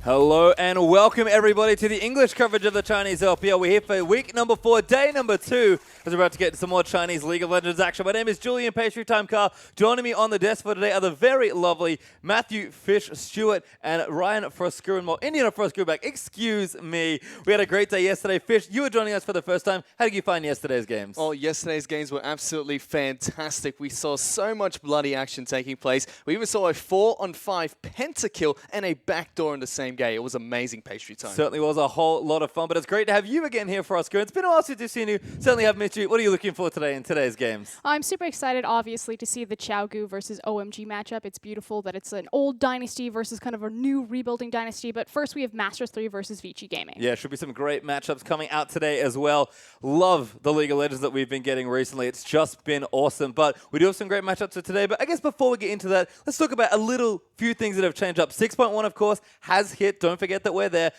Hello and welcome everybody to the English coverage of the Chinese LPL. We're here for week number 4, day number 2, as we're about to get some more Chinese League of Legends action. My name is Julian Pastry Time Car. Joining me on the desk for today are the very lovely Matthew Fish Stewart and Ryan Froskurenmore. Indiana Froskurenback, excuse me. We had a great day yesterday. Fish, you were joining us for the first time. How did you find yesterday's games? Oh, yesterday's games were absolutely fantastic. We saw so much bloody action taking place. We even saw a 4-on-5 pentakill and a backdoor in the same game. It was amazing Pastry Time. Certainly was a whole lot of fun, but it's great to have you again here for us, Kieran. It's been a while since we've seen you. Certainly have missed you. What are you looking for today in today's games? I'm super excited, obviously, to see the Xiaogu versus OMG matchup. It's beautiful that it's an old dynasty versus kind of a new rebuilding dynasty. But first, we have Masters 3 versus Vici Gaming. Yeah, should be some great matchups coming out today as well. Love the League of Legends that we've been getting recently. It's just been awesome. But we do have some great matchups for today. But I guess before we get into that, let's talk about a few things that have changed up. 6.1, of course, has hit. Don't forget that we're there.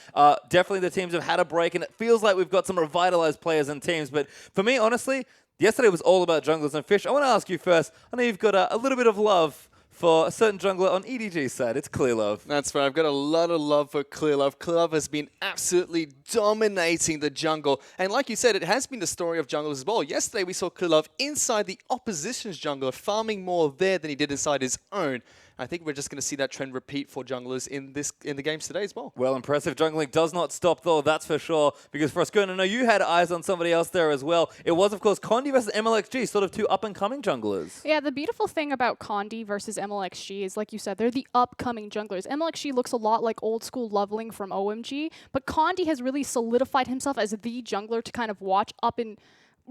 Definitely the teams have had a break, and it feels like we've got some revitalized players and teams. But for me, honestly, yesterday was all about junglers and Fish. I want to ask you first. I know you've got a little bit of love for a certain jungler on EDG's side. It's Clearlove. That's right. I've got a lot of love for Clearlove. Clearlove has been absolutely dominating the jungle. And like you said, it has been the story of junglers as well. Yesterday, we saw Clearlove inside the opposition's jungler, farming more there than he did inside his own. I think we're just going to see that trend repeat for junglers in the games today as well. Well, impressive jungling does not stop, though, that's for sure. Because for us, I know you had eyes on somebody else there as well. It was, of course, Condi versus MLXG, sort of two up-and-coming junglers. Yeah, the beautiful thing about Condi versus MLXG is, like you said, they're the upcoming junglers. MLXG looks a lot like old-school Loveling from OMG, but Condi has really solidified himself as the jungler to kind of watch up and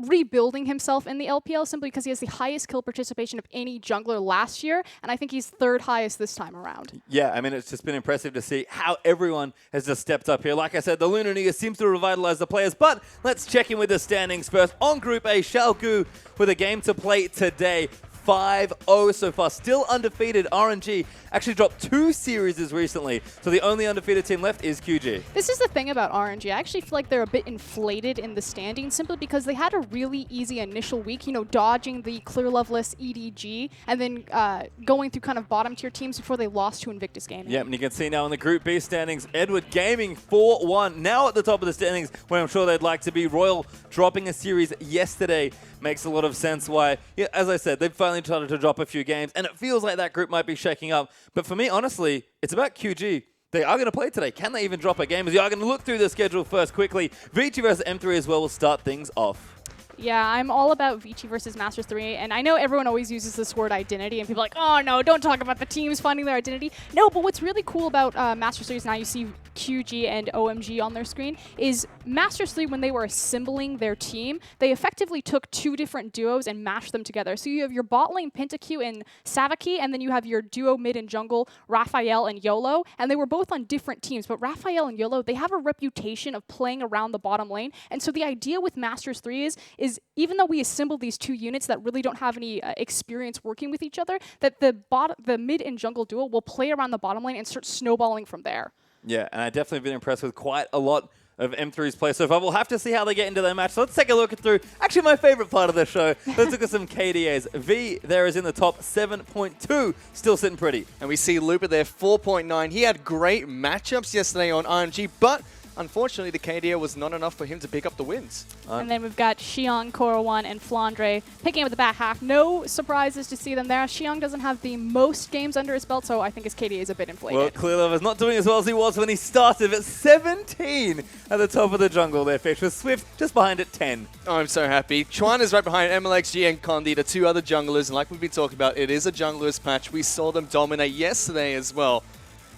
rebuilding himself in the LPL simply because he has the highest kill participation of any jungler last year, and I think he's third highest this time around. Yeah, I mean, it's just been impressive to see how everyone has just stepped up here. Like I said, the Lunar New Year seems to revitalize the players, but let's check in with the standings first. On Group A, Xiaogu with a game to play today. 5-0 so far, still undefeated. RNG actually dropped 2 series recently, so the only undefeated team left is QG. This is the thing about RNG. I actually feel like they're a bit inflated in the standings simply because they had a really easy initial week, you know, dodging the Clearloveless EDG and then going through kind of bottom tier teams before they lost to Invictus Gaming. Yeah, and you can see now in the Group B standings, Edward Gaming 4-1, now at the top of the standings, where I'm sure they'd like to be. Royal dropping a series yesterday makes a lot of sense why, yeah, as I said, they've finally started to drop a few games, and it feels like that group might be shaking up. But for me, honestly, it's about QG. They are going to play today. Can they even drop a game? As you are going to look through the schedule first quickly. Vici versus M3 as well will start things off. Yeah, I'm all about Vici versus Masters 3, and I know everyone always uses this word identity, and people are like, oh no, don't talk about the teams finding their identity. No, but what's really cool about Masters 3 is now you see QG and OMG on their screen, is Masters 3, when they were assembling their team, they effectively took 2 different duos and mashed them together. So you have your bot lane Pentakill and Savaki, and then you have your duo mid and jungle, Raphael and YOLO, and they were both on different teams, but Raphael and YOLO, they have a reputation of playing around the bottom lane, and so the idea with Masters 3 is even though we assemble these 2 units that really don't have any experience working with each other, that the mid and jungle duo will play around the bottom lane and start snowballing from there. Yeah, and I've definitely been impressed with quite a lot of M3's play so far. We'll have to see how they get into their match. So let's take a look through, actually my favorite part of the show. Let's look at some KDAs. V there is in the top 7.2, still sitting pretty. And we see Lupa there, 4.9. He had great matchups yesterday on RNG, but unfortunately, the KDA was not enough for him to pick up the wins. And then we've got Xiong, Kora1, and Flandre picking up the back half. No surprises to see them there. Xiong doesn't have the most games under his belt, so I think his KDA is a bit inflated. Well, Clearlove is not doing as well as he was when he started at 17 at the top of the jungle there, Fish, with Swift just behind at 10. Oh, I'm so happy. Chuan is right behind MLXG and Condi, the 2 other junglers, and like we've been talking about, it is a jungler's patch. We saw them dominate yesterday as well.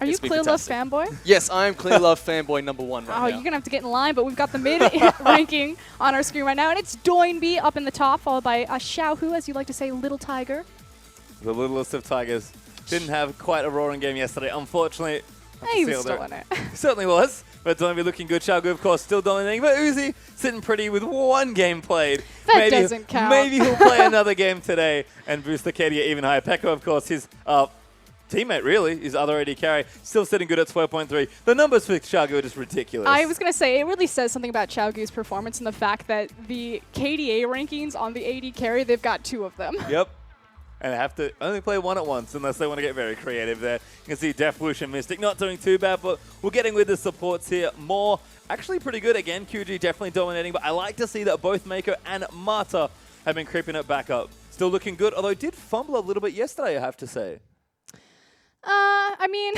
Are you Clearlove fanboy? Yes, I am Clearlove fanboy number 1 right now. Oh, you're going to have to get in line, but we've got the mid ranking on our screen right now, and it's Doinby up in the top, followed by Xiaohu, as you like to say, Little Tiger. The littlest of tigers. Didn't have quite a roaring game yesterday, unfortunately. He was still in it. Certainly was, but Doinby looking good. Xiaogu, of course, still dominating, but Uzi sitting pretty with 1 game played. That doesn't count. Maybe he'll play another game today and boost the KDA even higher. Pekka, of course, his teammate, really, his other AD carry, still sitting good at 12.3. The numbers for Xiaogu are just ridiculous. I was going to say, it really says something about Xiaogu's performance and the fact that the KDA rankings on the AD carry, they've got 2 of them. Yep. and they have to only play one at once unless they want to get very creative there. You can see Deathwish and Mystic not doing too bad, but we're getting with the supports here more. Actually pretty good again. QG definitely dominating, but I like to see that both Mako and Mata have been creeping it back up. Still looking good, although did fumble a little bit yesterday, I have to say. I mean,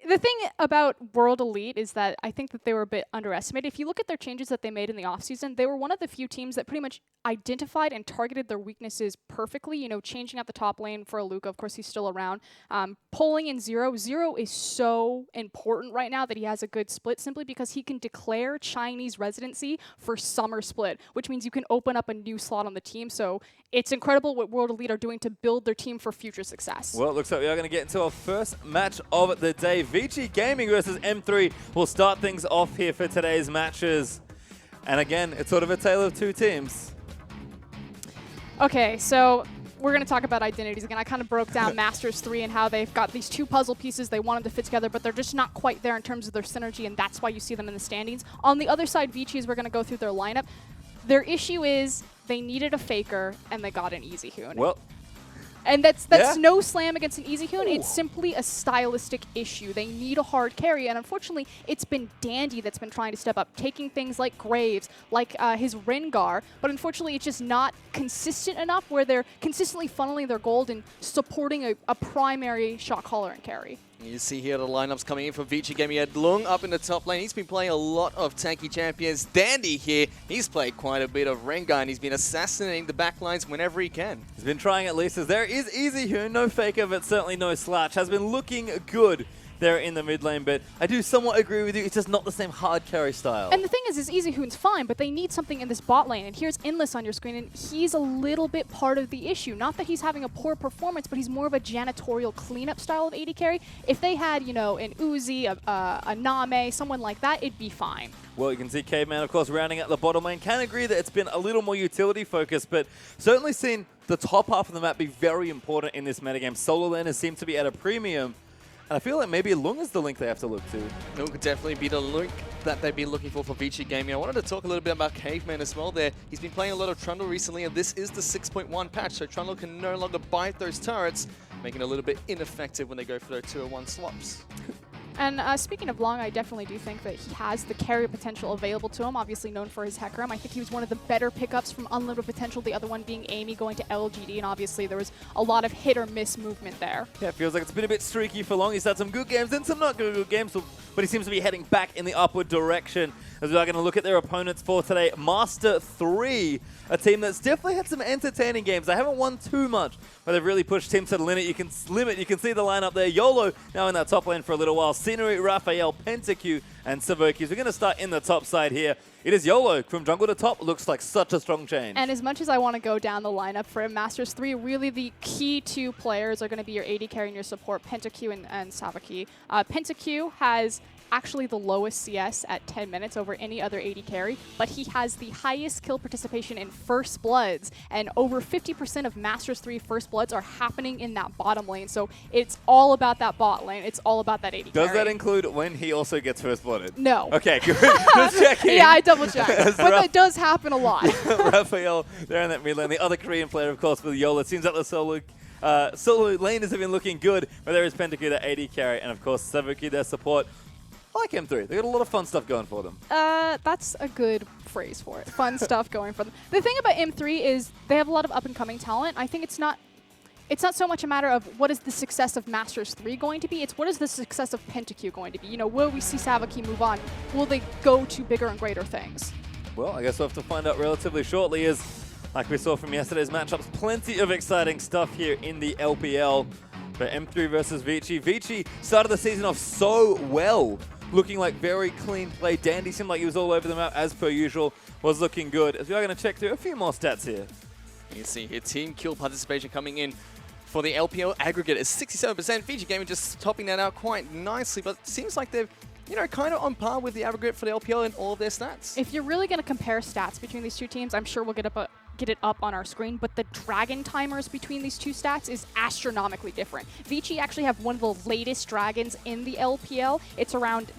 the thing about World Elite is that I think that they were a bit underestimated. If you look at their changes that they made in the offseason, they were one of the few teams that pretty much identified and targeted their weaknesses perfectly. You know, changing out the top lane for Aluka, of course, he's still around. Pulling in Zero. Zero is so important right now that he has a good split simply because he can declare Chinese residency for Summer Split, which means you can open up a new slot on the team. So it's incredible what World Elite are doing to build their team for future success. Well, it looks like we are going to get into our first match of the day. Vici Gaming versus M3 will start things off here for today's matches. And again, it's sort of a tale of two teams. Okay, so we're going to talk about identities again. I kind of broke down Masters 3 and how they've got these two puzzle pieces they wanted to fit together, but they're just not quite there in terms of their synergy, and that's why you see them in the standings. On the other side, Vici, we're going to go through their lineup. Their issue is they needed a faker, and they got an Easy Hoon. Well, and that's yeah. no slam against an Easy Hoon. Ooh. It's simply a stylistic issue. They need a hard carry, and unfortunately, it's been Dandy that's been trying to step up, taking things like Graves, like his Rengar, but unfortunately, it's just not consistent enough where they're consistently funneling their gold and supporting a primary shot caller and carry. You see here the lineups coming in for Vici Gaming. He had Lung up in the top lane. He's been playing a lot of tanky champions. Dandy here, he's played quite a bit of Rengar, and he's been assassinating the backlines whenever he can. he's been trying at least, as there is Easy Hoon, no faker, but certainly no Slatch. Has been looking good there in the mid lane, but I do somewhat agree with you. It's just not the same hard carry style. And the thing is Easy Hoon's fine, but they need something in this bot lane. And here's Endless on your screen, and he's a little bit part of the issue. Not that he's having a poor performance, but he's more of a janitorial cleanup style of AD carry. If they had, you know, an Uzi, a Name, someone like that, it'd be fine. Well, you can see Caveman, of course, rounding out the bottom lane. Can agree that it's been a little more utility focused, but certainly seen the top half of the map be very important in this metagame. Solo laners seem to be at a premium. And I feel like maybe Lung is the link they have to look to. Lung could definitely be the link that they'd be looking for Vici Gaming. I wanted to talk a little bit about Caveman as well there. He's been playing a lot of Trundle recently, and this is the 6.1 patch, so Trundle can no longer bite those turrets, making it a little bit ineffective when they go for their 2-1 swaps. And speaking of Long, I definitely do think that he has the carry potential available to him, obviously known for his Hecarim. I think he was one of the better pickups from Unlimited Potential, the other one being Amy going to LGD, and obviously there was a lot of hit or miss movement there. Yeah, it feels like it's been a bit streaky for Long. He's had some good games and some not good games, but he seems to be heading back in the upward direction. As we are going to look at their opponents for today, Master 3, a team that's definitely had some entertaining games. They haven't won too much, but they've really pushed teams to the limit. You can see the lineup there. YOLO now in that top lane for a little while. Scenery, Raphael, PentaQ, and Savokis. We're going to start in the top side here. It is YOLO from jungle to top. Looks like such a strong change. And as much as I want to go down the lineup for Masters 3, really the key two players are going to be your AD carry and your support, PentaQ and Savaki. PentaQ has actually the lowest CS at 10 minutes over any other AD carry, but he has the highest kill participation in First Bloods, and over 50% of Masters 3 First Bloods are happening in that bottom lane, so it's all about that bot lane. It's all about that AD carry. Does that include when he also gets first blooded? No. Okay, good. Just checking. Yeah, I double checked, but that does happen a lot. Raphael there in that mid lane. The other Korean player, of course, with YOLO. It seems like the solo laners have been looking good, but there is PentaQ, the AD carry, and of course Savoki, their support. I like M3. They got a lot of fun stuff going for them. That's a good phrase for it. Fun stuff going for them. The thing about M3 is they have a lot of up-and-coming talent. I think it's not so much a matter of what is the success of Masters 3 going to be, it's what is the success of PentaQ going to be. You know, will we see Savaki move on? Will they go to bigger and greater things? Well, I guess we'll have to find out relatively shortly, as like we saw from yesterday's matchups, plenty of exciting stuff here in the LPL. But M3 versus Vici. Vici started the season off so well, looking like very clean play. Dandy seemed like he was all over the map as per usual, was looking good. As we are going to check through a few more stats here. You see here team kill participation coming in for the LPL aggregate is 67%. Vici Gaming just topping that out quite nicely, but it seems like they've, you know, kind of on par with the aggregate for the LPL in all of their stats. If you're really going to compare stats between these two teams, I'm sure we'll get get it up on our screen, but the dragon timers between these two stats is astronomically different. Vici actually have one of the latest dragons in the LPL. It's around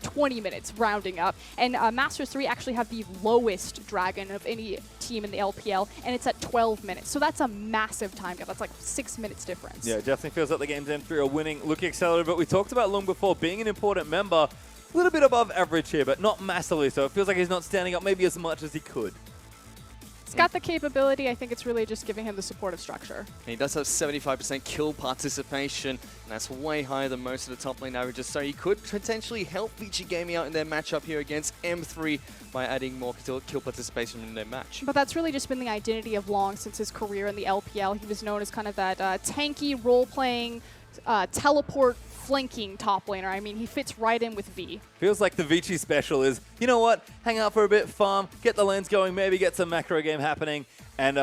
20 minutes rounding up. And Masters 3 actually have the lowest dragon of any team in the LPL, and it's at 12 minutes. So that's a massive time gap. That's like 6 minutes difference. Yeah, it definitely feels like the game's M3 are winning, looking accelerated. But we talked about Lung before being an important member. A little bit above average here, but not massively. So it feels like he's not standing up maybe as much as he could. He's got the capability. I think it's really just giving him the supportive structure. And he does have 75% kill participation, and that's way higher than most of the top lane averages. So he could potentially help Vici Gaming out in their matchup here against M3 by adding more kill participation in their match. But that's really just been the identity of Long since his career in the LPL. He was known as kind of that tanky, role-playing, teleport flanking top laner. I mean, he fits right in with V. Feels like the Vici special is, you know what, hang out for a bit, farm, get the lanes going, maybe get some macro game happening. And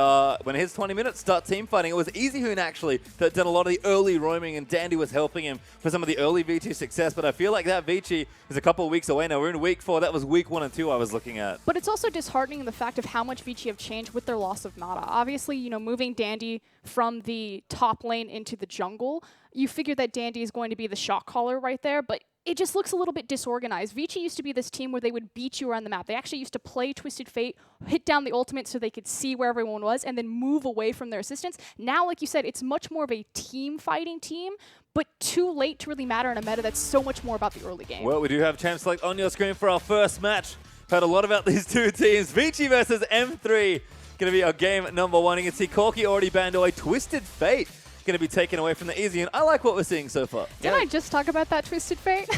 when his 20 minutes start team fighting, it was Easyhoon actually that did a lot of the early roaming, and Dandy was helping him for some of the early Vici success. But I feel like that Vici is a couple of weeks away now. We're in week 4. That was week 1 and 2 I was looking at. But it's also disheartening in the fact of how much Vici have changed with their loss of Nada. Obviously, you know, moving Dandy from the top lane into the jungle, you figure that Dandy is going to be the shot caller right there, but it just looks a little bit disorganized. Vici used to be this team where they would beat you around the map. They actually used to play Twisted Fate, hit down the ultimate so they could see where everyone was, and then move away from their assistants. Now, like you said, it's much more of a team fighting team, but too late to really matter in a meta that's so much more about the early game. Well, we do have champ select on your screen for our first match. Heard a lot about these two teams. Vici versus M3. Going to be our game number 1. You can see Corki already banned away. Twisted Fate going to be taken away from the Easy, and I like what we're seeing so far. Didn't I just talk about that Twisted Fate?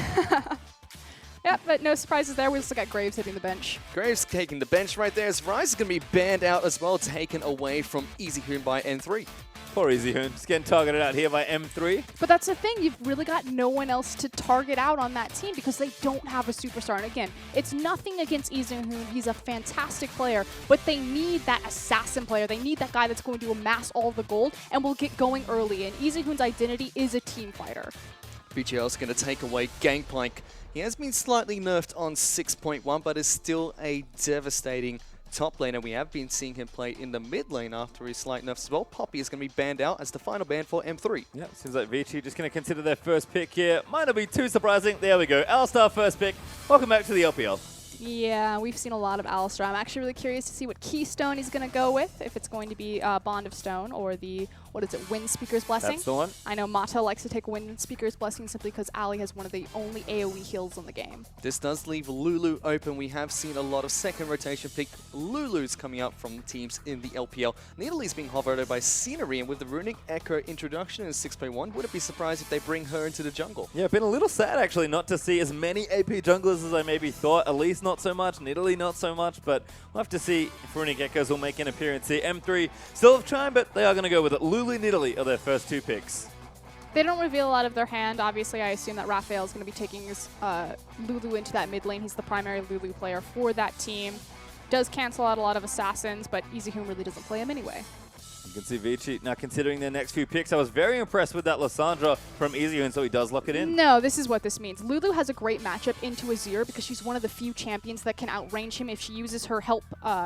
Yeah, but no surprises there. We also got Graves hitting the bench. Graves taking the bench right there, as Rise is going to be banned out as well, taken away from Easyhoon by N3. Poor Easyhoon, just getting targeted out here by M3. But that's the thing, you've really got no one else to target out on that team because they don't have a superstar. And again, it's nothing against Easyhoon. He's a fantastic player, but they need that assassin player. They need that guy that's going to amass all the gold and will get going early. And Easyhoon's identity is a team fighter. BGL is going to take away Gangplank. He has been slightly nerfed on 6.1, but is still a devastating top laner. We have been seeing him play in the mid lane after his slight nerfs as well. Poppy is going to be banned out as the final ban for M3. Yeah, seems like Vici just going to consider their first pick here. Might not be too surprising. There we go. Alistar first pick. Welcome back to the LPL. Yeah, we've seen a lot of Alistar. I'm actually really curious to see what Keystone he's going to go with, if it's going to be Bond of Stone or the, what is it, Wind Speaker's Blessing? That's the one. I know Mata likes to take Wind Speaker's Blessing simply because Ali has one of the only AoE heals in the game. This does leave Lulu open. We have seen a lot of second rotation pick Lulus coming up from teams in the LPL. Nidalee's being hovered over by Scenery, and with the Runic Echo introduction in 6.1, wouldn't be surprised if they bring her into the jungle. Yeah, been a little sad actually not to see as many AP junglers as I maybe thought. Elise not so much, Nidalee not so much, but we'll have to see if Runic Echoes will make an appearance here. M3 still have time, but they are going to go with it. Lulu, Nidalee are their first 2 picks. They don't reveal a lot of their hand. Obviously, I assume that Raphael is going to be taking his Lulu into that mid lane. He's the primary Lulu player for that team. Does cancel out a lot of assassins, but Easyhoon really doesn't play him anyway. You can see Vici now considering their next few picks. I was very impressed with that Lissandra from Easyhoon, so he does lock it in. No, this is what this means. Lulu has a great matchup into Azir because she's one of the few champions that can outrange him if she uses her help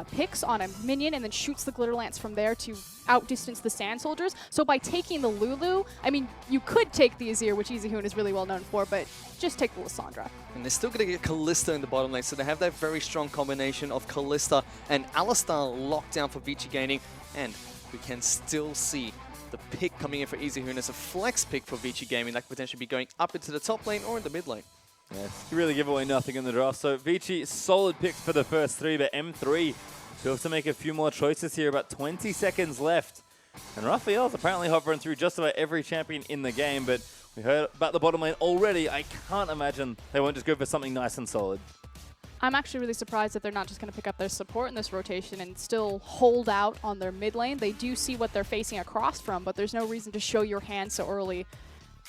picks on a minion and then shoots the Glitter Lance from there to outdistance the Sand Soldiers. So by taking the Lulu, I mean, you could take the Azir, which Easyhoon is really well known for, but just take the Lissandra. And they're still going to get Kalista in the bottom lane, so they have that very strong combination of Kalista and Alistar locked down for Vici Gaming, and we can still see the pick coming in for Easyhoon as a flex pick for Vici Gaming that could potentially be going up into the top lane or in the mid lane. Yes, you really give away nothing in the draft. So Vici, solid picks for the first 3, but M3 will have to make a few more choices here. About 20 seconds left. And Raphael's apparently hovering through just about every champion in the game, but we heard about the bottom lane already. I can't imagine they won't just go for something nice and solid. I'm actually really surprised that they're not just going to pick up their support in this rotation and still hold out on their mid lane. They do see what they're facing across from, but there's no reason to show your hand so early.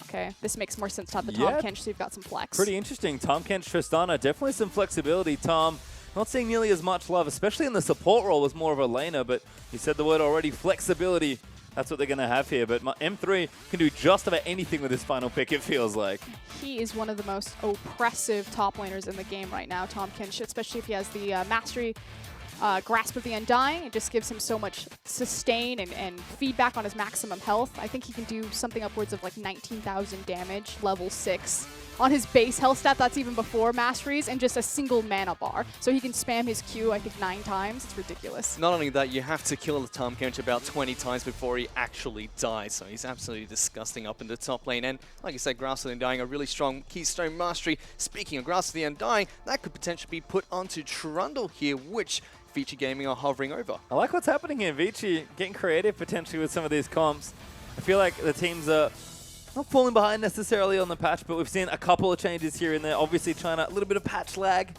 Okay, this makes more sense to have the Tom Kench, so you've got some flex. Pretty interesting. Tom Kench, Tristana, definitely some flexibility. Tom, not seeing nearly as much love, especially in the support role as more of a laner, but you said the word already, flexibility. That's what they're going to have here. But M3 can do just about anything with his final pick, it feels like. He is one of the most oppressive top laners in the game right now, Tom Kench, especially if he has the mastery Grasp of the Undying. It just gives him so much sustain and feedback on his maximum health. I think he can do something upwards of like 19,000 damage, level 6. On his base health stat, that's even before Masteries, and just a single mana bar. So he can spam his Q, I think, 9 times. It's ridiculous. Not only that, you have to kill the Tahm Kench about 20 times before he actually dies. So he's absolutely disgusting up in the top lane. And like I said, Grasp of the Undying, a really strong Keystone Mastery. Speaking of Grasp of the Undying, that could potentially be put onto Trundle here, which Vici Gaming are hovering over. I like what's happening here. Vici getting creative potentially with some of these comps. I feel like the teams are not falling behind necessarily on the patch, but we've seen a couple of changes here and there. Obviously trying a little bit of patch lag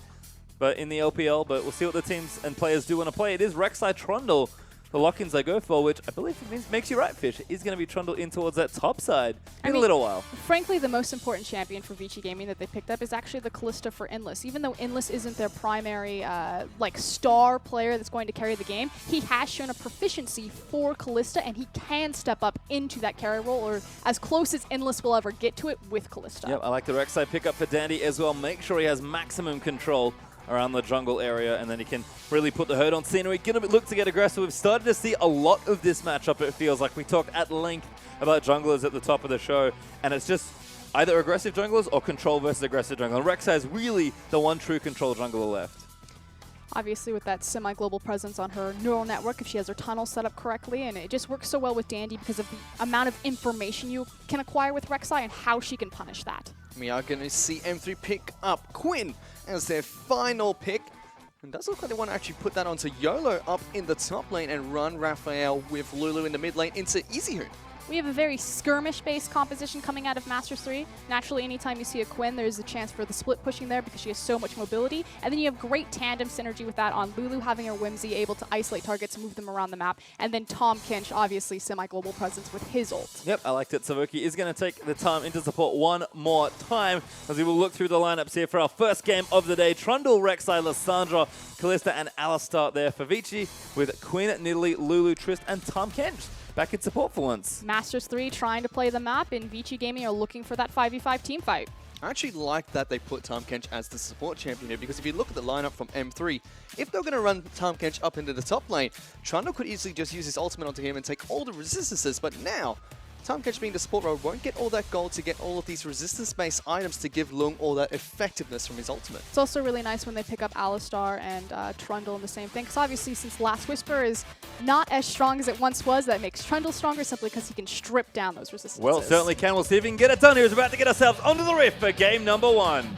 but in the LPL, but we'll see what the teams and players do want to play. It is Rek'Sai Trundle, the lock-ins they go for, which I believe makes you right, Fish. It is going to be Trundle in towards that top side in a little while. Frankly, the most important champion for Vici Gaming that they picked up is actually the Kalista for Endless. Even though Endless isn't their primary like star player that's going to carry the game, he has shown a proficiency for Kalista, and he can step up into that carry role, or as close as Endless will ever get to it with Kalista. Yep, I like the Rek'Sai pickup for Dandy as well. Make sure he has maximum control around the jungle area, and then he can really put the hurt on scenery. Gonna look to get aggressive. We've started to see a lot of this matchup, it feels like. We talked at length about junglers at the top of the show, and it's just either aggressive junglers or control versus aggressive jungler. And Rek'Sai is really the one true control jungler left. Obviously with that semi-global presence on her neural network, if she has her tunnel set up correctly, and it just works so well with Dandy because of the amount of information you can acquire with Rek'Sai and how she can punish that. We are going to see M3 pick up Quinn as their final pick. And does look like they want to actually put that onto YOLO up in the top lane and run Raphael with Lulu in the mid lane into Easyhoon. We have a very skirmish-based composition coming out of Masters 3. Naturally, anytime you see a Quinn, there's a chance for the split pushing there because she has so much mobility. And then you have great tandem synergy with that on Lulu having her Whimsy, able to isolate targets, move them around the map. And then Tahm Kench, obviously semi-global presence with his ult. Yep, I liked it. Savoki is going to take the time into support one more time as we will look through the lineups here for our first game of the day. Trundle, Rek'Sai, Lissandra, Kalista, and Alistar there for Vici with Quinn, Nidalee, Lulu, Trist, and Tahm Kench back in support for once. Masters 3 trying to play the map, and Vici Gaming are looking for that 5v5 team fight. I actually like that they put Tahm Kench as the support champion here, because if you look at the lineup from M3, if they're going to run Tahm Kench up into the top lane, Trundle could easily just use his ultimate onto him and take all the resistances, but now Tahm Kench being the support role won't get all that gold to get all of these resistance-based items to give Lung all that effectiveness from his ultimate. It's also really nice when they pick up Alistar and Trundle in the same thing, because obviously since Last Whisper is not as strong as it once was, that makes Trundle stronger simply because he can strip down those resistances. Well, certainly can. We'll see if we can get it done here. We're about to get ourselves onto the Rift for game number 1.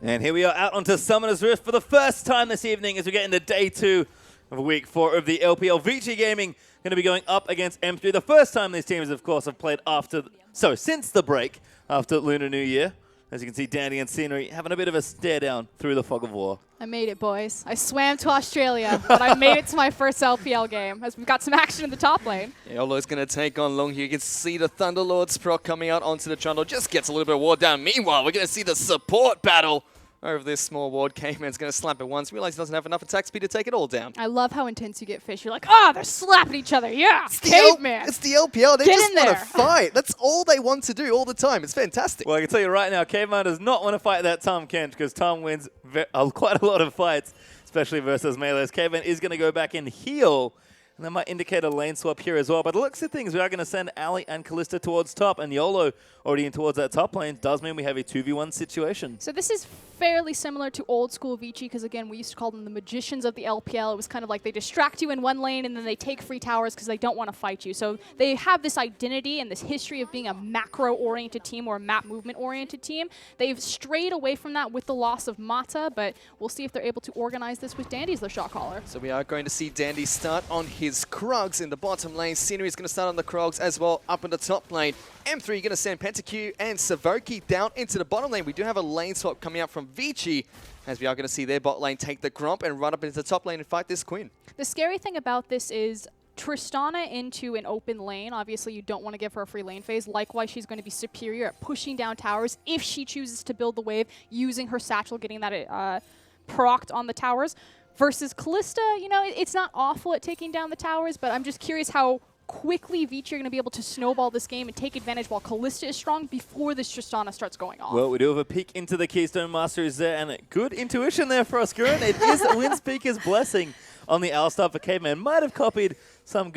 And here we are out onto Summoner's Rift for the first time this evening as we get into day 2 of week 4 of the LPL. Vici Gaming going to be going up against M3. The first time these teams, of course, have played since the break after Lunar New Year. As you can see, Dandy and Scenery having a bit of a stare down through the fog of war. I made it, boys. I swam to Australia, but I made it to my first LPL game, as we've got some action in the top lane. Yolo's going to take on Lung here. You can see the Thunderlord's proc coming out onto the Trundle. Just gets a little bit of ward down. Meanwhile, we're going to see the support battle over this small ward. K-Man's going to slap it once, realize he doesn't have enough attack speed to take it all down. I love how intense you get, Fish. You're like, oh, they're slapping each other. Yeah, Caveman. It's the LPL. They Get just in want to there. fight. That's all they want to do all the time. It's fantastic. Well, I can tell you right now, Caveman does not want to fight that Tahm Kench because Tahm wins quite a lot of fights, especially versus melees. Caveman is going to go back and heal, and that might indicate a lane swap here as well. But the looks of things, we are going to send Ali and Kalista towards top, and YOLO already in towards that top lane. Does mean we have a 2v1 situation. So this is fairly similar to old school Vici, because again, we used to call them the magicians of the LPL. It was kind of like they distract you in one lane and then they take free towers because they don't want to fight you. So they have this identity and this history of being a macro-oriented team or a map movement-oriented team. They've strayed away from that with the loss of Mata, but we'll see if they're able to organize this with Dandy as their shot caller. So we are going to see Dandy start on his his Krugs in the bottom lane. Scenery is going to start on the Krugs as well up in the top lane. M3 going to send PentaQ and Savoki down into the bottom lane. We do have a lane swap coming out from Vici, as we are going to see their bot lane take the Gromp and run up into the top lane and fight this Quinn. The scary thing about this is Tristana into an open lane. Obviously, you don't want to give her a free lane phase. Likewise, she's going to be superior at pushing down towers if she chooses to build the wave using her satchel, getting that procced on the towers. Versus Kalista, you know, it's not awful at taking down the towers, but I'm just curious how quickly Vici are going to be able to snowball this game and take advantage while Kalista is strong before this Tristana starts going off. Well, we do have a peek into the Keystone Masters there, and good intuition there for us, Gurren. It is Windspeaker's blessing on the Alistar for Caveman. Might have copied some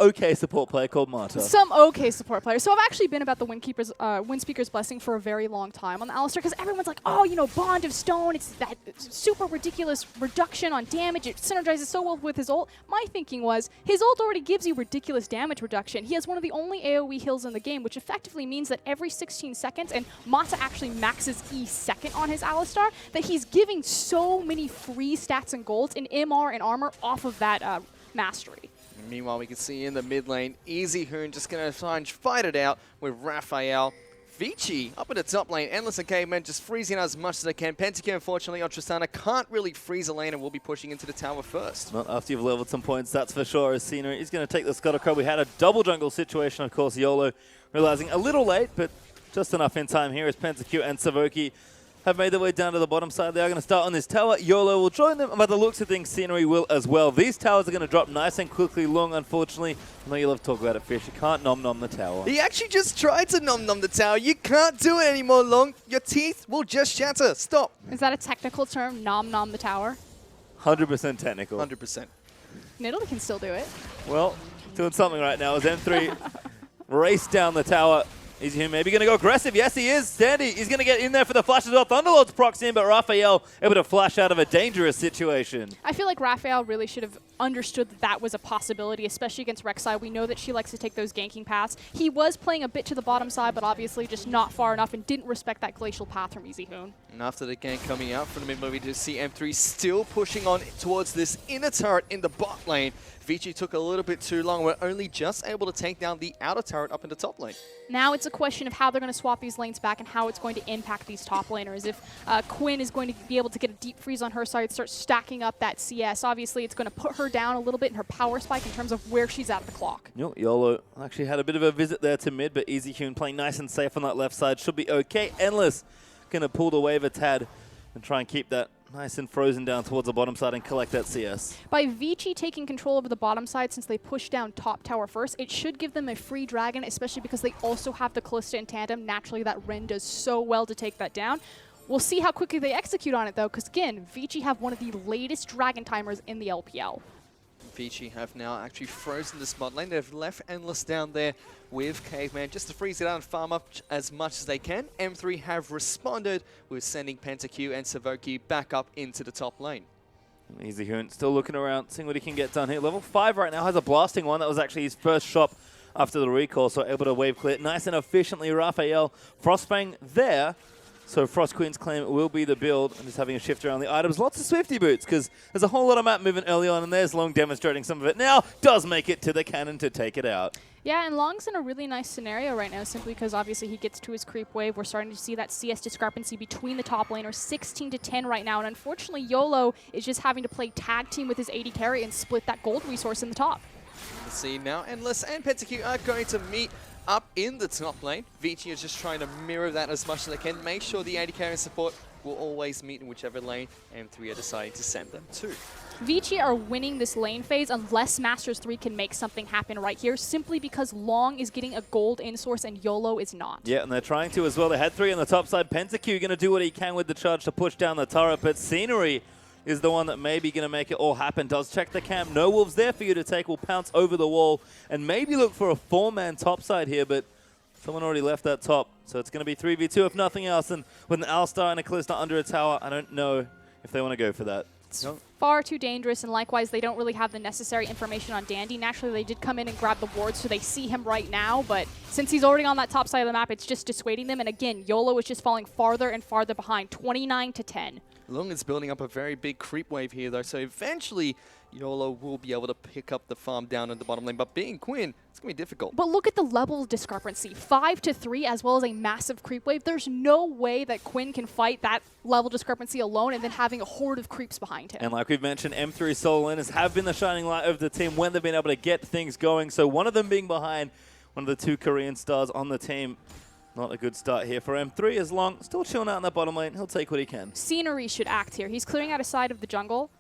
okay support player called Marta. Some okay support player. So I've actually been about the Windspeaker's blessing for a very long time on the Alistar, because everyone's like, oh, you know, Bond of Stone, it's that super ridiculous reduction on damage. It synergizes so well with his ult. My thinking was, his ult already gives you ridiculous damage reduction. He has one of the only AoE heals in the game, which effectively means that every 16 seconds, and Mata actually maxes E second on his Alistar, that he's giving so many free stats and golds in MR and armor off of that mastery. Meanwhile, we can see in the mid lane, Easy Hoon just going to try and fight it out with Raphael. Vici up in the top lane, Endless and Caveman just freezing out as much as they can. Pentakill, unfortunately, on Tristana can't really freeze a lane and will be pushing into the tower first. Not after you've leveled some points, that's for sure. As Scenery is going to take the Scuttle Crab. We had a double jungle situation, of course. YOLO realizing a little late, but just enough in time here as Pentakill and Savoki have made their way down to the bottom side. They are going to start on this tower. YOLO will join them, and by the looks of things, Scenery will as well. These towers are going to drop nice and quickly long, unfortunately. I know you love to talk about it, Fish. You can't nom-nom the tower. He actually just tried to nom-nom the tower. You can't do it anymore, Long. Your teeth will just shatter. Stop. Is that a technical term, nom-nom the tower? 100% technical. 100%. Nidalee can still do it. Well, doing something right now as M3 race down the tower. Is he maybe going to go aggressive? Yes, he is. Sandy, he's going to get in there for the flash as well. Thunderlord's procs in, but Raphael able to flash out of a dangerous situation. I feel like Raphael really should have understood that that was a possibility, especially against Rek'Sai. We know that she likes to take those ganking paths. He was playing a bit to the bottom side, but obviously just not far enough and didn't respect that glacial path from Easy Hoon. And after the gank coming out from the mid lane, we just see M3 still pushing on towards this inner turret in the bot lane. Vici took a little bit too long. We're only just able to take down the outer turret up in the top lane. Now it's a question of how they're going to swap these lanes back and how it's going to impact these top laners. If Quinn is going to be able to get a deep freeze on her side, start stacking up that CS, obviously it's going to put her down a little bit in her power spike in terms of where she's at the clock. YOLO actually had a bit of a visit there to mid, but Easy Hoon playing nice and safe on that left side. Should be okay. Endless going to pull the wave a tad and try and keep that nice and frozen down towards the bottom side and collect that CS. By Vici taking control over the bottom side, since they pushed down top tower first, it should give them a free dragon, especially because they also have the Kalista in tandem. Naturally, that Ren does so well to take that down. We'll see how quickly they execute on it, though, because, again, Vici have one of the latest dragon timers in the LPL. Vici have now actually frozen this bot lane. They've left Endless down there with Caveman just to freeze it out and farm up as much as they can. M3 have responded with sending PentaQ and Savoki back up into the top lane. Easy Hoon still looking around, seeing what he can get done here. Level 5 right now has a blasting one. That was actually his first shot after the recall, so able to wave clear nice and efficiently. Raphael Frostfang there. So Frost Queen's claim will be the build. I'm just having a shift around the items. Lots of Swifty boots because there's a whole lot of map movement early on, and there's Long demonstrating some of it now. Does make it to the cannon to take it out. Yeah, and Long's in a really nice scenario right now, simply because obviously he gets to his creep wave. We're starting to see that CS discrepancy between the top laners, 16-10 right now, and unfortunately YOLO is just having to play tag team with his AD carry and split that gold resource in the top. Let's see now, Endless and PentaQ are going to meet up in the top lane. Vici is just trying to mirror that as much as they can. Make sure the AD carry support will always meet in whichever lane M3 are deciding to send them to. Vici are winning this lane phase unless Masters 3 can make something happen right here, simply because Long is getting a gold in source and YOLO is not. Yeah, and they're trying to as well. They had 3 on the top side. PentaQ going to do what he can with the charge to push down the turret, but Scenery is the one that may be going to make it all happen. Does check the camp. No wolves there for you to take. Will pounce over the wall and maybe look for a 4-man top side here, but someone already left that top. So it's going to be 3v2 if nothing else. And with an Alistar and a Kalista under a tower, I don't know if they want to go for that. It's far too dangerous, and likewise, they don't really have the necessary information on Dandy. Naturally, they did come in and grab the ward, so they see him right now, but since he's already on that top side of the map, it's just dissuading them. And again, YOLO is just falling farther and farther behind, 29-10. Long is building up a very big creep wave here, though, so eventually YOLO will be able to pick up the farm down in the bottom lane. But being Quinn, it's going to be difficult. But look at the level discrepancy. 5 to 3 as well as a massive creep wave. There's no way that Quinn can fight that level discrepancy alone and then having a horde of creeps behind him. And like we've mentioned, M3 solo laners have been the shining light of the team when they've been able to get things going. So one of them being behind one of the 2 Korean stars on the team. Not a good start here for M3 as long. Still chilling out in that bottom lane. He'll take what he can. Scenery should act here. He's clearing out a side of the jungle.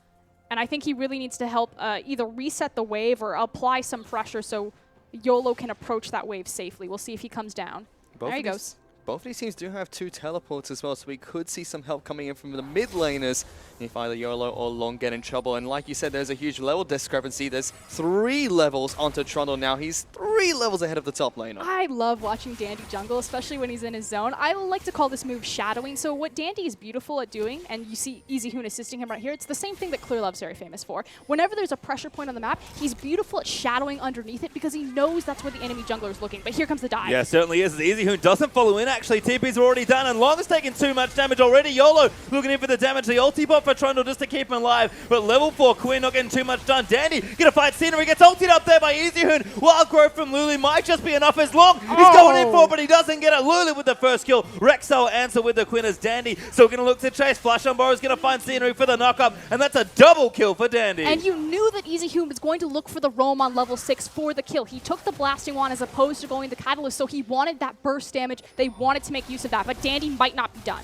And I think he really needs to help either reset the wave or apply some pressure so YOLO can approach that wave safely. We'll see if he comes down. There he goes. Both of these teams do have 2 teleports as well, so we could see some help coming in from the mid laners if either YOLO or Long get in trouble. And like you said, there's a huge level discrepancy. There's 3 levels onto Trundle now. He's 3 levels ahead of the top laner. I love watching Dandy jungle, especially when he's in his zone. I like to call this move shadowing. So what Dandy is beautiful at doing, and you see EasyHoon assisting him right here, it's the same thing that ClearLove's very famous for. Whenever there's a pressure point on the map, he's beautiful at shadowing underneath it because he knows that's where the enemy jungler is looking. But here comes the dive. Yeah, certainly is. EasyHoon doesn't follow in, actually. TP's already done, and Long has taken too much damage already. YOLO looking in for the damage. The ulti bot for Trundle just to keep him alive. But level 4 Quinn not getting too much done. Dandy gonna fight Scenery. Gets ulted up there by EasyHoon. Wild growth from Lulu might just be enough as Long. He's going in for it, but he doesn't get it. Lulu with the first kill. Rexel answer with the Quinn as Dandy. So gonna look to chase. Flash on Burrow is gonna find Scenery for the knock-up, and that's a double kill for Dandy. And you knew that EasyHoon was going to look for the roam on level 6 for the kill. He took the blasting wand as opposed to going the catalyst, so he wanted that burst damage. They wanted to make use of that, but Dandy might not be done.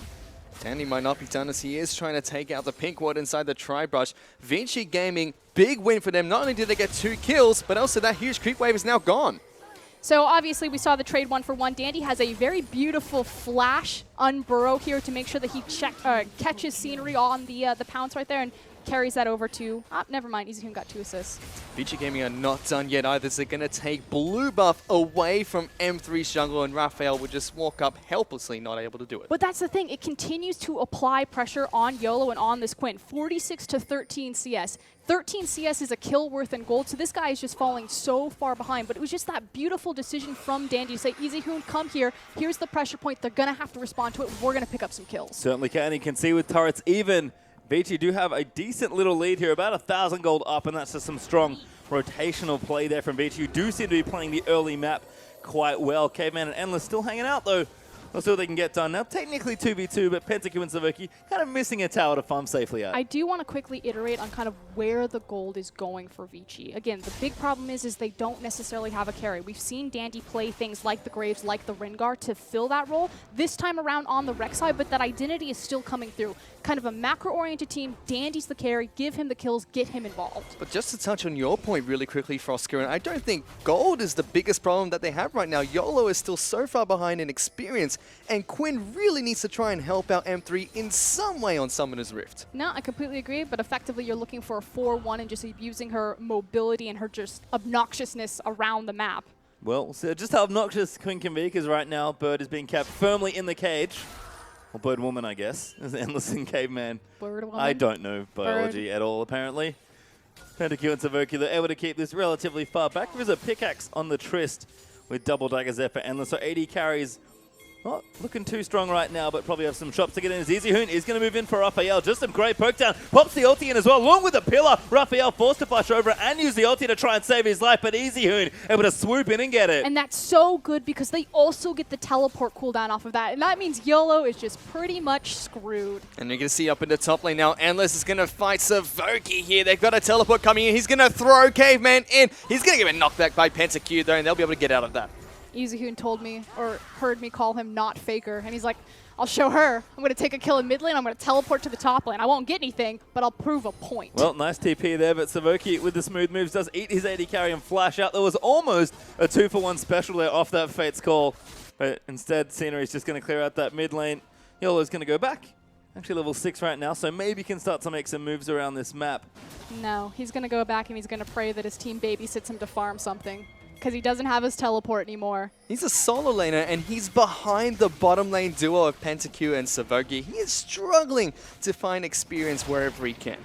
Dandy might not be done as he is trying to take out the pink ward inside the tri-brush. Vinci Gaming, big win for them. Not only did they get 2 kills, but also that huge creep wave is now gone. So obviously we saw the trade 1-for-1. Dandy has a very beautiful flash unburrow here to make sure that he catches Scenery on the pounce right there and carries that over to... never mind. EasyHoon got 2 assists. Vinci Gaming are not done yet either. So they're going to take blue buff away from M3's jungle, and Raphael would just walk up helplessly, not able to do it. But that's the thing. It continues to apply pressure on YOLO and on this Quinn. 46 to 13 CS. 13 CS is a kill worth in gold, so this guy is just falling so far behind. But it was just that beautiful decision from Dandy to say, EasyHoon, come here. Here's the pressure point. They're going to have to respond to it. We're going to pick up some kills. Certainly can. You can see with turrets even... Vici do have a decent little lead here, about 1,000 gold up, and that's just some strong rotational play there from Vici, who do seem to be playing the early map quite well. Caveman and Endless still hanging out, though. We'll see what they can get done. Now, technically 2v2, but Pentakill and Savuki kind of missing a tower to farm safely at. I do want to quickly iterate on kind of where the gold is going for Vici. Again, the big problem is they don't necessarily have a carry. We've seen Dandy play things like the Graves, like the Rengar to fill that role. This time around on the Rex side, but that identity is still coming through. Kind of a macro-oriented team. Dandy's the carry. Give him the kills. Get him involved. But just to touch on your point really quickly, Frosker, I don't think gold is the biggest problem that they have right now. YOLO is still so far behind in experience, and Quinn really needs to try and help out M3 in some way on Summoner's Rift. No, I completely agree, but effectively you're looking for a 4-1 and just abusing her mobility and her just obnoxiousness around the map. Well, so just how obnoxious Quinn can be, because right now Bird is being kept firmly in the cage. Or Bird Woman, I guess. As Endless and Caveman. Bird Woman? I don't know biology at all, apparently. Pentakill and Savuki, they're able to keep this relatively far back. There is a pickaxe on the Trist with double daggers there for Endless. So 80 carries. Not looking too strong right now, but probably have some shots to get in. As EasyHoon is going to move in for Raphael. Just some great poke down. Pops the ulti in as well, along with the pillar. Raphael forced to flash over and use the ulti to try and save his life, but EasyHoon able to swoop in and get it. And that's so good because they also get the teleport cooldown off of that. And that means YOLO is just pretty much screwed. And you're going to see up in the top lane now, Endless is going to fight Savuki here. They've got a teleport coming in. He's going to throw Caveman in. He's going to get knocked back by Pentakill though, and they'll be able to get out of that. EasyHoon told me, or heard me call him not Faker, and he's like, I'll show her. I'm going to take a kill in mid lane, I'm going to teleport to the top lane. I won't get anything, but I'll prove a point. Well, nice TP there, but Savuki with the smooth moves does eat his 80 carry and flash out. There was almost a 2-for-1 special there off that Fate's call, but instead Scenery's just going to clear out that mid lane. YOLO's going to go back. Actually level 6 right now, so maybe can start to make some moves around this map. No, he's going to go back and he's going to pray that his team babysits him to farm something. Because he doesn't have his teleport anymore. He's a solo laner, and he's behind the bottom lane duo of Pentakill and Savuki. He is struggling to find experience wherever he can.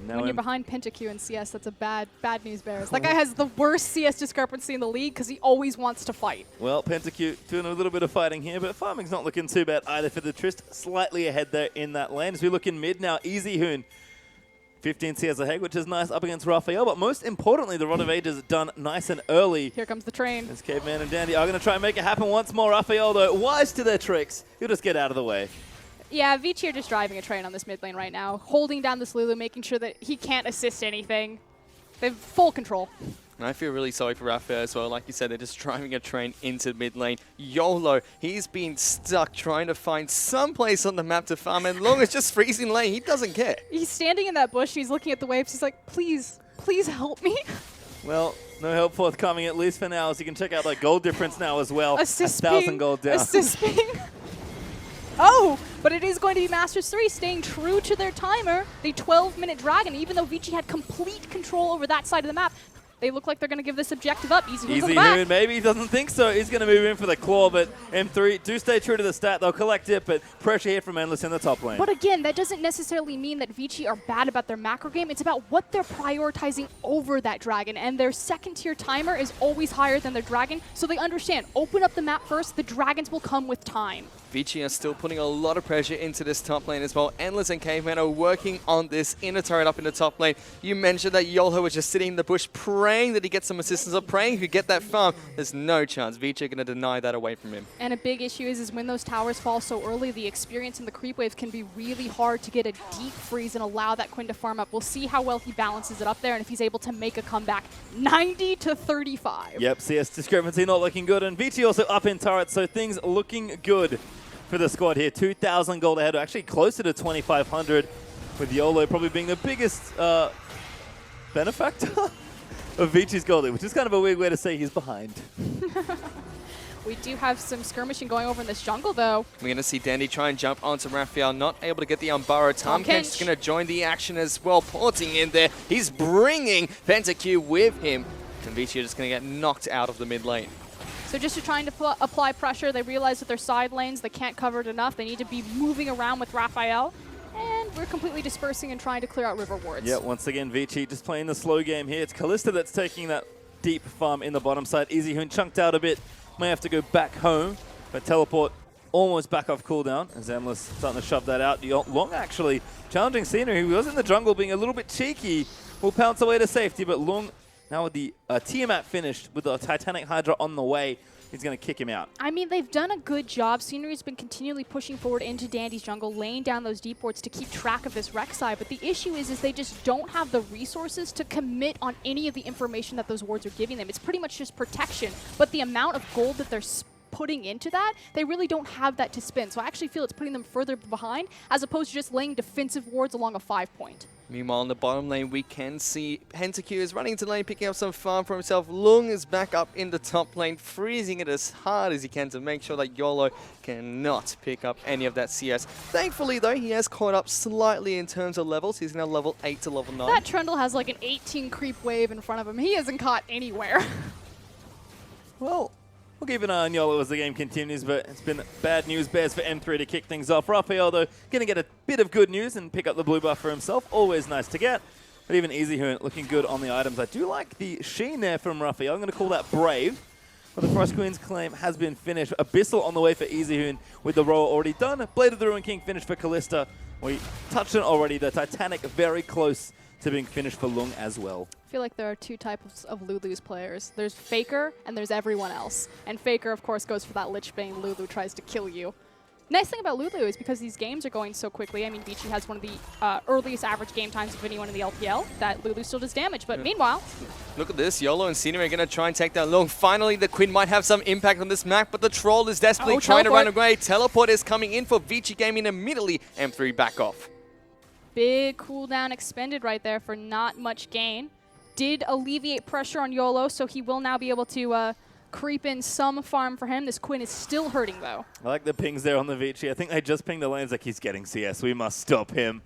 Now When you're behind Pentakill in CS, that's a bad news bears. That guy has the worst CS discrepancy in the league because he always wants to fight. Well, Pentakill doing a little bit of fighting here, but farming's not looking too bad either for the Trist. Slightly ahead there in that lane. As we look in mid now, EasyHoon 15 CS ahead, which is nice up against Raphael. But most importantly, the Rod of Ages done nice and early. Here comes the train. As Caveman and Dandy are going to try and make it happen once more. Raphael, though, wise to their tricks. He'll just get out of the way. Yeah, Vici are just driving a train on this mid lane right now, holding down this Lulu, making sure that he can't assist anything. They have full control. And I feel really sorry for Raphael as well. Like you said, they're just driving a train into mid lane. YOLO, he's been stuck trying to find some place on the map to farm, and Long is just freezing lane. He doesn't care. He's standing in that bush, he's looking at the waves, he's like, please, please help me. Well, no help forthcoming, at least for now, as you can check out that gold difference now as well. Assist 1,000 gold down. Assist ping. Oh, but it is going to be Masters 3 staying true to their timer, the 12-minute Dragon, even though Vici had complete control over that side of the map. They look like they're going to give this objective up. Easy Hoon, maybe he doesn't think so. He's going to move in for the claw, but M3 do stay true to the stat. They'll collect it, but pressure here from Endless in the top lane. But again, that doesn't necessarily mean that Vici are bad about their macro game. It's about what they're prioritizing over that Dragon, and their second-tier timer is always higher than their Dragon, so they understand, open up the map first, the Dragons will come with time. Vici are still putting a lot of pressure into this top lane as well. Endless and Caveman are working on this inner turret up in the top lane. You mentioned that YOLO was just sitting in the bush praying that he gets some assistance or praying he could get that farm. There's no chance. Vici are going to deny that away from him. And a big issue is when those towers fall so early, the experience in the creep waves can be really hard to get a deep freeze and allow that Quinn to farm up. We'll see how well he balances it up there and if he's able to make a comeback. 90 to 35. Yep, CS discrepancy not looking good, and Vici also up in turret, so things looking good for the squad here. 2,000 gold ahead, actually closer to 2,500, with YOLO probably being the biggest benefactor of Vici's gold, which is kind of a weird way to say he's behind. We do have some skirmishing going over in this jungle, though. We're going to see Dandy try and jump onto Raphael, not able to get the Umbaro. Tom Kench is going to join the action as well, porting in there. He's bringing PentaQ with him, and Vici are just going to get knocked out of the mid lane. So just trying to apply pressure, they realize that their side lanes, they can't cover it enough. They need to be moving around with Raphael. And we're completely dispersing and trying to clear out river wards. Yeah, once again, Vici just playing the slow game here. It's Kalista that's taking that deep farm in the bottom side. Easyhoon chunked out a bit. May have to go back home, but teleport almost back off cooldown. As Endless starting to shove that out. Long actually challenging Cena, who was in the jungle being a little bit cheeky, will pounce away to safety, but Long now with the Tiamat finished, with the Titanic Hydra on the way, he's going to kick him out. I mean, they've done a good job. Scenery's been continually pushing forward into Dandy's jungle, laying down those deep wards to keep track of this Rek'Sai. But the issue is they just don't have the resources to commit on any of the information that those wards are giving them. It's pretty much just protection. But the amount of gold that they're putting into that, they really don't have that to spend. So I actually feel it's putting them further behind as opposed to just laying defensive wards along a 5-point. Meanwhile, in the bottom lane, we can see PentaQ is running to lane, picking up some farm for himself. Lung is back up in the top lane, freezing it as hard as he can to make sure that YOLO cannot pick up any of that CS. Thankfully, though, he has caught up slightly in terms of levels. He's now level 8 to level 9. That Trundle has like an 18 creep wave in front of him. He isn't caught anywhere. Well, we'll keep an eye on YOLO as the game continues, but it's been bad news bears for M3 to kick things off. Raphael, though, going to get a bit of good news and pick up the blue buff for himself. Always nice to get. But even Easyhoon looking good on the items. I do like the sheen there from Raphael. I'm going to call that brave. But the Frost Queen's claim has been finished. Abyssal on the way for Easyhoon with the roll already done. Blade of the Ruin King finished for Kalista. We touched on already. The Titanic very close to being finished for Lung as well. I feel like there are two types of Lulu's players. There's Faker and there's everyone else. And Faker, of course, goes for that Lich Bane. Lulu tries to kill you. Nice thing about Lulu is because these games are going so quickly. I mean, Vici has one of the earliest average game times of anyone in the LPL. That Lulu still does damage. But meanwhile, look at this. YOLO and Cena are going to try and take that Lung. Finally, the Quinn might have some impact on this map, but the Troll is desperately trying to run away. Teleport is coming in for Vici Gaming immediately. M3 back off. Big cooldown expended right there for not much gain. Did alleviate pressure on YOLO, so he will now be able to creep in some farm for him. This Quinn is still hurting, though. I like the pings there on the Vici. I think they just pinged the lanes like he's getting CS. We must stop him.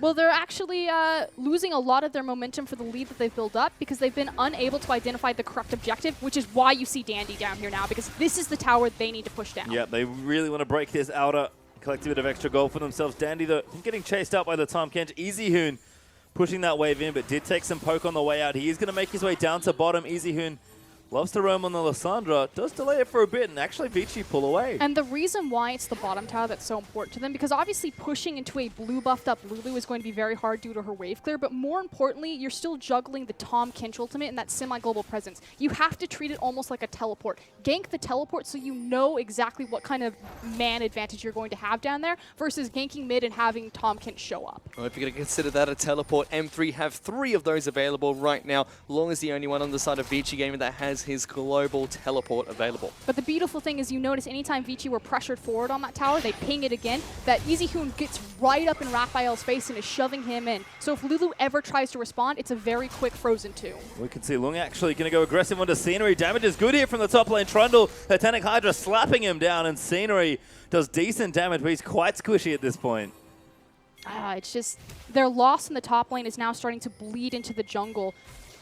Well, they're actually losing a lot of their momentum for the lead that they've built up because they've been unable to identify the correct objective, which is why you see Dandy down here now, because this is the tower they need to push down. Yeah, they really want to break this outer, collect a bit of extra gold for themselves. Dandy, though, getting chased out by the Tom Kench. Easyhoon pushing that wave in, but did take some poke on the way out. He is going to make his way down to bottom. Easyhoon loves to roam on the Lissandra, does delay it for a bit, and actually Vici pull away. And the reason why it's the bottom tower that's so important to them, because obviously pushing into a blue buffed up Lulu is going to be very hard due to her wave clear, but more importantly, you're still juggling the Tahm Kench ultimate and that semi-global presence. You have to treat it almost like a teleport. Gank the teleport so you know exactly what kind of man advantage you're going to have down there versus ganking mid and having Tahm Kench show up. Well, if you're going to consider that a teleport, M3 have 3 of those available right now. Long is the only one on the side of Vici Gaming that has his global teleport available. But the beautiful thing is you notice anytime Vici were pressured forward on that tower, they ping it again. That Easy Hoon gets right up in Raphael's face and is shoving him in. So if Lulu ever tries to respond, it's a very quick frozen 2. We can see Lung actually going to go aggressive onto Scenery. Damage is good here from the top lane. Trundle, Titanic Hydra slapping him down, and Scenery does decent damage, but he's quite squishy at this point. It's just their loss in the top lane is now starting to bleed into the jungle.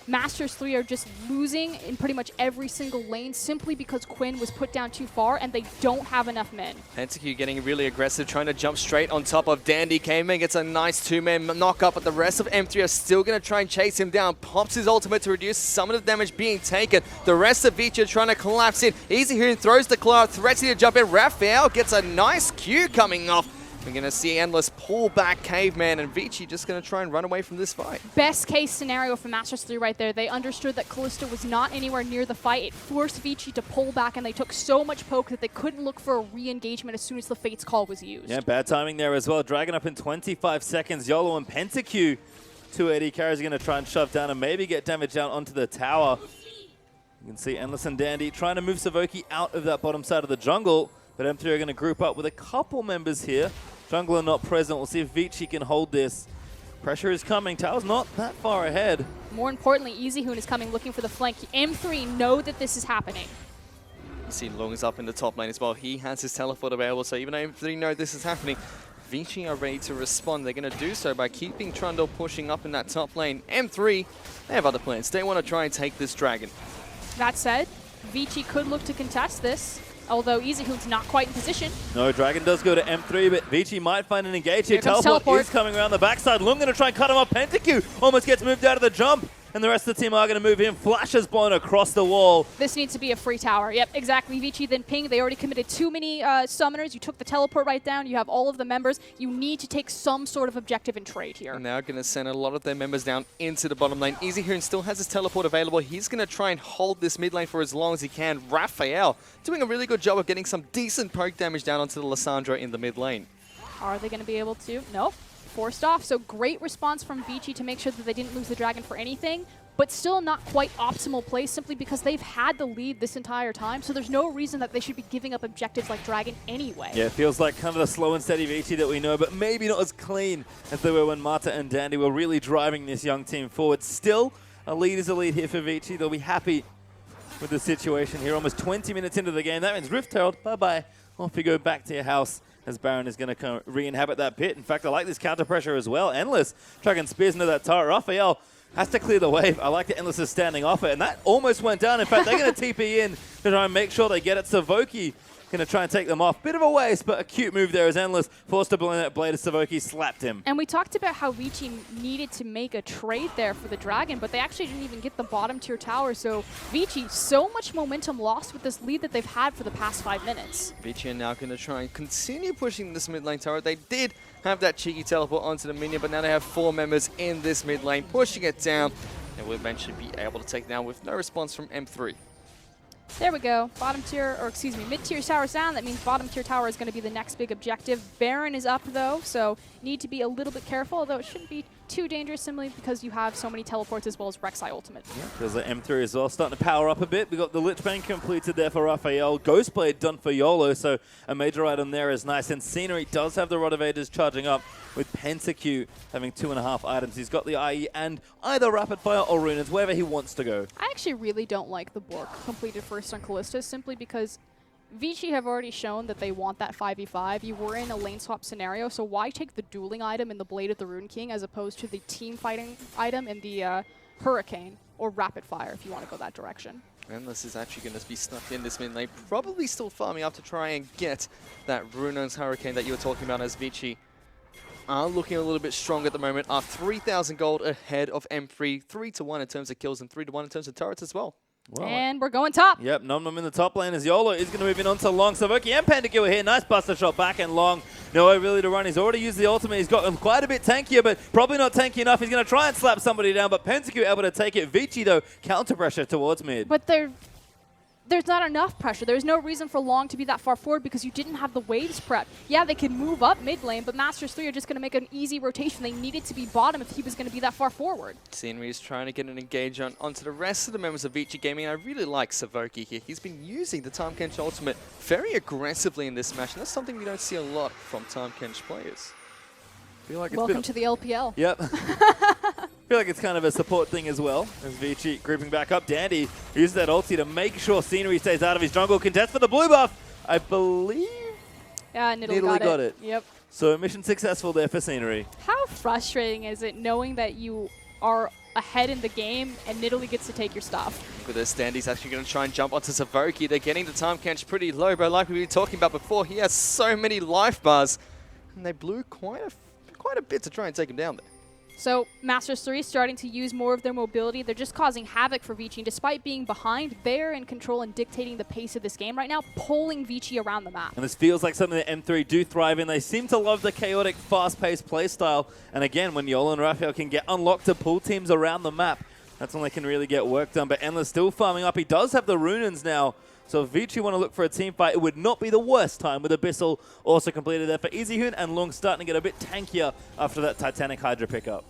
Masters 3 are just losing in pretty much every single lane simply because Quinn was put down too far and they don't have enough men. PentaQ getting really aggressive, trying to jump straight on top of Dandy. Came in, gets a nice 2-man knock-up, but the rest of M3 are still going to try and chase him down. Pops his ultimate to reduce some of the damage being taken. The rest of Vici are trying to collapse in. Easy Hoon throws the claw, threats to jump in. Raphael gets a nice Q coming off. We're going to see Endless pull back Caveman, and Vici just going to try and run away from this fight. Best case scenario for Masters 3 right there. They understood that Kalista was not anywhere near the fight. It forced Vici to pull back, and they took so much poke that they couldn't look for a re-engagement as soon as the Fate's Call was used. Yeah, bad timing there as well. Dragon up in 25 seconds. YOLO and PentaQ. 280 carries are going to try and shove down and maybe get damage down onto the tower. You can see Endless and Dandy trying to move Savoki out of that bottom side of the jungle, but M3 are going to group up with a couple members here. Jungler not present. We'll see if Vici can hold this. Pressure is coming. Tower's not that far ahead. More importantly, Easy Hoon is coming looking for the flank. M3 know that this is happening. You see Long is up in the top lane as well. He has his teleport available, so even though M3 know this is happening, Vici are ready to respond. They're going to do so by keeping Trundle pushing up in that top lane. M3, they have other plans. They want to try and take this dragon. That said, Vici could look to contest this. Although Easy Hoon's not quite in position. No, Dragon does go to M3, but Vici might find an engage here. Teleport is coming around the backside. Lung going to try and cut him off. PentaQ almost gets moved out of the jump. And the rest of the team are going to move in. Flash is blown across the wall. This needs to be a free tower. Yep, exactly. Vici then ping. They already committed too many summoners. You took the teleport right down. You have all of the members. You need to take some sort of objective and trade here. And they're going to send a lot of their members down into the bottom lane. Easy Hoon still has his teleport available. He's going to try and hold this mid lane for as long as he can. Raphael doing a really good job of getting some decent poke damage down onto the Lissandra in the mid lane. Are they going to be able to? Nope. Forced off. So great response from Vici to make sure that they didn't lose the dragon for anything. But still not quite optimal play simply because they've had the lead this entire time, so there's no reason that they should be giving up objectives like Dragon anyway. Yeah, it feels like kind of the slow and steady Vici that we know, but maybe not as clean as they were when Marta and Dandy were really driving this young team forward. Still, a lead is a lead here for Vici. They'll be happy with the situation here. Almost 20 minutes into the game. That means Rift Herald, bye-bye. Off you go back to your house as Baron is going to re-inhabit that pit. In fact, I like this counter pressure as well. Endless dragging spears into that turret. Raphael has to clear the wave. I like that Endless is standing off it, and that almost went down. In fact, they're going to TP in to try and make sure they get it. Savoki going to try and take them off. Bit of a waste, but a cute move there as Endless forced to blow that blade as Savoki slapped him. And we talked about how Vici needed to make a trade there for the Dragon, but they actually didn't even get the bottom tier tower. So Vici, so much momentum lost with this lead that they've had for the past 5 minutes. Vici are now going to try and continue pushing this mid lane tower. They did have that cheeky teleport onto the minion, but now they have 4 members in this mid lane, pushing it down. And will eventually be able to take it down with no response from M3. There we go. Bottom tier, or excuse me, mid-tier tower's down. That means bottom tier tower is going to be the next big objective. Baron is up though, so need to be a little bit careful, although it shouldn't be too dangerous simply because you have so many teleports as well as Rek'Sai ultimate. Yeah, feels like M3 as well starting to power up a bit. We got the Lich Bane completed there for Raphael. Ghostblade done for YOLO, so a major item there is nice. And Scenery does have the Rod of Ages charging up with PentaQ having 2.5 items. He's got the IE and either Rapid Fire or Runes, wherever he wants to go. I actually really don't like the Bork completed first on Kalista simply because Vici have already shown that they want that 5v5. You were in a lane swap scenario, so why take the dueling item in the Blade of the Rune King as opposed to the team fighting item in the Hurricane or Rapid Fire if you want to go that direction? Endless is actually going to be stuck in this mid lane, probably still farming up to try and get that Rune's Hurricane that you were talking about as Vici are looking a little bit strong at the moment, are 3,000 gold ahead of M3, 3-1 in terms of kills and 3-1 in terms of turrets as well. Well, And we're going top. Yep, Nom Nom in the top lane as YOLO is going to move in onto Long. Savoki and Pentakill here. Nice buster shot back and Long. No way really to run. He's already used the ultimate. He's got quite a bit tankier, but probably not tanky enough. He's going to try and slap somebody down, but Pentakill able to take it. Vici, though, counter pressure towards mid. But there's not enough pressure. There's no reason for Long to be that far forward because you didn't have the waves prep. Yeah, they could move up mid lane, but Masters 3 are just going to make an easy rotation. They needed to be bottom if he was going to be that far forward. Scenery is trying to get an engage onto the rest of the members of Vici Gaming. I really like Savoki here. He's been using the Tahm Kench ultimate very aggressively in this match, and that's something we don't see a lot from Tahm Kench players. Feel like it's Welcome to the LPL. Yep. Feel like it's kind of a support thing as well. As Vici grouping back up. Dandy uses that ulti to make sure Scenery stays out of his jungle. Contest for the blue buff. I believe Yeah, Nidalee got it. Yep. So mission successful there for Scenery. How frustrating is it knowing that you are ahead in the game and Nidalee gets to take your stuff? With this, Dandy's actually going to try and jump onto Savoki. They're getting the Tahm Kench pretty low, but like we were talking about before, he has so many life bars. And they blew quite a bit to try and take him down there. So Masters 3 starting to use more of their mobility. They're just causing havoc for Vici. And despite being behind, they're in control and dictating the pace of this game right now, pulling Vici around the map. And this feels like something that M3 do thrive in. They seem to love the chaotic, fast-paced playstyle. And again, when YOLO and Raphael can get unlocked to pull teams around the map, that's when they can really get work done. But Endless still farming up. He does have the Runins now. So if Vici want to look for a team fight, it would not be the worst time with Abyssal also completed there for Easyhoon, and Long starting to get a bit tankier after that Titanic Hydra pickup.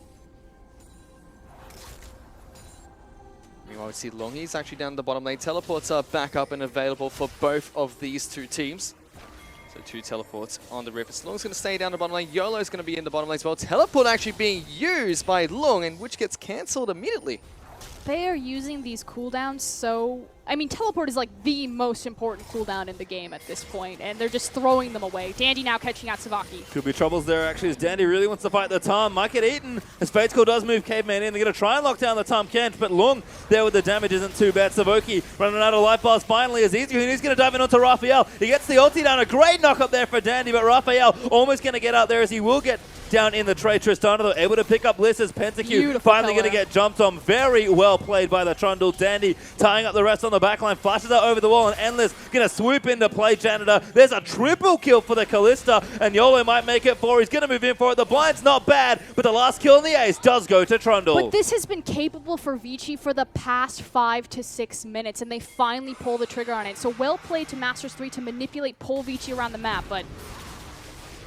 Meanwhile, we see Long. He's actually down the bottom lane. Teleports are back up and available for both of these two teams. So 2 teleports on the Rivers. Long's going to stay down the bottom lane. YOLO's going to be in the bottom lane as well. Teleport actually being used by Long, and which gets cancelled immediately. They are using these cooldowns so... I mean, teleport is like the most important cooldown in the game at this point, and they're just throwing them away. Dandy now catching out Savoki. Could be troubles there, actually, as Dandy really wants to fight the Tahm. Might get eaten as Fatescore does move Caveman in. They're going to try and lock down the Tahm Kench, but Long there with the damage isn't too bad. Savoki running out of life bars finally as Easyhoon. He's going to dive in onto Raphael. He gets the ulti down. A great knock up there for Dandy, but Raphael almost going to get out there as he will get down in the trade. Tristana, though, able to pick up Bliss as Pentakill finally going to get jumped on. Very well played by the Trundle. Dandy tying up the rest on the backline, flashes out over the wall, and Endless going to swoop into play Janitor. There's a triple kill for the Kalista, and YOLO might make it 4. He's going to move in for it. The blind's not bad, but the last kill in the ace does go to Trundle. But this has been capable for Vici for the past 5 to 6 minutes, and they finally pull the trigger on it. So well played to Masters 3 to manipulate, pull Vici around the map, but...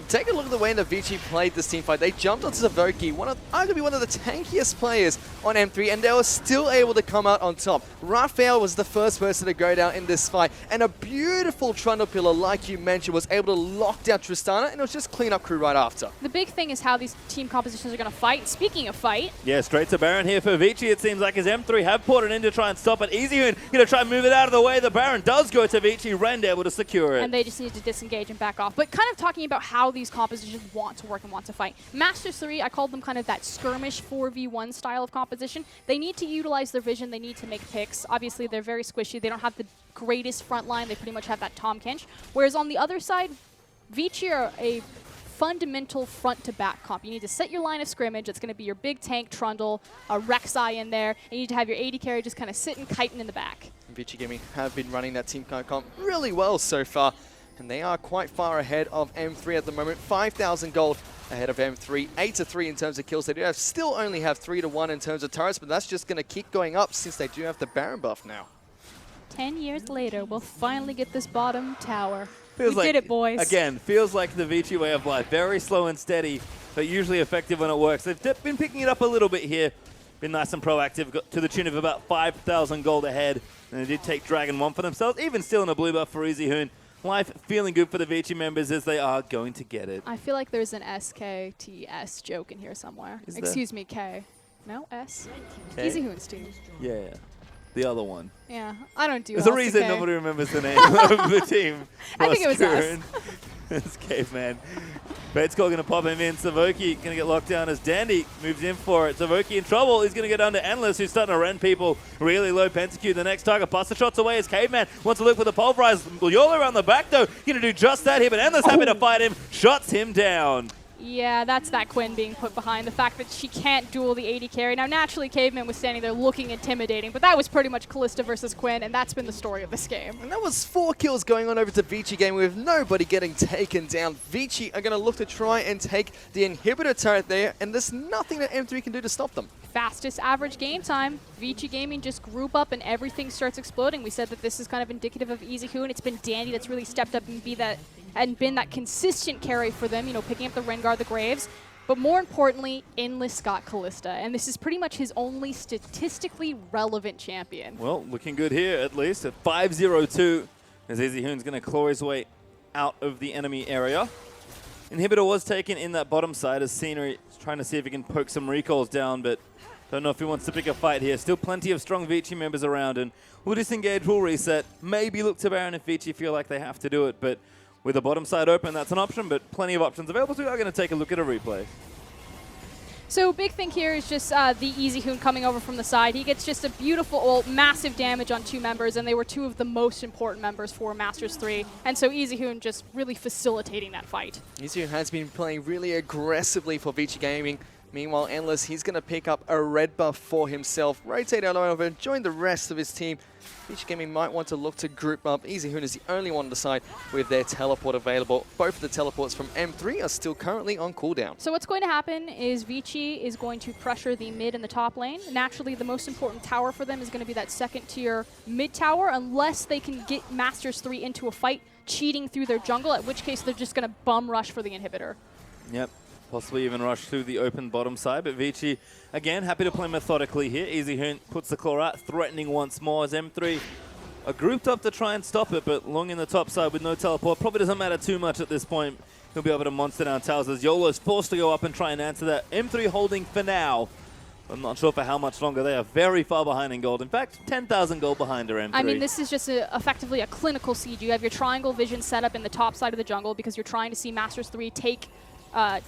Take a look at the way that Vici played this team fight. They jumped onto Savoki, arguably one of the tankiest players on M3, and they were still able to come out on top. Raphael was the first person to go down in this fight, and a beautiful Trundle pillar, like you mentioned, was able to lock down Tristana, and it was just clean up crew right after. The big thing is how these team compositions are going to fight. Speaking of fight... Yeah, straight to Baron here for Vici. It seems like his M3 have ported in to try and stop it. Easyhoon going to try and move it out of the way. The Baron does go to Vici. Rend able to secure it. And they just need to disengage and back off. But kind of talking about how these compositions want to work and want to fight. Masters 3, I called them kind of that skirmish 4v1 style of composition. They need to utilize their vision. They need to make picks. Obviously, they're very squishy. They don't have the greatest front line. They pretty much have that Tahm Kench. Whereas on the other side, Vici are a fundamental front-to-back comp. You need to set your line of scrimmage. It's going to be your big tank Trundle, a Rek'Sai in there, and you need to have your AD carry just kind of sitting kiting in the back. Vici Gaming have been running that team comp really well so far, and they are quite far ahead of M3 at the moment. 5,000 gold ahead of M3, 8-3 in terms of kills. They do still only have 3-1 in terms of turrets, but that's just going to keep going up since they do have the Baron buff now. 10 years later, we'll finally get this bottom tower. Feels We did it, boys. Again, feels like the Vici way of life. Very slow and steady, but usually effective when it works. They've been picking it up a little bit here. Been nice and proactive, got to the tune of about 5,000 gold ahead. And they did take Dragon 1 for themselves, even still in a blue buff for Easyhoon. Life feeling good for the Vici members as they are going to get it. I feel like there's an SKTS joke in here somewhere. Is there? Excuse me, K. No, S? K? Easyhoon's team. Yeah, the other one. Yeah, I don't do There's a reason nobody remembers the name of the team. I think it was us. It's Caveman. Fatescore going to pop him in. Savoki going to get locked down as Dandy moves in for it. Savoki in trouble. He's going to get under Endless, who's starting to rend people really low. Pentakill, the next target. Buster shots away as Caveman wants to look for the pulverize. YOLO around the back, though. Going to do just that here, but Endless happy to fight him. Shuts him down. Yeah, that's that Quinn being put behind. The fact that she can't duel the AD carry. Now, naturally, Caveman was standing there looking intimidating, but that was pretty much Kalista versus Quinn, and that's been the story of this game. And that was 4 kills going on over to Vici game with nobody getting taken down. Vici are going to look to try and take the inhibitor turret there, and there's nothing that M3 can do to stop them. Fastest average game time. Vici Gaming just group up and everything starts exploding. We said that this is kind of indicative of EasyHoo, and it's been Dandy that's really stepped up and been that consistent carry for them, you know, picking up the Rengar, the Graves. But more importantly, Endless got Kalista, and this is pretty much his only statistically relevant champion. Well, looking good here, at least, at 5-0-2, as EasyHoon's going to claw his way out of the enemy area. Inhibitor was taken in that bottom side as Scenery is trying to see if he can poke some recalls down, but don't know if he wants to pick a fight here. Still plenty of strong Vici members around, and we'll disengage, we'll reset. Maybe look to Baron if Vici feel like they have to do it, but with the bottom side open, that's an option, but plenty of options available, so we are going to take a look at a replay. So big thing here is just the EasyHoon coming over from the side. He gets just a beautiful, massive damage on 2 members, and they were 2 of the most important members for Masters 3. And so EasyHoon just really facilitating that fight. EasyHoon has been playing really aggressively for Vici Gaming. Meanwhile, Endless, he's going to pick up a red buff for himself, rotate out over and join the rest of his team. Vici Gaming might want to look to group up. EasyHoon is the only one on the side with their teleport available. Both of the teleports from M3 are still currently on cooldown. So what's going to happen is Vici is going to pressure the mid and the top lane. Naturally, the most important tower for them is going to be that second tier mid tower, unless they can get Masters 3 into a fight, cheating through their jungle, at which case they're just going to bum rush for the inhibitor. Yep. Possibly even rush through the open bottom side, but Vici, again, happy to play methodically here. EasyHoon puts the claw out, threatening once more as M3 are grouped up to try and stop it, but long in the top side with no teleport. Probably doesn't matter too much at this point. He'll be able to monster down towers as YOLO's forced to go up and try and answer that. M3 holding for now. I'm not sure for how much longer. They are very far behind in gold. In fact, 10,000 gold behind her M3. I mean, this is just effectively a clinical siege. You have your triangle vision set up in the top side of the jungle because you're trying to see Masters 3 take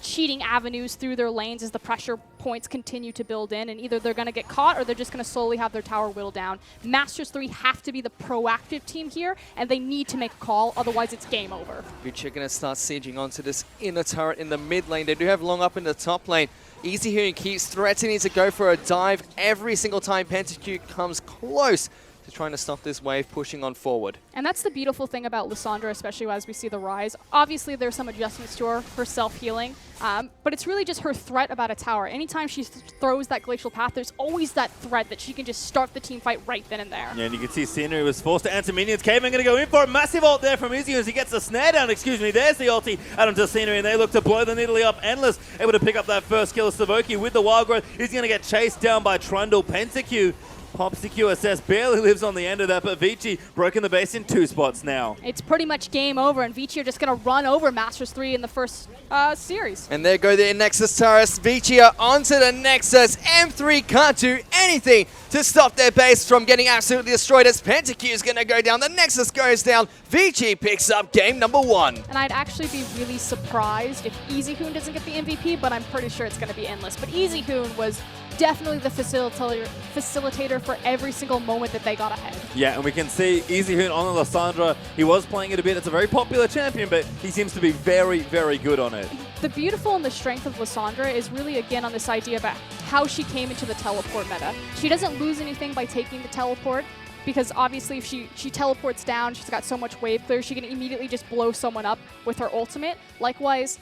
cheating avenues through their lanes as the pressure points continue to build in, and either they're going to get caught or they're just going to slowly have their tower whittled down. Masters 3 have to be the proactive team here, and they need to make a call, otherwise it's game over. Vici are going to start sieging onto this inner turret in the mid lane. They do have long up in the top lane. EasyHoon keeps threatening to go for a dive every single time PentaQ comes close to trying to stop this wave pushing on forward. And that's the beautiful thing about Lissandra, especially as we see the rise. Obviously, there's some adjustments to her for self-healing, but it's really just her threat about a tower. Anytime she throws that Glacial Path, there's always that threat that she can just start the team fight right then and there. Yeah, and you can see Scenery was forced to answer minions. Caveman going to go in for a massive ult there from EasyHoon as he gets the snare down. Excuse me, there's the ulti out onto Scenery, and they look to blow the needly up. Endless able to pick up that first kill of Savoki with the Wild Growth. He's going to get chased down by Trundle. PentaQ pops the QSS, barely lives on the end of that, but Vici broken the base in 2 spots now. It's pretty much game over, and Vici are just going to run over Masters 3 in the first series. And there go the Nexus turrets. Vici are onto the Nexus. M3 can't do anything to stop their base from getting absolutely destroyed as PentaQ is going to go down. The Nexus goes down. Vici picks up game number 1. And I'd actually be really surprised if EasyHoon doesn't get the MVP, but I'm pretty sure it's going to be Endless. But EasyHoon was definitely the facilitator for every single moment that they got ahead. Yeah, and we can see EasyHoon on Lissandra. He was playing it a bit. It's a very popular champion, but he seems to be very, very good on it. The beautiful and the strength of Lissandra is really, again, on this idea about how she came into the teleport meta. She doesn't lose anything by taking the teleport, because obviously if she teleports down, she's got so much wave clear, she can immediately just blow someone up with her ultimate. Likewise,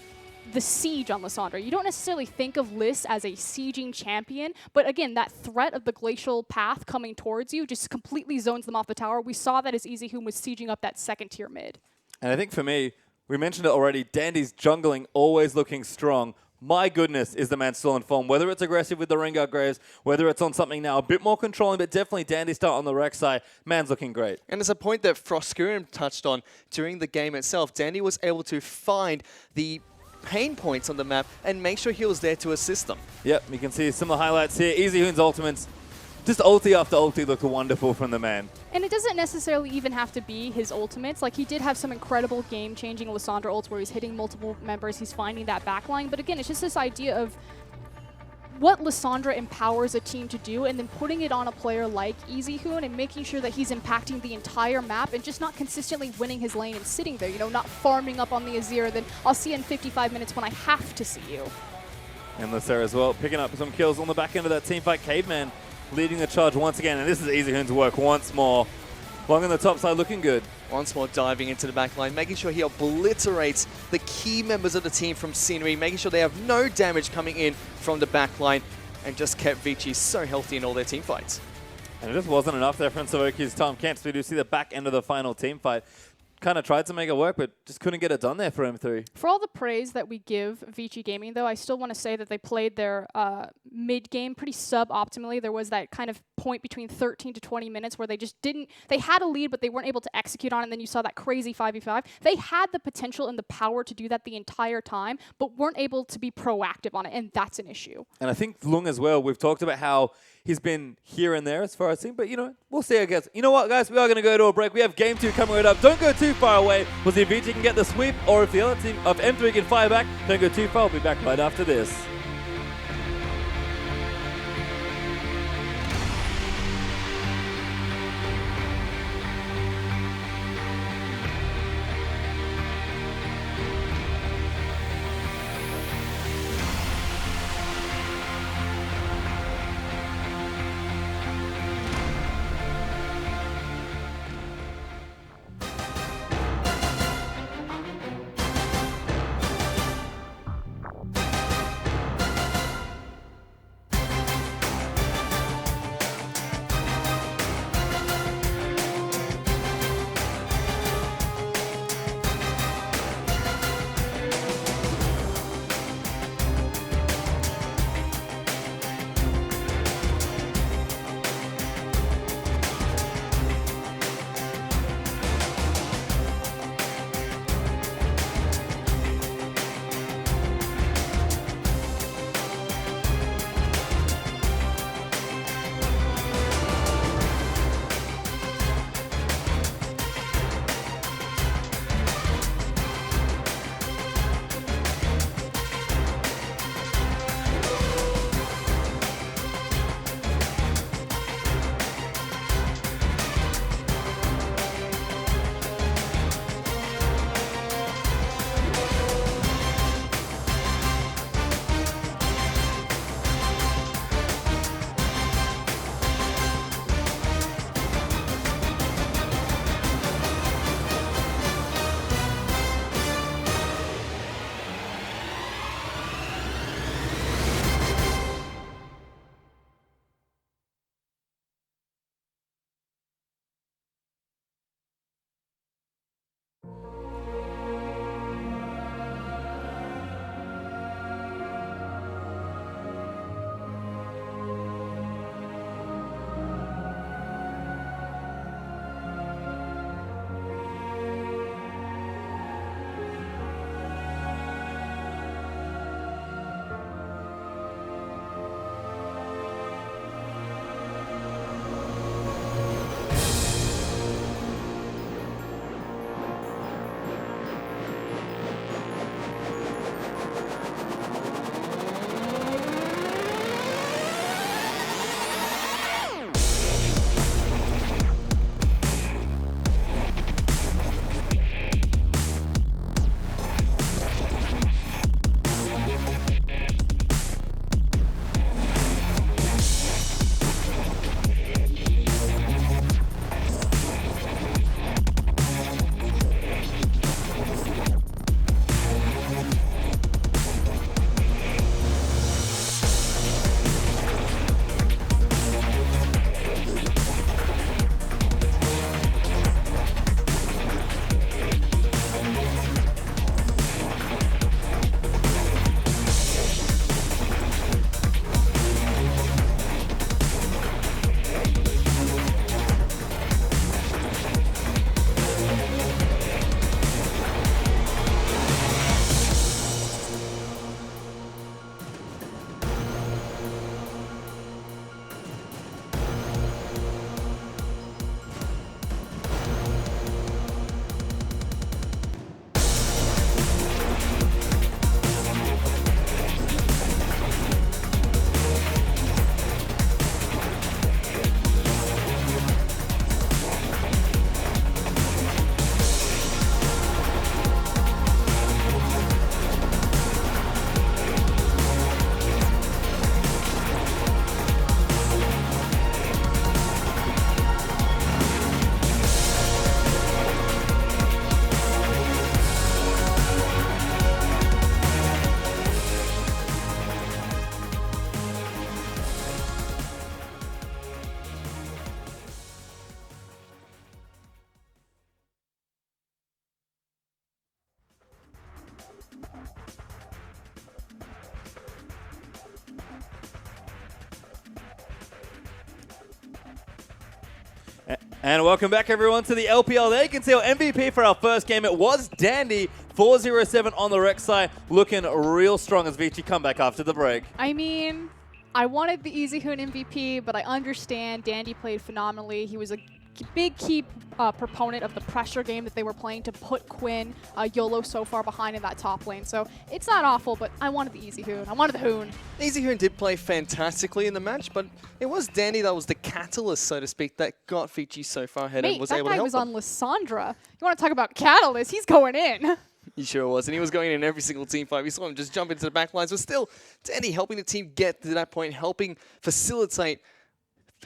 the siege on Lissandra. You don't necessarily think of Liss as a sieging champion, but again, that threat of the Glacial Path coming towards you just completely zones them off the tower. We saw that as EasyHoon was sieging up that second tier mid. And I think for me, we mentioned it already, Dandy's jungling always looking strong. My goodness, is the man still in form. Whether it's aggressive with the Rengar Graves, whether it's on something now a bit more controlling, but definitely Dandy start on the Rex side, man's looking great. And it's a point that Froskurim touched on during the game itself. Dandy was able to find the pain points on the map and make sure he was there to assist them. Yep, you can see some of the highlights here. EasyHoon's ultimates, just ulti after ulti looked wonderful from the man. And it doesn't necessarily even have to be his ultimates. Like, he did have some incredible game-changing Lissandra ults where he's hitting multiple members, he's finding that backline. But again, it's just this idea of what Lissandra empowers a team to do, and then putting it on a player like EasyHoon and making sure that he's impacting the entire map and just not consistently winning his lane and sitting there, you know, not farming up on the Azir, then I'll see you in 55 minutes when I have to see you. And Lissera as well, picking up some kills on the back end of that teamfight. Caveman leading the charge once again, and this is EasyHoon's work once more. Long on the top side, looking good. Once more diving into the back line, making sure he obliterates the key members of the team from scenery, making sure they have no damage coming in from the back line, and just kept Vici so healthy in all their team fights. And it just wasn't enough there from Savoki's Tom Kent. We do see the back end of the final team fight. Kind of tried to make it work, but just couldn't get it done there for M3. For all the praise that we give Vici Gaming, though, I still want to say that they played their mid-game pretty sub-optimally. There was that kind of point between 13 to 20 minutes where they just didn't, they had a lead, but they weren't able to execute on it, and then you saw that crazy 5v5. They had the potential and the power to do that the entire time, but weren't able to be proactive on it, and that's an issue. And I think Lung as well, we've talked about how he's been here and there as far as team, but you know, we'll see, I guess. You know what, guys, we are going to go to a break. We have game 2 coming right up. Don't go too far away. We'll see if Vici can get the sweep, or if the other team of M3 can fire back. Don't go too far. We'll be back right after this. And welcome back, everyone, to the LPL. There you can see our MVP for our first game. It was Dandy, 4-0-7 on the rec side, looking real strong as Vici come back after the break. I mean, I wanted the Easy Hoon MVP, but I understand Dandy played phenomenally. He was a big key proponent of the pressure game that they were playing to put Quinn, YOLO so far behind in that top lane. So it's not awful, but I wanted the Easy Hoon. I wanted the Hoon. Easy Hoon did play fantastically in the match, but it was Dandy that was the catalyst, so to speak, that got Vici so far ahead and was able to help that guy was on Lissandra. You want to talk about catalyst? He's going in. He sure was, and he was going in every single team fight. We saw him just jump into the back lines, but still, Dandy helping the team get to that point, helping facilitate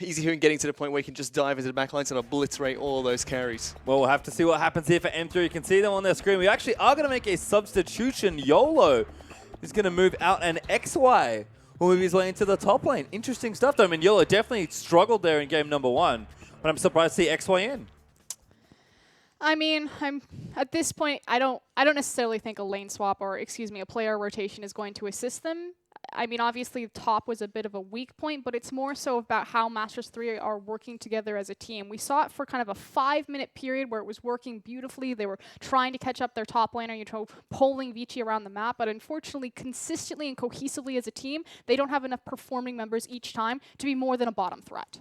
Easy Hoon getting to the point where he can just dive into the back lines and obliterate all those carries. Well, we'll have to see what happens here for M3. You can see them on their screen. We actually are going to make a substitution. YOLO is going to move out, and XY will move his way into the top lane. Interesting stuff, though. I mean, YOLO definitely struggled there in game number 1, but I'm surprised to see XY in. I mean, at this point, I don't necessarily think a lane swap or, excuse me, a player rotation is going to assist them. I mean, obviously, top was a bit of a weak point, but it's more so about how Masters 3 are working together as a team. We saw it for kind of a 5-minute period where it was working beautifully. They were trying to catch up their top laner, pulling Vici around the map, but unfortunately, consistently and cohesively as a team, they don't have enough performing members each time to be more than a bottom threat.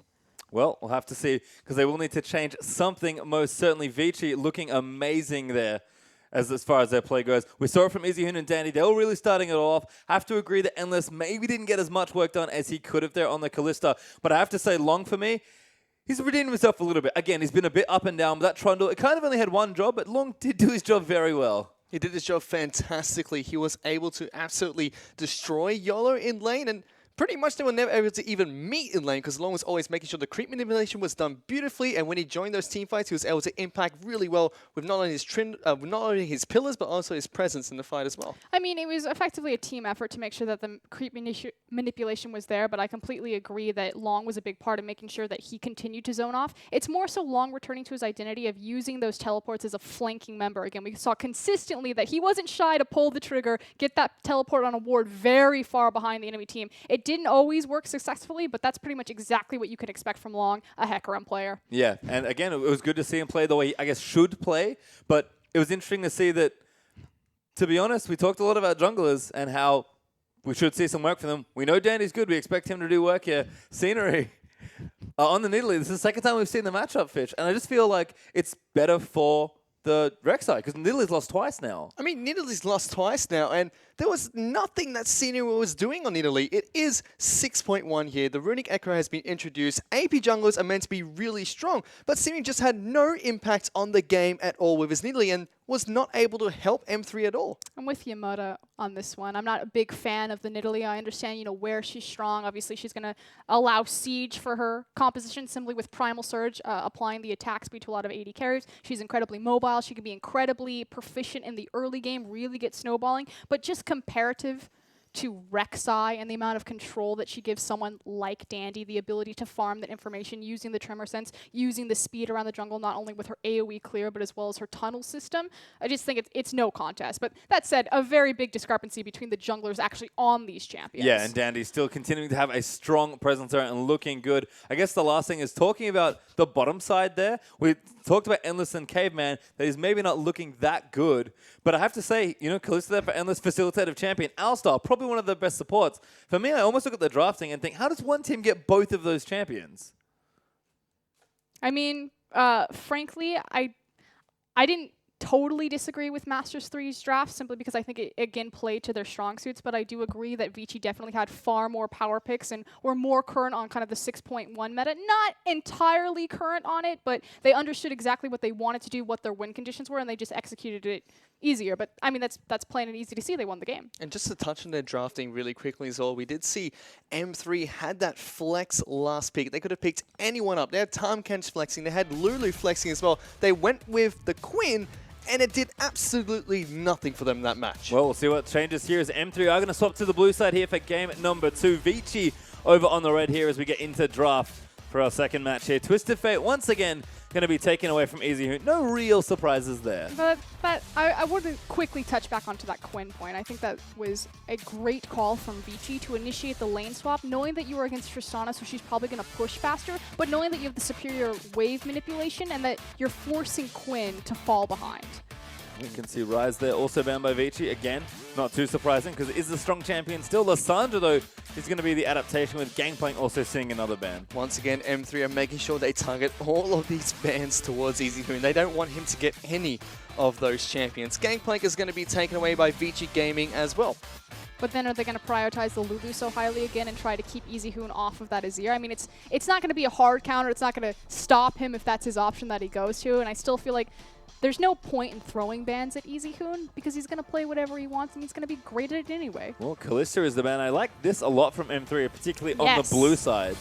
Well, we'll have to see, because they will need to change something, most certainly. Vici looking amazing there as far as their play goes. We saw it from Easy Hoon and Dandy. They were really starting it off. I have to agree that Endless maybe didn't get as much work done as he could have there on the Kalista. But I have to say, Long, for me, he's redeemed himself a little bit. Again, he's been a bit up and down. But that Trundle, it kind of only had one job, but Long did do his job very well. He did his job fantastically. He was able to absolutely destroy YOLO in lane, and pretty much they were never able to even meet in lane because Long was always making sure the creep manipulation was done beautifully, and when he joined those team fights, he was able to impact really well with not only his pillars, but also his presence in the fight as well. I mean, it was effectively a team effort to make sure that the creep manipulation was there, but I completely agree that Long was a big part of making sure that he continued to zone off. It's more so Long returning to his identity of using those teleports as a flanking member. Again, we saw consistently that he wasn't shy to pull the trigger, get that teleport on a ward very far behind the enemy team. It didn't always work successfully, but that's pretty much exactly what you could expect from Long, a Hecarim player. Yeah, and again, it was good to see him play the way he, I guess, should play, but it was interesting to see that, to be honest, we talked a lot about junglers and how we should see some work from them. We know Dandy's good. We expect him to do work here. Scenery on the Nidalee. This is the second time we've seen the matchup, Fitch, and I just feel like it's better for the Rek'Sai, because Nidalee's lost twice now. I mean, Nidalee's lost twice now, and there was nothing that Scenery was doing on Nidalee. It is 6.1 here. The Runic Echo has been introduced. AP junglers are meant to be really strong, but Scenery just had no impact on the game at all with his Nidalee and was not able to help M3 at all. I'm with Yamada on this one. I'm not a big fan of the Nidalee. I understand, where she's strong. Obviously, she's going to allow Siege for her composition simply with Primal Surge, applying the attack speed to a lot of AD carries. She's incredibly mobile. She can be incredibly proficient in the early game, really get snowballing, but just comparative to Rek'Sai and the amount of control that she gives someone like Dandy, the ability to farm that information using the Tremor Sense, using the speed around the jungle, not only with her AoE clear, but as well as her tunnel system. I just think it's no contest. But that said, a very big discrepancy between the junglers actually on these champions. Yeah, and Dandy's still continuing to have a strong presence there and looking good. I guess the last thing is talking about the bottom side there. We talked about Endless and Caveman, that he's maybe not looking that good. But I have to say, Kalista there for Endless, facilitative champion. Owlstar, probably one of the best supports. For me, I almost look at the drafting and think, how does one team get both of those champions? I mean, frankly, I didn't totally disagree with Masters 3's draft simply because I think it, again, played to their strong suits, but I do agree that Vici definitely had far more power picks and were more current on kind of the 6.1 meta. Not entirely current on it, but they understood exactly what they wanted to do, what their win conditions were, and they just executed it easier. But, I mean, that's plain and easy to see. They won the game. And just to touch on their drafting really quickly as well, we did see M3 had that flex last pick. They could have picked anyone up. They had Tahm flexing. They had Lulu flexing as well. They went with the Quinn, and it did absolutely nothing for them in that match. Well, we'll see what changes here as M3 are going to swap to the blue side here for game number 2. Vici over on the red here as we get into draft. for our second match here. Twisted Fate once again going to be taken away from EasyHoon. No real surprises there. But I want to quickly touch back onto that Quinn point. I think that was a great call from Vici to initiate the lane swap, knowing that you were against Tristana, so she's probably going to push faster, but knowing that you have the superior wave manipulation and that you're forcing Quinn to fall behind. We can see Rise there, also banned by Vici. Again, not too surprising, because it is the strong champion still. Lissandra, though, is going to be the adaptation, with Gangplank also seeing another ban. Once again, M3 are making sure they target all of these bans towards EasyHoon. They don't want him to get any of those champions. Gangplank is going to be taken away by Vici Gaming as well. But then are they going to prioritize the Lulu so highly again and try to keep EasyHoon off of that Azir? I mean, it's not going to be a hard counter. It's not going to stop him if that's his option that he goes to. And I still feel like there's no point in throwing bans at EasyHoon because he's going to play whatever he wants and he's going to be great at it anyway. Well, Kalista is the ban. I like this a lot from M3, particularly on the blue side,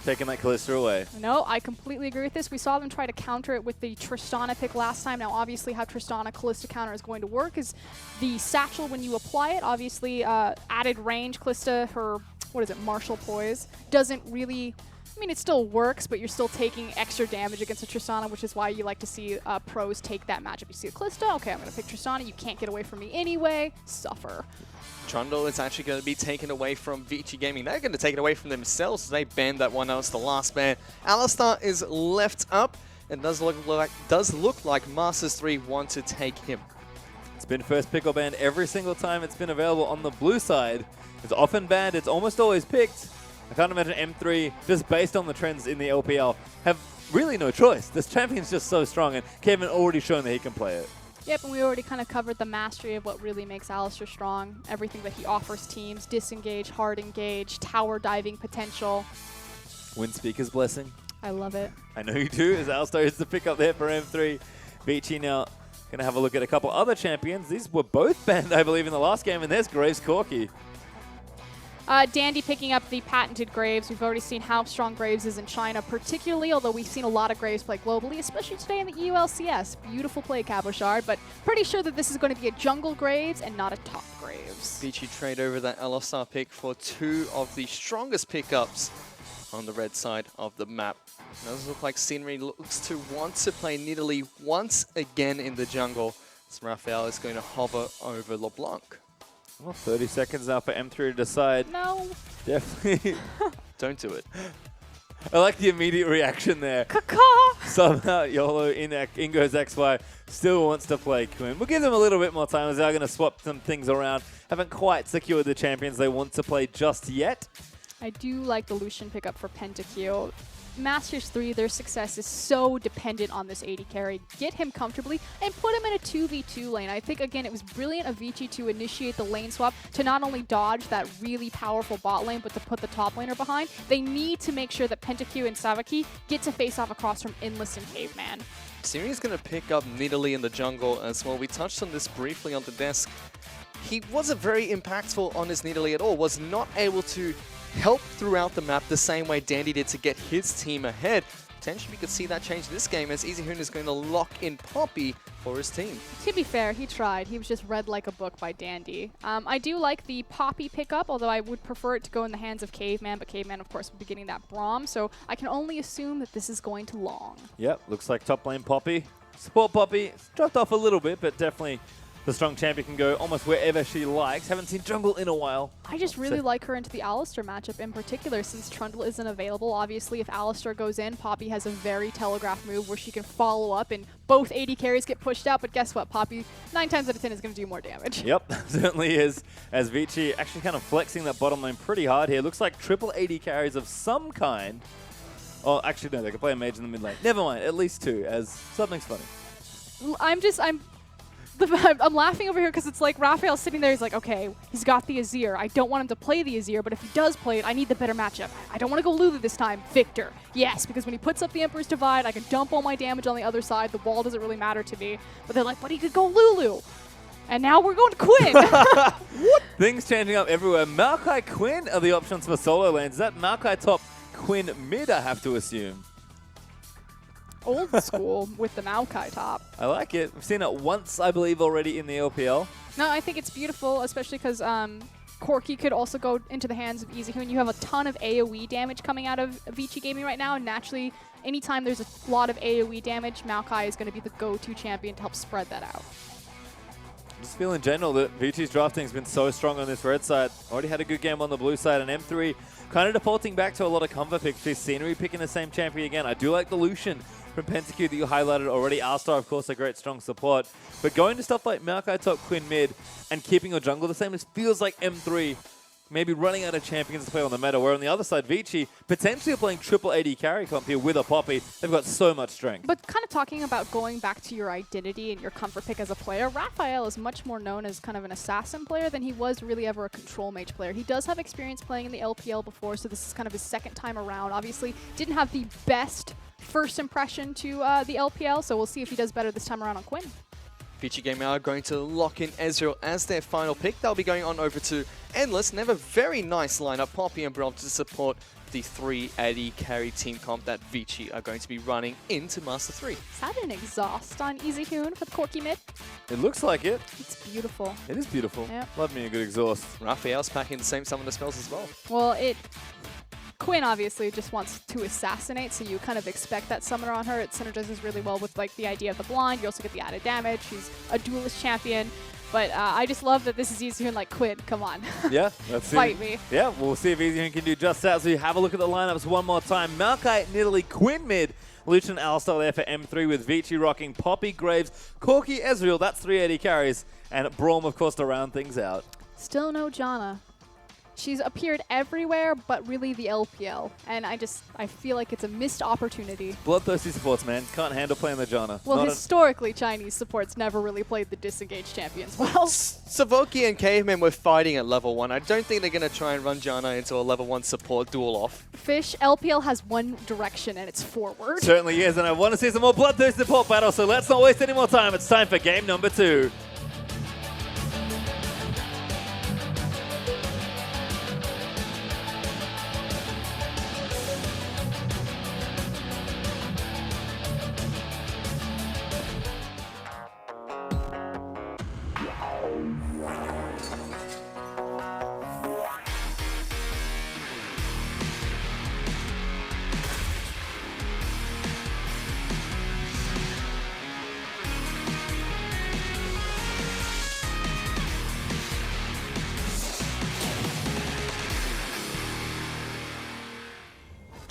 taking that Kalista away. No, I completely agree with this. We saw them try to counter it with the Tristana pick last time. Now, obviously, how Tristana Kalista counter is going to work is the satchel when you apply it, obviously added range. Kalista, her, what is it, martial poise, doesn't really... I mean, it still works, but you're still taking extra damage against a Tristana, which is why you like to see pros take that matchup. You see a Kalista, okay, I'm going to pick Tristana. You can't get away from me anyway. Suffer. Trundle is actually going to be taken away from Vici Gaming. They're going to take it away from themselves. They banned that one. That was the last ban. Alistar is left up, and does look like Masters 3 want to take him. It's been first pick or banned every single time it's been available on the blue side. It's often banned. It's almost always picked. I can't imagine M3, just based on the trends in the LPL, have really no choice. This champion's just so strong, and Kevin already shown that he can play it. Yep, and we already kind of covered the mastery of what really makes Alistar strong. Everything that he offers teams, disengage, hard engage, tower diving potential. Windspeaker's blessing. I love it. I know you do, as Alistar is the pick up there for M3. Vici now going to have a look at a couple other champions. These were both banned, I believe, in the last game, and there's Graves Corki. Dandy picking up the patented Graves. We've already seen how strong Graves is in China, particularly, although we've seen a lot of Graves play globally, especially today in the EULCS. Beautiful play, Cabochard, but pretty sure that this is going to be a jungle Graves and not a top Graves. Vici trade over that Alistar pick for two of the strongest pickups on the red side of the map. It does look like Scenery looks to want to play Nidalee once again in the jungle, as Raphael is going to hover over LeBlanc. Well, 30 seconds now for M3 to decide. No. Definitely. Don't do it. I like the immediate reaction there. Caca! Somehow YOLO in goes XY still wants to play Quinn. We'll give them a little bit more time as they're going to swap some things around. Haven't quite secured the champions they want to play just yet. I do like the Lucian pickup for Pentakill. Masters 3, their success is so dependent on this AD carry. Get him comfortably and put him in a 2v2 lane. I think, again, it was brilliant of Vici to initiate the lane swap to not only dodge that really powerful bot lane, but to put the top laner behind. They need to make sure that Pentakill and Savaki get to face off across from Endless and Caveman. Siri is going to pick up Nidalee in the jungle as well. We touched on this briefly on the desk. He wasn't very impactful on his Nidalee at all, was not able to help throughout the map the same way Dandy did to get his team ahead. Potentially we could see that change this game as EasyHoon is going to lock in Poppy for his team. To be fair, he tried. He was just read like a book by Dandy. I do like the Poppy pickup, although I would prefer it to go in the hands of Caveman, but Caveman, of course, will be getting that Braum, so I can only assume that this is going to long. Yep, looks like top lane Poppy. Support Poppy. It's dropped off a little bit, but definitely the strong champion can go almost wherever she likes. Haven't seen jungle in a while. I just really like her into the Alistar matchup in particular since Trundle isn't available. Obviously, if Alistar goes in, Poppy has a very telegraphed move where she can follow up and both AD carries get pushed out. But guess what? Poppy, 9 times out of 10, is going to do more damage. Yep, certainly is. As Vici actually kind of flexing that bottom lane pretty hard here. Looks like triple AD carries of some kind. Oh, actually, no, they can play a mage in the mid lane. Never mind, at least 2, as something's funny. I'm laughing over here because it's like Raphael's sitting there. He's like, okay, he's got the Azir. I don't want him to play the Azir, but if he does play it, I need the better matchup. I don't want to go Lulu this time. Victor. Yes, because when he puts up the Emperor's Divide, I can dump all my damage on the other side. The wall doesn't really matter to me. But they're like, but he could go Lulu. And now we're going to Quinn. What? Things changing up everywhere. Maokai Quinn are the options for solo lanes. Is that Maokai top, Quinn mid, I have to assume? Old school with the Maokai top. I like it. We've seen it once, I believe, already in the LPL. No, I think it's beautiful, especially because Corki could also go into the hands of EasyHoon. You have a ton of AoE damage coming out of Vici Gaming right now, and naturally, anytime there's a lot of AoE damage, Maokai is going to be the go-to champion to help spread that out. Just feel in general that Vici's drafting has been so strong on this red side. Already had a good game on the blue side, and M3 kind of defaulting back to a lot of comfort picks. This scenery picking the same champion again. I do like the Lucian from PentaQ that you highlighted already. Alstar, of course, a great strong support. But going to stuff like Maokai top, Quinn mid, and keeping your jungle the same, this feels like M3 maybe running out of champions to play on the meta, where on the other side, Vici potentially playing triple AD carry comp here with a Poppy. They've got so much strength. But kind of talking about going back to your identity and your comfort pick as a player, Raphael is much more known as kind of an assassin player than he was really ever a control mage player. He does have experience playing in the LPL before, so this is kind of his second time around. Obviously, didn't have the best first impression to the LPL, so we'll see if he does better this time around on Quinn. Vici Gaming are going to lock in Ezreal as their final pick. They'll be going on over to Endless and have a very nice lineup, Poppy and Braum, to support the 3 AD carry team comp that Vici are going to be running into Master 3. Is that an exhaust on EasyHoon for the Corki mid? It looks like it. It's beautiful. It is beautiful. Yep. Love me a good exhaust. Raphael's packing the same summoner spells as well. Well, Quinn obviously just wants to assassinate, so you kind of expect that summoner on her. It synergizes really well with like the idea of the blind. You also get the added damage. She's a duelist champion. But I just love that this is EasyHoon like, Quinn, come on. Yeah, let's see. Fight me. Yeah, we'll see if EasyHoon can do just that. So you have a look at the lineups one more time. Maokai, Nidalee, Quinn mid, Lucian, Alstar there for M3 with Vici rocking, Poppy, Graves, Corki, Ezreal. That's 380 carries. And Braum, of course, to round things out. Still no Janna. She's appeared everywhere, but really the LPL. And I feel like it's a missed opportunity. Bloodthirsty supports, man. Can't handle playing the Janna. Well, historically, Chinese supports never really played the disengaged champions well. Savoki and Caveman were fighting at level 1. I don't think they're going to try and run Janna into a level 1 support duel off. Fish, LPL has one direction, and it's forward. Certainly is, and I want to see some more bloodthirsty support battle, so let's not waste any more time. It's time for game number 2.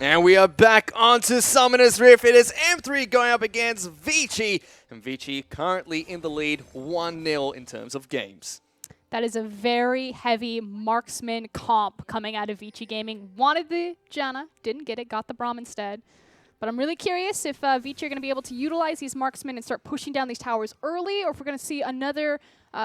And we are back onto Summoner's Rift. It is M3 going up against Vici. And Vici currently in the lead 1-0 in terms of games. That is a very heavy marksman comp coming out of Vici Gaming. Wanted the Janna, didn't get it, got the Braum instead. But I'm really curious if Vici are going to be able to utilize these marksmen and start pushing down these towers early, or if we're going to see another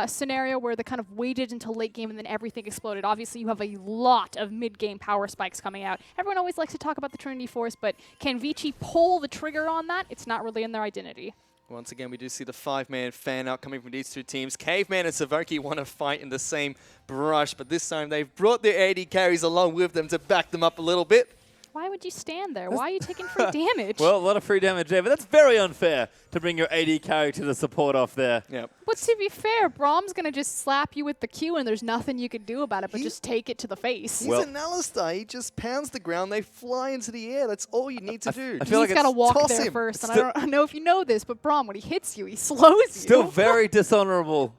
scenario where they kind of waited until late game and then everything exploded. Obviously, you have a lot of mid-game power spikes coming out. Everyone always likes to talk about the Trinity Force, but can Vici pull the trigger on that? It's not really in their identity. Once again, we do see the 5-man fan out coming from these two teams. Caveman and Savoki want to fight in the same brush, but this time they've brought their AD carries along with them to back them up a little bit. Why would you stand there? Why are you taking free damage? Well, a lot of free damage there, but that's very unfair to bring your AD carry to the support off there. Yep. But to be fair, Braum's going to just slap you with the Q and there's nothing you can do about it but just take it to the face. He's an Alistar. He just pounds the ground. They fly into the air. That's all you need to do. I feel like He's got to walk toss there him. first. And I don't know if you know this, but Braum, when he hits you, he slows you. Still very dishonorable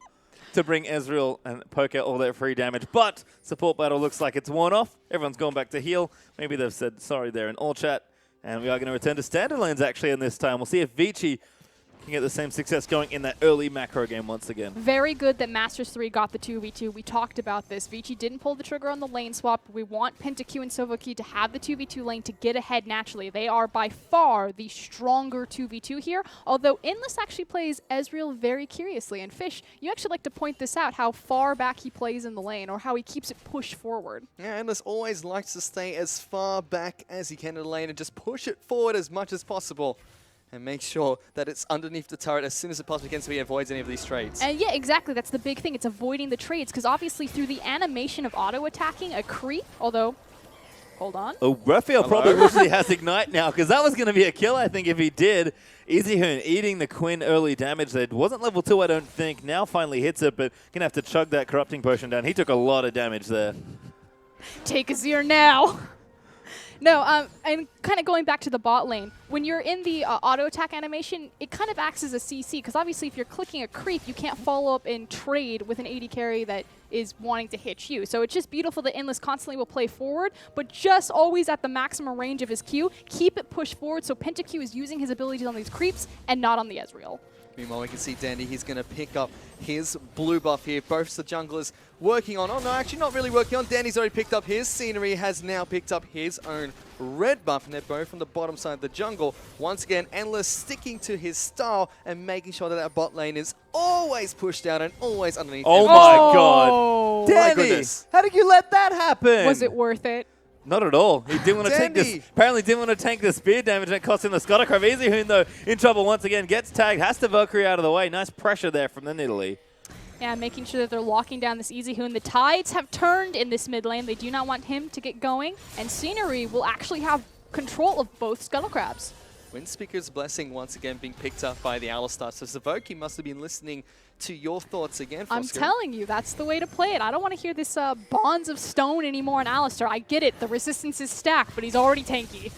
to bring Ezreal and poke out all that free damage. But support battle looks like it's worn off. Everyone's gone back to heal. Maybe they've said sorry there in all chat. And we are going to return to standard lanes actually in this time. We'll see if Vici can get the same success going in that early macro game once again. Very good that Masters 3 got the 2v2. We talked about this. Vici didn't pull the trigger on the lane swap. We want PentaQ and Savoki to have the 2v2 lane to get ahead naturally. They are by far the stronger 2v2 here, although Endless actually plays Ezreal very curiously. And Fish, you actually like to point this out, how far back he plays in the lane or how he keeps it pushed forward. Yeah, Endless always likes to stay as far back as he can in the lane and just push it forward as much as possible. And make sure that it's underneath the turret as soon as it possibly can so he avoids any of these trades. And yeah, exactly. That's the big thing. It's avoiding the trades because obviously through the animation of auto-attacking a creep, although Hold on. Oh, Raphael probably wishes he has Ignite now, because that was going to be a kill, I think, if he did. EasyHoon eating the Quinn early damage there. It wasn't level 2, I don't think. Now finally hits it, but going to have to chug that Corrupting Potion down. He took a lot of damage there. Take Azir now. No, and kind of going back to the bot lane, when you're in the auto attack animation, it kind of acts as a CC, because obviously if you're clicking a creep, you can't follow up and trade with an AD carry that is wanting to hit you. So it's just beautiful that Endless constantly will play forward, but just always at the maximum range of his Q. Keep it pushed forward so PentaQ is using his abilities on these creeps and not on the Ezreal. Meanwhile, we can see Dandy, he's going to pick up his blue buff here. Both the junglers working on, oh no, actually not really working on. Dandy's already picked up his scenery, has now picked up his own red buff, and they're both from the bottom side of the jungle. Once again, Endless sticking to his style and making sure that bot lane is always pushed out and always underneath. Oh him. my god. Danny, goodness. how did you let that happen? Was it worth it? Not at all. He didn't want to take this. Apparently didn't want to tank the spear damage, and it cost him the Scuttercraft. EasyHoon, though, in trouble once again. Gets tagged, has to Valkyrie out of the way. Nice pressure there from the Nidalee. Yeah, making sure that they're locking down this EasyHoon. The tides have turned in this mid lane. They do not want him to get going, and Scenery will actually have control of both Scuttlecrabs. Windspeaker's Blessing once again being picked up by the Alistar. So Savoki must have been listening to your thoughts again, Fosco. I'm telling you, that's the way to play it. I don't want to hear this Bonds of Stone anymore on Alistar. I get it. The resistance is stacked, but he's already tanky.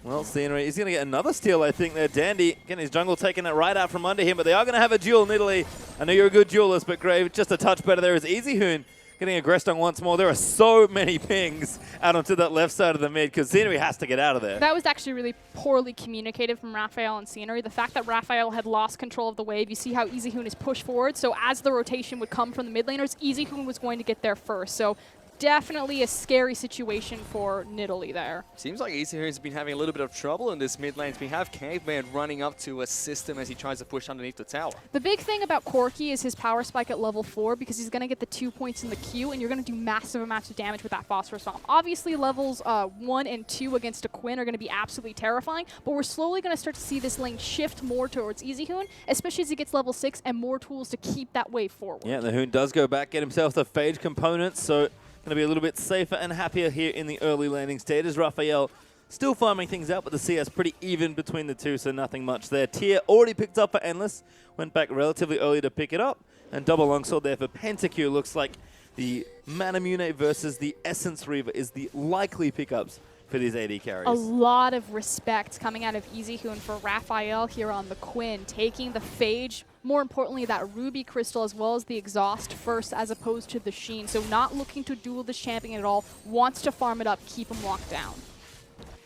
Well, Scenery, he's going to get another steal, I think, there. Dandy getting his jungle taking it right out from under him, but they are going to have a duel, Nidalee. I know you're a good duelist, but Grave, just a touch better there is EasyHoon getting aggressed on once more. There are so many pings out onto that left side of the mid, because Scenery has to get out of there. That was actually really poorly communicated from Raphael and Scenery. The fact that Raphael had lost control of the wave, you see how EasyHoon is pushed forward, so as the rotation would come from the mid laners, EasyHoon was going to get there first. So definitely a scary situation for Nidalee there. Seems like EasyHoon's been having a little bit of trouble in this mid lane. We have Caveman running up to assist him as he tries to push underneath the tower. The big thing about Corki is his power spike at level 4, because he's going to get the 2 points in the Q, and you're going to do massive amounts of damage with that Phosphorus Bomb. Obviously, levels 1 and 2 against a Quinn are going to be absolutely terrifying, but we're slowly going to start to see this lane shift more towards EasyHoon, especially as he gets level 6 and more tools to keep that wave forward. Yeah, the Hoon does go back, get himself the Phage component, so going to be a little bit safer and happier here in the early landing stages. Raphael still farming things out, but the CS pretty even between the two, so nothing much there. Tier already picked up for Endless, went back relatively early to pick it up, and double longsword there for PentaQ. Looks like the Manamune versus the Essence Reaver is the likely pickups for these AD carries. A lot of respect coming out of EasyHoon for Raphael here on the Quinn, taking the Phage, more importantly that Ruby Crystal, as well as the Exhaust first as opposed to the Sheen. So not looking to duel the champion at all, wants to farm it up, keep him locked down.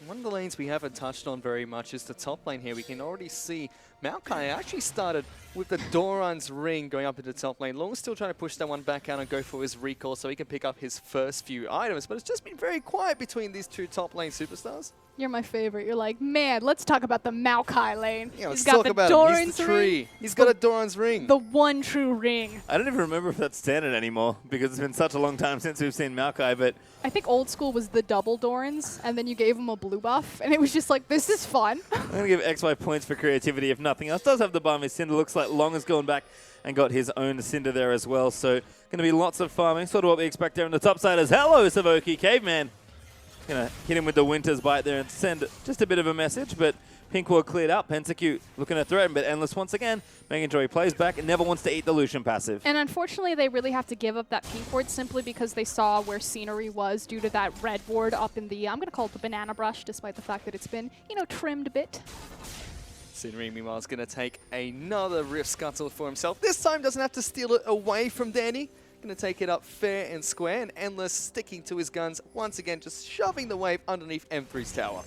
One of the lanes we haven't touched on very much is the top lane here. We can already see Maokai actually started with the Doran's Ring going up into the top lane. Long's still trying to push that one back out and go for his recall so he can pick up his first few items, but it's just been very quiet between these two top lane superstars. You're my favorite. You're like, man, let's talk about the Maokai lane. Yeah, He's let's got talk the about Doran's him. He's the tree. Ring. He's got a Doran's Ring. The one true ring. I don't even remember if that's standard anymore, because it's been such a long time since we've seen Maokai, but I think old school was the double Dorans, and then you gave him a blue buff, and it was just like, this is fun. I'm going to give XY points for creativity, if nothing else. Does have the bomb. His Cinder looks like Long has gone back and got his own Cinder there as well. So going to be lots of farming, sort of what we expect there on the top side is hello, Savoki. Caveman. Going to hit him with the Winter's Bite there and send just a bit of a message, but Pink Ward cleared up. PentaQ looking to threaten, but Endless once again making sure he plays back and never wants to eat the Lucian passive. And unfortunately, they really have to give up that pink ward simply because they saw where Scenery was due to that red ward up in the, I'm going to call it the banana brush, despite the fact that it's been, you know, trimmed a bit. Scenery, meanwhile, is going to take another Rift Scuttle for himself. This time doesn't have to steal it away from Danny. Going to take it up fair and square, and Endless sticking to his guns, once again just shoving the wave underneath M3's tower.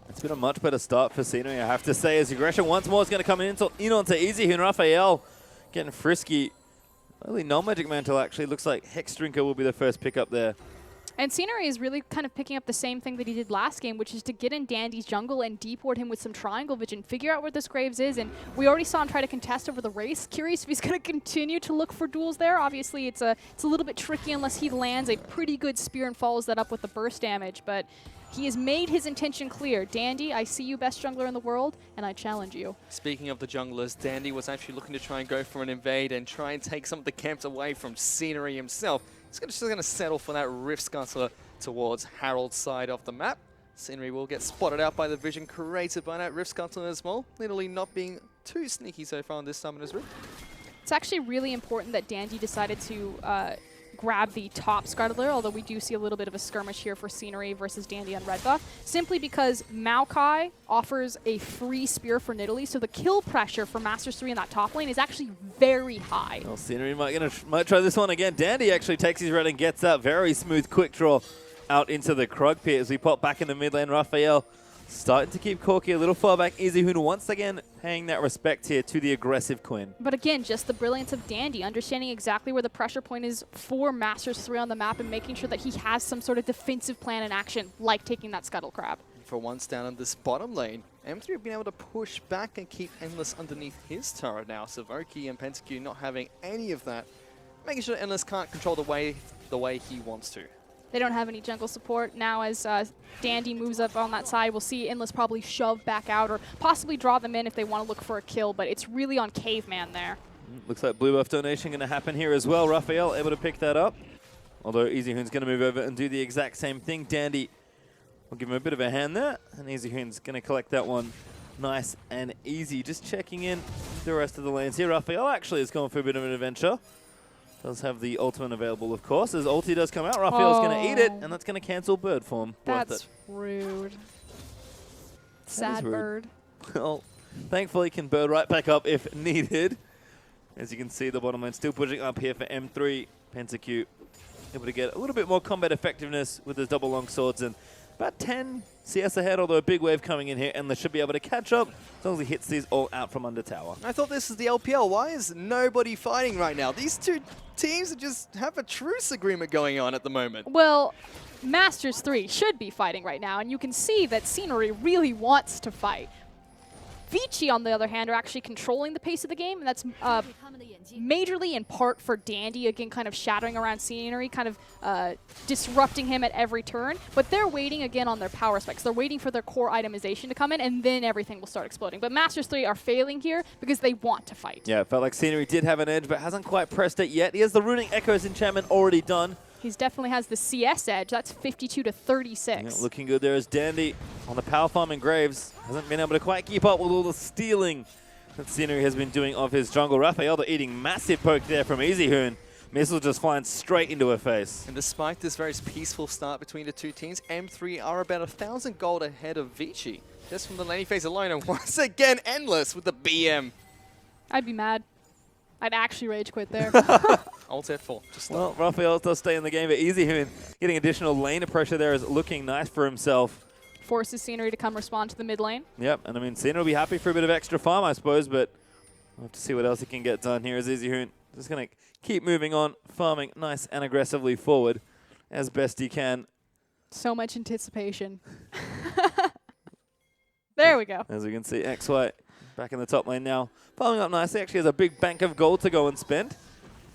It's been a much better start for Scenery, I have to say, as aggression once more is going to come in onto EasyHoon. Raphael getting frisky. Only non-Magic Mantle actually. Looks like Hex Drinker will be the first pickup there. And Scenery is really kind of picking up the same thing that he did last game, which is to get in Dandy's jungle and deep ward him with some triangle vision, figure out where this Graves is, and we already saw him try to contest over the race. Curious if he's going to continue to look for duels there. Obviously, it's a little bit tricky unless he lands a pretty good spear and follows that up with the burst damage, but he has made his intention clear. Dandy, I see you, best jungler in the world, and I challenge you. Speaking of the junglers, Dandy was actually looking to try and go for an invade and try and take some of the camps away from Scenery himself. just going to settle for that Rift Scuttler towards Harold's side of the map. Scenery will get spotted out by the vision created by that Rift Scuttler as well. Literally not being too sneaky so far on this Summoner's Rift. It's actually really important that Dandy decided to grab the top Scuttler, although we do see a little bit of a skirmish here for Scenery versus Dandy on red buff, simply because Maokai offers a free spear for Nidalee, so the kill pressure for Masters 3 in that top lane is actually very high. Well, Scenery might try this one again. Dandy actually takes his red and gets that very smooth quick draw out into the Krug pit as we pop back in the mid lane. Raphael starting to keep Corki a little far back. Easyhoon once again paying that respect here to the aggressive Quinn. But again, just the brilliance of Dandy, understanding exactly where the pressure point is for Masters 3 on the map and making sure that he has some sort of defensive plan in action, like taking that Scuttle Crab. For once down in this bottom lane, M3 have been able to push back and keep Endless underneath his turret now. Savoki and PentaQ not having any of that, making sure Endless can't control the way he wants to. They don't have any jungle support. Now as Dandy moves up on that side, we'll see Endless probably shove back out or possibly draw them in if they want to look for a kill, but it's really on Caveman there. Looks like blue buff donation going to happen here as well. Raphael able to pick that up. Although Easyhoon's going to move over and do the exact same thing. Dandy will give him a bit of a hand there, and Easyhoon's going to collect that one nice and easy. Just checking in the rest of the lanes here. Raphael actually is going for a bit of an adventure. Does have the ultimate available, of course. As ulti does come out, Raphael's going to eat it, and that's going to cancel bird form. That's rude. Sad rude. bird. Well, thankfully can bird right back up if needed. As you can see, the bottom lane still pushing up here for M3. PentaQ able to get a little bit more combat effectiveness with his double long swords, and about 10 CS ahead, although a big wave coming in here, and they should be able to catch up as long as he hits these all out from under tower. I thought this is the LPL. Why is nobody fighting right now? These two teams just have a truce agreement going on at the moment. Well, Masters 3 should be fighting right now, and you can see that Scenery really wants to fight. Vici, on the other hand, are actually controlling the pace of the game, and that's majorly in part for Dandy, again, kind of shattering around Scenery, kind of disrupting him at every turn. But they're waiting, again, on their power specs. They're waiting for their core itemization to come in, and then everything will start exploding. But Masters 3 are failing here because they want to fight. Yeah, it felt like Scenery did have an edge, but hasn't quite pressed it yet. He has the Runic Echoes enchantment already done. He definitely has the CS edge. That's 52 to 36. Yeah, looking good there is Dandy on the power farm in Graves. Hasn't been able to quite keep up with all the stealing that Scenery has been doing of his jungle. Raphael eating massive poke there from Easyhoon. Missile just flying straight into her face. And despite this very peaceful start between the two teams, M3 are about 1,000 gold ahead of Vici. Just from the laning phase alone, and once again, Endless with the BM. I'd be mad. I'd actually rage quit there. Alt F4. Just Well, Raphael does stay in the game, but Easyhoon getting additional lane pressure there is looking nice for himself. Forces Scenery to come respond to the mid lane. Yep, and I mean, Scenery will be happy for a bit of extra farm, I suppose, but we'll have to see what else he can get done here as Easyhoon just going to keep moving on, farming nice and aggressively forward as best he can. So much anticipation. There we go. As we can see, XY back in the top lane now. Following up nicely, actually has a big bank of gold to go and spend.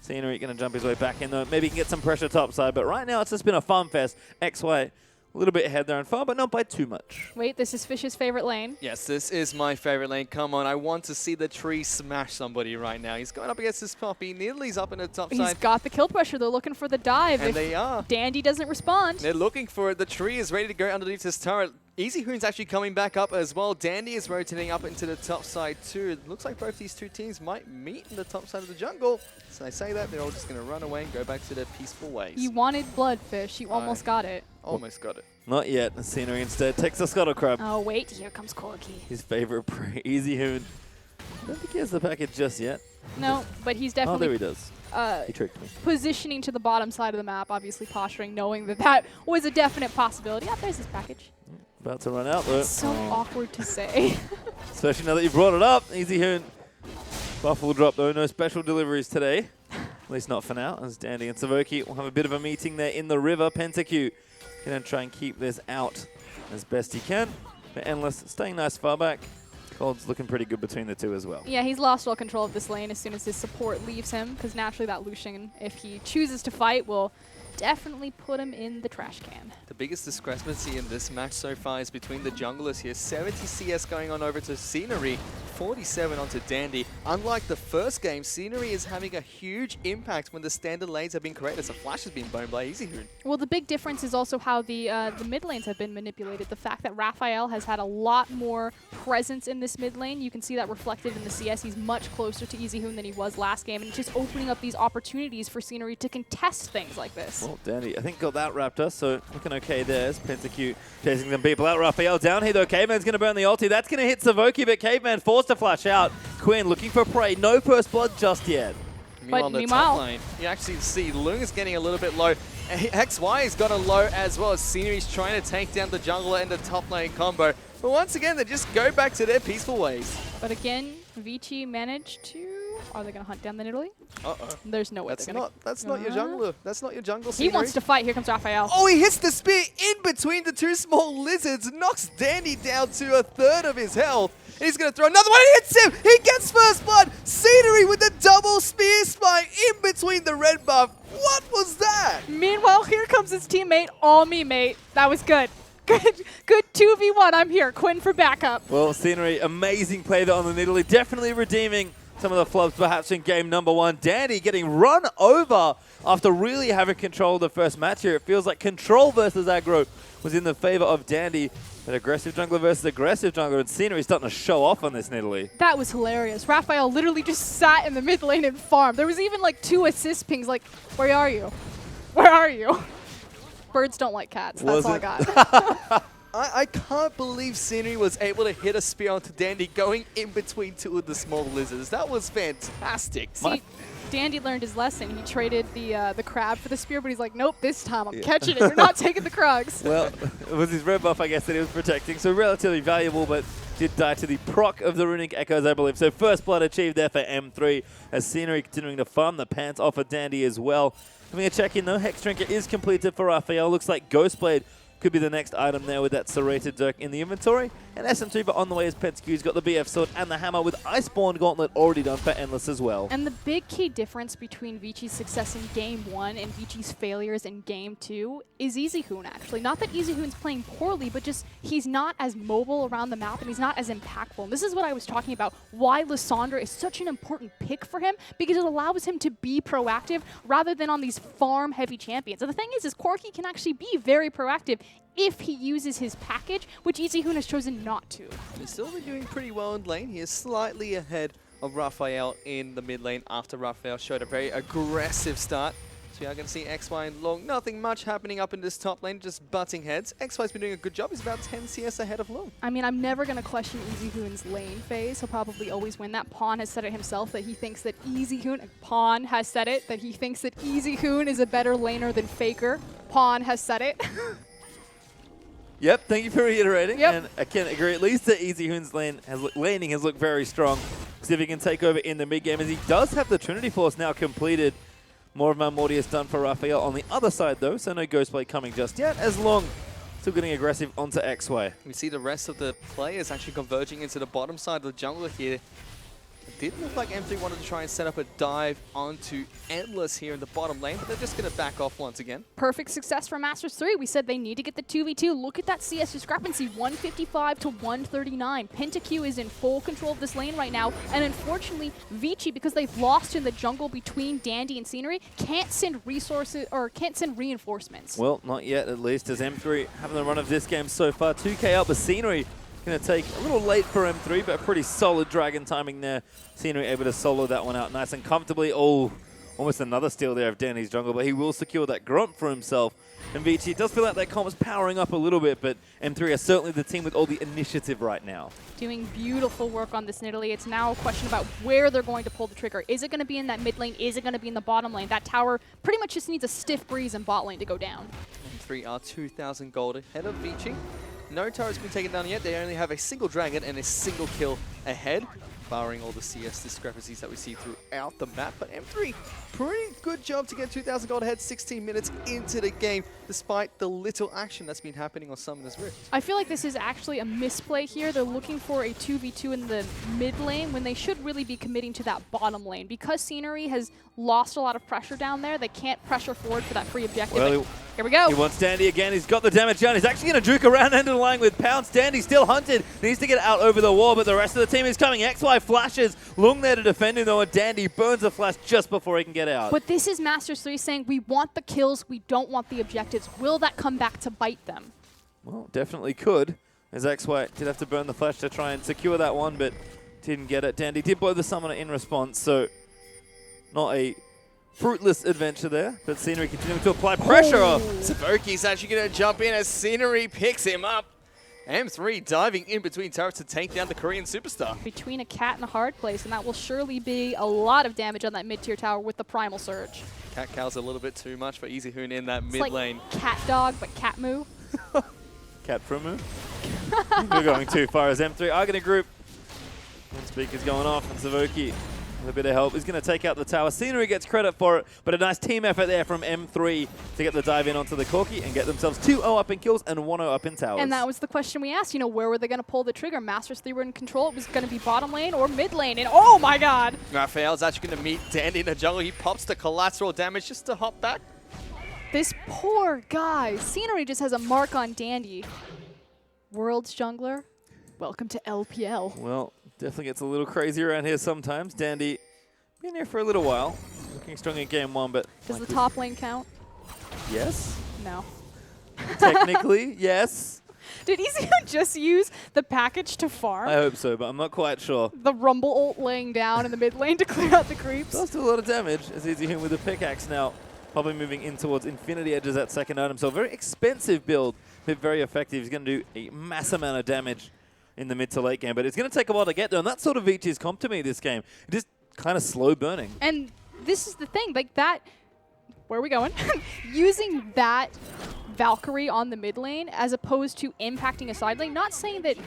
Scenery going to jump his way back in though. Maybe he can get some pressure topside, but right now it's just been a farm fest. XY a little bit ahead there and far, but not by too much. Wait, this is Fish's favorite lane. Yes, this is my favorite lane. Come on, I want to see the tree smash somebody right now. He's going up against this Poppy. Nearly's up in the top He's side. got the kill pressure. They're looking for the dive. And if they are. Dandy doesn't respond. They're looking for it. The tree is ready to go underneath this turret. Easyhoon's actually coming back up as well. Dandy is rotating up into the top side too. It looks like both these two teams might meet in the top side of the jungle. So I say that, they're all just going to run away and go back to their peaceful ways. You wanted blood, Fish. You almost got it. Almost got it. Not yet. The Scenery instead takes the Scuttle Crab. Oh, wait. Here comes Corki. His favorite prey, Easyhoon. I don't think he has the package just yet. No, but he's Oh, definitely there he does. He tricked me. positioning to the bottom side of the map, obviously posturing, knowing that that was a definite possibility. Yeah, there's his package. About to run out though. It's so awkward to say. Especially now that you've brought it up. Easyhoon. Buff will drop though. No special deliveries today. At least not for now. As Dandy and Savoki will have a bit of a meeting there in the river. PentaQ going to try and keep this out as best he can. But Endless staying nice far back. Cold's looking pretty good between the two as well. Yeah, he's lost all control of this lane as soon as his support leaves him, because naturally that Lucian, if he chooses to fight, will definitely put him in the trash can. The biggest discrepancy in this match so far is between the junglers here. 70 CS going on over to Scenery, 47 onto Dandy. Unlike the first game, Scenery is having a huge impact when the standard lanes have been created. So Flash has been boned by Easyhoon. Well, the big difference is also how the mid lanes have been manipulated. The fact that Raphael has had a lot more presence in this mid lane. You can see that reflected in the CS. He's much closer to Easyhoon than he was last game, and it's just opening up these opportunities for Scenery to contest things like this. Well, Dandy, I think got that wrapped us, so looking okay there. As Pentacute chasing them people out. Raphael down here though. Caveman's going to burn the ulti. That's going to hit Savoki, but Caveman forced to flash out. Quinn looking for prey. No first blood just yet. Meanwhile, on the top lane, you actually see Lung is getting a little bit low. XY has got a low as well as Scenery's trying to take down the jungler and the top lane combo. But once again, they just go back to their peaceful ways. But again, Vici managed to... Are they going to hunt down the Nidalee? Uh-oh. There's no way That's not your jungler. That's not your jungle, He Scenery. wants to fight. Here comes Raphael. Oh, he hits the spear in between the two small lizards, knocks Dandy down to a third of his health. And he's going to throw another one. He hits him. He gets first blood. Scenery with the double spear spike in between the red buff. What was that? Meanwhile, here comes his teammate. All me, mate. That was good. Good 2v1. I'm here. Quinn for backup. Well, Scenery, amazing play there on the Nidalee. Definitely redeeming some of the flubs perhaps in game number one. Dandy getting run over after really having control of the first match here. It feels like control versus aggro was in the favor of Dandy. But aggressive jungler versus aggressive jungler, and Scenery starting to show off on this Nidalee. That was hilarious. Raphael literally just sat in the mid lane and farmed. There was even like 2 assist pings like, where are you? Where are you? Birds don't like cats. That's all I got. I can't believe Scenery was able to hit a spear onto Dandy going in between two of the small lizards. That was fantastic. See, Dandy learned his lesson. He traded the crab for the spear, but he's like, nope, this time I'm catching it. You're not taking the Krugs. Well, it was his red buff, I guess, that he was protecting. So relatively valuable, but did die to the proc of the Runic Echoes, I believe. So first blood achieved there for M3 as Scenery continuing to farm the pants off of Dandy as well. Having a check in though, Hex Drinker is completed for Raphael. Looks like Ghostblade could be the next item there with that serrated Dirk in the inventory. And SM2, but on the way is Pentecute's got the BF Sword and the Hammer with Iceborne Gauntlet already done for Endless as well. And the big key difference between Vici's success in Game 1 and Vici's failures in Game 2 is Easyhoon, actually. Not that Easyhoon's playing poorly, but just he's not as mobile around the map and he's not as impactful. And this is what I was talking about, why Lissandra is such an important pick for him, because it allows him to be proactive rather than on these farm-heavy champions. And the thing is Corki can actually be very proactive if he uses his package, which Easyhoon has chosen not to. He's still been doing pretty well in lane. He is slightly ahead of Raphael in the mid lane after Raphael showed a very aggressive start. So we are going to see XY and Long. Nothing much happening up in this top lane, just butting heads. XY's been doing a good job. He's about 10 CS ahead of Long. I mean, I'm never going to question Easyhoon's lane phase. He'll probably always win that. Pawn has said it himself that he thinks that Easyhoon, Pawn has said it, that he thinks that Easyhoon is a better laner than Faker. Pawn has said it. Yep, thank you for reiterating. Yep. And I can agree, at least that Easyhoon's laning has looked very strong. See if he can take over in the mid game, as he does have the Trinity Force now completed. More of Malmortius done for Raphael on the other side though, so no Ghostblade coming just yet, as Long still getting aggressive onto XY. We see the rest of the players actually converging into the bottom side of the jungle here. It did look like M3 wanted to try and set up a dive onto Endless here in the bottom lane, but they're just going to back off once again. Perfect success for Masters 3. We said they need to get the 2v2. Look at that CS discrepancy, 155 to 139. Pentacute is in full control of this lane right now, and unfortunately, Vici, because they've lost in the jungle between Dandy and Scenery, can't send resources or can't send reinforcements. Well, not yet at least, as M3 having the run of this game so far. 2k up, but Scenery going to take a little late for M3, but a pretty solid dragon timing there. Scenery able to solo that one out nice and comfortably. Oh, almost another steal there of Danny's jungle, but he will secure that grunt for himself. And Vici does feel like that comp is powering up a little bit, but M3 are certainly the team with all the initiative right now. Doing beautiful work on this Nidalee. It's now a question about where they're going to pull the trigger. Is it going to be in that mid lane? Is it going to be in the bottom lane? That tower pretty much just needs a stiff breeze in bot lane to go down. M3 are 2,000 gold ahead of Vici. No turret's been taken down yet. They only have a single dragon and a single kill ahead. barring all the CS discrepancies that we see throughout the map. But M3, pretty good job to get 2,000 gold ahead 16 minutes into the game, despite the little action that's been happening on Summoner's Rift. I feel like this is actually a misplay here. They're looking for a 2v2 in the mid lane when they should really be committing to that bottom lane. Because Scenery has lost a lot of pressure down there, they can't pressure forward for that free objective. Well, here we go. He wants Dandy again. He's got the damage down. He's actually going to juke around end of the line with Pounce. Dandy still hunted. Needs to get out over the wall, but the rest of the team is coming. XY flashes. Lung there to defend him, though, and Dandy burns the flash just before he can get out. But this is Masters 3 saying, we want the kills, we don't want the objectives. Will that come back to bite them? Well, definitely could. As XY did have to burn the flash to try and secure that one, but didn't get it. Dandy did blow the summoner in response, so not a fruitless adventure there, but Scenery continuing to apply pressure. Savoki's actually going to jump in as Scenery picks him up. M3 diving in between turrets to take down the Korean superstar. Between a cat and a hard place, and that will surely be a lot of damage on that mid-tier tower with the Primal Surge. Cat Cow's a little bit too much for Easy Hoon in that It's mid like lane. cat dog, but cat moo. Cat Frumu. We're going too far as M3 are going to group. One speaker's going off, and Savoki with a bit of help is going to take out the tower. Scenery gets credit for it, but a nice team effort there from M3 to get the dive in onto the Corki and get themselves 2-0 up in kills and 1-0 up in towers. And that was the question we asked, where were they going to pull the trigger? Masters 3 were in control. It was going to be bottom lane or mid lane, and oh my god! Raphael's actually going to meet Dandy in the jungle. He pops the collateral damage just to hop back. This poor guy. Scenery just has a mark on Dandy. World's jungler, welcome to LPL. Well, definitely gets a little crazy around here sometimes. Dandy been here for a little while. Looking strong in game one, but... Does the top lane count? Yes. No. Technically, yes. Did Easy just use the package to farm? I hope so, but I'm not quite sure. The Rumble ult laying down in the mid lane to clear out the creeps. Does do a lot of damage as Easy Hoon with a pickaxe now. Probably moving in towards Infinity Edge as that second item. So a very expensive build, but very effective. He's going to do a mass amount of damage in the mid to late game, but it's going to take a while to get there, and that's sort of Vichi's comp to me this game. Just kind of slow burning. And this is the thing, like that, where are we going? Using that Valkyrie on the mid lane as opposed to impacting a side lane. Not saying that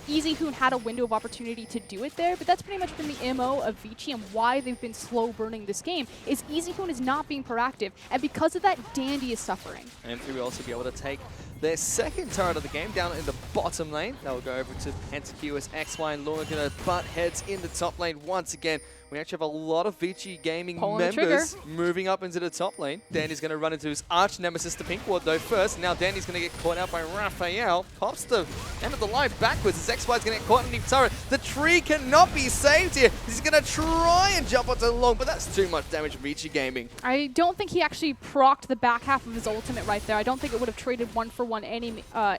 Easy Hoon had a window of opportunity to do it there, but that's pretty much been the MO of Vici and why they've been slow burning this game, is Easy Hoon is not being proactive, and because of that, Dandy is suffering. And M3 will also be able to take their second turret of the game down in the bottom lane. That will go over to Pentakill as XY and Lorna going to butt heads in the top lane once again. We actually have a lot of Vici Gaming members moving up into the top lane. Dandy's going to run into his arch nemesis, the Pink Ward, though, first. Now Dandy's going to get caught out by Raphael. Pops the end of the line backwards as XY's going to get caught in the turret. The tree cannot be saved here. He's going to try and jump onto the long, but that's too much damage from Vici Gaming. I don't think he actually procced the back half of his ultimate right there. I don't think it would have traded 1-for-1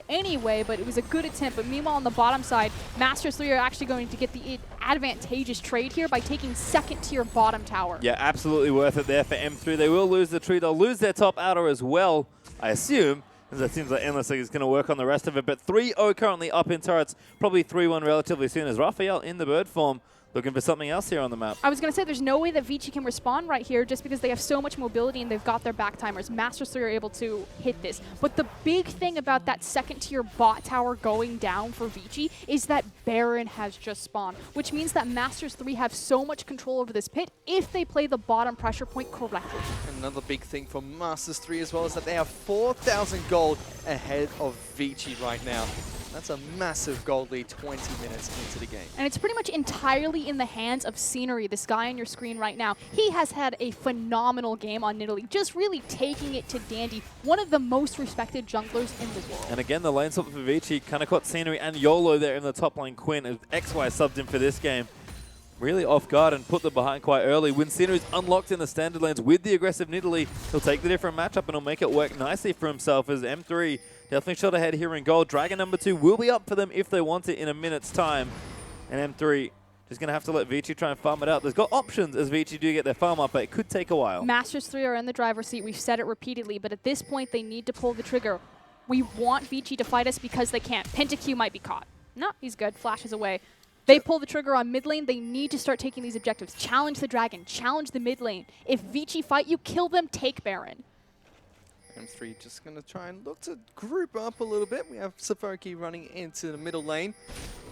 anyway, but it was a good attempt. But meanwhile, on the bottom side, Masters 3 are actually going to get the advantageous trade here by taking second tier bottom tower. Yeah, absolutely worth it there for M3. They will lose the tree. They'll lose their top outer as well, I assume, as it seems like Endless is going to work on the rest of it. But 3-0 currently up in turrets, probably 3-1 relatively soon as Raphael in the bird form. Looking for something else here on the map. I was going to say, there's no way that Vici can respond right here just because they have so much mobility and they've got their back timers. Masters 3 are able to hit this. But the big thing about that second tier bot tower going down for Vici is that Baron has just spawned, which means that Masters 3 have so much control over this pit if they play the bottom pressure point correctly. Another big thing for Masters 3 as well is that they have 4,000 gold ahead of Vici right now. That's a massive gold lead 20 minutes into the game. And it's pretty much entirely in the hands of Scenery, this guy on your screen right now. He has had a phenomenal game on Nidalee, just really taking it to Dandy, one of the most respected junglers in the world. And again, the lane swap for Vici kind of caught Scenery and YOLO there in the top lane. Quinn, as XY subbed in for this game, really off guard and put them behind quite early. When Scenery's unlocked in the standard lanes with the aggressive Nidalee, he'll take the different matchup and he'll make it work nicely for himself as M3 definitely shot ahead here in gold. Dragon number 2 will be up for them if they want it in a minute's time. And M3 just going to have to let Vici try and farm it out. There's got options as Vici do get their farm up, but it could take a while. Masters 3 are in the driver's seat. We've said it repeatedly, but at this point, they need to pull the trigger. We want Vici to fight us because they can't. Pentakill might be caught. No, he's good. Flashes away. They pull the trigger on mid lane. They need to start taking these objectives. Challenge the dragon. Challenge the mid lane. If Vici fight you, kill them, take Baron. M3 just going to try and look to group up a little bit. We have Savoki running into the middle lane.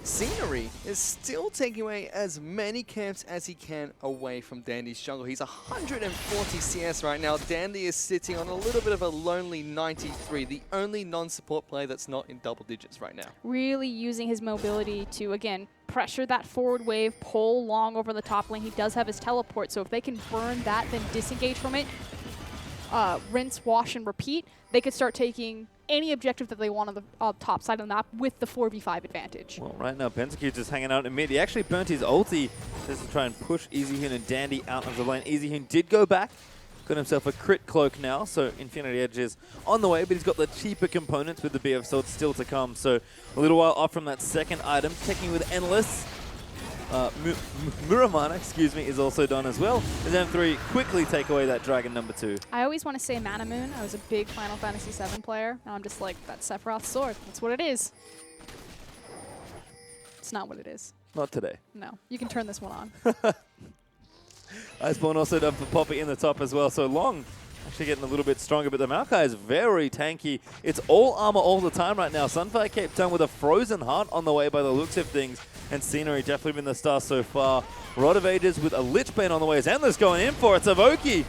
Scenery is still taking away as many camps as he can away from Dandy's jungle. He's 140 CS right now. Dandy is sitting on a little bit of a lonely 93, the only non-support player that's not in double digits right now. Really using his mobility to, again, pressure that forward wave, pull long over the top lane. He does have his teleport, so if they can burn that, then disengage from it, rinse, wash, and repeat, they could start taking any objective that they want on the top side of the map with the 4v5 advantage. Well, right now, Pentacute's just hanging out in mid. He actually burnt his ulti just to try and push EasyHoon and Dandy out of the lane. EasyHoon did go back, got himself a crit cloak now, so Infinity Edge is on the way, but he's got the cheaper components with the BF Sword still to come. So a little while off from that second item, checking with Endless. Muramana, excuse me, is also done as well. As M3 quickly take away that dragon number 2. I always want to say Mana Moon. I was a big Final Fantasy VII player. Now I'm just like, that's Sephiroth's sword. That's what it is. It's not what it is. Not today. No. You can turn this one on. Iceborne also done for Poppy in the top as well. So Long actually getting a little bit stronger, but the Maokai is very tanky. It's all armor all the time right now. Sunfire Cape done with a frozen heart on the way by the looks of things. And Scenery definitely been the star so far. Rod of Ages with a Lich Bane on the way. Is Endless going in for it? Savoki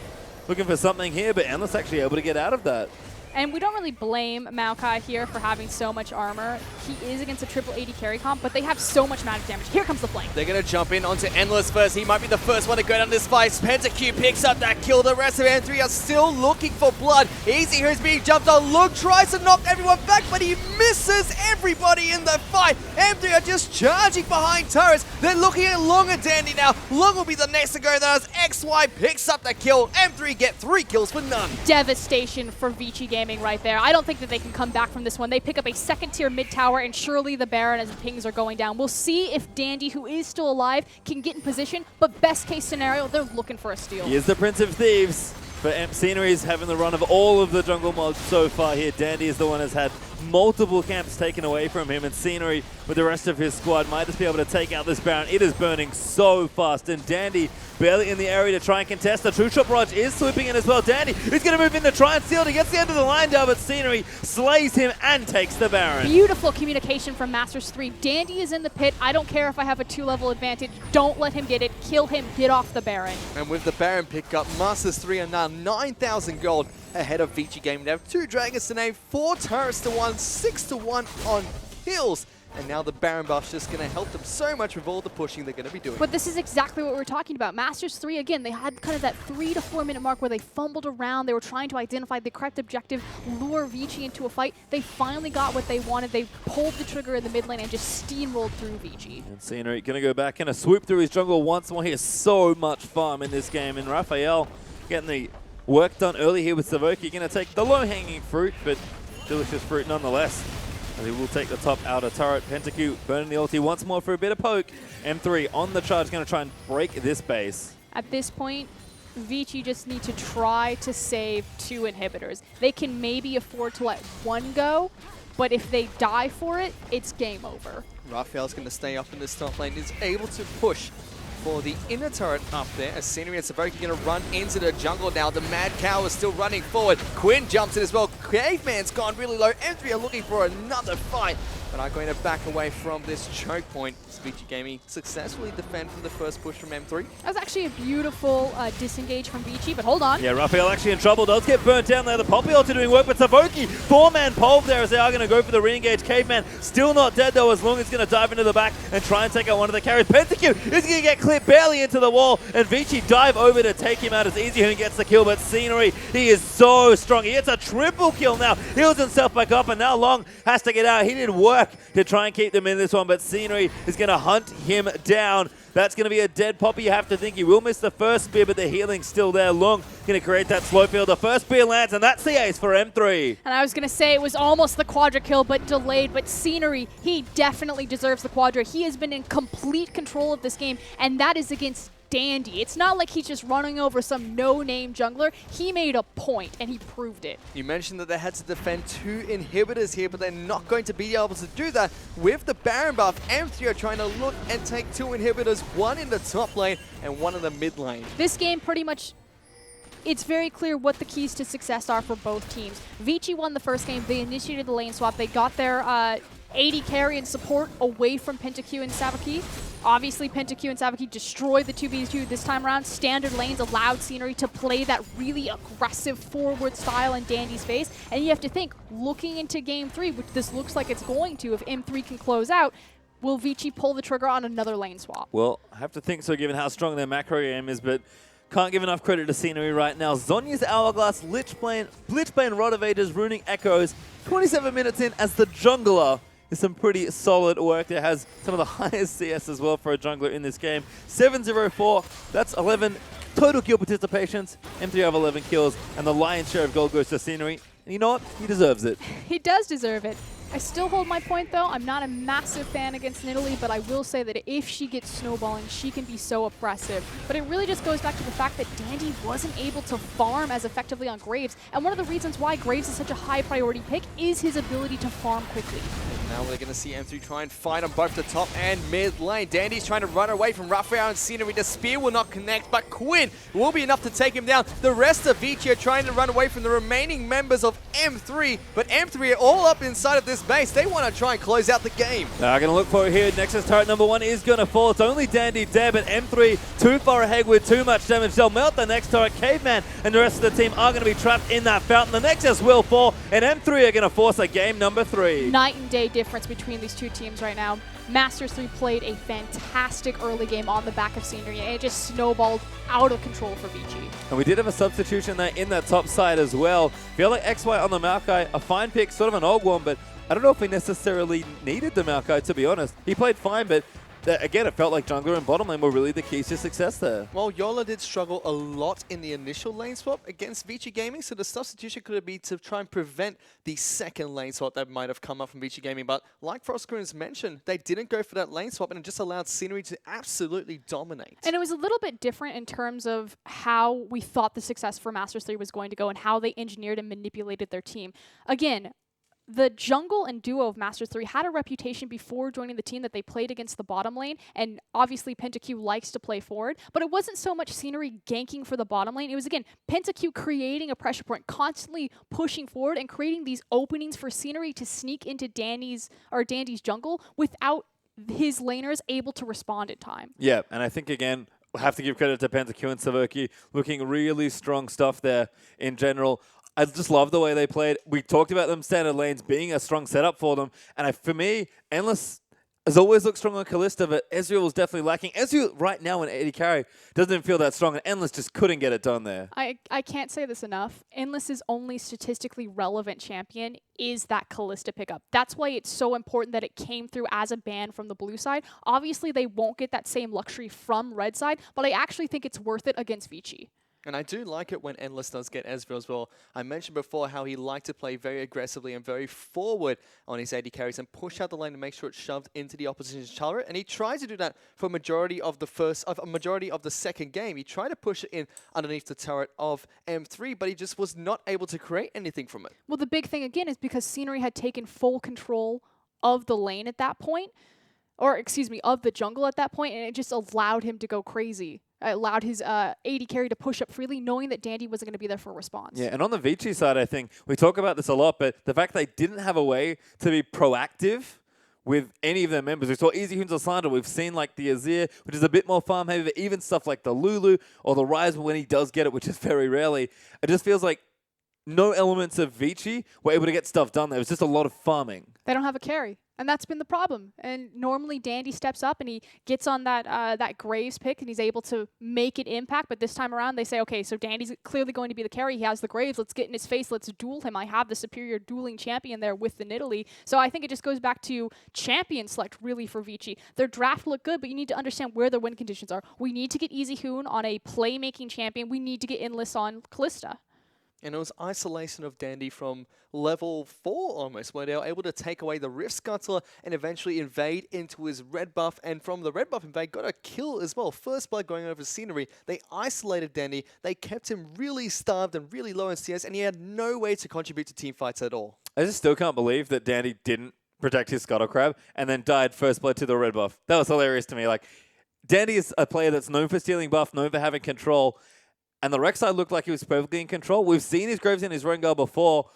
looking for something here, but Endless actually able to get out of that. And we don't really blame Maokai here for having so much armor. He is against a triple 80 carry comp, but they have so much magic damage. Here comes the flame. They're going to jump in onto Endless first. He might be the first one to go down this fight. Pentacue picks up that kill. The rest of M3 are still looking for blood. EasyHoon's being jumped on. Lug tries to knock everyone back, but he misses everybody in the fight. M3 are just charging behind turrets. They're looking at Long and Dandy now. Long will be the next to go down as XY picks up the kill. M3 get 3 kills for none. Devastation for Vici Gaming right there. I don't think that they can come back from this one. They pick up a second-tier mid-tower, and surely the Baron as the pings are going down. We'll see if Dandy, who is still alive, can get in position, but best-case scenario, they're looking for a steal. He is the Prince of Thieves. But Scenery is having the run of all of the jungle mobs so far here. Dandy is the one that's had multiple camps taken away from him, and Scenery with the rest of his squad might just be able to take out this Baron. It is burning so fast, and Dandy barely in the area to try and contest. The True Shot Barrage is swooping in as well. Dandy is going to move in to try and steal it. He gets the end of the line down, but Scenery slays him and takes the Baron. Beautiful communication from Masters 3. Dandy is in the pit. I don't care if I have a 2-level advantage. Don't let him get it. Kill him. Get off the Baron. And with the Baron pickup, Masters 3 are now 9,000 gold ahead of Vici Gaming. They have 2 dragons to name, 4 turrets to 1, 6 to 1 on kills. And now the Baron buff's just going to help them so much with all the pushing they're going to be doing. But this is exactly what we're talking about. Masters 3, again, they had kind of that 3 to 4 minute mark where they fumbled around. They were trying to identify the correct objective, lure Vici into a fight. They finally got what they wanted. They pulled the trigger in the mid lane and just steamrolled through Vici. And Scenery going to go back and a swoop through his jungle once more. He has so much farm in this game. And Raphael getting the work done early here with Savoki. Going to take the low-hanging fruit, but delicious fruit nonetheless. He will take the top outer turret. Pentacute burning the ulti once more for a bit of poke. M3 on the charge, going to try and break this base. At this point, Vici just need to try to save 2 inhibitors. They can maybe afford to let 1 go, but if they die for it, it's game over. Raphael's going to stay up in this top lane. He's able to push for the inner turret up there, as Scenery and Savoki going to run into the jungle now. The Mad Cow is still running forward. Quinn jumps in as well. Caveman's gone really low. M3 are looking for another fight, but are going to back away from this choke point. Vici Gaming successfully defend from the first push from M3. That was actually a beautiful disengage from Vici, but hold on. Yeah, Raphael actually in trouble. Does get burnt down there. The Poppy ulti doing work, but Savoki, 4-man pole there as they are going to go for the re-engage. Caveman still not dead though, as long as he's going to dive into the back and try and take out one of the carries. Pentacute is going to get clipped barely into the wall, and Vici dive over to take him out as EasyHoon gets the kill, but Scenery, he is so strong. He gets a triple kill now. Heals himself back up, and now Long has to get out. He did work to try and keep them in this one, but Scenery is going to hunt him down. That's going to be a dead Poppy. You have to think he will miss the first spear, but the healing's still there. Long going to create that slow field. The first spear lands, and that's the ace for M3. And I was going to say it was almost the quadra kill, but delayed. But Scenery, he definitely deserves the quadra. He has been in complete control of this game, and that is against Dandy. It's not like he's just running over some no-name jungler. He made a point, and he proved it. You mentioned that they had to defend 2 inhibitors here, but they're not going to be able to do that with the Baron buff. M3 are trying to look and take 2 inhibitors, 1 in the top lane and 1 in the mid lane. This game pretty much it's very clear what the keys to success are for both teams. Vici won the first game. They initiated the lane swap. They got their AD carry and support away from PentaQ and Savaki. Obviously, PentaQ and Savaki destroyed the 2v2 this time around. Standard lanes allowed Scenery to play that really aggressive forward style in Dandy's face. And you have to think, looking into Game 3, which this looks like it's going to, if M3 can close out, will Vici pull the trigger on another lane swap? Well, I have to think so given how strong their macro game is, but can't give enough credit to Scenery right now. Zhonya's Hourglass, Blitzbane, Rotavator's Ruining Echoes, 27 minutes in as the jungler. Is some pretty solid work. There has some of the highest CS as well for a jungler in this game. 7-0-4, that's 11 total kill participations. M3 have 11 kills, and the lion's share of gold goes to Scenery. And you know what? He deserves it. He does deserve it. I still hold my point, though. I'm not a massive fan against Nidalee, but I will say that if she gets snowballing, she can be so oppressive. But it really just goes back to the fact that Dandy wasn't able to farm as effectively on Graves. And one of the reasons why Graves is such a high priority pick is his ability to farm quickly. Now we're going to see M3 try and fight on both the top and mid lane. Dandy's trying to run away from Raphael and Scenery. The spear will not connect, but Quinn will be enough to take him down. The rest of Vici are trying to run away from the remaining members of M3, but M3 are all up inside of this base. They want to try and close out the game. They're going to look for it here. Nexus turret number 1 is going to fall. It's only Dandy dead, but M3 too far ahead with too much damage. They'll melt the next turret. Caveman and the rest of the team are going to be trapped in that fountain. The Nexus will fall, and M3 are going to force a game number 3. Night and day difference between these two teams right now. Masters 3 played a fantastic early game on the back of Scenery, and it just snowballed out of control for Vici. And we did have a substitution there in that top side as well. Feel like XY on the Maokai, a fine pick, sort of an old one, but I don't know if we necessarily needed the Maokai, to be honest. He played fine, but again, it felt like jungler and bottom lane were really the keys to success there. Well, Yola did struggle a lot in the initial lane swap against Vici Gaming, so the substitution could have been to try and prevent the second lane swap that might have come up from Vici Gaming. But like Frostgrun's mentioned, they didn't go for that lane swap, and it just allowed Scenery to absolutely dominate. And it was a little bit different in terms of how we thought the success for Masters 3 was going to go and how they engineered and manipulated their team. Again, the jungle and duo of Masters 3 had a reputation before joining the team that they played against the bottom lane, and obviously PentaQ likes to play forward, but it wasn't so much Scenery ganking for the bottom lane. It was, again, PentaQ creating a pressure point, constantly pushing forward and creating these openings for Scenery to sneak into Dandy's jungle without his laners able to respond in time. Yeah, and I think, again, we'll have to give credit to PentaQ and Savoki, looking really strong stuff there in general. I just love the way they played. We talked about them standard lanes being a strong setup for them. And for me, Endless has always looked strong on Kalista, but Ezreal was definitely lacking. Ezreal right now in AD carry doesn't even feel that strong, and Endless just couldn't get it done there. I can't say this enough. Endless's only statistically relevant champion is that Kalista pickup. That's why it's so important that it came through as a ban from the blue side. Obviously, they won't get that same luxury from red side, but I actually think it's worth it against Vici. And I do like it when Endless does get Ezreal as well. I mentioned before how he liked to play very aggressively and very forward on his AD carries and push out the lane to make sure it's shoved into the opposition's turret. And he tried to do that for a majority of the second game. He tried to push it in underneath the turret of M3, but he just was not able to create anything from it. Well, the big thing again is because Scenery had taken full control of the lane at that point, or excuse me, of the jungle at that point, and it just allowed him to go crazy. It allowed his AD carry to push up freely, knowing that Dandy wasn't going to be there for a response. Yeah, and on the Vici side, I think we talk about this a lot, but the fact they didn't have a way to be proactive with any of their members. We saw Easy Hunes or Slander. We've seen like the Azir, which is a bit more farm heavy, but even stuff like the Lulu or the Ryze when he does get it, which is very rarely. It just feels like no elements of Vici were able to get stuff done. There was just a lot of farming. They don't have a carry. And that's been the problem. And normally Dandy steps up and he gets on that Graves pick and he's able to make it impact. But this time around they say, okay, so Dandy's clearly going to be the carry. He has the Graves. Let's get in his face. Let's duel him. I have the superior dueling champion there with the Nidalee. So I think it just goes back to champion select really for Vici. Their draft looked good, but you need to understand where their win conditions are. We need to get Easy Hoon on a playmaking champion. We need to get Endless on Kalista. And it was isolation of Dandy from level 4 almost, where they were able to take away the Rift Scuttler and eventually invade into his red buff. And from the red buff invade, got a kill as well. First blood going over Scenery. They isolated Dandy. They kept him really starved and really low in CS, and he had no way to contribute to team fights at all. I just still can't believe that Dandy didn't protect his Scuttle Crab and then died first blood to the red buff. That was hilarious to me. Like, Dandy is a player that's known for stealing buff, known for having control. and the Rek'Sai looked like he was perfectly in control. We've seen his Graves and his Rengar before.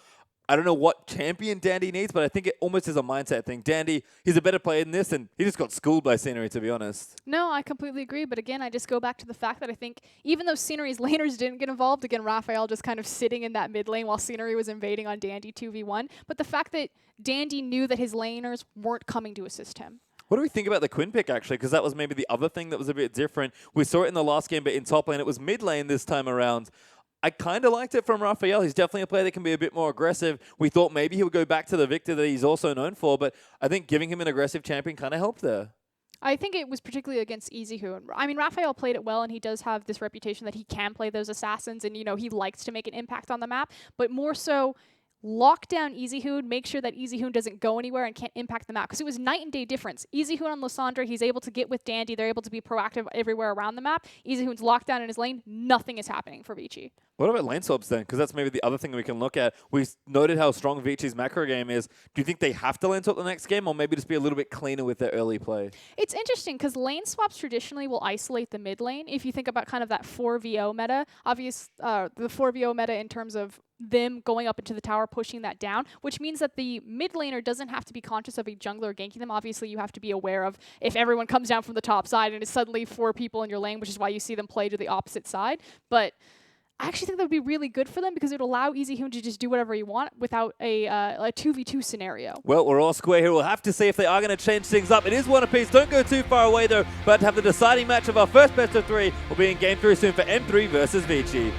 I don't know what champion Dandy needs, but I think it almost is a mindset thing. Dandy, he's a better player than this, and he just got schooled by Scenery, to be honest. No, I completely agree. But again, I just go back to the fact that I think even though Scenery's laners didn't get involved, again, Raphael just kind of sitting in that mid lane while Scenery was invading on Dandy 2v1. But the fact that Dandy knew that his laners weren't coming to assist him. What do we think about the Quinn pick, actually? Because that was maybe the other thing that was a bit different. We saw it in the last game, but in top lane, it was mid lane this time around. I kind of liked it from Raphael. He's definitely a player that can be a bit more aggressive. We thought maybe he would go back to the Victor that he's also known for, but I think giving him an aggressive champion kind of helped there. I think it was particularly against EasyHoon. I mean, Raphael played it well, and he does have this reputation that he can play those assassins, and, you know, he likes to make an impact on the map, but more so lock down EasyHoon, make sure that EasyHoon doesn't go anywhere and can't impact the map. Because it was night and day difference. EasyHoon on Lysandra, he's able to get with Dandy. They're able to be proactive everywhere around the map. EasyHoon's locked down in his lane. Nothing is happening for Vici. What about lane swaps then? Because that's maybe the other thing we can look at. We noted how strong Vici's macro game is. Do you think they have to lane swap the next game, or maybe just be a little bit cleaner with their early play? It's interesting because lane swaps traditionally will isolate the mid lane. If you think about kind of that 4VO meta, the 4VO meta in terms of them going up into the tower, pushing that down, which means that the mid laner doesn't have to be conscious of a jungler ganking them. Obviously, you have to be aware of if everyone comes down from the top side and it's suddenly 4 people in your lane, which is why you see them play to the opposite side. But I actually think that would be really good for them because it would allow EasyHoon to just do whatever he wants without a 2v2 scenario. Well, we're all square here. We'll have to see if they are going to change things up. It is one apiece. Don't go too far away, though. But to have the deciding match of our first best of 3 will be in Game 3 soon for M3 versus Vici.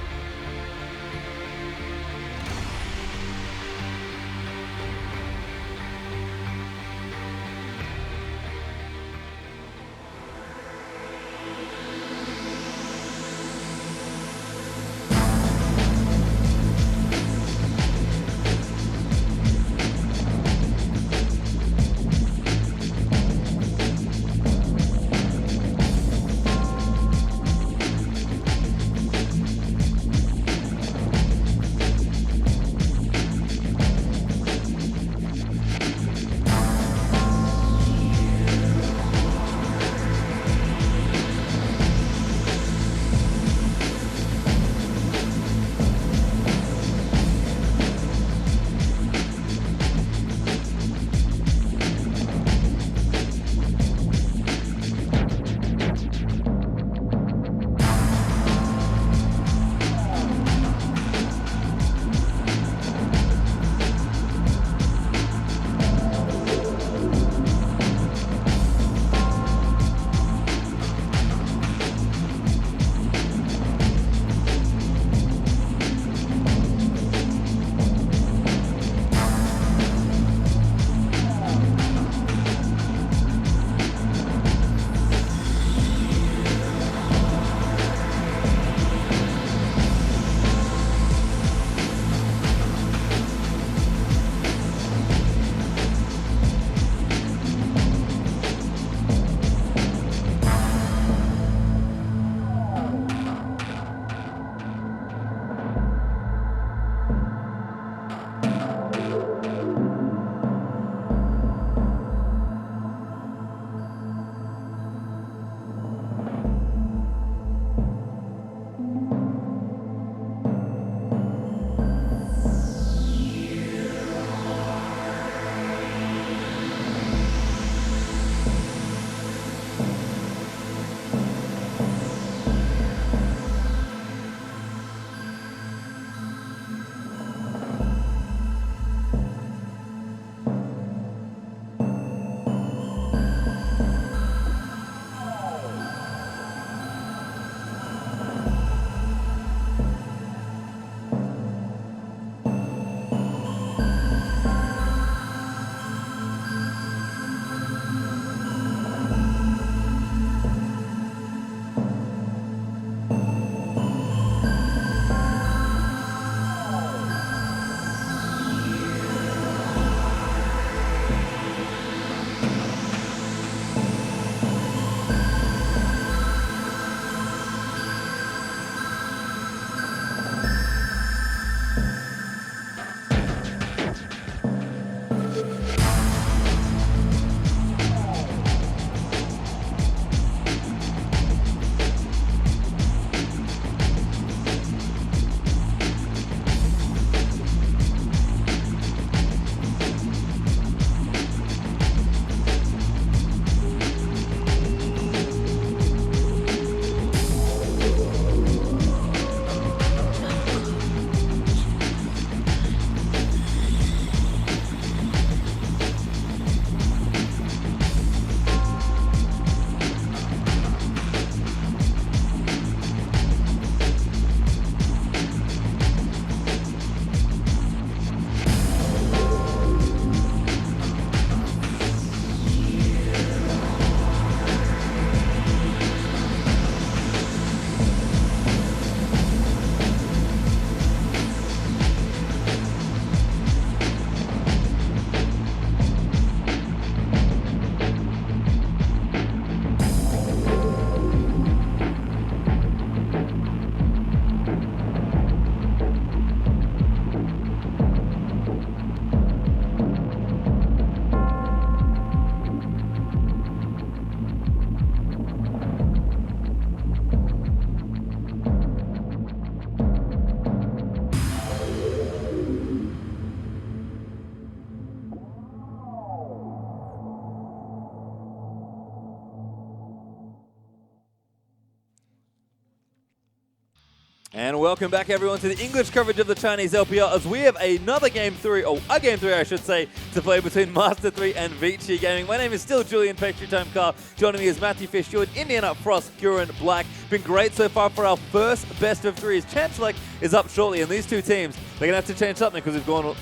And welcome back, everyone, to the English coverage of the Chinese LPL as we have another Game 3, or a Game 3, I should say, to play between Master 3 and Vici Gaming. My name is still Julian Petrie-Tomkar. Joining me is Matthew Fish, Jordan, Indiana, Frost, Guren, Black. Been great so far for our first best of threes. Chancellor is up shortly, and these two teams, they're going to have to change something because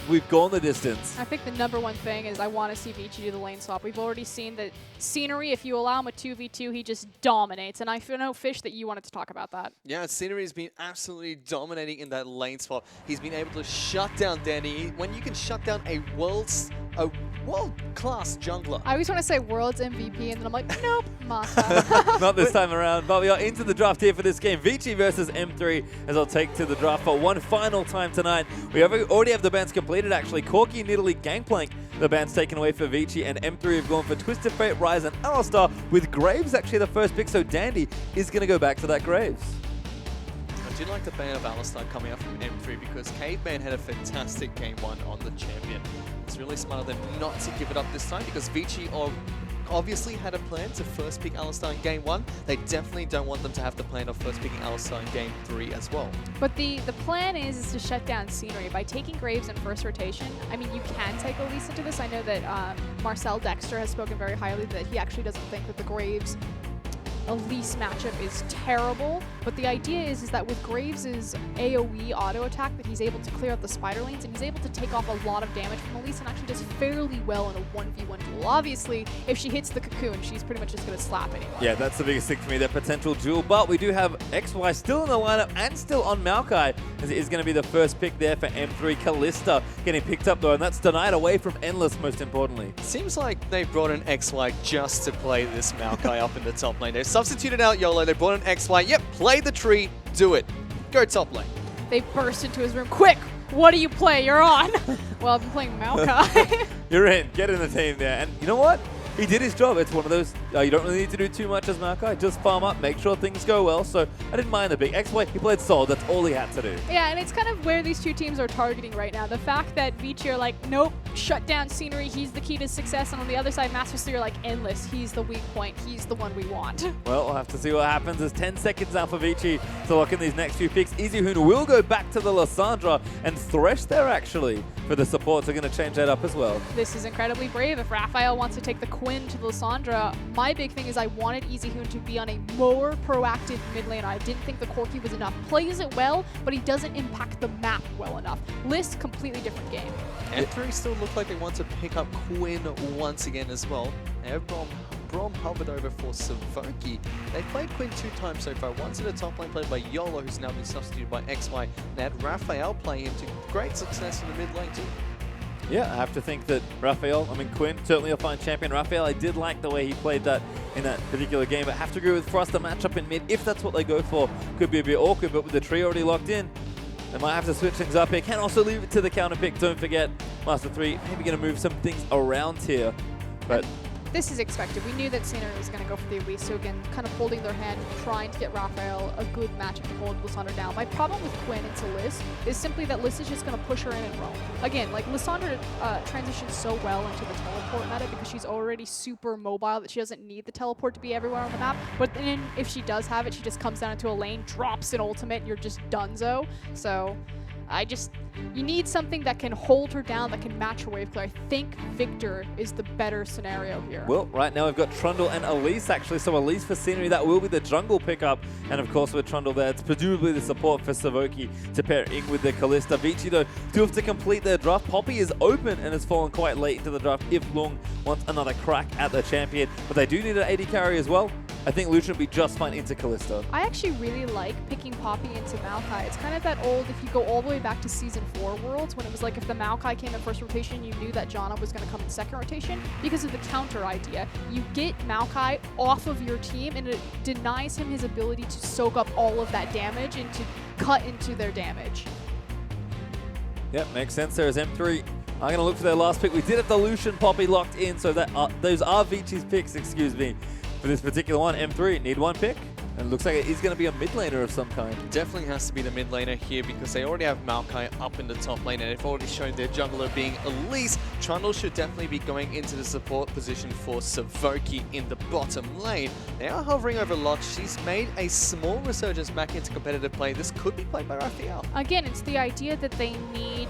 we've gone the distance. I think the number one thing is I want to see Vici do the lane swap. We've already seen that Scenery, if you allow him a 2v2, he just dominates. And I know, Fish, that you wanted to talk about that. Yeah, Scenery has been absolutely dominating in that lane swap. He's been able to shut down Danny. When you can shut down a world-class jungler. I always want to say world's MVP, and then I'm like, nope, Masa. Not this time around, but we are into the draft here for this game. Vici versus M3 as I'll take to the draft for one final time tonight. We already have the bans completed, actually. Corki, Nidalee, Gangplank, the bans taken away for Vici, and M3 have gone for Twisted Fate, Rise, and Alistar, with Graves actually the first pick, so Dandy is going to go back to that Graves. I do like the ban of Alistar coming up from M3 because Caveman had a fantastic game 1 on the champion. It's really smart of them not to give it up this time because Vici obviously had a plan to first pick Alistar in game 1. They definitely don't want them to have the plan of first picking Alistar in game 3 as well. But the plan is to shut down Scenery. By taking Graves in first rotation, I mean, you can take Elise into this. I know that Marcel Dexter has spoken very highly that he actually doesn't think that the Graves Elise matchup is terrible, but the idea is that with Graves' AoE auto attack that he's able to clear out the spider lanes and he's able to take off a lot of damage from Elise and actually does fairly well in a 1v1 duel. Obviously, if she hits the cocoon, she's pretty much just going to slap anyone. Yeah, that's the biggest thing for me, that potential duel, but we do have XY still in the lineup and still on Maokai, as it is going to be the first pick there for M3. Kalista getting picked up though, and that's denied away from Endless, most importantly. Seems like they brought an XY just to play this Maokai up in the top lane. They've substituted out YOLO, they brought an XY, yep, play the tree, do it. Go top lane. They burst into his room. Quick! What do you play? You're on! Well, I've been playing Maokai. You're in, get in the team there, and you know what? He did his job. It's one of those, you don't really need to do too much as Maokai. Just farm up, make sure things go well. So I didn't mind the big XY. He played solid. That's all he had to do. Yeah, and it's kind of where these two teams are targeting right now. The fact that Vici are like, nope, shut down Scenery. He's the key to success. And on the other side, Masters 3 are like, Endless. He's the weak point. He's the one we want. Well, we'll have to see what happens. There's 10 seconds now for Vici to lock in these next few picks. Easyhoon will go back to the Lissandra and Thresh there, actually, for the supports. Are going to change that up as well. This is incredibly brave. If Raphael wants to take the Quinn to the Lissandra, my big thing is I wanted Easyhoon to be on a more proactive mid lane. I didn't think the Corki was enough. Plays it well, but he doesn't impact the map well enough. List, completely different game. M3 still look like they want to pick up Quinn once again as well. They have Brom hovered over for Savoki. They played Quinn 2 times so far. Once in the top lane played by YOLO, who's now been substituted by XY. They had Raphael play him to great success in the mid lane too. Yeah, I have to think that Quinn, certainly a fine champion. Raphael, I did like the way he played that in that particular game, but have to agree with Frost, the matchup in mid, if that's what they go for, could be a bit awkward, but with the tree already locked in, they might have to switch things up here. Can also leave it to the counter pick. Don't forget, Master 3 maybe going to move some things around here, but This is expected. We knew that Scenery was going to go for the Elise, so again, kind of holding their hand, trying to get Raphael a good matchup to hold Lissandra down. My problem with Quinn into Liz is simply that Liz is just going to push her in and roam. Again, like Lissandra transitions so well into the teleport meta because she's already super mobile that she doesn't need the teleport to be everywhere on the map. But then if she does have it, she just comes down into a lane, drops an ultimate, and you're just donezo. So you need something that can hold her down, that can match her wave clear. I think Victor is the better scenario here. Well, right now we've got Trundle and Elise, actually. So Elise for Scenery, that will be the jungle pickup. And of course with Trundle there, it's presumably the support for Savoki to pair in with the Kalista. Vici, though, do have to complete their draft. Poppy is open and has fallen quite late into the draft if Lung wants another crack at the champion. But they do need an AD carry as well. I think Lucian will be just fine into Kalista. I actually really like picking Poppy into Maokai. It's kind of that old, if you go all the way back to Season 4 Worlds, when it was like if the Maokai came in first rotation, you knew that Janna was going to come in second rotation because of the counter idea. You get Maokai off of your team and it denies him his ability to soak up all of that damage and to cut into their damage. Yep, makes sense there as M3 are going to look for their last pick. We did have the Lucian Poppy locked in, so that those are Vici's picks, excuse me. For this particular one, M3 need one pick. And it looks like it is going to be a mid laner of some kind. Definitely has to be the mid laner here because they already have Maokai up in the top lane and they've already shown their jungler being Elise. Trundle should definitely be going into the support position for Savoki in the bottom lane. They are hovering over Lux. She's made a small resurgence back into competitive play. This could be played by Raphael. Again, it's the idea that they need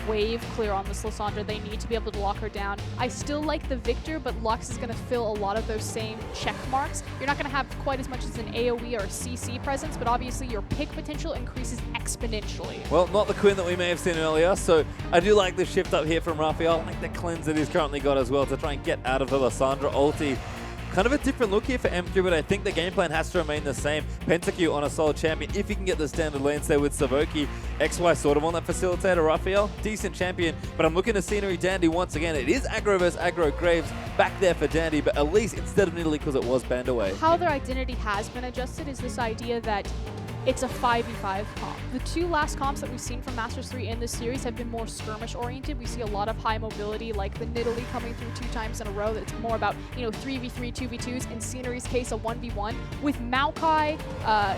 wave clear on this Lissandra. They need to be able to lock her down. I still like the Victor, but Lux is going to fill a lot of those same check marks. You're not going to have quite as much as an AoE or a CC presence, but obviously your pick potential increases exponentially. Well, not the Quinn that we may have seen earlier, so I do like the shift up here from Raphael. I like the cleanse that he's currently got as well to try and get out of the Lissandra ulti. Kind of a different look here for M3, but I think the game plan has to remain the same. Pentakill on a solid champion, if he can get the standard lane stay with Savoki. XY sort of on that facilitator. Raphael, decent champion, but I'm looking at Scenery Dandy once again. It is aggro versus aggro. Graves back there for Dandy, but at least instead of Nidalee because it was banned away. How their identity has been adjusted is this idea that it's a 5v5 comp. The two last comps that we've seen from Masters 3 in this series have been more skirmish-oriented. We see a lot of high mobility, like the Nidalee coming through 2 times in a row. That's more about, 3v3, 2v2s. In Scenery's case, a 1v1. With Maokai,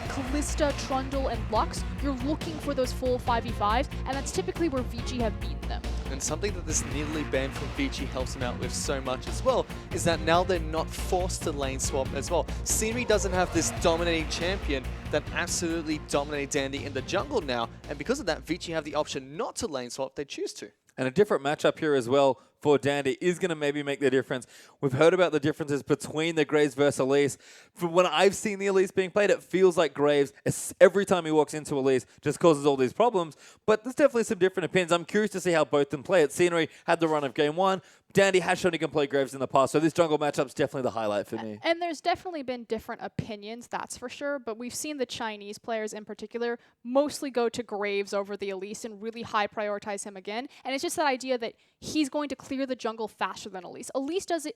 Kalista, Trundle, and Lux, you're looking for those full 5v5s, and that's typically where Vici have beaten them. And something that this Nidalee ban from Vici helps them out with so much as well is that now they're not forced to lane swap as well. Scenery doesn't have this dominating champion that absolutely dominates Dandy in the jungle now, and because of that, Vici have the option not to lane swap if they choose to. And a different matchup here as well for Dandy is going to maybe make the difference. We've heard about the differences between the Graves versus Elise. From when I've seen the Elise being played, it feels like Graves, every time he walks into Elise, just causes all these problems. But there's definitely some different opinions. I'm curious to see how both of them play it. Scenery had the run of game 1. Dandy has shown he can play Graves in the past, so this jungle matchup's definitely the highlight for me. And there's definitely been different opinions, that's for sure, but we've seen the Chinese players in particular mostly go to Graves over the Elise and really high prioritize him again. And it's just that idea that he's going to clear the jungle faster than Elise. Elise does it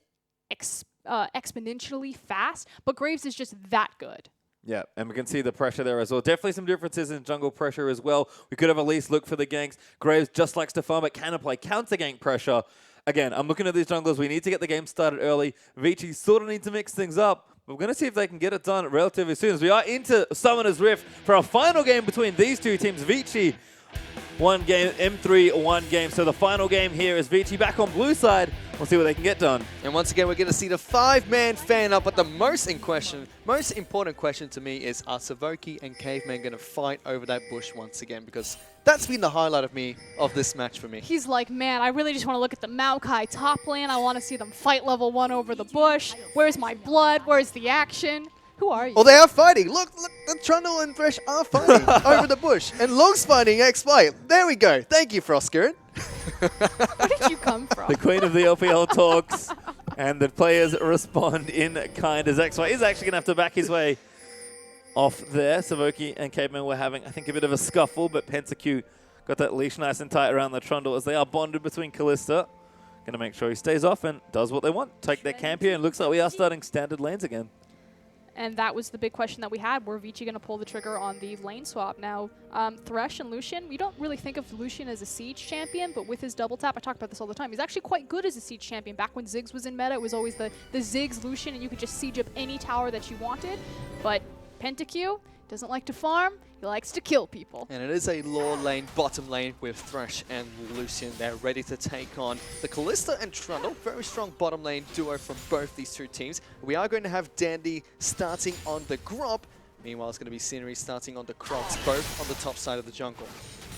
exponentially fast, but Graves is just that good. Yeah, and we can see the pressure there as well. Definitely some differences in jungle pressure as well. We could have Elise look for the ganks. Graves just likes to farm, but can apply counter gank pressure. Again, I'm looking at these junglers. We need to get the game started early. Vici sort of need to mix things up. But we're going to see if they can get it done relatively soon. As we are into Summoner's Rift for a final game between these two teams. Vici, 1 game, M3, 1 game. So the final game here is Vici back on blue side. We'll see what they can get done. And once again, we're going to see the 5-man fan up. But the most important question to me is, are Savoki and Caveman going to fight over that bush once again? Because that's been the highlight of this match for me. He's like, man, I really just want to look at the Maokai top lane. I want to see them fight level 1 over the bush. Where's my blood? Where's the action? Who are you? Oh, they are fighting. Look, the Trundle and Thresh are fighting over the bush. And Long's fighting XY. There we go. Thank you, Frostgird. Where did you come from? The queen of the LPL talks, and the players respond in kind as XY is actually going to have to back his way off there. Savoki and Caveman were having, I think, a bit of a scuffle, but Pentakill got that leash nice and tight around the Trundle as they are bonded between Kalista. Going to make sure he stays off and does what they want. Take their camp here, and looks like we are starting standard lanes again. And that was the big question that we had. Were Vici going to pull the trigger on the lane swap? Now, Thresh and Lucian, we don't really think of Lucian as a siege champion, but with his double tap, I talk about this all the time, he's actually quite good as a siege champion. Back when Ziggs was in meta, it was always the Ziggs Lucian, and you could just siege up any tower that you wanted. But Pentakill doesn't like to farm, he likes to kill people. And it is a lower lane, bottom lane with Thresh and Lucian. They're ready to take on the Kalista and Trundle. Very strong bottom lane duo from both these two teams. We are going to have Dandy starting on the Grop. Meanwhile, it's going to be Scenery starting on the Crocs, both on the top side of the jungle.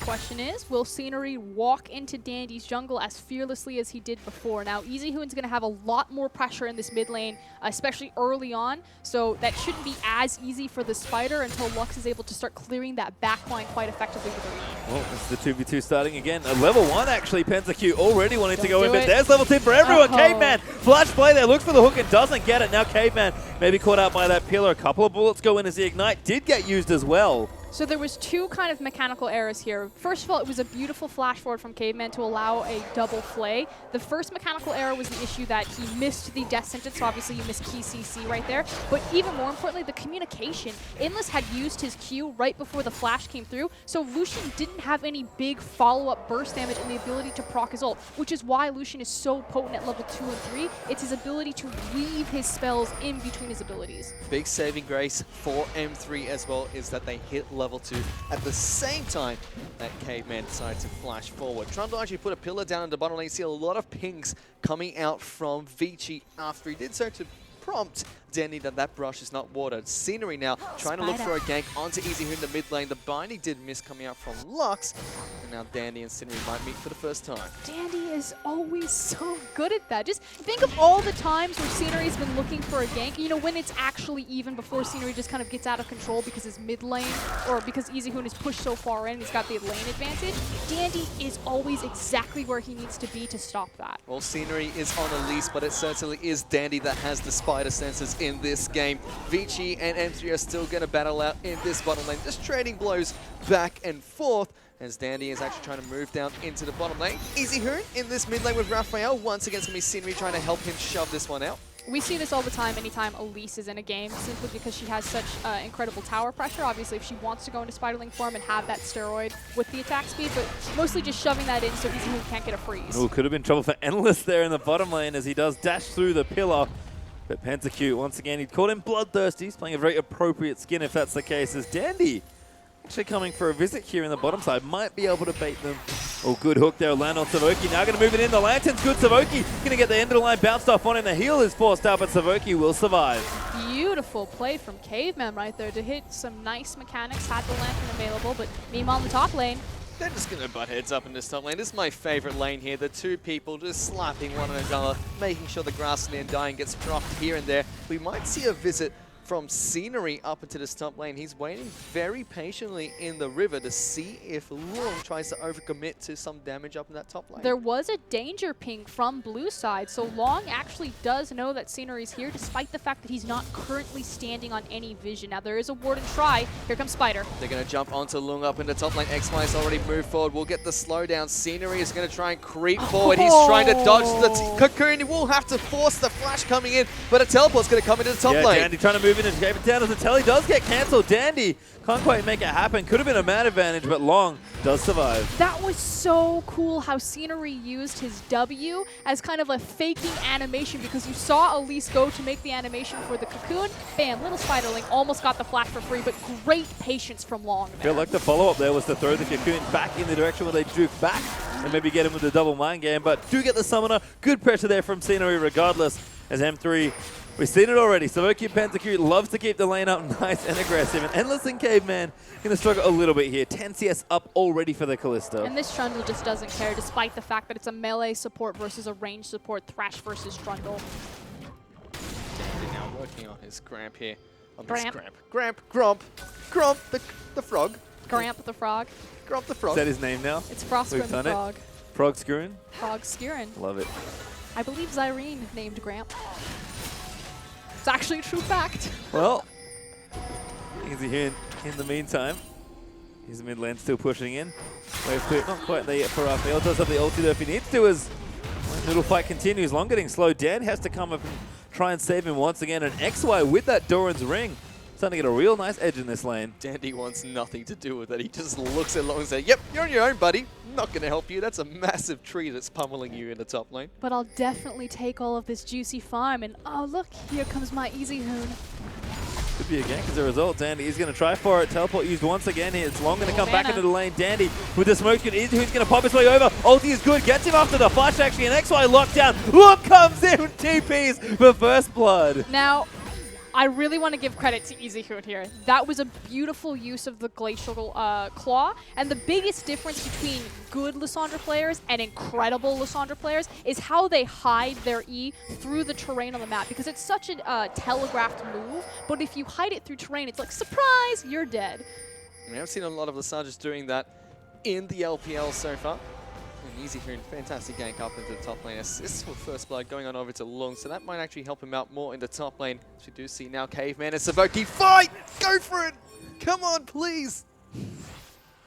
Question is, will Scenery walk into Dandy's jungle as fearlessly as he did before? Now, Easyhoon's going to have a lot more pressure in this mid lane, especially early on, so that shouldn't be as easy for the Spider until Lux is able to start clearing that back line quite effectively with her. Well, this is the 2v2 starting again. Level 1, actually, Pentakill already wanting to go in, but there's level 2 for everyone. Caveman, flash play there, looks for the hook and doesn't get it. Now Caveman maybe caught out by that pillar. A couple of bullets go in as the Ignite did get used as well. So there was two kind of mechanical errors here. First of all, it was a beautiful flash forward from Caveman to allow a double flay. The first mechanical error was the issue that he missed the death sentence, so obviously you missed key CC right there. But even more importantly, the communication. Endless had used his Q right before the flash came through, so Lucian didn't have any big follow-up burst damage and the ability to proc his ult, which is why Lucian is so potent at level 2 and 3. It's his ability to weave his spells in between his abilities. Big saving grace for M3 as well is that they hit level 2 at the same time that Caveman decided to flash forward. Trundle actually put a pillar down in the bottom lane. See a lot of pings coming out from Vici after he did so to prompt Dandy that brush is not watered. Scenery now trying to look for a gank onto Easy here in the mid lane. The binding did miss coming out from Lux. And now Dandy and Scenery might meet for the first time. Dandy is always so good at that. Just think of all the times where Scenery's been looking for a gank. You know, when it's actually even before Scenery just kind of gets out of control because his mid lane or because Easy Hoon is pushed so far in, he's got the lane advantage. Dandy is always exactly where he needs to be to stop that. Well, Scenery is on a lease, but it certainly is Dandy that has the spider senses in this game. Vici and M3 are still going to battle out in this bottom lane, just trading blows back and forth as Dandy is actually trying to move down into the bottom lane. Easy Hoon in this mid lane with Raphael. Once again, it's going to be Scenery trying to help him shove this one out. We see this all the time anytime Elise is in a game, simply because she has such incredible tower pressure. Obviously, if she wants to go into Spiderling form and have that steroid with the attack speed, but mostly just shoving that in so Easy Hoon can't get a freeze. Ooh, could have been trouble for Endless there in the bottom lane as he does dash through the pillar. But Pentacute, once again, he'd called him bloodthirsty. He's playing a very appropriate skin if that's the case, as Dandy actually coming for a visit here in the bottom side. Might be able to bait them. Oh, good hook there. Land on Savoki. Now going to move it in. The lantern's good. Savoki going to get the end of the line bounced off on him. The heal is forced out, but Savoki will survive. Beautiful play from Caveman right there to hit some nice mechanics. Had the lantern available, but meanwhile in the top lane, They're just going to butt heads up in this top lane. This is my favorite lane here. The two people just slapping one another, making sure the grassland dying gets propped here and there. We might see a visit from Scenery up into this top lane. He's waiting very patiently in the river to see if Long tries to overcommit to some damage up in that top lane. there was a danger ping from blue side, so Long actually does know that Scenery's here, despite the fact that he's not currently standing on any vision. Now there is a ward and try. Here comes Spider. They're going to jump onto Lung up in the top lane. XY has already moved forward. We'll get the slowdown. Scenery is going to try and creep forward. He's trying to dodge the cocoon. He will have to force the flash coming in, but a teleport's going to come into the top lane. Dandy trying to move in and escape it down as the telly does get cancelled. Dandy can't quite make it happen. Could have been a man advantage, but Long does survive. That was so cool how Scenery used his W as kind of a faking animation, because you saw Elise go to make the animation for the cocoon. Bam, little Spiderling almost got the flash for free, but great patience from Long I there. feel like the follow-up there was to throw the cocoon back in the direction where they juke back and maybe get him with the double mind game, but do get the summoner. Good pressure there from Scenery regardless, as M3, we've seen it already. Savoki Pentacute loves to keep the lane up nice and aggressive, and Endless and Caveman going to struggle a little bit here. 10 CS up already for the Callisto. And this Trundle just doesn't care, despite the fact that it's a melee support versus a range support, Thrash versus Trundle. Dandy now working on his Gramp here. On this Gramp. Gromp, the frog. Gramp the Frog. Gromp the Is frog. that his name now? It's Frostgrim We've the done it. Frog. Frog Skurin? Frog Skirin. Love it. I believe Zyrene named Gramp. It's actually a true fact. Well, Easy here in the meantime. His mid lane still pushing in. Wave 2, not quite there yet for Raphael. Does have the ulti there if he needs to, as the little fight continues. Long getting slowed down. Has to come up and try and save him once again. And XY with that Doran's ring. Starting to get a real nice edge in this lane. Dandy wants nothing to do with it. He just looks at Long and says, yep, you're on your own, buddy. I'm not going to help you. That's a massive tree that's pummeling you in the top lane. But I'll definitely take all of this juicy farm, and oh look, here comes my Easy Hoon. Could be a gank as a result. Dandy is going to try for it. Teleport used once again here. It's Long going to come back mana. into the lane. Dandy with the smoke screen. Easy, who's going to pop his way over. Ulti is good. Gets him after the flash actually. And XY lockdown. Look comes in. TPs for first blood. Now, I really want to give credit to Easy Hoon here. That was a beautiful use of the Glacial Claw, and the biggest difference between good Lissandra players and incredible Lissandra players is how they hide their E through the terrain on the map, because it's such a telegraphed move, but if you hide it through terrain, it's like, surprise, you're dead. We have seen a lot of Lissandras doing that in the LPL so far. And Easy Hoon, fantastic gank up into the top lane. Assists for first blood going on over to Lung, so that might actually help him out more in the top lane. As we do see now Caveman and Savoki fight! Go for it! Come on, please!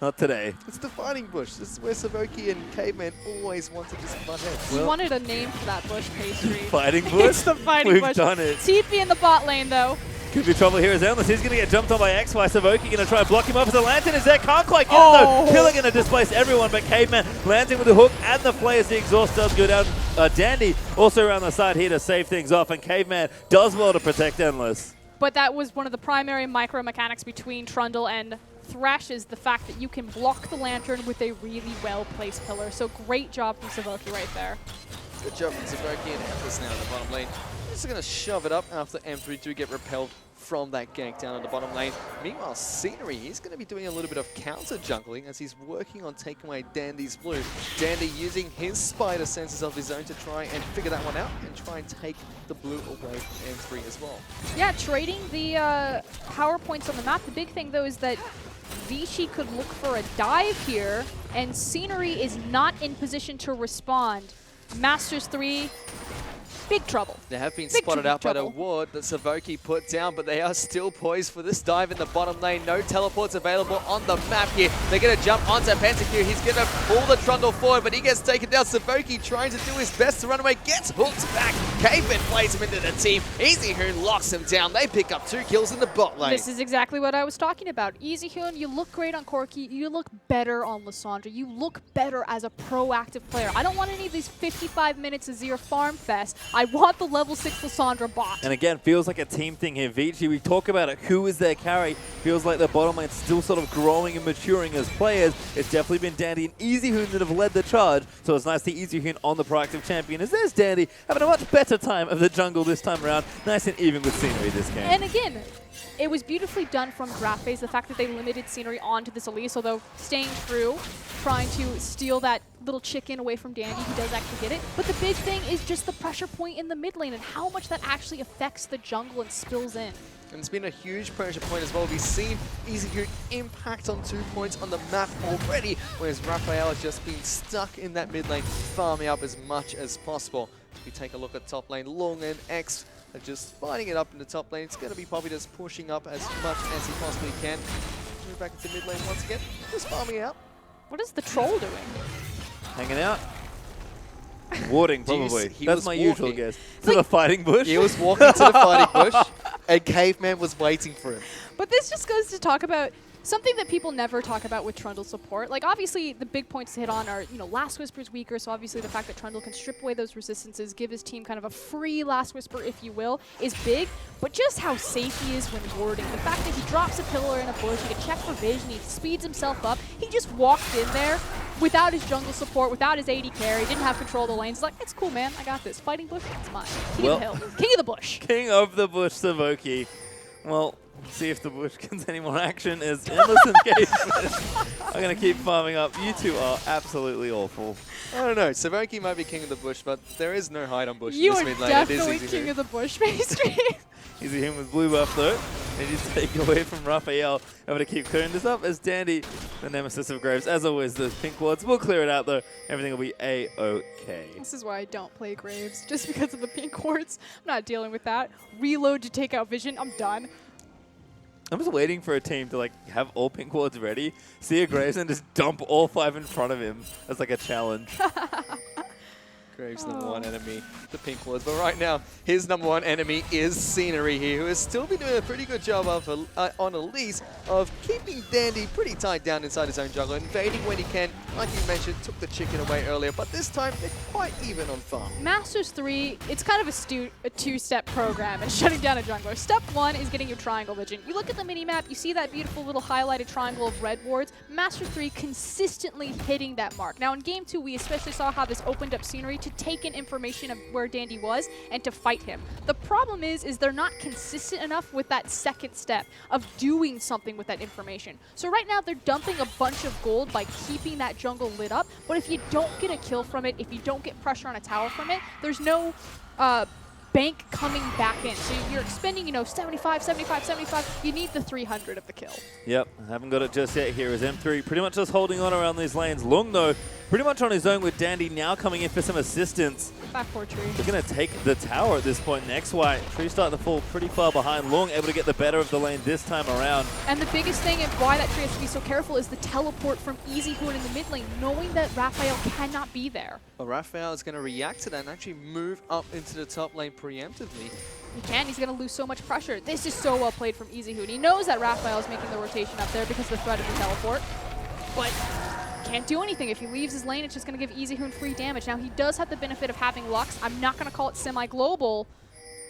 Not today. It's the fighting bush. This is where Savoki and Caveman always want to just butt heads. We wanted a name for that bush pastry. Fighting bush? It's the fighting We've bush. done it. TP in the bot lane, though. Could be trouble here as Endless. He's going to get jumped on by XY. Savoki going to try and block him up as the Lantern is there. Can't quite get it though. Killer going to displace everyone, but Caveman landing with the hook and the flare as the exhaust does go down. Dandy also around the side here to save things off, and Caveman does well to protect Endless. But that was one of the primary micro mechanics between Trundle and Thresh, is the fact that you can block the Lantern with a really well-placed pillar. So great job from Savoki right there. Good job from Savoki and Endless now in the bottom lane. Just going to shove it up after M3 do get repelled from that gank down in the bottom lane. Meanwhile, Scenery, he's going to be doing a little bit of counter jungling as he's working on taking away Dandy's blue. Dandy using his spider senses of his own to try and figure that one out and try and take the blue away from M3 as well. Yeah, trading the power points on the map. The big thing, though, is that Vici could look for a dive here, and Scenery is not in position to respond. Masters 3, big trouble. They have been spotted out by the ward that Savoki put down, but they are still poised for this dive in the bottom lane. No teleports available on the map here. They're going to jump onto Pentakill. He's going to pull the Trundle forward, but he gets taken down. Savoki trying to do his best to run away, gets hooked back. Caveman plays him into the team. EasyHoon locks him down. They pick up 2 kills in the bot lane. This is exactly what I was talking about. EasyHoon, you look great on Corki. You look better on Lissandra. You look better as a proactive player. I don't want any of these 55 minutes of Zero Farm Fest. I want the level 6 Lissandra bot. And again, feels like a team thing here. Vici, we talk about it. Who is their carry? Feels like the bottom lane's still sort of growing and maturing as players. It's definitely been Dandy and EasyHoon that have led the charge. So it's nice to see EasyHoon on the proactive champion. As there's Dandy having a much better time of the jungle this time around. Nice and even with Scenery this game. And again, it was beautifully done from draft phase, the fact that they limited Scenery onto this Elise, although staying true, trying to steal that little chicken away from Dandy. He does actually get it. But the big thing is just the pressure point in the mid lane and how much that actually affects the jungle and spills in. And it's been a huge pressure point as well. We've seen EasyHoon impact on 2 points on the map already, whereas Raphael has just been stuck in that mid lane, farming up as much as possible. If we take a look at top lane, Long and X are just fighting it up in the top lane. It's going to be Poppy just pushing up as much as he possibly can. Move back into mid lane once again, just farming out. What is the troll doing? Hanging out. Warding, probably. That's my usual guess. To the fighting bush? He was walking to the fighting bush, and Caveman was waiting for him. But this just goes to talk about something that people never talk about with Trundle support. Like, obviously, the big points to hit on are, you know, Last Whisper's weaker, so obviously the fact that Trundle can strip away those resistances, give his team kind of a free Last Whisper, if you will, is big. But just how safe he is when warding. The fact that he drops a pillar in a bush, he can check for vision, he speeds himself up. He just walked in there without his jungle support, without his AD carry, didn't have control of the lanes. He's like, it's cool, man, I got this. Fighting bush, it's mine. King of the hill. King of the bush. King of the bush, Savoki. Well, see if the bush gets any more action as Endless engagement. I'm going to keep farming up. You two are absolutely awful. I don't know. Savoki might be king of the bush, but there is no hide on bush You in are this mid lane. It is definitely easy king of the bush, pastry. EasyHoon with blue buff though. They just take away from Raphael. Able to keep clearing this up as Dandy, the nemesis of Graves. As always, the pink wards will clear it out though. Everything will be A-OK. This is why I don't play Graves, just because of the pink wards. I'm not dealing with that. Reload to take out vision. I'm done. I'm just waiting for a team to like have all pink wards ready, see a Graves and just dump all 5 in front of him as like a challenge. Graves' number 1 enemy, the pink wards. But right now, his number 1 enemy is Scenery here, who has still been doing a pretty good job of, on Elise of keeping Dandy pretty tight down inside his own jungle, invading when he can. Like you mentioned, took the chicken away earlier, but this time they're quite even on farm. Masters 3, it's kind of a two-step program and shutting down a jungler. Step 1 is getting your triangle vision. You look at the mini-map, you see that beautiful little highlighted triangle of red wards. Masters 3 consistently hitting that mark. Now in Game 2, we especially saw how this opened up Scenery to take in information of where Dandy was and to fight him. The problem is they're not consistent enough with that second step of doing something with that information. So right now they're dumping a bunch of gold by keeping that jungle lit up, but if you don't get a kill from it, if you don't get pressure on a tower from it, there's no bank coming back in. So you're expending, you know, 75, 75, 75. You need the 300 of the kill. Yep, haven't got it just yet here as M3 pretty much just holding on around these lanes. Lung though, pretty much on his own with Dandy now coming in for some assistance. Back 4 tree. They're going to take the tower at this point. And XY, Tree starting to fall pretty far behind. Long able to get the better of the lane this time around. And the biggest thing and why that tree has to be so careful is the teleport from Easyhoon in the mid lane, knowing that Raphael cannot be there. Well, Raphael is going to react to that and actually move up into the top lane preemptively. He can. He's going to lose so much pressure. This is so well played from Easyhoon. He knows that Raphael is making the rotation up there because of the threat of the teleport. But can't do anything. If he leaves his lane, it's just going to give Easyhoon free damage. Now, he does have the benefit of having Lux. I'm not going to call it semi-global.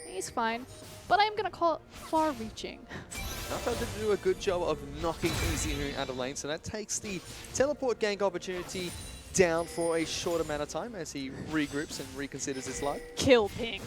He's fine. But I'm going to call it far-reaching. Raphael did do a good job of knocking Easyhoon out of lane, so that takes the teleport gank opportunity down for a short amount of time as he regroups and reconsiders his life. Kill ping.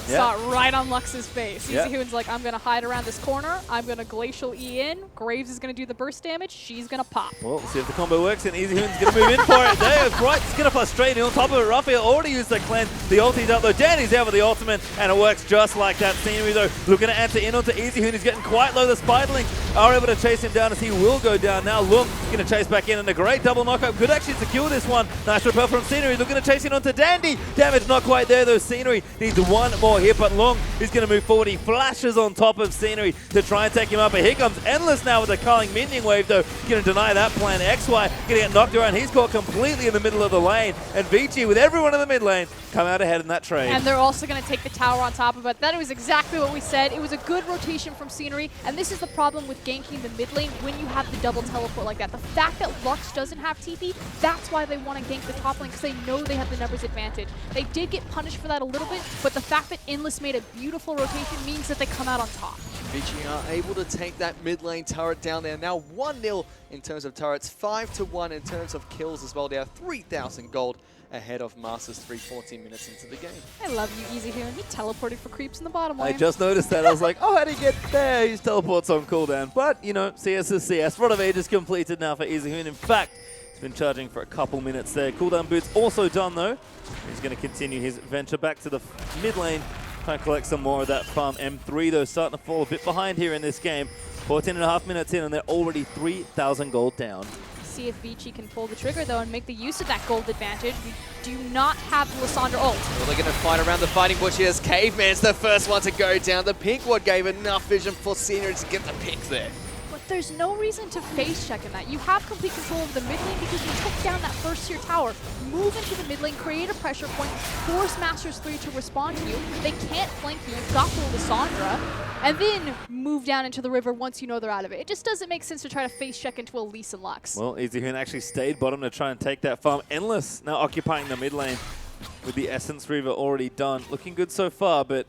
Yeah. Saw it right on Lux's face. Yeah. Easyhoon's like, I'm going to hide around this corner. I'm going to Glacial E in. Graves is going to do the burst damage. She's going to pop. Well, we'll see if the combo works, and Easyhoon's going to move in for it. There, right, it's going to frustrate him. On top of it, Raphael already used the cleanse. The ulti's up, though. Danny's there with the ultimate, and it works just like that. Scenery, though, looking to enter in onto Easyhoon. He's getting quite low. The Spiderlings are able to chase him down as he will go down. Now, Lung going to chase back in, and a great double knockup could actually secure this one. Nice repel from Scenery. Looking to chase in onto Dandy. Damage not quite there, though. Scenery needs one more hit, but Lung is going to move forward. He flashes on top of Scenery to try and take him up. But here comes Endless now with the culling minion wave, though. Going to deny that plan. XY going to get knocked around. He's caught completely in the middle of the lane. And Vici, with everyone in the mid lane, come out ahead in that trade. And they're also going to take the tower on top of it. That was exactly what we said. It was a good rotation from Scenery. And this is the problem with ganking the mid lane when you have the double teleport like that. The fact that Lux doesn't have TP, that's why they want to gank the top lane, because they know they have the numbers advantage. They did get punished for that a little bit, but the fact that Endless made a beautiful rotation means that they come out on top. Vici are able to take that mid lane turret down there. Now 1-0 in terms of turrets, 5-1 in terms of kills as well. They have 3,000 gold ahead of Masters 3, 14 minutes into the game. I love you, Easyhoon. He teleported for creeps in the bottom lane. I just noticed that. I was like, oh, how'd he get there? His teleport's on cooldown. But, you know, CS is CS. Rod of Age is completed now for Easyhoon. In fact, he's been charging for a couple minutes there. Cooldown boot's also done, though. He's going to continue his venture back to the mid lane. Trying to collect some more of that farm. M3, though, starting to fall a bit behind here in this game. 14.5 minutes in, and they're already 3,000 gold down. See if Vici can pull the trigger, though, and make the use of that gold advantage. We do not have the Lissandra ult. Well, they're going to fight around the fighting bush here as Caveman's the first one to go down. The pink ward gave enough vision for Scenery to get the pick there. But there's no reason to face check in that. You have complete control of the mid lane because you took down that first tier tower. Move into the mid lane, create a pressure point, force Masters 3 to respond to you. They can't flank you. You've got the Lissandra. And then move down into the river once you know they're out of it. It just doesn't make sense to try to face check into Elise and Lux. Well, Easyhoon actually stayed bottom to try and take that farm. Endless now occupying the mid lane with the Essence Reaver already done. Looking good so far, but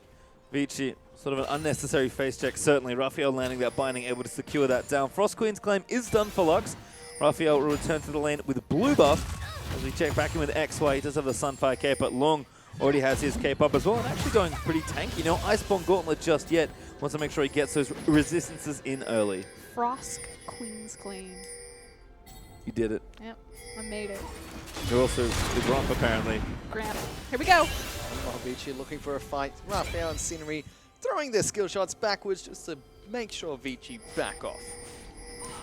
Vici, sort of an unnecessary face check, certainly. Raphael landing that binding, able to secure that down. Frost Queen's claim is done for Lux. Raphael will return to the lane with blue buff. As we check back in with XY, he does have the Sunfire cape, but Long already has his cape up as well, and actually going pretty tanky. No Iceborne Gauntlet just yet. Wants to make sure he gets those resistances in early. Frost Queen's claim. You did it. Yep, I made it. You're also the Grump, apparently. Grant. Here we go. Vici looking for a fight. Raphael and Scenery throwing their skill shots backwards just to make sure Vici back off.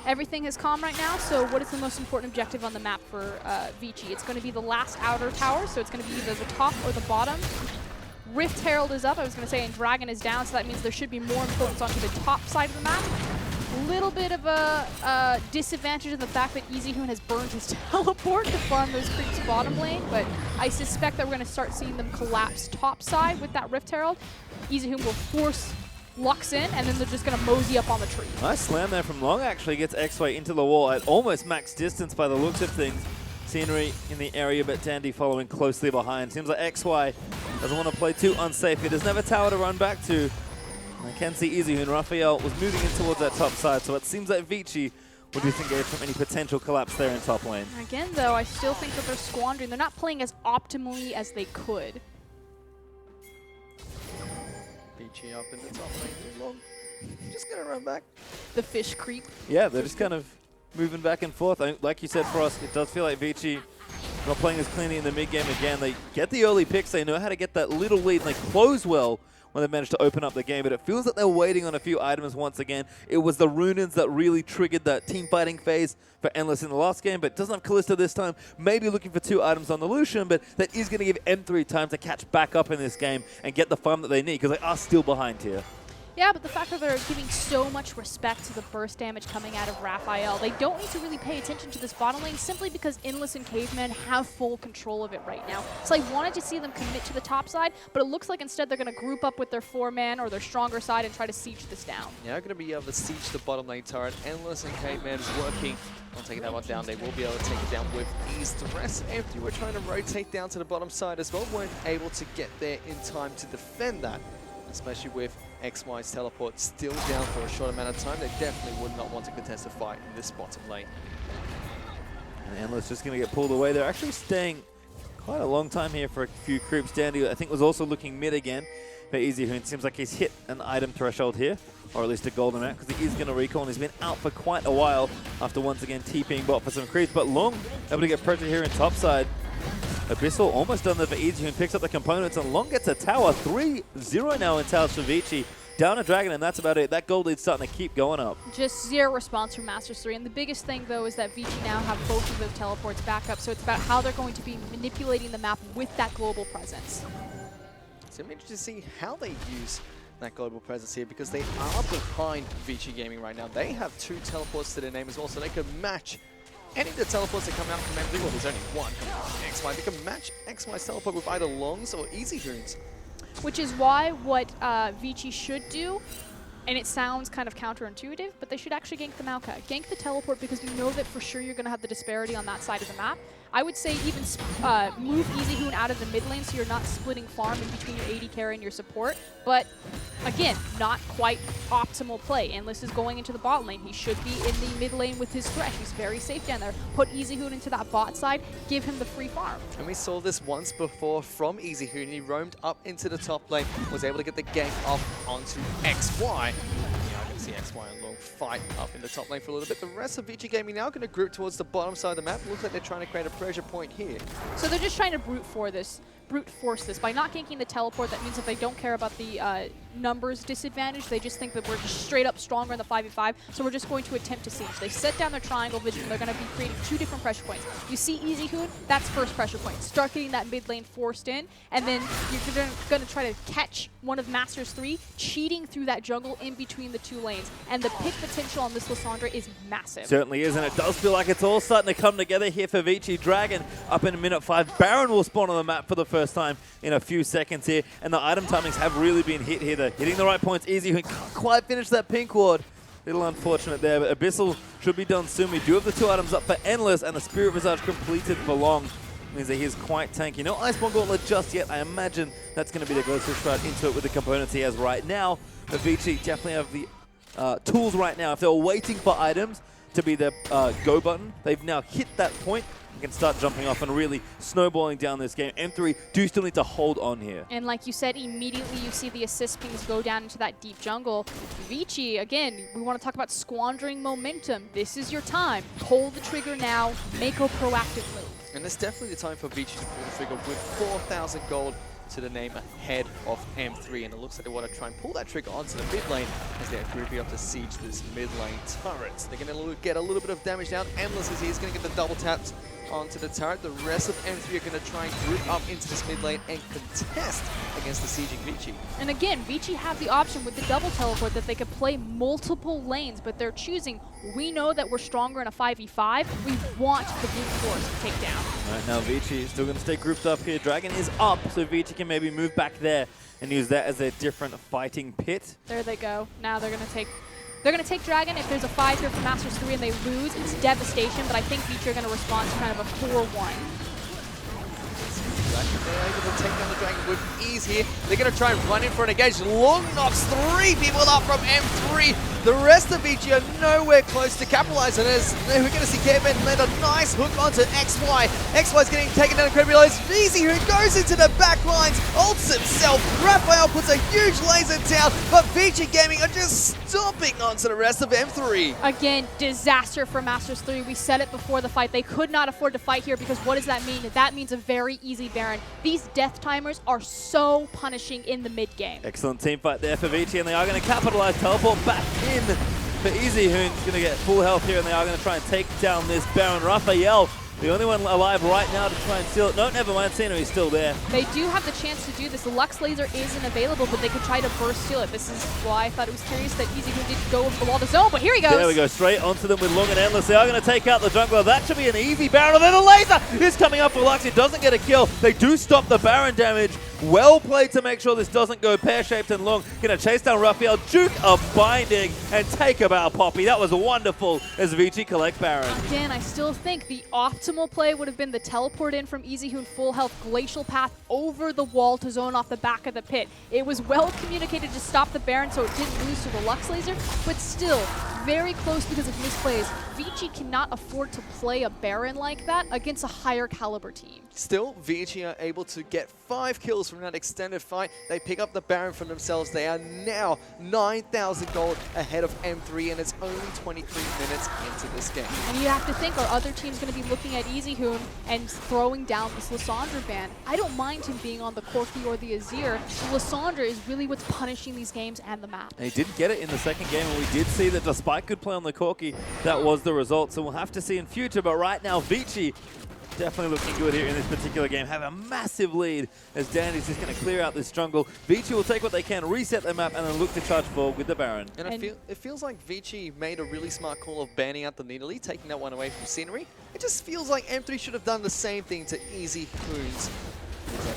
Everything is calm right now, so what is the most important objective on the map for Vici? It's going to be the last outer tower, so it's going to be either the top or the bottom. Rift Herald is up, I was going to say, and Dragon is down, so that means there should be more importance onto the top side of the map. A little bit of a disadvantage in the fact that Easyhoon has burned his teleport to farm those creeps bottom lane, but I suspect that we're going to start seeing them collapse top side with that Rift Herald. Easyhoon will force Lux in, and then they're just going to mosey up on the tree. Nice slam there from Long, actually gets XY into the wall at almost max distance by the looks of things. Scenery in the area, but Dandy following closely behind. Seems like XY doesn't want to play too unsafe. He doesn't have a tower to run back to. I can see Easyhoon. Raphael was moving in towards that top side, so it seems like Vici will disengage from any potential collapse there in top lane. Again, though, I still think that they're squandering. They're not playing as optimally as they could. Vici up in the top lane too long. Just going to run back. The fish creep. Yeah, they're just kind of moving back and forth. Like you said, Frost, it does feel like Vici not playing as cleanly in the mid game again. They get the early picks. They know how to get that little lead, and they close well when they managed to open up the game. But it feels that they're waiting on a few items once again. It was the Runins that really triggered that team fighting phase for Endless in the last game, but doesn't have Kalista this time. Maybe looking for 2 items on the Lucian, but that is going to give M3 time to catch back up in this game and get the farm that they need, because they are still behind here. Yeah, but the fact that they're giving so much respect to the burst damage coming out of Raphael, they don't need to really pay attention to this bottom lane simply because Endless and Caveman have full control of it right now. So I wanted to see them commit to the top side, but it looks like instead they're going to group up with their 4-man or their stronger side and try to siege this down. Yeah, they're going to be able to siege the bottom lane turret. Endless and Caveman is working on taking that one down. They will be able to take it down with ease. The rest of Empty were trying to rotate down to the bottom side as well. Weren't able to get there in time to defend that, especially with XY's teleport still down for a short amount of time. They definitely would not want to contest a fight in this bottom lane. And Endless just going to get pulled away. They're actually staying quite a long time here for a few creeps. Dandy, I think, was also looking mid again. But Easy Hoon seems like he's hit an item threshold here, or at least a golden amount, because he is going to recall, and he's been out for quite a while after once again TPing bot for some creeps. But Long able to get pressure here in topside. Abyssal almost done there for Easy Hoon, picks up the components, and Long gets a tower. 3-0 now in towers for Vici. Down a dragon, and that's about it. That gold lead's starting to keep going up. Just 0 response from Masters 3. And the biggest thing, though, is that Vici now have both of those teleports back up. So it's about how they're going to be manipulating the map with that global presence. So I'm interested to see how they use that global presence here, because they are behind Vici Gaming right now. They have 2 teleports to their name as well, so they could match any of the teleports that come out from MD. Well, there's only one coming out from XY. They can match XY's teleport with either Longs or Easy Hoons. Which is why what Vici should do, and it sounds kind of counterintuitive, but they should actually gank the Maokai. Gank the teleport, because you know that for sure you're going to have the disparity on that side of the map. I would say even move Easy Hoon out of the mid lane so you're not splitting farm in between your AD carry and your support. But again, not quite optimal play. Endless is going into the bot lane. He should be in the mid lane with his Thresh. He's very safe down there. Put Easy Hoon into that bot side, give him the free farm. And we saw this once before from Easy Hoon. He roamed up into the top lane, was able to get the gank off onto XY. See XY and Long fight up in the top lane for a little bit. The rest of Vici Gaming now going to group towards the bottom side of the map. Looks like they're trying to create a pressure point here. So they're just trying to brute force this. By not ganking the teleport, that means that they don't care about the numbers disadvantage. They just think that we're just straight up stronger in the 5v5, so we're just going to attempt to siege. They set down their triangle vision. They're going to be creating 2 different pressure points. You see Easy Hoon, that's first pressure point. Start getting that mid lane forced in, and then you're going to try to catch one of Masters 3 cheating through that jungle in between the 2 lanes. And the pick potential on this Lissandra is massive. Certainly is, and it does feel like it's all starting to come together here for Vici. Dragon up in minute 5. Baron will spawn on the map for the first time in a few seconds here, and the item timings have really been hit here. They're hitting the right points. Easy Hoon can't quite finish that pink ward. Little unfortunate there, but Abyssal should be done soon. We do have the 2 items up for Endless, and the Spirit Visage completed for Long. Means that he's quite tanky. No Iceborne Gauntlet just yet. I imagine that's going to be the go-to strat into it with the components he has right now. But Vici definitely have the tools right now. If they were waiting for items to be the go button, they've now hit that point and can start jumping off and really snowballing down this game. M3 do still need to hold on here. And like you said, immediately you see the assist pings go down into that deep jungle. Vici, again, we want to talk about squandering momentum. This is your time. Pull the trigger now. Make a proactive move. And it's definitely the time for Vici to pull the trigger with 4,000 gold to the name ahead of M3, and it looks like they want to try and pull that trigger onto the mid lane as they're grouping up to siege this mid lane turret. They're going to get a little bit of damage down. Endless is he's going to get the double taps onto the turret. The rest of M3 are going to try and group up into this mid lane and contest against the sieging Vici. And again, Vici have the option with the double teleport that they could play multiple lanes, but they're choosing, we know that we're stronger in a 5v5. We want the brute force to take down. Right now, Vici is still going to stay grouped up here. Dragon is up, so Vici can maybe move back there and use that as a different fighting pit. There they go. Now they're going to take... They're going to take Dragon. If there's a 5 here for Masters 3 and they lose, it's devastation, but I think Vici are going to respond to kind of a 4-1. They're able to take down the Dragon with ease here. They're going to try and run in for an engage. Long knocks 3 people up from M3. The rest of VG are nowhere close to capitalize on this. We're going to see Kevin land a nice hook onto XY. XY's getting taken down incredibly low. It's VZ who goes into the back lines, ults himself. Raphael puts a huge laser down, but VG Gaming are just stomping onto the rest of M3. Again, disaster for Masters 3. We said it before the fight. They could not afford to fight here because what does that mean? That means a very easy Baron. These death timers are so punishing in the mid game. Excellent team fight there for Vici, and they are going to capitalize. Teleport back in for Easy, who's going to get full health here, and they are going to try and take down this Baron. Raphael, the only one alive right now to try and steal it. No, never mind, Cena, he's still there. They do have the chance to do this. The Lux Laser isn't available, but they could try to burst steal it. This is why I thought it was curious that Easy didn't go below the zone, but here he goes. There we go, straight onto them with Long and Endless. They are going to take out the jungler. That should be an easy Baron. And then the laser is coming up for Lux. It doesn't get a kill. They do stop the Baron damage. Well played to make sure this doesn't go pear-shaped and long. Going to chase down Raphael, Duke of Binding, and take about Poppy. That was wonderful as Vici collect Baron. Again, I still think the optimal play would have been the teleport in from Easy Hoon full health Glacial Path over the wall to zone off the back of the pit. It was well communicated to stop the Baron so it didn't lose to the Lux Laser, but still very close because of misplays. Vici cannot afford to play a Baron like that against a higher caliber team. Still, Vici are able to get 5 kills from that extended fight. They pick up the Baron for themselves. They are now 9,000 gold ahead of M3, and it's only 23 minutes into this game. And you have to think, are other teams going to be looking at Easy Hoon and throwing down this Lissandra ban? I don't mind him being on the Corki or the Azir. The Lissandra is really what's punishing these games and the map. And he did get it in the second game, and we did see that despite good play on the Corki, that was the result. So we'll have to see in future, but right now, Vici definitely looking good here in this particular game. Have a massive lead as Dandy's just going to clear out this jungle. Vici will take what they can, reset the map, and then look to charge forward with the Baron. And it feels like Vici made a really smart call of banning out the Nidalee, taking that one away from Scenery. It just feels like M3 should have done the same thing to Easy Hoon's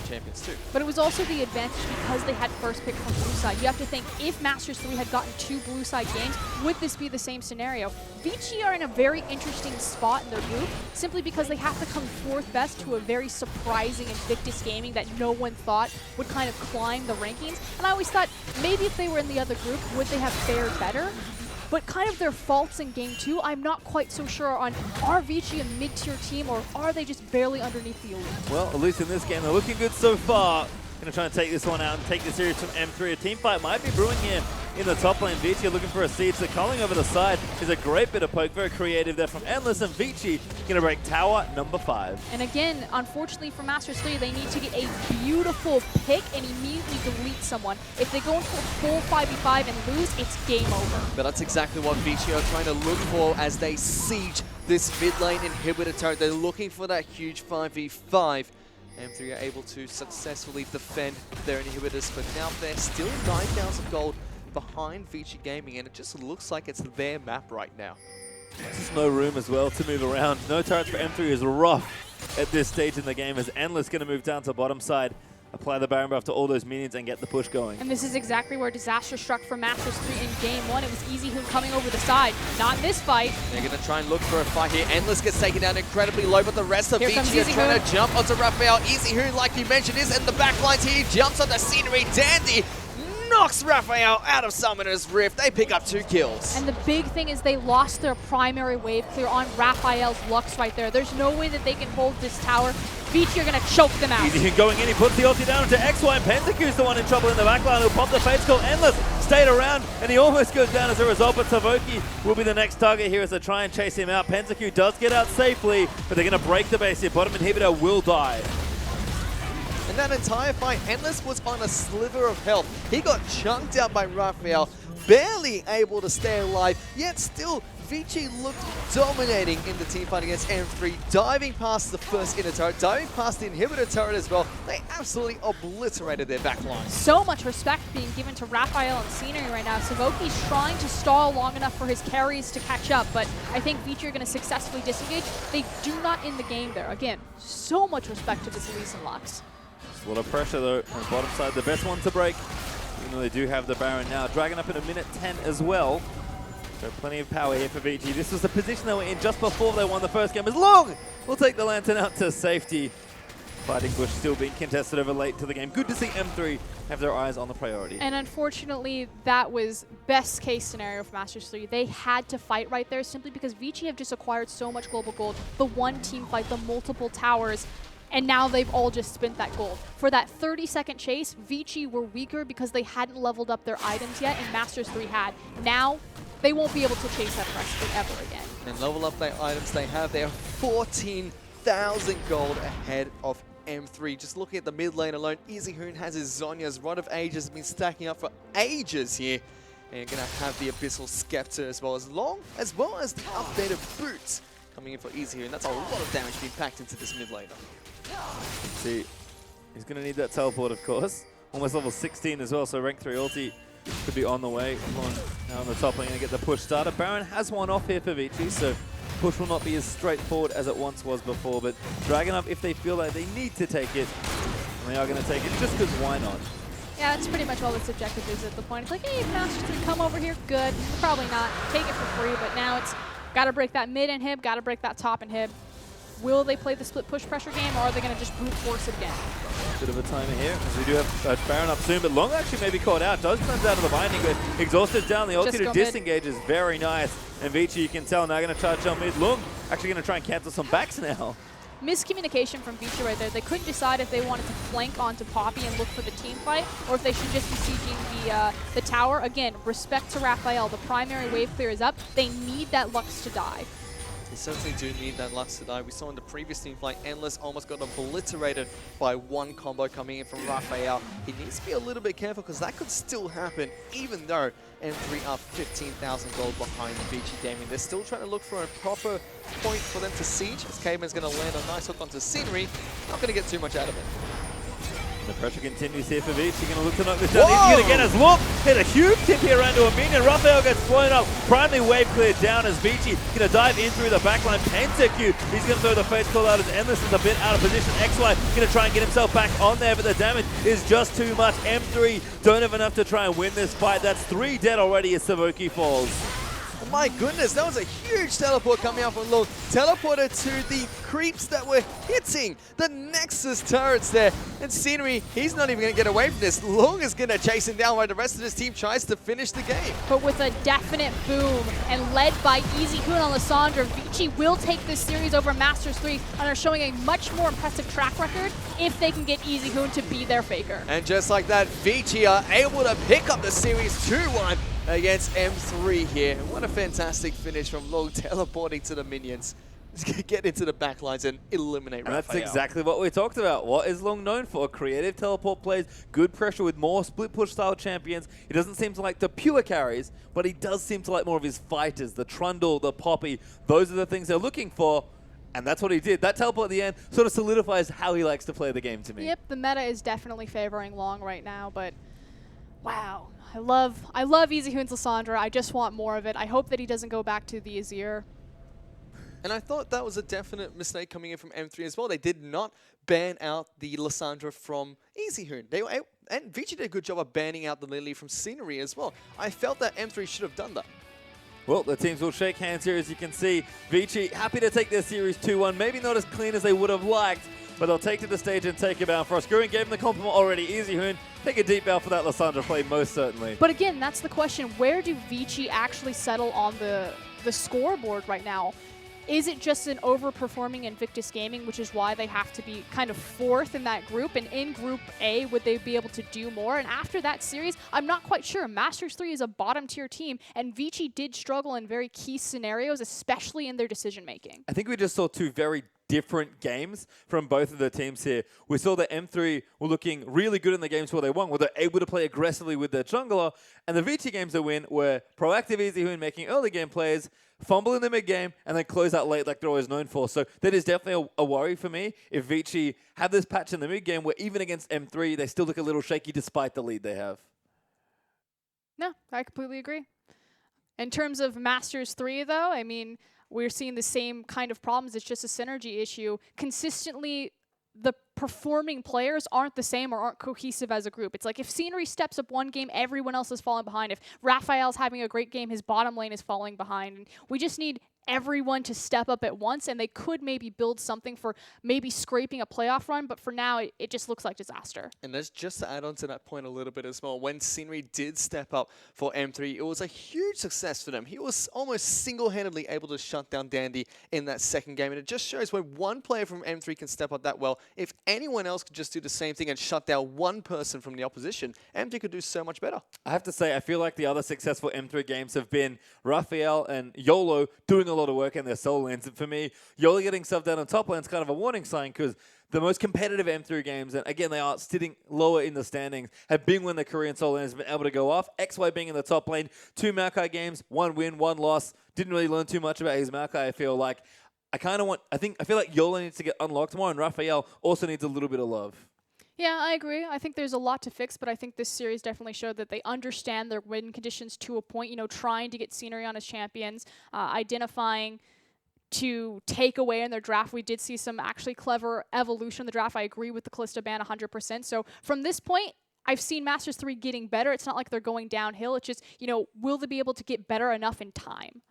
champions too. But it was also the advantage because they had first pick from blue side. You have to think, if Masters 3 had gotten 2 blue side games, would this be the same scenario? Vici are in a very interesting spot in their group, simply because they have to come 4th best to a very surprising Invictus Gaming that no one thought would kind of climb the rankings. And I always thought, maybe if they were in the other group, would they have fared better? But kind of their faults in Game 2, I'm not quite so sure on, are Vici a mid-tier team or are they just barely underneath the elite? Well, at least in this game, they're looking good so far. Going to try and take this one out and take the series from M3. A team fight might be brewing here in the top lane. Vici are looking for a siege. They're calling over the side. Is a great bit of poke. Very creative there from Endless, and Vici going to break tower number 5. And again, unfortunately for Masters 3, they need to get a beautiful pick and immediately delete someone. If they go into a full 5v5 and lose, it's game over. But that's exactly what Vici are trying to look for as they siege this mid lane inhibitor turret. They're looking for that huge 5v5. M3 are able to successfully defend their inhibitors, but now they're still 9,000 gold behind Vici Gaming, and it just looks like it's their map right now. Just no room as well to move around. No turrets for M3 is rough at this stage in the game, as Endless going to move down to bottom side, apply the Baron buff to all those minions and get the push going. And this is exactly where disaster struck for Masters 3 in Game 1. It was Easy Hoon coming over the side. Not in this fight. They're going to try and look for a fight here. Endless gets taken down incredibly low, but the rest of Here comes Vici are Easy trying Hoon. to jump onto Raphael. Easy Hoon, like you mentioned, is in the back lines here. He jumps on the Scenery. Dandy knocks Raphael out of Summoner's Rift. They pick up 2 kills. And the big thing is they lost their primary wave clear on Raphael's Lux right there. There's no way that they can hold this tower. Vici are going to choke them out. Easy going in, he puts the ulti down into XY, and Pentacu's the one in trouble in the backline. He'll pop the Fate's Call. Endless stayed around, and he almost goes down as a result, but Savoki will be the next target here as they try and chase him out. Pentacu does get out safely, but they're going to break the base here. Bottom inhibitor will die. In that entire fight, Endless was on a sliver of health. He got chunked out by Raphael, barely able to stay alive, yet still Vici looked dominating in the team fight against M3, diving past the first inner turret, diving past the inhibitor turret as well. They absolutely obliterated their backline. So much respect being given to Raphael and Scenery right now. Savoki's trying to stall long enough for his carries to catch up, but I think Vici are going to successfully disengage. They do not end the game there. Again, so much respect to this Elise and Lux. A lot of pressure though on the bottom side. The best one to break, even though they do have the Baron now. Dragon up in a minute 10 as well. So plenty of power here for Vici. This was the position they were in just before they won the first game. As long, we'll take the Lantern out to safety. Fighting Bush still being contested over late into the game. Good to see M3 have their eyes on the priority. And unfortunately, that was best case scenario for Masters 3. They had to fight right there simply because Vici have just acquired so much global gold. The one team fight, the multiple towers, and now they've all just spent that gold. For that 30-second chase, Vici were weaker because they hadn't leveled up their items yet, and Masters 3 had. Now, they won't be able to chase that precedent ever again. And level up their items they have. They are 14,000 gold ahead of M3. Just looking at the mid lane alone, Easyhoon has his Zhonya's. Rod of Ages has been stacking up for ages here. And you're going to have the Abyssal Scepter as well as the updated boots coming in for Easyhoon. That's a lot of damage being packed into this mid laner. See, he's going to need that teleport, of course. Almost level 16 as well, so rank 3 ulti could be on the way. Now on the top lane, going to get the push started. Baron has one off here for Vici, so push will not be as straightforward as it once was before, but Dragon up, if they feel like they need to take it, and they are going to take it, just because why not? Yeah, that's pretty much all this objective is at the point. It's like, hey, Masters 3, come over here, good. Probably not. Take it for free, but now it's got to break that mid inhib, got to break that top inhib. Will they play the split push pressure game, or are they going to just brute force it again? Bit of a timer here, as we do have Baron up soon, but Long actually may be caught out. Does comes out of the binding, but Exhausted down. The ulti to disengage is very nice. And Vici, you can tell, now going to charge on mid. Long actually going to try and cancel some backs now. Miscommunication from Vici right there. They couldn't decide if they wanted to flank onto Poppy and look for the team fight, or if they should just be sieging the tower. Again, respect to Raphael. The primary wave clear is up. They need that Lux to die. They certainly do need that Lux to die. We saw in the previous team fight, Endless almost got obliterated by one combo coming in from Raphael. He needs to be a little bit careful because that could still happen, even though M3 are 15,000 gold behind the Vici Gaming. They're still trying to look for a proper point for them to siege, as Caveman's going to land a nice hook onto Scenery. Not going to get too much out of it. The pressure continues here for Vici. Going to look to knock this down. He's going to get his look. Hit a huge tip here around to a minion. Raphael gets blown up. Primary wave cleared down as Vici going to dive in through the backline. Pentakue. He's going to throw the face call out as Endless is a bit out of position. XY going to try and get himself back on there, but the damage is just too much. M3 don't have enough to try and win this fight. That's 3 dead already as Savoki falls. My goodness, that was a huge teleport coming out from Long. Teleported to the creeps that were hitting the Nexus turrets there. And Scenery, he's not even going to get away from this. Long is going to chase him down while the rest of his team tries to finish the game. But with a definite boom and led by Easyhoon on Lissandra, Vici will take this series over Masters 3 and are showing a much more impressive track record if they can get Easyhoon to be their faker. And just like that, Vici are able to pick up the series 2-1 against M3 here. And what a fantastic finish from Long, teleporting to the minions. Get into the backlines and eliminate Raphael. That's exactly what we talked about. What is Long known for? Creative teleport plays, good pressure with more split push style champions. He doesn't seem to like the pure carries, but he does seem to like more of his fighters, the Trundle, the Poppy. Those are the things they're looking for. And that's what he did. That teleport at the end sort of solidifies how he likes to play the game to me. Yep, the meta is definitely favoring Long right now, but wow. I love Easyhoon's Lissandra. I just want more of it. I hope that he doesn't go back to the Azir. And I thought that was a definite mistake coming in from M3 as well. They did not ban out the Lissandra from Easyhoon. And Vici did a good job of banning out the Lily from Scenery as well. I felt that M3 should have done that. Well, the teams will shake hands here, as you can see. Vici happy to take their series 2-1. Maybe not as clean as they would have liked, but they'll take to the stage and take it out. Frost Green gave him the compliment already. Easyhoon, take a deep bow for that Lissandra play, most certainly. But again, that's the question. Where do Vici actually settle on the scoreboard right now? Is it just an overperforming Invictus Gaming, which is why they have to be kind of fourth in that group? And in Group A, would they be able to do more? And after that series, I'm not quite sure. Masters 3 is a bottom-tier team, and Vici did struggle in very key scenarios, especially in their decision-making. I think we just saw two very different games from both of the teams here. We saw that M3 were looking really good in the games where they won, where they're able to play aggressively with their jungler, and the Vici games they win were proactive Easyhoon making early game plays, fumble in the mid game, and then close out late like they're always known for. So that is definitely a worry for me if Vici have this patch in the mid game where even against M3, they still look a little shaky despite the lead they have. No, I completely agree. In terms of Masters 3, though, I mean, we're seeing the same kind of problems. It's just a synergy issue. Consistently, the performing players aren't the same or aren't cohesive as a group. It's like if Scenery steps up one game, everyone else is falling behind. If Raphael's having a great game, his bottom lane is falling behind. And we just need everyone to step up at once, and they could maybe build something for maybe scraping a playoff run, but for now, it just looks like disaster. And that's just to add on to that point a little bit as well. When Scenery did step up for M3, it was a huge success for them. He was almost single-handedly able to shut down Dandy in that second game. And it just shows when one player from M3 can step up that well, if anyone else could just do the same thing and shut down one person from the opposition, M3 could do so much better. I have to say, I feel like the other successful M3 games have been Raphael and YOLO doing a lot of work in their solo lanes. And for me, YOLO getting shoved down on top lane is kind of a warning sign, because the most competitive M3 games, and again, they are sitting lower in the standings, have been when the Korean solo lane has been able to go off. XY being in the top lane, 2 Maokai games, 1 win, 1 loss. Didn't really learn too much about his Maokai, I feel like. I feel like YOLO needs to get unlocked more, and Raphael also needs a little bit of love. Yeah, I agree. I think there's a lot to fix, but I think this series definitely showed that they understand their win conditions to a point, trying to get Scenery on as champions, identifying to take away in their draft. We did see some actually clever evolution in the draft. I agree with the Kalista ban 100%. So from this point, I've seen Masters 3 getting better. It's not like they're going downhill. It's just, will they be able to get better enough in time?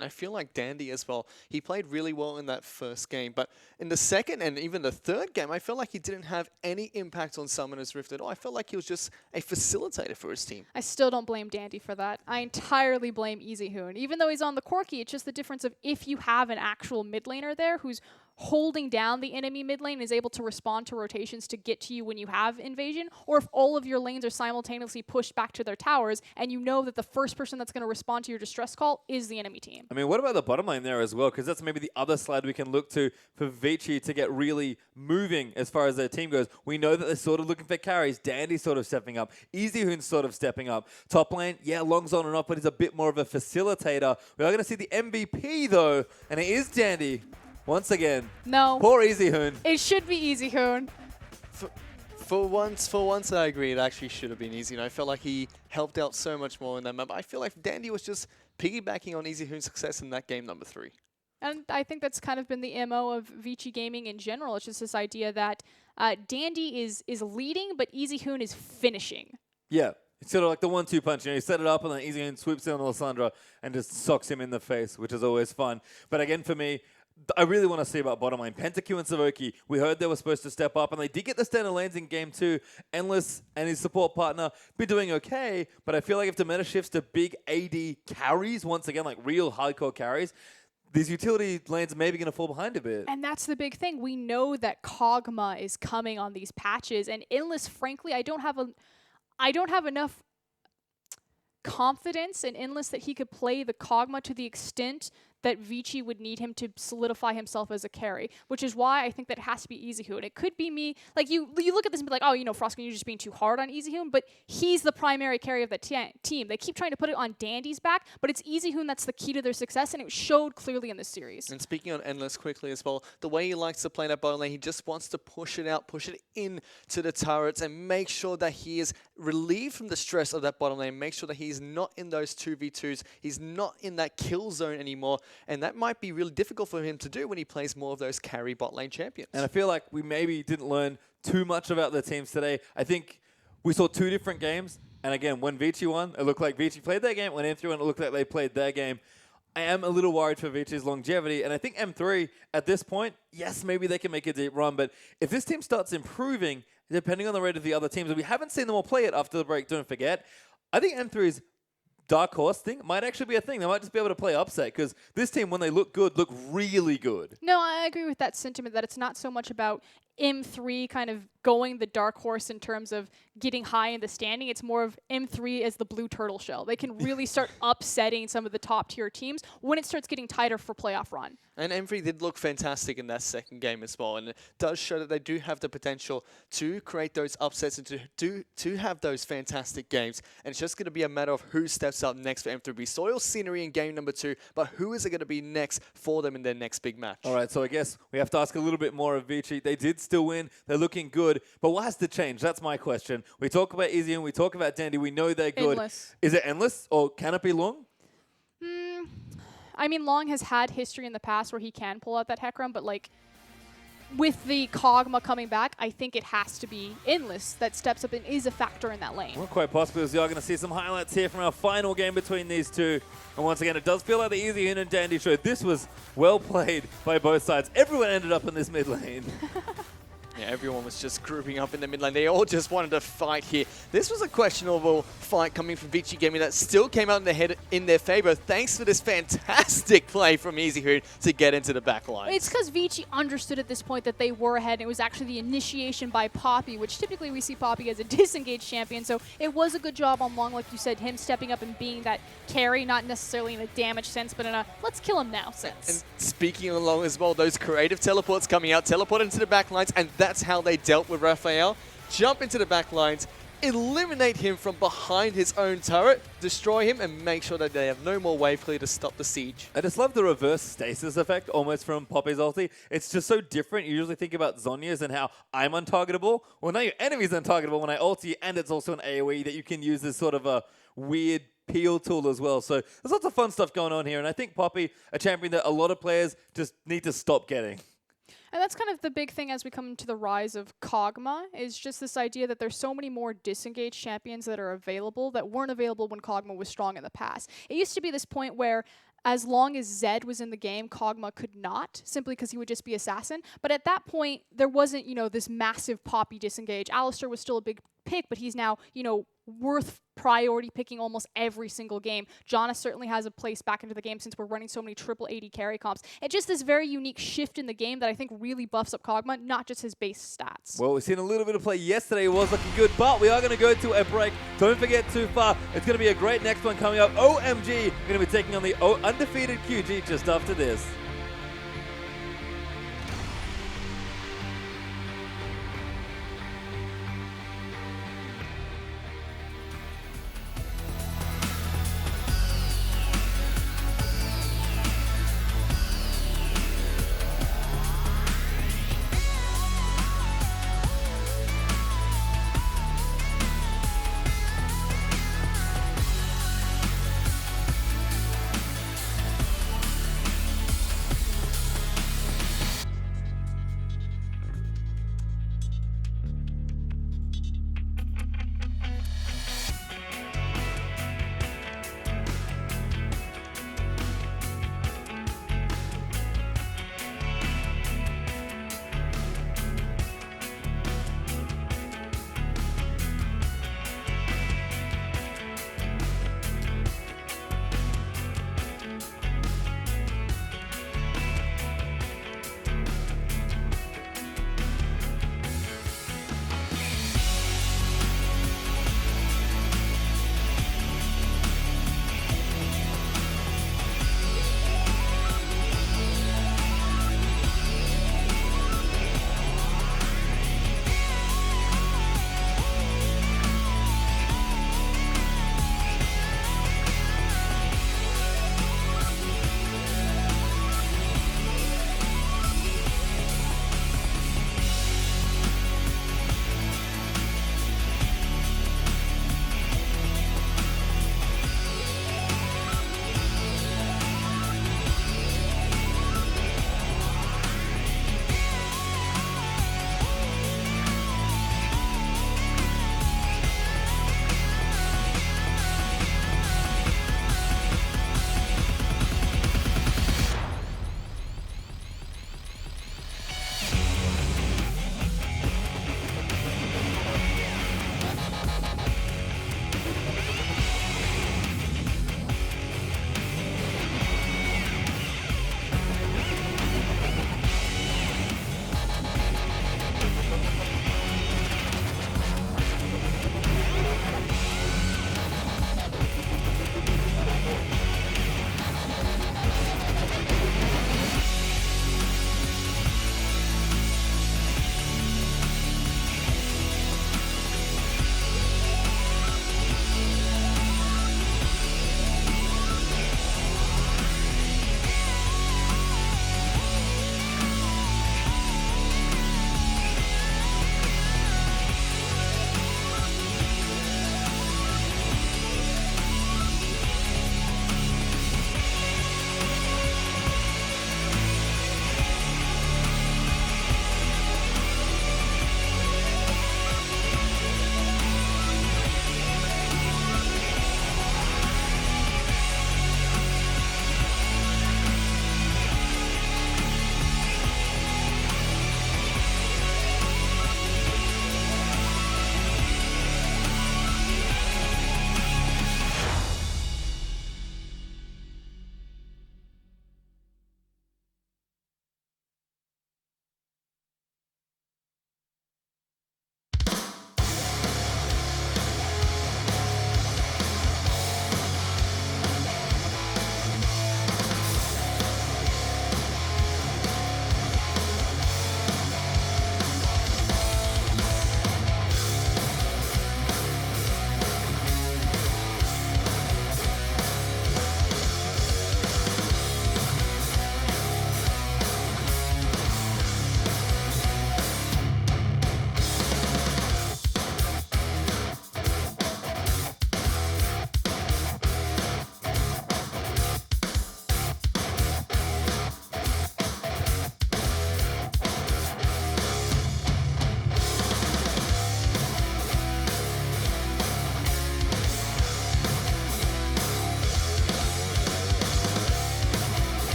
I feel like Dandy as well. He played really well in that first game, but in the second and even the third game, I felt like he didn't have any impact on Summoner's Rift at all. I felt like he was just a facilitator for his team. I still don't blame Dandy for that. I entirely blame EasyHoon. Even though he's on the Corki, it's just the difference of if you have an actual mid laner there who's holding down the enemy mid lane, is able to respond to rotations to get to you when you have invasion, or if all of your lanes are simultaneously pushed back to their towers and you know that the first person that's going to respond to your distress call is the enemy team. I mean, what about the bottom lane there as well? Because that's maybe the other slide we can look to for Vici to get really moving as far as their team goes. We know that they're sort of looking for carries. Dandy's sort of stepping up. EasyHoon's sort of stepping up. Top lane, yeah, Long's on and off, but he's a bit more of a facilitator. We are going to see the MVP, though, and it is Dandy. Once again. No. Poor EasyHoon. It should be EasyHoon. For once, I agree. It actually should have been easy. I felt like he helped out so much more in that map. I feel like Dandy was just piggybacking on EasyHoon's success in that game number 3. And I think that's kind of been the MO of Vici Gaming in general. It's just this idea that Dandy is leading, but EasyHoon is finishing. Yeah. It's sort of like the 1-2 punch. You set it up, and then EasyHoon swoops in on Lysandra and just socks him in the face, which is always fun. But again, for me, I really want to see about bottom lane. Pentakill and Savoki, we heard they were supposed to step up, and they did get the standard lanes in game 2. Endless and his support partner been doing okay, but I feel like if the meta shifts to big AD carries, once again, like real hardcore carries, these utility lanes are maybe going to fall behind a bit. And that's the big thing. We know that Kog'Maw is coming on these patches, and Endless, frankly, I don't have enough confidence in Endless that he could play the Kog'Maw to the extent that Vici would need him to solidify himself as a carry, which is why I think that it has to be EasyHoon. It could be me. Like, you look at this and be like, oh, Froskin, you're just being too hard on EasyHoon, but he's the primary carry of the team. They keep trying to put it on Dandy's back, but it's EasyHoon that's the key to their success, and it showed clearly in this series. And speaking on Endless quickly as well, the way he likes to play that bottom lane, he just wants to push it out, push it in to the turrets, and make sure that he is relieved from the stress of that bottom lane, make sure that he's not in those 2v2s, he's not in that kill zone anymore, and that might be really difficult for him to do when he plays more of those carry bot lane champions. And I feel like we maybe didn't learn too much about the teams today. I think we saw 2 different games, and again, when Vici won, it looked like Vici played their game. When M3 won, it looked like they played their game. I am a little worried for Vici's longevity, and I think M3, at this point, yes, maybe they can make a deep run, but if this team starts improving, depending on the rate of the other teams, and we haven't seen them all play it after the break, don't forget, I think M3's dark horse thing might actually be a thing. They might just be able to play upset, because this team, when they look good, look really good. No, I agree with that sentiment that it's not so much about M3 kind of going the dark horse in terms of getting high in the standing. It's more of M3 as the blue turtle shell. They can really start upsetting some of the top tier teams when it starts getting tighter for playoff run. And M3 did look fantastic in that second game as well, and it does show that they do have the potential to create those upsets and to have those fantastic games. And it's just going to be a matter of who steps up next for M3. We saw your Scenery in game number 2, but who is it going to be next for them in their next big match? All right, so I guess we have to ask a little bit more of Vici. They did still win. They're looking good. But what has to change? That's my question. We talk about EasyHoon, we talk about Dandy. We know they're good. Endless. Is it Endless, or can it be Long? I mean, Long has had history in the past where he can pull out that Hecarim, but like, with the Kog'Maw coming back, I think it has to be Endless that steps up and is a factor in that lane. Well, quite possibly, as we are going to see some highlights here from our final game between these two. And once again, it does feel like the easy in and dandy show. This was well played by both sides. Everyone ended up in this mid lane. Yeah, everyone was just grouping up in the mid lane. They all just wanted to fight here. This was a questionable fight coming from Vici Gaming that still came out in their favor thanks to this fantastic play from EasyHoon to get into the back line. It's because Vici understood at this point that they were ahead, and it was actually the initiation by Poppy, which typically we see Poppy as a disengaged champion, so it was a good job on Long, like you said, him stepping up and being that carry, not necessarily in a damage sense, but in a let's kill him now sense. And speaking of Long as well, those creative teleports coming out, teleport into the back lines, and that's how they dealt with Raphael. Jump into the back lines, eliminate him from behind his own turret, destroy him, and make sure that they have no more wave clear to stop the siege. I just love the reverse stasis effect almost from Poppy's ulti. It's just so different. You usually think about Zhonya's and how I'm untargetable. Well, now your enemy's untargetable when I ulti, and it's also an AoE that you can use as sort of a weird peel tool as well. So there's lots of fun stuff going on here, and I think Poppy, a champion that a lot of players just need to stop getting. And that's kind of the big thing as we come to the rise of Kog'Maw, is just this idea that there's so many more disengaged champions that are available that weren't available when Kog'Maw was strong in the past. It used to be this point where as long as Zed was in the game, Kog'Maw could not, simply because he would just be Assassin. But at that point, there wasn't, this massive Poppy disengage. Alistar was still a big pick, but he's now, worth priority picking almost every single game. Jonas certainly has a place back into the game since we're running so many triple AD carry comps. It's just this very unique shift in the game that I think really buffs up Kog'Maw, not just his base stats. Well, we've seen a little bit of play yesterday. It was looking good, but we are going to go to a break. Don't forget too far. It's going to be a great next one coming up. OMG, we're going to be taking on the undefeated QG just after this.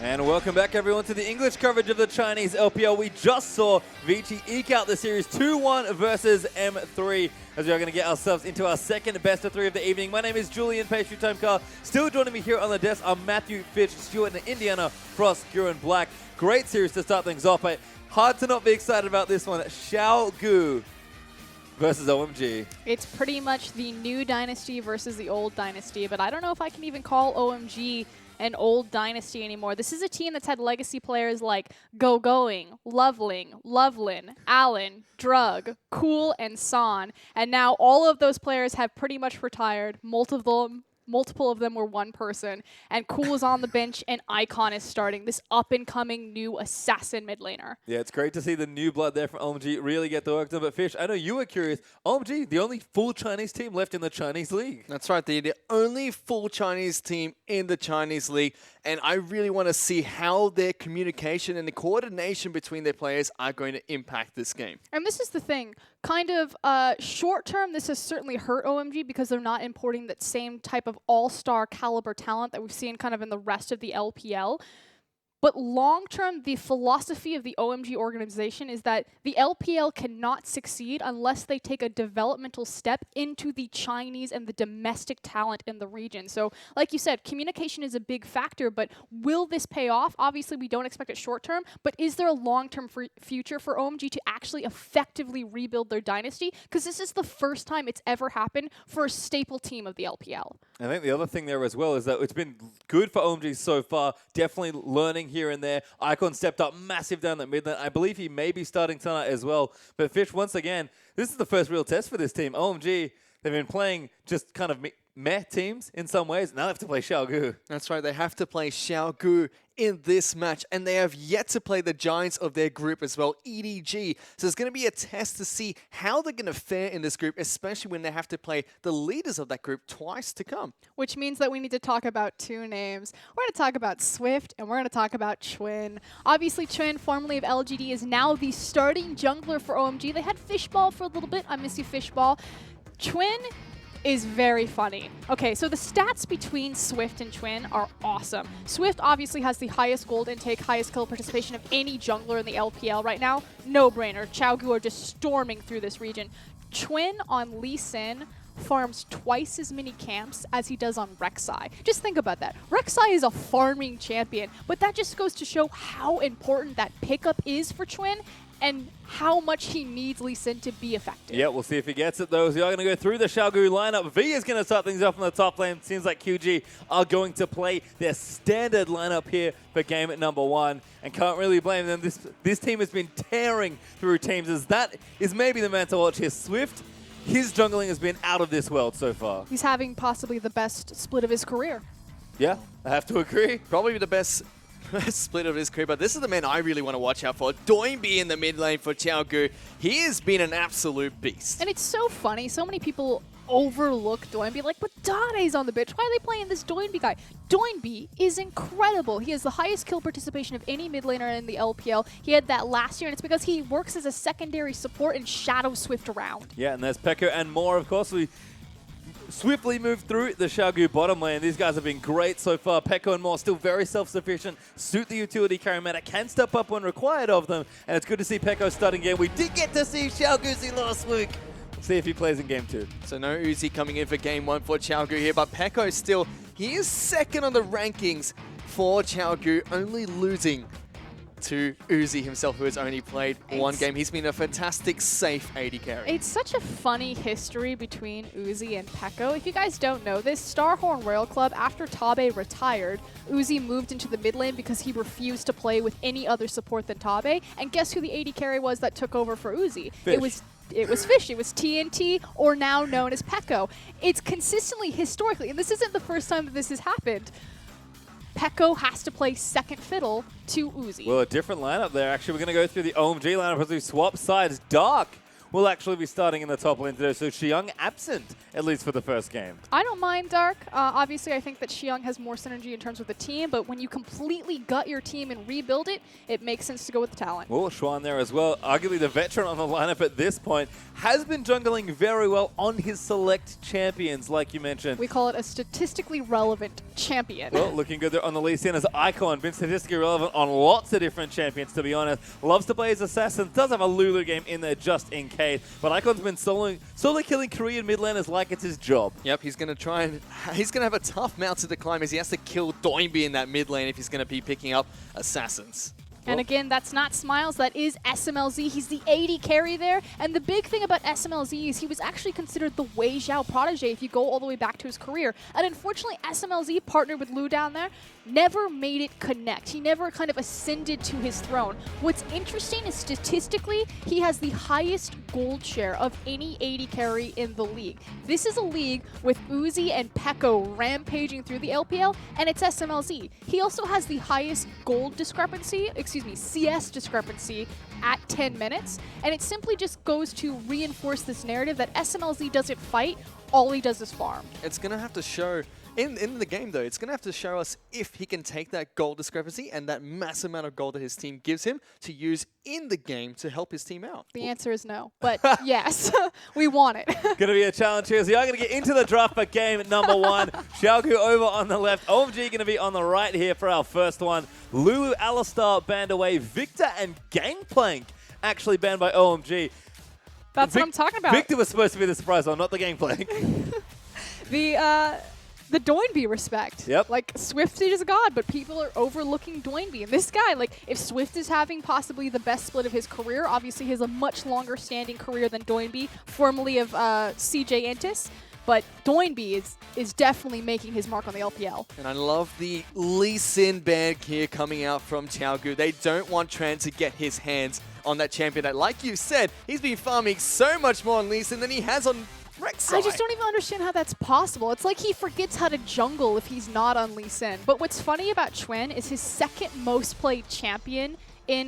And welcome back, everyone, to the English coverage of the Chinese LPL. We just saw Vici eke out the series 2-1 versus M3, as we are going to get ourselves into our second best of 3 of the evening. My name is Julian Pastry Time Car. Still joining me here on the desk are Matthew, Fitch, Stuart, and Indiana, Frost, Guren, Black. Great series to start things off. But hard to not be excited about this one. Xiaogu versus OMG. It's pretty much the new dynasty versus the old dynasty, but I don't know if I can even call OMG an old dynasty anymore. This is a team that's had legacy players like Going, Lovelin, Allen, Drug, Cool, and San. And now all of those players have pretty much retired. Multiple of them were one person. And Cool is on the bench, and Icon is starting. This up-and-coming new assassin mid laner. Yeah, it's great to see the new blood there from OMG really get the work done. But Fish, I know you were curious. OMG, the only full Chinese team left in the Chinese league. That's right. They're the only full Chinese team in the Chinese league. And I really want to see how their communication and the coordination between their players are going to impact this game. And this is the thing. Kind of short term, this has certainly hurt OMG because they're not importing that same type of all-star caliber talent that we've seen kind of in the rest of the LPL. But long-term, the philosophy of the OMG organization is that the LPL cannot succeed unless they take a developmental step into the Chinese and the domestic talent in the region. So, like you said, communication is a big factor, but will this pay off? Obviously, we don't expect it short-term, but is there a long-term future for OMG to actually effectively rebuild their dynasty? Because this is the first time it's ever happened for a staple team of the LPL. I think the other thing there as well is that it's been good for OMG so far, definitely learning here and there. Icon stepped up massive down the mid lane. I believe he may be starting tonight as well. But Fish, once again, this is the first real test for this team. OMG, they've been playing just kind of meh teams in some ways. Now they have to play Xiaogu. That's right. They have to play Xiaogu in this match, and they have yet to play the giants of their group as well, EDG. So it's going to be a test to see how they're going to fare in this group, especially when they have to play the leaders of that group twice to come. Which means that we need to talk about 2 names. We're going to talk about Swift, and we're going to talk about Chwin. Obviously, Chwin, formerly of LGD, is now the starting jungler for OMG. They had Fishball for a little bit. I miss you, Fishball. Chwin is very funny. Okay, so the stats between Swift and Chwin are awesome. Swift obviously has the highest gold intake, highest kill participation of any jungler in the LPL right now. No-brainer. Xiaogu are just storming through this region. Chwin on Lee Sin farms twice as many camps as he does on Rek'Sai. Just think about that. Rek'Sai is a farming champion, but that just goes to show how important that pickup is for Chwin and how much he needs Lee Sin to be effective. Yeah, we'll see if he gets it, though. We are going to go through the Xiaogu lineup. V is going to start things off on the top lane. Seems like QG are going to play their standard lineup here for game number 1. And can't really blame them. This team has been tearing through teams, as that is maybe the man to watch here. Swift, his jungling has been out of this world so far. He's having possibly the best split of his career. Yeah, I have to agree. Probably the best split of his career, but this is the man I really want to watch out for. Doinby in the mid lane for Xiaogu. He has been an absolute beast. And it's so funny. So many people overlook Doinby. Like, but Dade's on the bench. Why are they playing this Doinby guy? Doinby is incredible. He has the highest kill participation of any mid laner in the LPL. He had that last year, and it's because he works as a secondary support and shadow Swift around. Yeah, and there's Pekka and more, of course. We swiftly move through the Xiaogu bottom lane. These guys have been great so far. Pekka and more still very self-sufficient. Suit the utility carry meta. Can step up when required of them. And it's good to see Pekka starting game. We did get to see Xiaogu last week. See if he plays in game 2. So no Uzi coming in for game 1 for Xiaogu here, but Pekka still, he is second on the rankings for Xiaogu, only losing to Uzi himself, who has only played 1 game. He's been a fantastic, safe AD carry. It's such a funny history between Uzi and Pekka. If you guys don't know this, Starhorn Royal Club, after Tabe retired, Uzi moved into the mid lane because he refused to play with any other support than Tabe. And guess who the AD carry was that took over for Uzi? Fish. It was Fish. It was TNT, or now known as Pekko. It's consistently, historically, and this isn't the first time that this has happened, Pekko has to play second fiddle to Uzi. Well, a different lineup there. Actually, we're going to go through the OMG lineup as we swap sides. Dark will actually be starting in the top lane today. So Xiang absent, at least for the first game. I don't mind Dark. Obviously, I think that Xiang has more synergy in terms of the team, but when you completely gut your team and rebuild it, it makes sense to go with the talent. Well, Xuan there as well, arguably the veteran on the lineup at this point, has been jungling very well on his select champions, like you mentioned. We call it a statistically relevant champion. Well, looking good there on the Lee Sin as Icon, been statistically relevant on lots of different champions, to be honest. Loves to play his assassin, does have a Lulu game in there just in case, but Icon's been solo killing Korean mid laners like it's his job. Yep, he's going to have a tough mountain to climb as he has to kill Doinby in that mid lane if he's going to be picking up assassins. And again, that's not Smiles, that is SMLZ. He's the AD carry there. And the big thing about SMLZ is he was actually considered the Wei Zhao protege if you go all the way back to his career. And unfortunately, SMLZ partnered with Lu down there, never made it connect. He never kind of ascended to his throne. What's interesting is statistically, he has the highest gold share of any AD carry in the league. This is a league with Uzi and Pekko rampaging through the LPL, and it's SMLZ. He also has the highest gold discrepancy, CS discrepancy at 10 minutes, and it simply just goes to reinforce this narrative that SMLZ doesn't fight, all he does is farm. It's going to have to show, in the game though, it's going to have to show us if he can take that gold discrepancy and that massive amount of gold that his team gives him to use in the game to help his team out. The answer is no, but yes, we want it. Going to be a challenge here. So you're going to get into the draft for game number 1. Xiaogu over on the left. OMG going to be on the right here for our first one. Lulu, Alistar banned away. Victor and Gangplank actually banned by OMG. That's what I'm talking about. Victor was supposed to be the surprise one, not the Gangplank. The Doinby respect. Yep. Like, Swift is a god, but people are overlooking Doinby. And this guy, like, if Swift is having possibly the best split of his career, obviously he has a much longer standing career than Doinby, formerly of CJ Entis. But Doinby is definitely making his mark on the LPL. And I love the Lee Sin ban here coming out from Xiaogu. They don't want Tran to get his hands on that champion that, like you said, he's been farming so much more on Lee Sin than he has on Rek'Sai. I just don't even understand how that's possible. It's like he forgets how to jungle if he's not on Lee Sin. But what's funny about Chuen is his second most played champion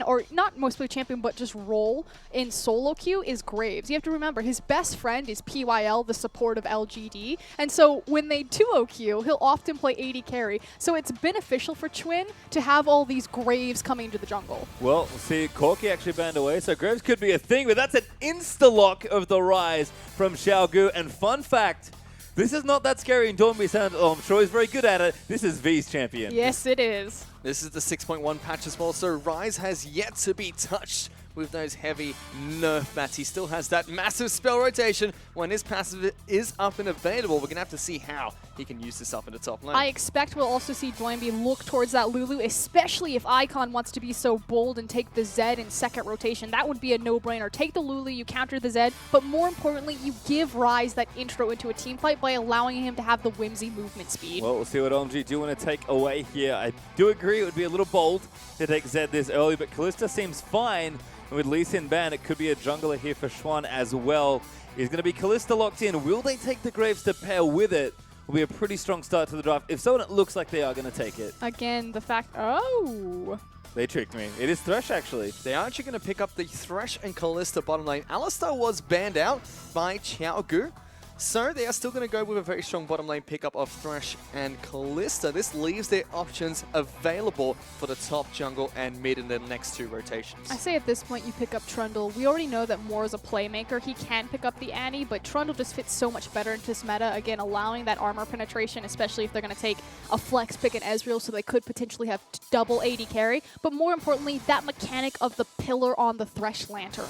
or not most played champion, but just role in solo queue is Graves. You have to remember, his best friend is PYL, the support of LGD. And so when they duo queue, he'll often play AD carry. So it's beneficial for Chuen to have all these Graves coming into the jungle. Well, see, Corki actually banned away, so Graves could be a thing, but that's an insta-lock of the rise from Xiaogu. And fun fact, this is not that scary in Doinby Sound. Oh, I'm sure he's very good at it. This is V's champion. Yes, it is. This is the 6.1 patch as well, so Ryze has yet to be touched with those heavy nerf bats. He still has that massive spell rotation. When his passive is up and available, we're going to have to see how he can use this up in the top lane. I expect we'll also see Doinby look towards that Lulu, especially if Icon wants to be so bold and take the Zed in second rotation. That would be a no-brainer. Take the Lulu, you counter the Zed, but more importantly, you give Ryze that intro into a team fight by allowing him to have the whimsy movement speed. Well, we'll see what OMG do want to take away here. I do agree it would be a little bold to take Zed this early, but Kalista seems fine. And with Lee Sin ban, it could be a jungler here for Xuan as well. He's going to be Kalista locked in. Will they take the Graves to pair with it? Will be a pretty strong start to the draft. If so, it looks like they are going to take it. Again, the fact... Oh! They tricked me. It is Thresh, actually. They are actually going to pick up the Thresh and Kalista bottom lane. Alistar was banned out by Xiaogu. So they are still going to go with a very strong bottom lane pickup of Thresh and Kalista. This leaves their options available for the top jungle and mid in the next 2 rotations. I say at this point you pick up Trundle. We already know that Moore is a playmaker. He can pick up the Annie, but Trundle just fits so much better into this meta. Again, allowing that armor penetration, especially if they're going to take a flex pick in Ezreal, so they could potentially have double AD carry. But more importantly, that mechanic of the pillar on the Thresh Lantern.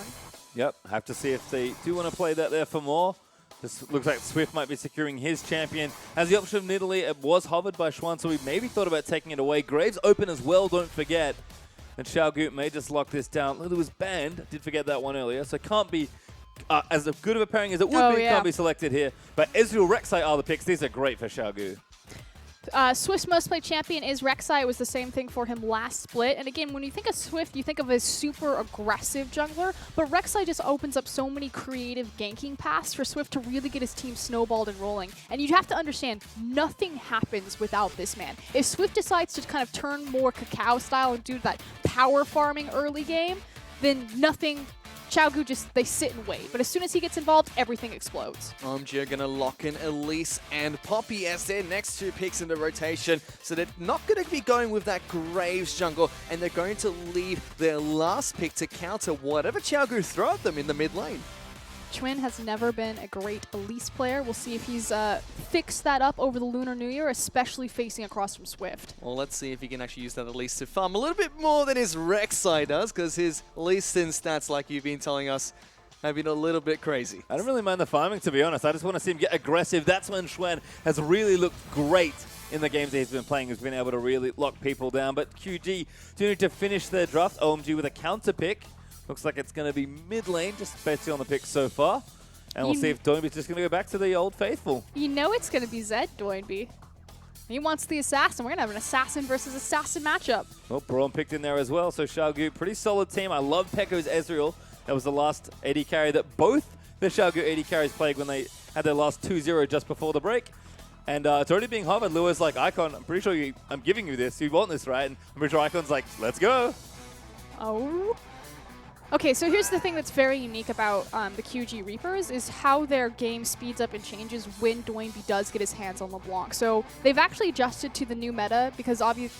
Yep, have to see if they do want to play that there for more. This looks like Swift might be securing his champion. Has the option of Nidalee, it was hovered by Xuan, so we maybe thought about taking it away. Graves open as well, don't forget. And Xiaogu may just lock this down. Lulu was banned, did forget that one earlier, so can't be as good of a pairing as it would be, can't be selected here. But Ezreal, Rek'Sai are the picks. These are great for Xiaogu. Swift's most played champion is Rek'Sai. It was the same thing for him last split. And again, when you think of Swift, you think of a super aggressive jungler, but Rek'Sai just opens up so many creative ganking paths for Swift to really get his team snowballed and rolling. And you have to understand, nothing happens without this man. If Swift decides to kind of turn more cacao style and do that power farming early game, then nothing Xiaogu they sit and wait. But as soon as he gets involved, everything explodes. OMG are going to lock in Elise and Poppy as their next 2 picks in the rotation. So they're not going to be going with that Graves jungle, and they're going to leave their last pick to counter whatever Xiaogu throw at them in the mid lane. Chwin has never been a great Elise player. We'll see if he's fixed that up over the Lunar New Year, especially facing across from Swift. Well, let's see if he can actually use that Elise to farm a little bit more than his Rek'Sai does, because his Elise Sin stats, like you've been telling us, have been a little bit crazy. I don't really mind the farming, to be honest. I just want to see him get aggressive. That's when Chwin has really looked great in the games that he's been playing. He's been able to really lock people down. But QG do need to finish their draft. OMG with a counter pick. Looks like it's going to be mid lane, just based on the picks so far. And we'll see if Doinby's just going to go back to the old faithful. You know it's going to be Zed Doinby. He wants the assassin. We're going to have an assassin versus assassin matchup. Well, Braum picked in there as well. So Xiaogu, pretty solid team. I love Pekko's Ezreal. That was the last AD carry that both the Xiaogu AD carries played when they had their last 2-0 just before the break. And it's already being hovered. Lua's like, Icon, I'm pretty sure I'm giving you this. You want this, right? And I'm pretty sure Icon's like, let's go. Oh. Okay, so here's the thing that's very unique about the QG Reapers is how their game speeds up and changes when Doinby does get his hands on LeBlanc. So they've actually adjusted to the new meta because obviously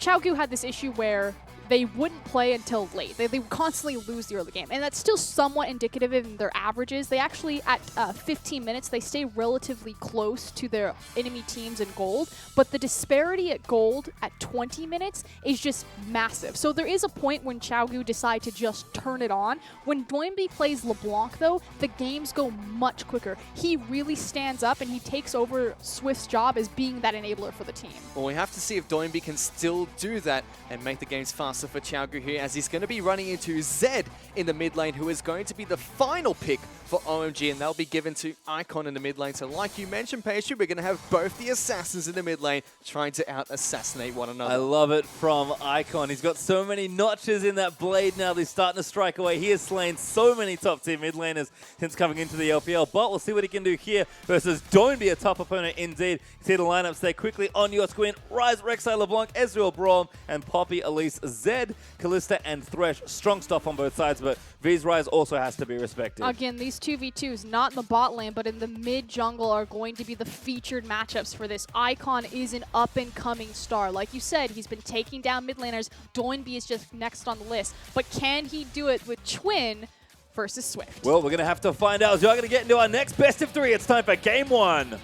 Xiaogu had this issue where they wouldn't play until late. They would constantly lose the early game. And that's still somewhat indicative in their averages. They actually, at 15 minutes, they stay relatively close to their enemy teams in gold. But the disparity at gold at 20 minutes is just massive. So there is a point when Xiaogu decide to just turn it on. When Doinby plays LeBlanc, though, the games go much quicker. He really stands up and he takes over Swift's job as being that enabler for the team. Well, we have to see if Doinby can still do that and make the games faster for Xiaogu here, as he's going to be running into Zed in the mid lane, who is going to be the final pick for OMG, and they'll be given to Icon in the mid lane. So like you mentioned, Pastry, we're going to have both the assassins in the mid lane trying to out-assassinate one another. I love it from Icon. He's got so many notches in that blade now that he's starting to strike away. He has slain so many top-tier mid laners since coming into the LPL, but we'll see what he can do here versus Doinby, a top opponent indeed. You see the lineups there quickly on your screen. Ryze, Rek'Sai, LeBlanc, Ezreal, Braum, and Poppy, Elise, Zed, Kalista, and Thresh. Strong stuff on both sides, but V's Ryze also has to be respected. Again, these 2v2s, not in the bot lane, but in the mid jungle are going to be the featured matchups for this. Icon is an up-and-coming star. Like you said, he's been taking down mid laners. Doinby is just next on the list. But can he do it with Chwin versus Swift? Well, we're going to have to find out. So we're going to get into our next best of 3. It's time for Game 1.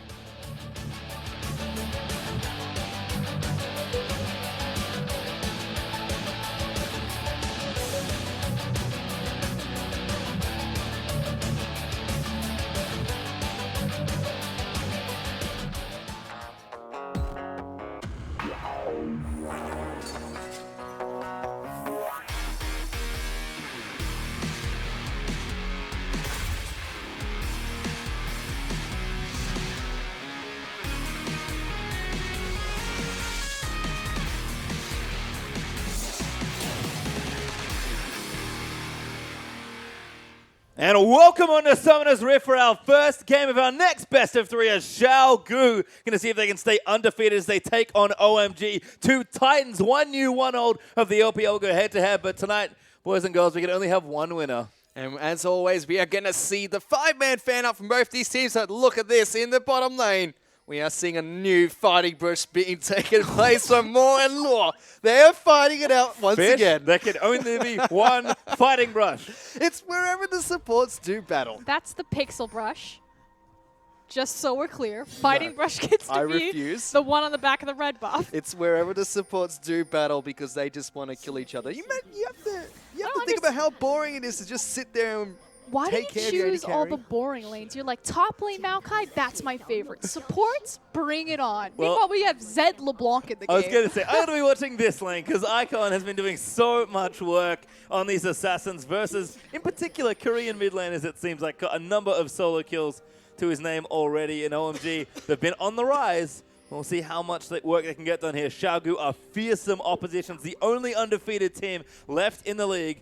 And welcome on to Summoner's Rift for our first game of our next best of 3 as Xiaogu. Going to see if they can stay undefeated as they take on OMG. 2 Titans, 1 new, 1 old of the LPL will go head-to-head. But tonight, boys and girls, we can only have 1 winner. And as always, we are going to see the 5-man fan up from both these teams. So look at this in the bottom lane. We are seeing a new fighting brush being taken place for Moore and Law. They are fighting it out once again. There can only be one fighting brush. It's wherever the supports do battle. That's the pixel brush. Just so we're clear, fighting brush gets to be refuse. the one on the back of the red buff. It's wherever the supports do battle because they just want to kill each other. You have to think about how boring it is to just sit there and Why do take you care of your AD choose all carry. the boring lanes? You're like, top lane Maokai, that's my favorite. Supports, bring it on. Well, Meanwhile, we have Zed LeBlanc in the game. I was going to say, I'm going to be watching this lane because Icon has been doing so much work on these assassins versus, in particular, Korean mid laners, it seems like, got a number of solo kills to his name already in OMG. They've been on the rise. We'll see how much work they can get done here. Xiaogu are fearsome oppositions, the only undefeated team left in the league.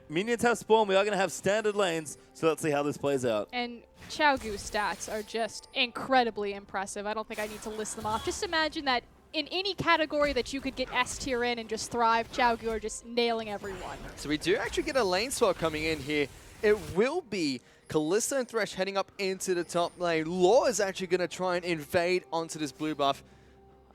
Minions have spawn. We are going to have standard lanes, so let's see how this plays out. And Xiaogu's stats are just incredibly impressive. I don't think I need to list them off. Just imagine that in any category that you could get S tier in and just thrive, Xiaogu are just nailing everyone. So we do actually get a lane swap coming in here it will be Kalista and Thresh heading up into the top lane. Law is actually going to try and invade onto this blue buff.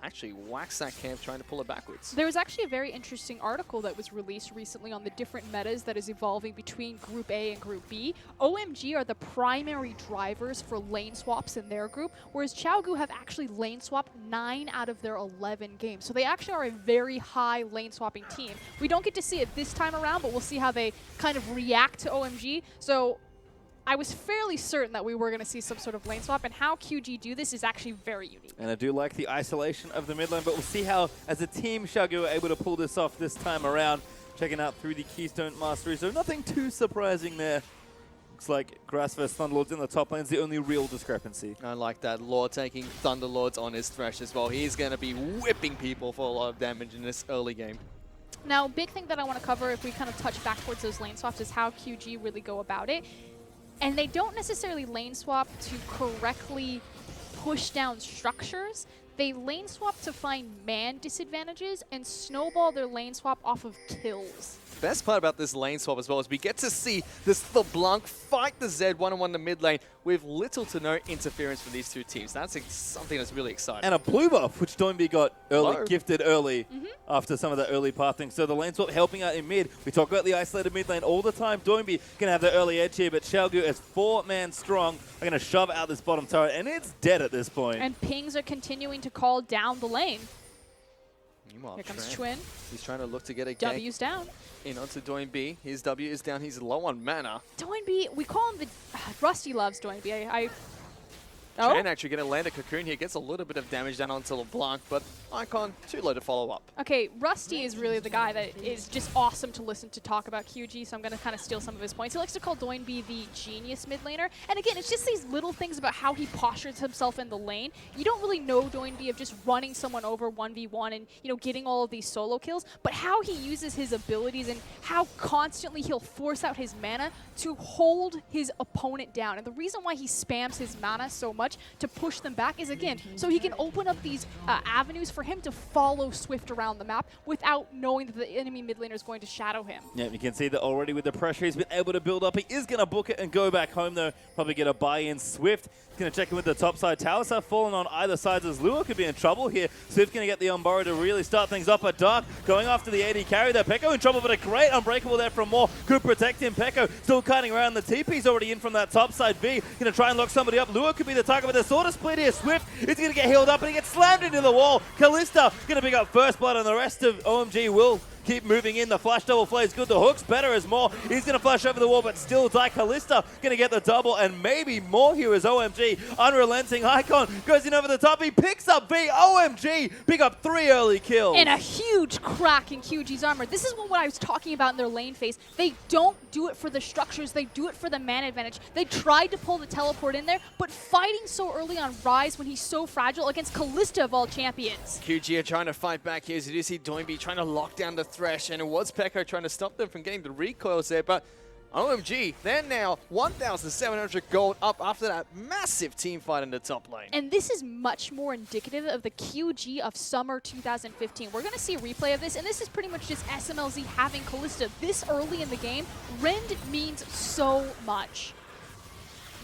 Actually whacks that camp, trying to pull it backwards. There was actually a very interesting article that was released recently on the different metas that is evolving between Group A and Group B. OMG are the primary drivers for lane swaps in their group, whereas Xiaogu have actually lane swapped 9 out of their 11 games. So they actually are a very high lane swapping team. We don't get to see it this time around, but we'll see how they kind of react to OMG. So I was fairly certain that we were going to see some sort of lane swap, and how QG do this is actually very unique. And I do like the isolation of the mid lane, but we'll see how, as a team, Xiaogu are able to pull this off this time around. Checking out through the Keystone Mastery, so nothing too surprising there. Looks like Grass vs Thunderlords in the top lane is the only real discrepancy. I like that. Law taking Thunderlords on his Thresh as well. He's going to be whipping people for a lot of damage in this early game. Now, big thing that I want to cover, if we kind of touch back towards those lane swaps, is how QG really go about it. And they don't necessarily lane swap to correctly push down structures. They lane swap to find man disadvantages and snowball their lane swap off of kills. Best part about this lane swap as well is we get to see this LeBlanc fight the Zed one-on-one in the mid lane with little to no interference from these two teams. That's something that's really exciting. And a blue buff, which Doinby got Hello. gifted early after some of the early pathing. So the lane swap helping out in mid. We talk about the isolated mid lane all the time. Doinby can have the early edge here, but Xiaogu is 4-man strong. They're going to shove out this bottom turret, and it's dead at this point. And pings are continuing to call down the lane. Meanwhile, Here comes Tran, Chwin. he's trying to look to get a gank W's down. in onto Doinby. His W is down. He's low on mana. Doinby, we call him the... Rusty loves Doinby. Tran actually going to land a cocoon here. Gets a little bit of damage down onto LeBlanc, but Icon too low to follow up. Okay, Rusty is really the guy that is just awesome to listen to talk about QG, so I'm going to kind of steal some of his points. He likes to call Doinby the genius mid laner. And again, it's just these little things about how he postures himself in the lane. You don't really know Doinby of just running someone over 1v1 and, you know, getting all of these solo kills, but how he uses his abilities and how constantly he'll force out his mana to hold his opponent down. And the reason why he spams his mana so much to push them back is, again, so he can open up these avenues for him to follow Swift around the map without knowing that the enemy mid laner is going to shadow him. Yeah, you can see that already with the pressure he's been able to build up. He is going to book it and go back home, though. Probably get a buy-in. Swift going to check in with the top side. Towers have fallen on either side as Lua could be in trouble here. Swift going to get the Unborrow to really start things off. But Dark going after the AD carry there. Pekko in trouble, but a great Unbreakable there from Moore. Could protect him. Pekko still kiting around. The TP's already in from that top side B. Going to try and lock somebody up. Lua could be the target, but the sword of split here. Swift is going to get healed up, and he gets slammed into the wall. Kalista going to pick up first blood, and the rest of OMG will keep moving in. The flash double play is good. The hook's better as Moore. He's going to flash over the wall, but still die. Kalista going to get the double, and maybe more here as OMG. Unrelenting Icon goes in over the top. He picks up B. OMG pick up 3 early kills. And a huge crack in QG's armor. This is what I was talking about in their lane phase. They don't do it for the structures. They do it for the man advantage. They tried to pull the teleport in there, but fighting so early on Ryze when he's so fragile against Kalista of all champions. QG are trying to fight back here as you do see Doinby trying to lock down the Thresh, and it was Pekko trying to stop them from getting the recoils there, but OMG, they're now 1,700 gold up after that massive team fight in the top lane. And this is much more indicative of the QG of summer 2015. We're going to see a replay of this, and this is pretty much just SMLZ having Kalista this early in the game. Rend means so much.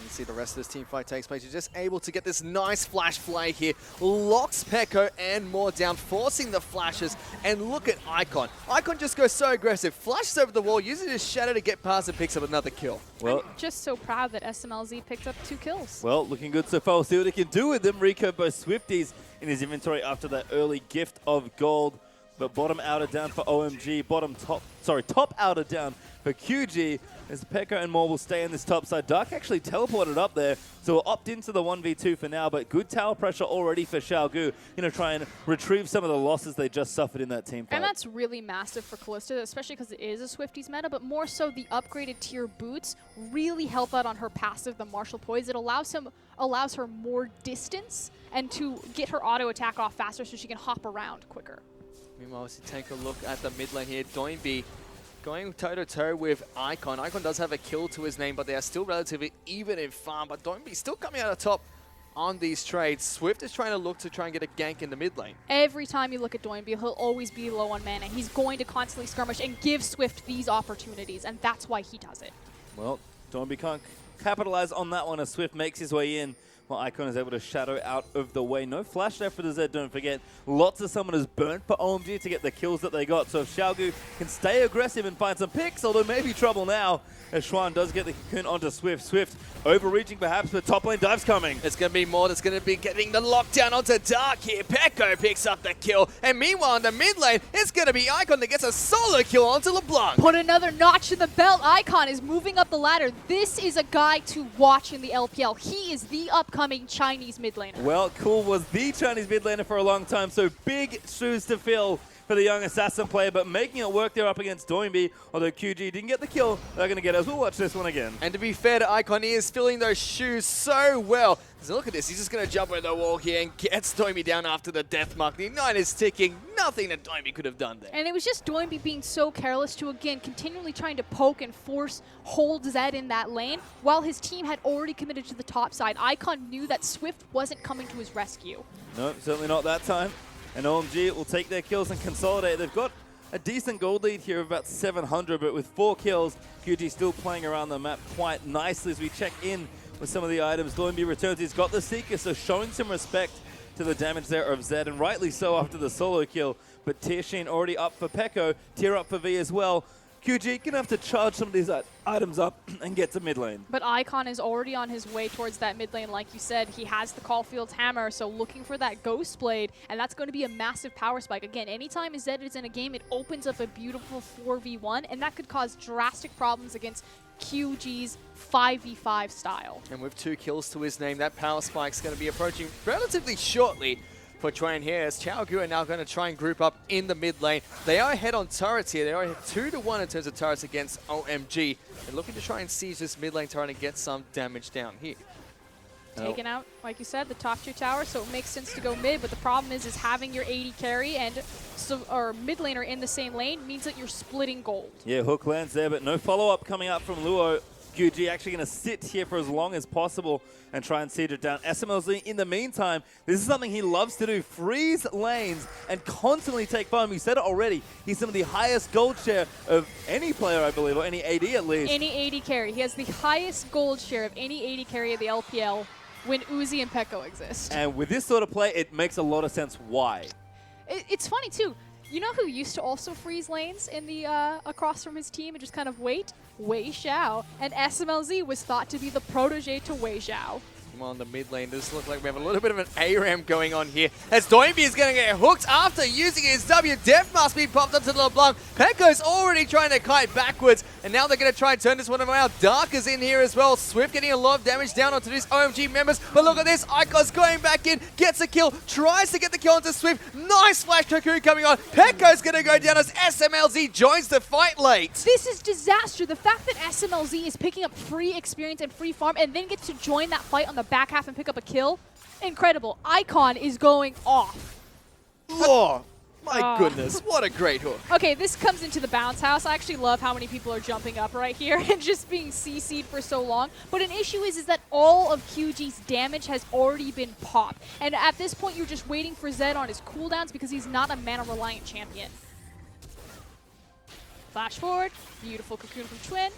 You see the rest of this team fight takes place. You're just able to get this nice flash play here. Locks Pekko and more down, forcing the flashes. And look at Icon. Icon just goes so aggressive. Flashes over the wall, uses his shadow to get past and picks up another kill. Well, I'm just so proud that SMLZ picked up 2 kills. well, looking good so far. We'll see what he can do with them. Rico both Swifties in his inventory after that early gift of gold. But bottom outer down for OMG. Top outer down for QG. As Pekko and Moore will stay in this top side. Dark actually teleported up there, so we'll opt into the 1v2 for now, but good tower pressure already for Xiaogu. Going to try and retrieve some of the losses they just suffered in that team fight. And that's really massive for Kalista, especially because it is a Swifties meta, but more so the upgraded tier boots really help out on her passive, the Martial Poise. It allows her more distance and to get her auto attack off faster so she can hop around quicker. Meanwhile, as you take a look at the mid lane here, Doinby going toe-to-toe with Icon. Icon does have a kill to his name, but they are still relatively even in farm. But Doinby still coming out of top on these trades. Swift is trying to try and get a gank in the mid lane. Every time you look at Doinby, he'll always be low on mana. He's going to constantly skirmish and give Swift these opportunities, and that's why he does it. Well, Dornby can't capitalize on that one as Swift makes his way in. Well, Icon is able to shadow out of the way. No flash there for the Zed, don't forget. Lots of summoners burnt for OMG to get the kills that they got. So if Xiaogu can stay aggressive and find some picks, although maybe trouble now, as Xuan does get the cocoon onto Swift. Swift overreaching perhaps, but top lane dive's coming. It's going to be more that's going to be getting the lockdown onto Dark here. Pekko picks up the kill. And meanwhile, in the mid lane, it's going to be Icon that gets a solo kill onto LeBlanc. Put another notch in the belt. Icon is moving up the ladder. This is a guy to watch in the LPL. He is the upcoming Chinese mid laner. Well, Cool was the Chinese mid laner for a long time, so big shoes to fill for the young assassin player, but making it work there up against Dornby, although QG didn't get the kill, they're going to get us. We'll watch this one again. And to be fair to Icon, he is filling those shoes so well. So look at this, he's just going to jump over the wall here and gets Dornby down after the death mark. The Ignite is ticking, nothing that Dornby could have done there. And it was just Dornby being so careless to, again, continually trying to poke and force hold Zed in that lane, while his team had already committed to the top side. Icon knew that Swift wasn't coming to his rescue. No, certainly not that time. And OMG will take their kills and consolidate. They've got a decent gold lead here of about 700, but with 4 kills, QG still playing around the map quite nicely as we check in with some of the items. Dornby returns, he's got the Seeker, so showing some respect to the damage there of Zed, and rightly so after the solo kill. But Tiersheen already up for Pekko, Tier up for V as well. QG gonna have to charge some of these items up and get to mid lane. But Icon is already on his way towards that mid lane, like you said. He has the Caulfield's Hammer, so looking for that Ghost Blade, and that's going to be a massive power spike. Again, anytime Zed is in a game, it opens up a beautiful 4v1, and that could cause drastic problems against QG's 5v5 style. And with 2 kills to his name, that power spike's going to be approaching relatively shortly for Train here, as Xiaogu are now going to try and group up in the mid lane. They are ahead on turrets here. They are ahead 2-1 in terms of turrets against OMG. They're looking to try and siege this mid lane turret and get some damage down here. Taking out, like you said, the top 2 towers, so it makes sense to go mid, but the problem is having your 80 carry and or mid laner in the same lane means that you're splitting gold. Yeah, hook lands there, but no follow-up coming up from Luo. QG actually going to sit here for as long as possible and try and siege it down. SMLZ, in the meantime, this is something he loves to do. Freeze lanes and constantly take farm. You said it already. He's some of the highest gold share of any player, I believe, or any AD at least. Any AD carry. He has the highest gold share of any AD carry of the LPL when Uzi and Pekko exist. And with this sort of play, it makes a lot of sense why. It's funny, too. You know who used to also freeze lanes in the across from his team and just kind of wait? Wei Xiao. And SMLZ was thought to be the protege to Wei Xiao. On the mid lane, does look like we have a little bit of an ARAM going on here, as Dornby is going to get hooked after using his W. Death must be popped up to LeBlanc. Pekko's already trying to kite backwards, and now they're going to try and turn this one around. Dark is in here as well. Swift getting a lot of damage down onto these OMG members, but look at this. Icon's going back in, gets a kill, tries to get the kill onto Swift. Nice flash cocoon coming on. Pekko's going to go down as SMLZ joins the fight late. This is disaster. The fact that SMLZ is picking up free experience and free farm and then gets to join that fight on the back half and pick up a kill, incredible. Icon is going off. Oh, my goodness. What a great hook. Okay, this comes into the bounce house. I actually love how many people are jumping up right here and just being CC'd for so long. But an issue is that all of QG's damage has already been popped. And at this point, you're just waiting for Zed on his cooldowns because he's not a mana-reliant champion. Flash forward. Beautiful cocoon from Twin.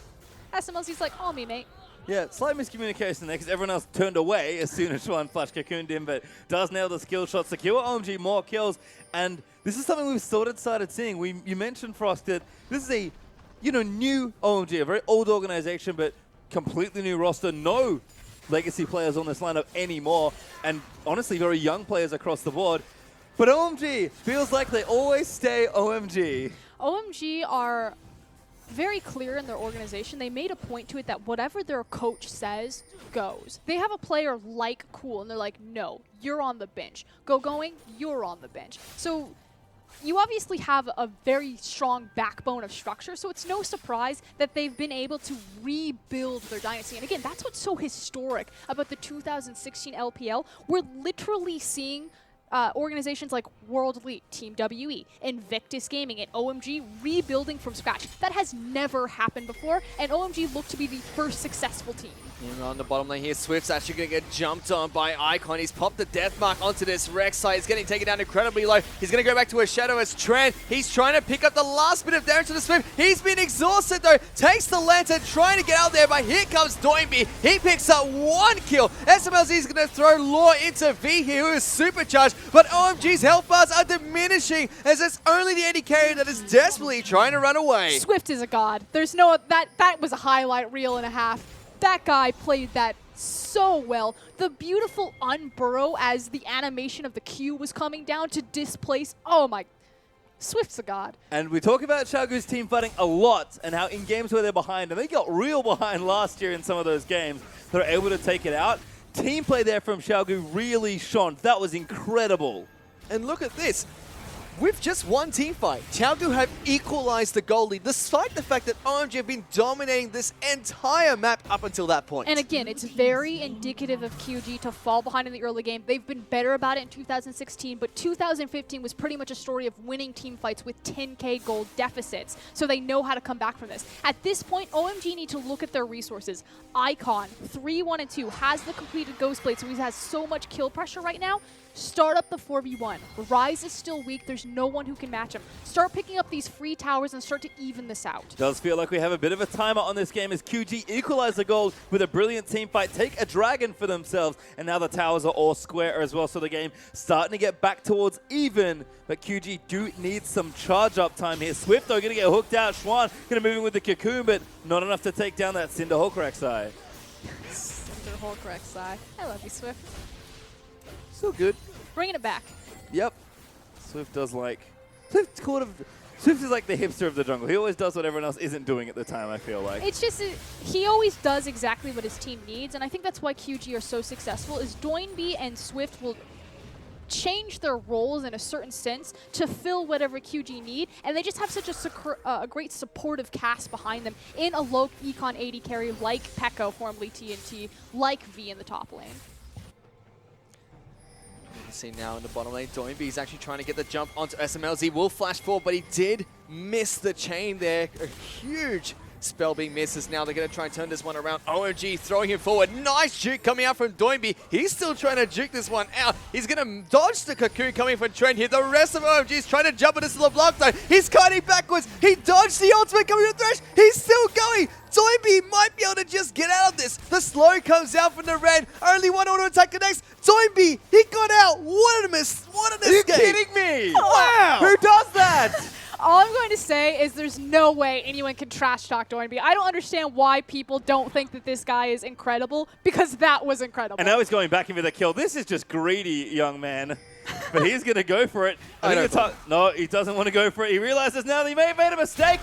SMLZ's like, all me, mate. Yeah, slight miscommunication there because everyone else turned away as soon as Xuan flash cocooned him, but does nail the skill shot, secure OMG more kills, and this is something we've started seeing. You mentioned, Frost, that this is a new OMG, a very old organization, but completely new roster. No legacy players on this lineup anymore, and honestly, very young players across the board. But OMG feels like they always stay OMG. OMG are very clear in their organization. They made a point to it that whatever their coach says goes. They have a player like Cool, and they're like, no, you're on the bench. Going, you're on the bench. So you obviously have a very strong backbone of structure, so it's no surprise that they've been able to rebuild their dynasty. And again, that's what's so historic about the 2016 LPL. We're literally seeing organizations like World Elite, Team WE, Invictus Gaming, and OMG rebuilding from scratch. That has never happened before, and OMG looked to be the first successful team. And on the bottom lane here, Swift's actually going to get jumped on by Icon. He's popped the death mark onto this Rex side. He's getting taken down incredibly low. He's going to go back to a shadow as Tran. He's trying to pick up the last bit of damage to the Swift. He's been exhausted though. Takes the lantern, trying to get out there, but here comes Doinby. He picks up 1 kill. SMLZ is going to throw Law into V here, who is supercharged, but OMG's health bars are diminishing as it's only the AD carry that is desperately trying to run away. Swift is a god. There's no, that was a highlight reel and a half. That guy played that so well. The beautiful unburrow as the animation of the Q was coming down to displace. Oh my, Swift's a god. And we talk about Xiaogu's team fighting a lot and how in games where they're behind, and they got real behind last year in some of those games, they're able to take it out. Team play there from Xiaogu really shone. That was incredible. And look at this. With just one team fight, Xiaogu have equalized the goal lead, despite the fact that OMG have been dominating this entire map up until that point. And again, it's very indicative of QG to fall behind in the early game. They've been better about it in 2016, but 2015 was pretty much a story of winning team fights with 10k gold deficits, so they know how to come back from this. At this point, OMG need to look at their resources. Icon, 3, 1, and 2, has the completed Ghost Blade, so he has so much kill pressure right now. Start up the 4v1. Rise is still weak. There's no one who can match him. Start picking up these free towers and start to even this out. Does feel like we have a bit of a timer on this game as QG equalize the goal with a brilliant team fight, take a dragon for themselves, and now the towers are all square as well, so the game starting to get back towards even, but QG do need some charge up time here. Swift though going to get hooked out. Schwan going to move in with the Cocoon, but not enough to take down that Cinder Hulk side. Cinder Hulk Rek'Sai. I love you, Swift. So good. Bringing it back. Yep. Swift does like... Swift is like the hipster of the jungle. He always does what everyone else isn't doing at the time, I feel like. It's just, he always does exactly what his team needs, and I think that's why QG are so successful, is Doinby and Swift will change their roles in a certain sense to fill whatever QG need, and they just have such a great supportive cast behind them in a low econ AD carry like Pekko, formerly TNT, like V in the top lane. See now in the bottom lane, Doinby is actually trying to get the jump onto SMLZ. Will flash forward, but he did miss the chain there. A huge spell being missed as now they're going to try and turn this one around. OMG throwing him forward. Nice juke coming out from Doinby. He's still trying to juke this one out. He's going to dodge the Cocoon coming from Trent here. The rest of OMG is trying to jump into the block though. He's cutting backwards. He dodged the ultimate coming from Thresh. He's still going. Doinby might be able to just get out of this. The slow comes out from the red. Only one auto attack connects. Doinby, he got out. What a miss. What an escape. Are you kidding me? Wow. Who does that? All I'm going to say is there's no way anyone can trash talk Doinby. I don't understand why people don't think that this guy is incredible, because that was incredible. And now he's going back in with a kill. This is just greedy, young man. But he's going to go for it. No, he doesn't want to go for it. He realizes now that he may have made a mistake.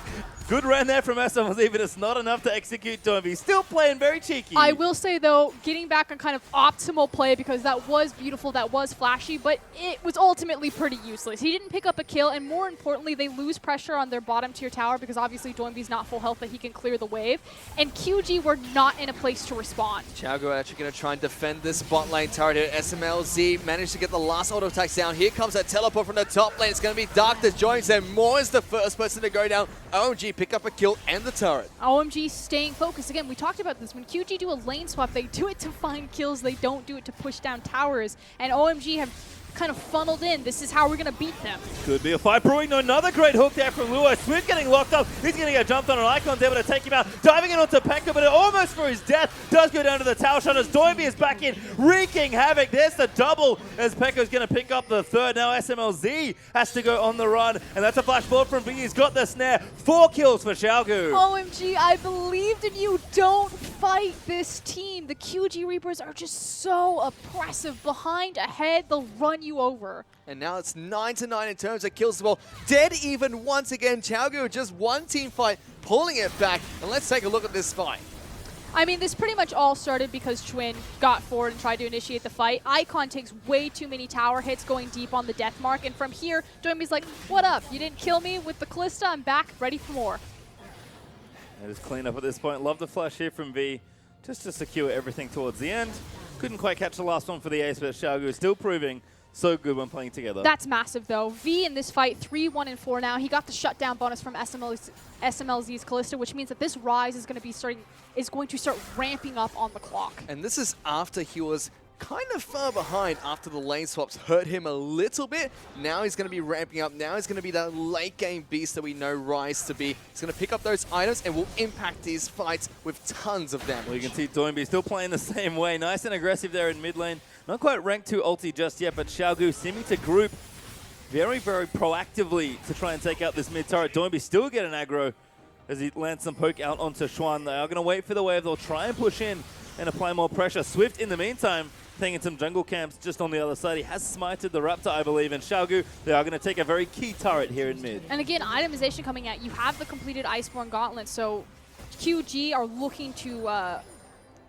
Good run there from SMLZ, but it's not enough to execute Doinby. Still playing very cheeky. I will say, though, getting back on kind of optimal play, because that was beautiful, that was flashy, but it was ultimately pretty useless. He didn't pick up a kill, and more importantly, they lose pressure on their bottom tier tower because obviously Doinby's not full health that he can clear the wave, and QG were not in a place to respond. Xiaogu actually going to try and defend this bot lane turret here. SMLZ managed to get the last auto attacks down. Here comes that teleport from the top lane. It's going to be Dark that joins them. Moore is the first person to go down. OMG pick up a kill and the turret. OMG staying focused. Again, we talked about this. When QG do a lane swap, they do it to find kills. They don't do it to push down towers. And OMG have kind of funneled in. This is how we're going to beat them. Could be a fight brewing. Another great hook there from Luo. Swift getting locked up. He's going to get jumped on, and Icon's able to take him out. Diving in onto Pekka, but it almost for his death does go down to the tower shot as Doinby is back in, wreaking havoc. There's the double as Pekka's going to pick up the third. Now SMLZ has to go on the run, and that's a flash forward from V. He's got the snare. 4 kills for Xiaogu. OMG, I believed in you. Don't fight this team. The QG Reapers are just so oppressive. Behind, ahead, they'll run you over. And now it's 9-9 in terms of kills as well. Dead even once again. Xiaogu just one team fight, pulling it back. And let's take a look at this fight. I mean, this pretty much all started because Chwin got forward and tried to initiate the fight. Icon takes way too many tower hits going deep on the death mark. And from here, Doinby's like, what up? You didn't kill me with the Callista. I'm back, ready for more. It is clean up at this point. Love the flash here from V, just to secure everything towards the end. Couldn't quite catch the last one for the ace, but Xiaogu is still proving so good when playing together. That's massive, though. V in this fight, 3-1-4 now. He got the shutdown bonus from SMLZ's Kalista, which means that this Rise is going to start ramping up on the clock. And this is after he was kind of far behind after the lane swaps hurt him a little bit. Now he's going to be ramping up. Now he's going to be that late game beast that we know Rise to be. He's going to pick up those items and will impact these fights with tons of damage. Well, you can see Doinby still playing the same way. Nice and aggressive there in mid lane. Not quite rank 2 ulti just yet, but Xiaogu seeming to group very, very proactively to try and take out this mid turret. Doinby still getting aggro as he lands some poke out onto Xuan. They are going to wait for the wave. They'll try and push in and apply more pressure. Swift, in the meantime, taking some jungle camps just on the other side. He has smited the Raptor, I believe, and Xiaogu, they are going to take a very key turret here in mid. And again, itemization coming out. You have the completed Iceborne Gauntlet, so QG are looking to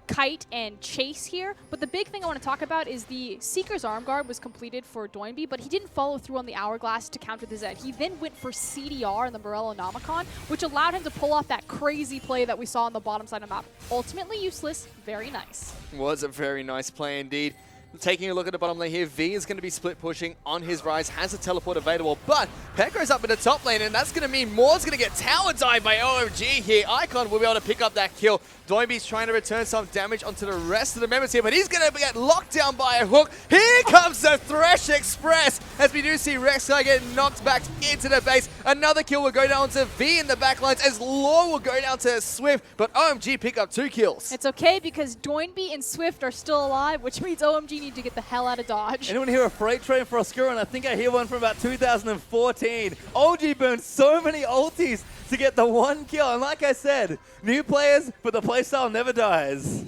kite and chase here. But the big thing I want to talk about is the Seeker's Arm Guard was completed for Doinby, but he didn't follow through on the Hourglass to counter the Zed. He then went for CDR in the Morellonomicon, which allowed him to pull off that crazy play that we saw on the bottom side of the map. Ultimately useless, very nice. Was a very nice play indeed. Taking a look at the bottom lane here, V is going to be split pushing on his Rise, has a teleport available, but Pekka's up in the top lane, and that's going to mean Moore's going to get tower dive by OMG here. Icon will be able to pick up that kill. Doinby's trying to return some damage onto the rest of the members here, but he's going to get locked down by a hook. Here comes the Thresh Express, as we do see Rek'Sai get knocked back into the base. Another kill will go down to V in the backlines, as Law will go down to Swift, but OMG pick up 2 kills. It's okay because Doinby and Swift are still alive, which means OMG need to get the hell out of Dodge. Anyone hear a freight train for Oscuro? And I think I hear one from about 2014. OG burned so many ultis to get the 1 kill. And like I said, new players, but the playstyle never dies.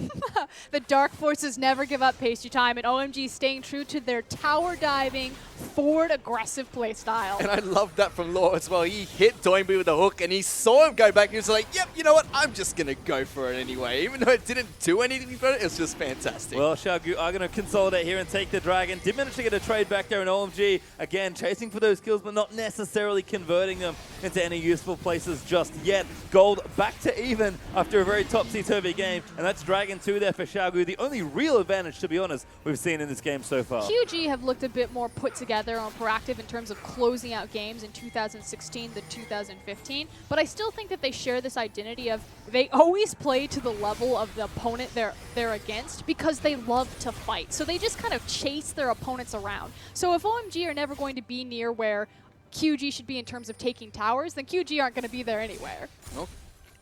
The Dark Forces never give up pastry time, and OMG staying true to their tower diving, forward aggressive playstyle. And I love that from Law as well. He hit Doinby with a hook, and he saw him go back, and he was like, yep, you know what? I'm just going to go for it anyway. Even though it didn't do anything for it, it's just fantastic. Well, Xiaogu are going to consolidate here and take the dragon. Did manage to get a trade back there in OMG. Again, chasing for those kills, but not necessarily converting them into any useful places just yet. Gold back to even after a very topsy-turvy game, and that's Dragon 2 there for Xiaogu. The only real advantage, to be honest, we've seen in this game so far. QG have looked a bit more put together and proactive in terms of closing out games in 2016 to 2015, but I still think that they share this identity of they always play to the level of the opponent they're against because they love to fight. So they just kind of chase their opponents around. So if OMG are never going to be near where QG should be in terms of taking towers, then QG aren't going to be there anywhere. Well,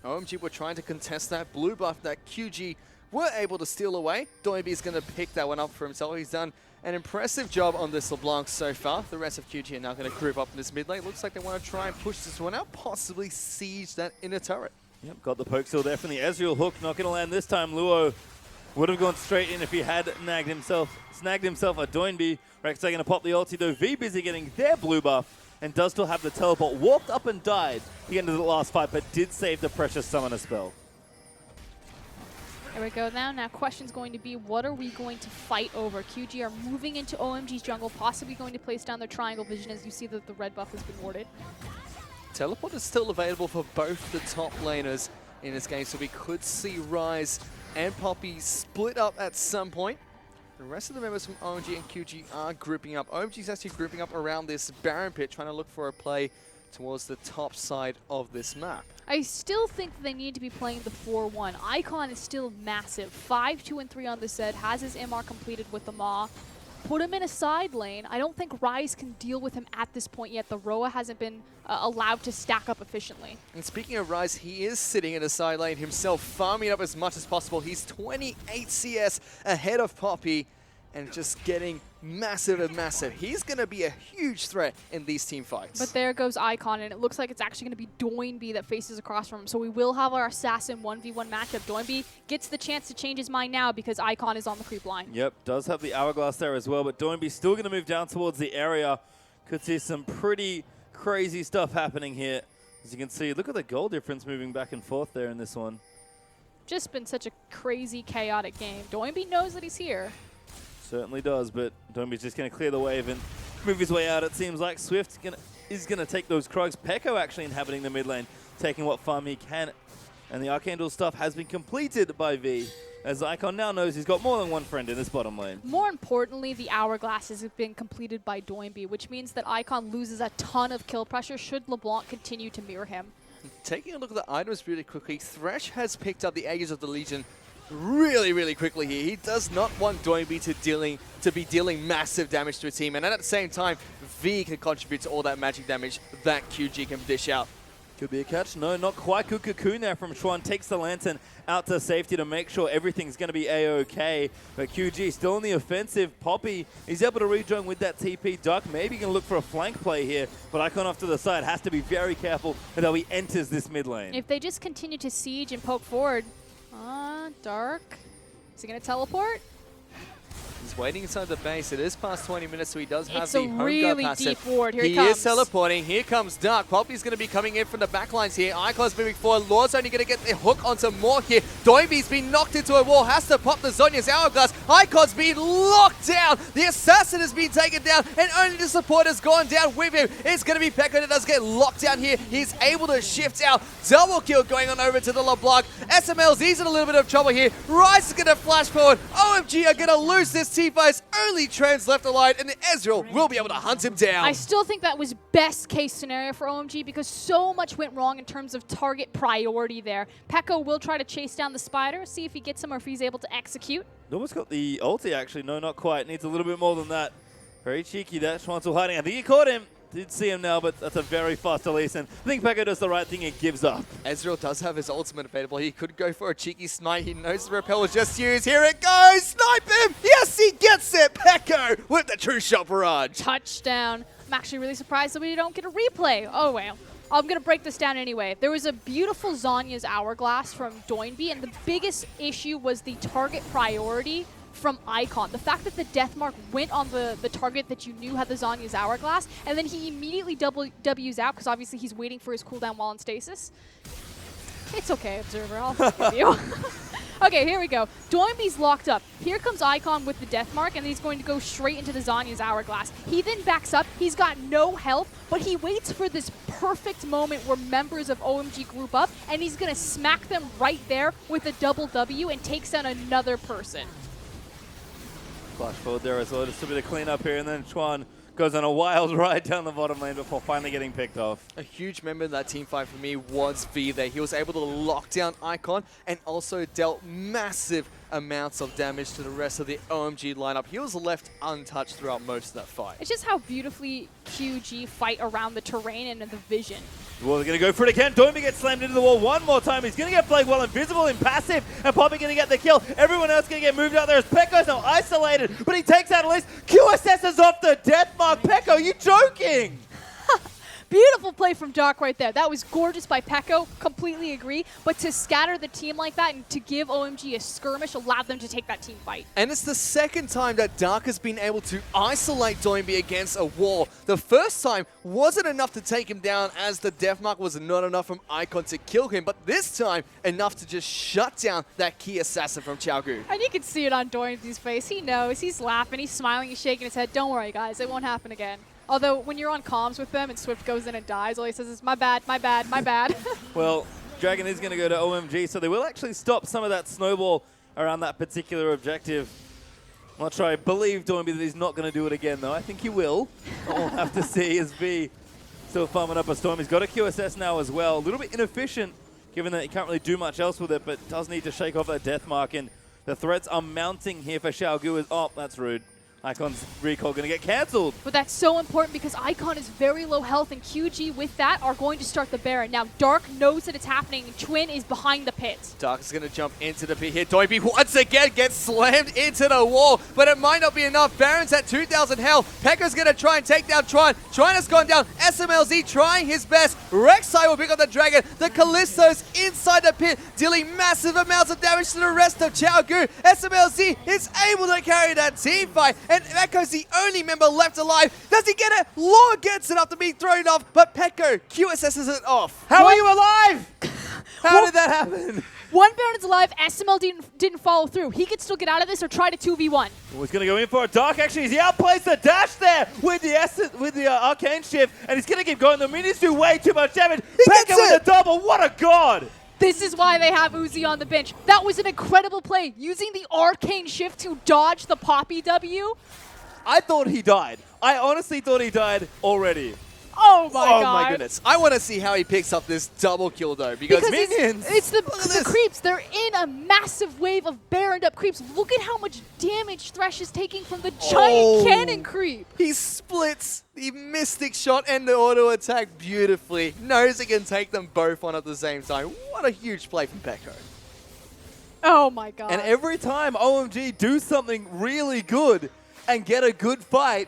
OMG were trying to contest that blue buff that QG were able to steal away. Doinby is going to pick that one up for himself. He's done an impressive job on this LeBlanc so far. The rest of QG are now going to group up in this mid lane. Looks like they want to try and push this one out, possibly siege that inner turret. Yep, got the poke still there from the Ezreal hook. Not going to land this time. Luo would have gone straight in if he had snagged himself a Doinby. Rek'Sai going to pop the ulti though. V busy getting their blue buff and does still have the teleport. Walked up and died at the end of the last fight, but did save the precious summoner spell. There we go now. Now question's going to be, what are we going to fight over? QG are moving into OMG's jungle, possibly going to place down their triangle vision as you see that the red buff has been warded. Teleport is still available for both the top laners in this game, so we could see Rise and Poppy split up at some point. The rest of the members from OMG and QG are grouping up. OMG is actually grouping up around this Baron pit, trying to look for a play towards the top side of this map. I still think they need to be playing the 4-1. Icon is still massive. 5, 2, and 3 on the set. Has his MR completed with the Maw. Put him in a side lane. I don't think Rise can deal with him at this point yet. The Roa hasn't been allowed to stack up efficiently. And speaking of Rise, he is sitting in a side lane himself, farming up as much as possible. He's 28 CS ahead of Poppy and just getting massive and massive. He's going to be a huge threat in these team fights. But there goes Icon, and it looks like it's actually going to be Doinby that faces across from him. So we will have our assassin 1v1 matchup. Doinby gets the chance to change his mind now because Icon is on the creep line. Yep, does have the Hourglass there as well, but Doinby's still going to move down towards the area. Could see some pretty crazy stuff happening here. As you can see, look at the goal difference moving back and forth there in this one. Just been such a crazy, chaotic game. Doinby knows that he's here. Certainly does, but Doinby's just going to clear the wave and move his way out. It seems like Swift is going to take those Krugs. Pekko actually inhabiting the mid lane, taking what farm he can. And the Arcangel stuff has been completed by V. as Icon now knows he's got more than one friend in this bottom lane. More importantly, the hourglass has been completed by Doinby, which means that Icon loses a ton of kill pressure should LeBlanc continue to mirror him. Taking a look at the items really quickly, Thresh has picked up the Aegis of the Legion really quickly here. He does not want Doinby to be dealing massive damage to a team, and at the same time, V can contribute to all that magic damage that QG can dish out. Could be a catch. No, not quite. Good cocoon there from Chuan. Takes the Lantern out to safety to make sure everything's going to be A-OK. But QG still in the offensive. Poppy, he's able to rejoin with that TP. Duck maybe going to look for a flank play here. But Icon off to the side has to be very careful until he enters this mid lane. If they just continue to siege and poke forward, Dark, is he going to teleport? He's waiting inside the base. It is past 20 minutes, so he does have It's the a home guard really passive. deep ward. Here he He comes. is teleporting. Here comes Dark. Poppy's going to be coming in from the backlines here. Icon's moving forward. Lord's only going to get the hook onto more here. Doinby's been knocked into a wall. Has to pop the Zhonya's hourglass. Icon's been locked down. The assassin has been taken down, and only the support has gone down with him. It's going to be Pekka that does get locked down here. He's able to shift out. Double kill going on over to the LeBlanc. SMLZ's in a little bit of trouble here. Rise is going to flash forward. OMG are going to lose this T-fight. Only Trans left alive, and the Ezreal will be able to hunt him down. I still think that was best case scenario for OMG because so much went wrong in terms of target priority there. Pekka will try to chase down the spider, see if he gets him or if he's able to execute. Almost got the ulti actually. No, not quite. Needs a little bit more than that. Very cheeky that. Schwanz still hiding. I think he caught him. Did see him now, but that's a very fast release. And I think Pekka does the right thing and gives up. Ezreal does have his ultimate available. He could go for a cheeky snipe. He knows the repel was just used. Here it goes. Snipe him. Yes, he gets it. Pekka with the true shot barrage. Touchdown. I'm actually really surprised that we don't get a replay. Oh, well. I'm going to break this down anyway. There was a beautiful Zhonya's hourglass from Doinby, and the biggest issue was the target priority from Icon. The fact that the Deathmark went on the target that you knew had the Zhonya's hourglass, and then he immediately W's out because obviously he's waiting for his cooldown while in stasis. It's okay, Observer. I'll forgive you. Okay, here we go. Doinby's locked up. Here comes Icon with the Deathmark, and he's going to go straight into the Zhonya's hourglass. He then backs up. He's got no health, but he waits for this perfect moment where members of OMG group up, and he's going to smack them right there with a double W and takes down another person. Flash forward there as well, just a bit of cleanup here, and then Chuan goes on a wild ride down the bottom lane before finally getting picked off. A huge member of that team fight for me was V there. He was able to lock down Icon and also dealt massive amounts of damage to the rest of the OMG lineup. He was left untouched throughout most of that fight. It's just how beautifully QG fight around the terrain and the vision. Well, they're going to go for it again. Doinby gets slammed into the wall one more time. He's going to get played well invisible in passive, and Poppy going to get the kill. Everyone else going to get moved out there as Pekko's now isolated, but he takes out at least QSS is off the death mark. Pekko, are you joking? Beautiful play from Dark right there. That was gorgeous by Pekko. Completely agree. But to scatter the team like that and to give OMG a skirmish allowed them to take that team fight. And it's the second time that Dark has been able to isolate Doinby against a wall. The first time wasn't enough to take him down as the Deathmark was not enough from Icon to kill him. But this time, enough to just shut down that key assassin from Xiaogu. And you can see it on Doinby's face. He knows. He's laughing. He's smiling. He's shaking his head. Don't worry, guys. It won't happen again. Although, when you're on comms with them and Swift goes in and dies, all he says is, my bad, my bad, my bad. Well, Dragon is going to go to OMG, so they will actually stop some of that snowball around that particular objective. I'm not sure I believe Doinby that he's not going to do it again, though. I think he will. We'll have to see as V still farming up a storm. He's got a QSS now as well. A little bit inefficient, given that he can't really do much else with it, but does need to shake off that death mark. And the threats are mounting here for Xiaogu. Oh, that's rude. Icon's recall going to get cancelled. But that's so important because Icon is very low health, and QG with that are going to start the Baron. Now, Dark knows that it's happening, and Twin is behind the pit. Dark is going to jump into the pit here. Doinby once again gets slammed into the wall, but it might not be enough. Baron's at 2,000 health. Pekka's going to try and take down Tron. Tron has gone down. SMLZ trying his best. Rek'Sai will pick up the Dragon. The Callisto's inside the pit, dealing massive amounts of damage to the rest of Xiaogu. SMLZ is able to carry that team fight, and Echo's the only member left alive. Does he get it? Lord gets it after being thrown off, but Pekko QSS's it off. How are you alive? How did that happen? One Baron's alive. SML didn't follow through. He could still get out of this or try to 2v1. Well, he's going to go in for a Dark. Actually, he outplays the dash there with the Arcane Shift, and he's going to keep going. The minions do way too much damage. He Pekka gets with it. a double. What a god! This is why they have Uzi on the bench. That was an incredible play, using the arcane shift to dodge the Poppy W. I thought he died. I honestly thought he died already. Oh my god. Oh my goodness. I want to see how he picks up this double kill though, because minions. It's the this. creeps. They're in a massive wave of baroned up creeps. Look at how much damage Thresh is taking from the giant cannon creep. He splits the Mystic Shot and the auto attack beautifully. Knows he can take them both on at the same time. What a huge play from Pekko. Oh my god. And every time OMG do something really good and get a good fight,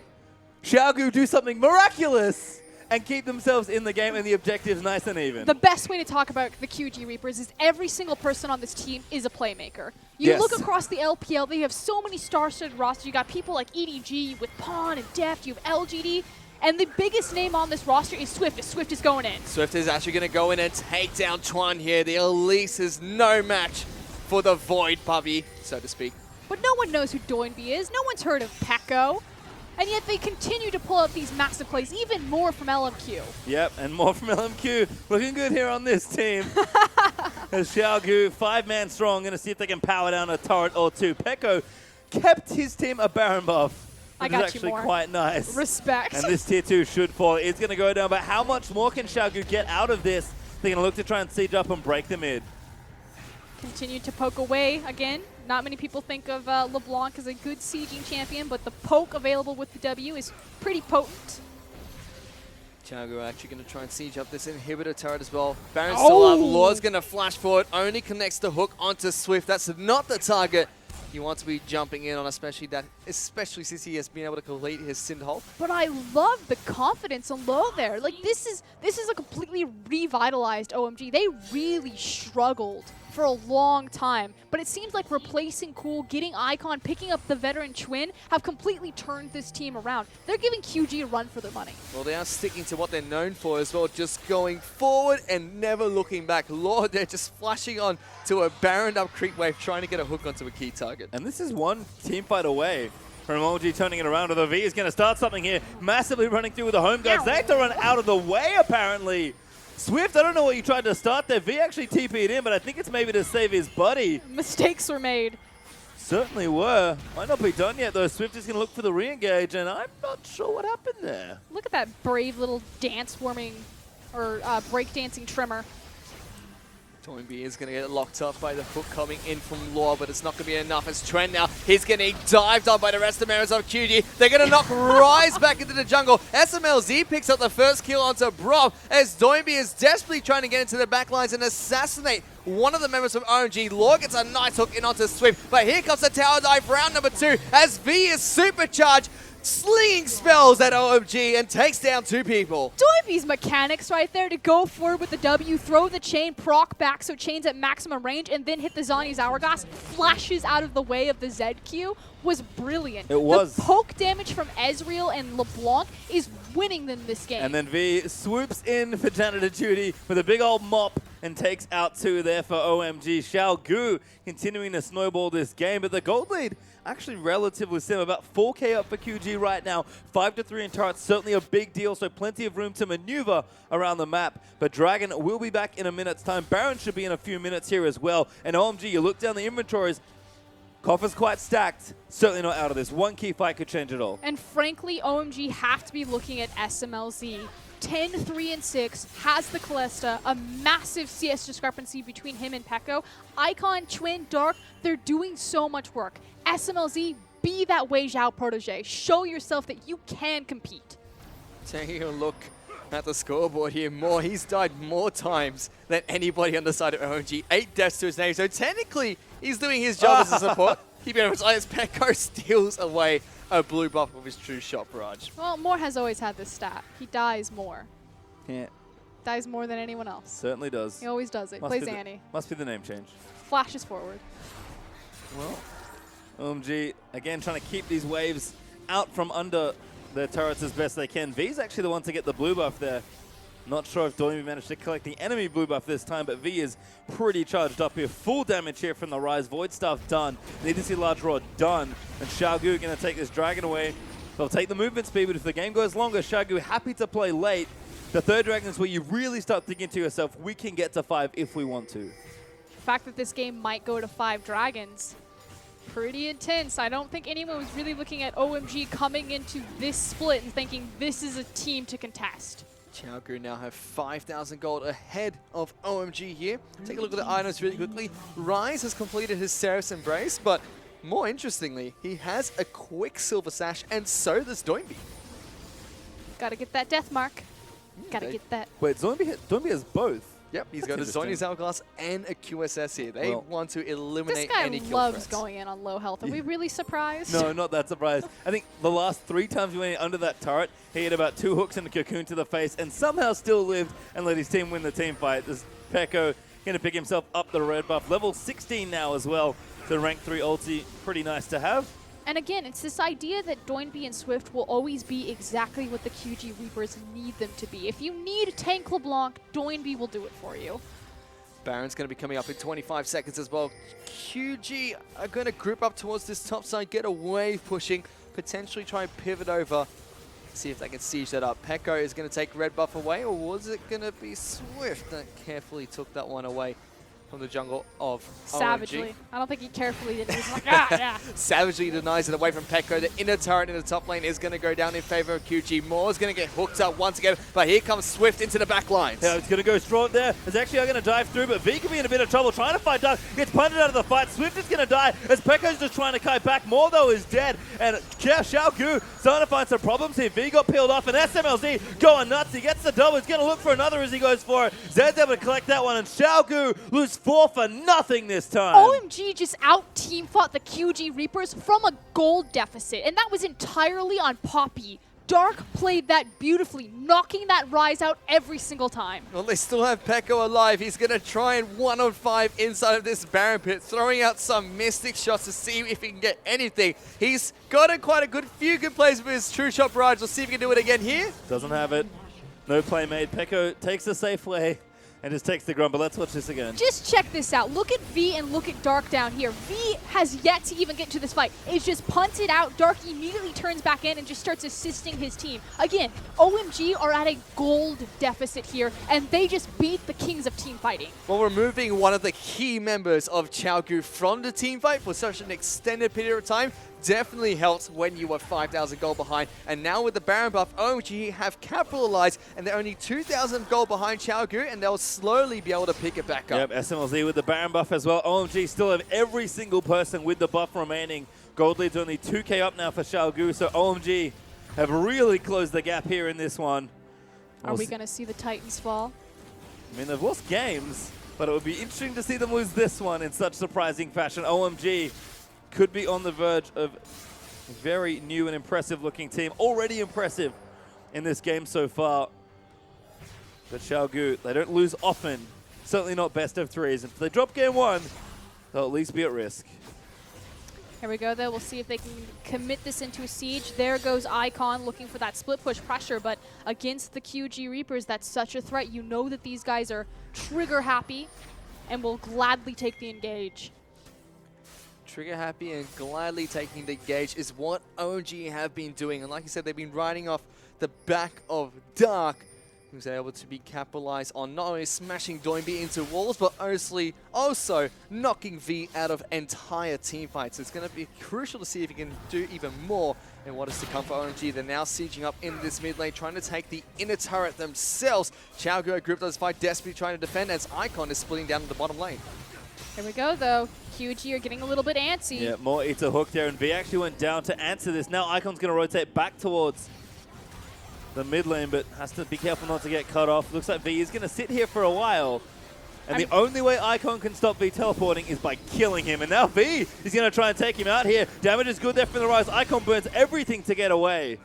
Xiaogu do something miraculous and keep themselves in the game and the objectives nice and even. The best way to talk about the QG Reapers is every single person on this team is a playmaker. You Yes. look across the LPL, they have so many star-studded rosters. You got people like EDG with Pawn and Deft, you have LGD, and the biggest name on this roster is Swift. Swift is going in. Swift is actually going to go in and take down Twan here. The Elise is no match for the Void Puppy, so to speak. But no one knows who Doinby is. No one's heard of Pekko. And yet they continue to pull out these massive plays, even more from LMQ. Yep, and more from LMQ. Looking good here on this team. As Xiaogu, 5-man strong, going to see if they can power down a turret or two. Pekko kept his team a Baron buff, I which got is you actually more. quite nice. Respect. And this tier 2 should fall. It's going to go down, but how much more can Xiaogu get out of this? They're going to look to try and siege up and break the mid. Continue to poke away again. Not many people think of LeBlanc as a good sieging champion, but the poke available with the W is pretty potent. Xiaogu actually going to try and siege up this inhibitor turret as well. Baron's still up. Lord's going to flash forward. Only connects the hook onto Swift. That's not the target you want to be jumping in on, especially since he has been able to complete his Sind Hulk. But I love the confidence on low there. Like this is a completely revitalized OMG. They really struggled for a long time, but it seems like replacing Cool, getting Icon, picking up the veteran Twin have completely turned this team around. They're giving QG a run for their money. Well, they are sticking to what they're known for as well, just going forward and never looking back. Lord, they're just flashing on to a Baron up creep wave, trying to get a hook onto a key target. And this is one team fight away from OMG turning it around. The V is going to start something here, massively running through with the home guards. They have to run out of the way, apparently. Swift, I don't know what you tried to start there. V actually TP'd in, but I think it's maybe to save his buddy. Mistakes were made. Certainly were. Might not be done yet, though. Swift is going to look for the re-engage, and I'm not sure what happened there. Look at that brave little dance-warming or breakdancing trimmer. Toynbee is going to get locked up by the hook coming in from Law, but it's not going to be enough as Trent now, he's getting dived on by the rest of the members of QG. They're going to knock Rise back into the jungle. SMLZ picks up the first kill onto Brob as Toynbee is desperately trying to get into the backlines and assassinate one of the members from OMG. Law gets a nice hook in onto Swift, but here comes the tower dive round number 2 as V is supercharged, slinging spells at OMG and takes down 2 people. Doivy's mechanics right there to go forward with the W, throw the chain, proc back so chain's at maximum range, and then hit the Zhonya's Hourglass, flashes out of the way of the ZQ was brilliant. It was. The poke damage from Ezreal and LeBlanc is winning them this game. And then V swoops in for janitor duty with a big old mop and takes out 2 there for OMG. Xiaogu continuing to snowball this game, but the gold lead actually relatively similar, about 4K up for QG right now. 5-3 in turrets, certainly a big deal, so plenty of room to maneuver around the map. But Dragon will be back in a minute's time. Baron should be in a few minutes here as well. And OMG, you look down the inventories, coffer's quite stacked. Certainly not out of this. One key fight could change it all. And frankly, OMG have to be looking at SMLZ. 10-3-6, has the Callista, a massive CS discrepancy between him and Pekko. Icon, Twin, Dark, they're doing so much work. SMLZ, be that Wei Zhao protege. Show yourself that you can compete. Taking a look at the scoreboard here, he's died more times than anybody on the side of OMG. 8 deaths to his name, so technically he's doing his job as a support. Keeping it as Pekko steals away a blue buff with his true shot barrage. Well, Moore has always had this stat. He dies more. Yeah, Dies more than anyone else. certainly does. He always does it. Plays Annie. Must be the name change. Flashes forward. Well, OMG, again, trying to keep these waves out from under their turrets as best they can. V's actually the one to get the blue buff there. Not sure if Doimi managed to collect the enemy blue buff this time, but V is pretty charged up here. Full damage here from the Rise. Void Staff done. Need to see Large Rod done. And Xiaogu going to take this Dragon away. They'll take the movement speed, but if the game goes longer, Xiaogu happy to play late. the third dragon is where you really start thinking to yourself, we can get to 5 if we want to. The fact that this game might go to 5 dragons, pretty intense. I don't think anyone was really looking at OMG coming into this split and thinking this is a team to contest. Xiaogu now have 5,000 gold ahead of OMG here. Take a look at the items really quickly. Rise has completed his Seraph's Embrace, but more interestingly, he has a Quicksilver Sash, and so does Doinby. Gotta get that death mark. Gotta get that. Wait, Doinby has both. Yep, he's That's got a interesting. Zonya's Hourglass and a QSS here. They Well, want to This eliminate guy any kill loves threats. going in on low health. Are we really surprised? No, not that surprised. I think the last 3 times he went in under that turret, he hit about 2 hooks and a cocoon to the face and somehow still lived and let his team win the team fight. This Pekko going to pick himself up the red buff. Level 16 now as well. So rank 3 ulti, pretty nice to have. And again, it's this idea that Doinby and Swift will always be exactly what the QG Reapers need them to be. If you need tank LeBlanc, Doinby will do it for you. Baron's going to be coming up in 25 seconds as well. QG are going to group up towards this top side, get a wave pushing, potentially try and pivot over, see if they can siege that up. Pekko is going to take red buff away, or was it going to be Swift that carefully took that one away from the jungle of Savagely. OMG? I don't think he carefully did it. He's like, ah, yeah. Savagely denies it away from Pekko. The inner turret in the top lane is going to go down in favor of QG. Moore's going to get hooked up once again, but here comes Swift into the back lines. Yeah, it's going to go strong there. It's actually going to dive through, but V could be in a bit of trouble trying to fight Dark. Gets punted out of the fight. Swift is going to die as Pekko's just trying to kite back. Moore, though, is dead. And Xiaogu starting to find some problems here. V got peeled off, and SMLZ going nuts. He gets the double. He's going to look for another as he goes for it. Zed's able to collect that one, and Xiaogu lose 4 for nothing this time. OMG just out-team fought the QG Reapers from a gold deficit, and that was entirely on Poppy. Dark played that beautifully, knocking that Rise out every single time. Well, they still have Pekko alive. He's going to try and 1-on-5 inside of this Baron pit, throwing out some Mystic shots to see if he can get anything. He's got quite a good few good plays with his True Shot Barrage. We'll see if he can do it again here. Doesn't have it. No play made. Pekko takes the safe way and just takes the grunt, but let's watch this again. Just check this out. Look at V and look at Dark down here. V has yet to even get into this fight. It's just punted out. Dark immediately turns back in and just starts assisting his team. Again, OMG are at a gold deficit here, and they just beat the kings of team fighting. Well, removing one of the key members of Xiaogu from the team fight for such an extended period of time definitely helps when you were 5,000 gold behind. And now with the Baron buff, OMG have capitalized, and they're only 2,000 gold behind Xiaogu, and they'll slowly be able to pick it back up. Yep, SMLZ with the Baron buff as well. OMG still have every single person with the buff remaining. Gold lead's only 2k up now for Xiaogu, so OMG have really closed the gap here in this one. Are we going to see the Titans fall? I mean, they've lost games, but it would be interesting to see them lose this one in such surprising fashion. OMG could be on the verge of a very new and impressive looking team. Already impressive in this game so far. But Xiaogu, they don't lose often. Certainly not best of threes. If they drop game 1, they'll at least be at risk. Here we go, though. We'll see if they can commit this into a siege. There goes Icon looking for that split push pressure, but against the QG Reapers, that's such a threat. You know that these guys are trigger happy and will gladly take the engage. Trigger happy and gladly taking the engage is what OMG have been doing. And like you said, they've been riding off the back of Dark, who's able to be capitalized on not only smashing Doinby into walls, but also knocking V out of entire team fights. It's going to be crucial to see if he can do even more in what is to come for OMG. They're now sieging up in this mid lane, trying to take the inner turret themselves. Xiaogu group does fight, desperately trying to defend as Icon is splitting down to the bottom lane. Here we go, though. QG are getting a little bit antsy. Yeah, more eats a hook there, and V actually went down to answer this. Now Icon's going to rotate back towards the mid lane, but has to be careful not to get cut off. Looks like V is going to sit here for a while. And the only way Icon can stop V teleporting is by killing him. And now V is going to try and take him out here. Damage is good there from the Rise. Icon burns everything to get away.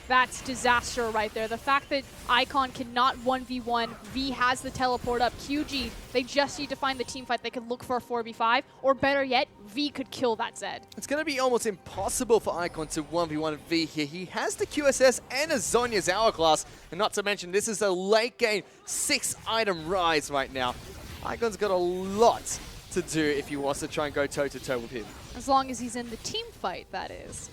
That's disaster right there. The fact that Icon cannot 1v1, V has the teleport up. QG, they just need to find the team fight. They could look for a 4v5, or better yet, V could kill that Zed. It's going to be almost impossible for Icon to 1v1 V here. He has the QSS and a Zonya's Hourglass, and not to mention, this is a late game 6-item Rise right now. Icon's got a lot to do if he wants to try and go toe-to-toe with him. As long as he's in the team fight, that is.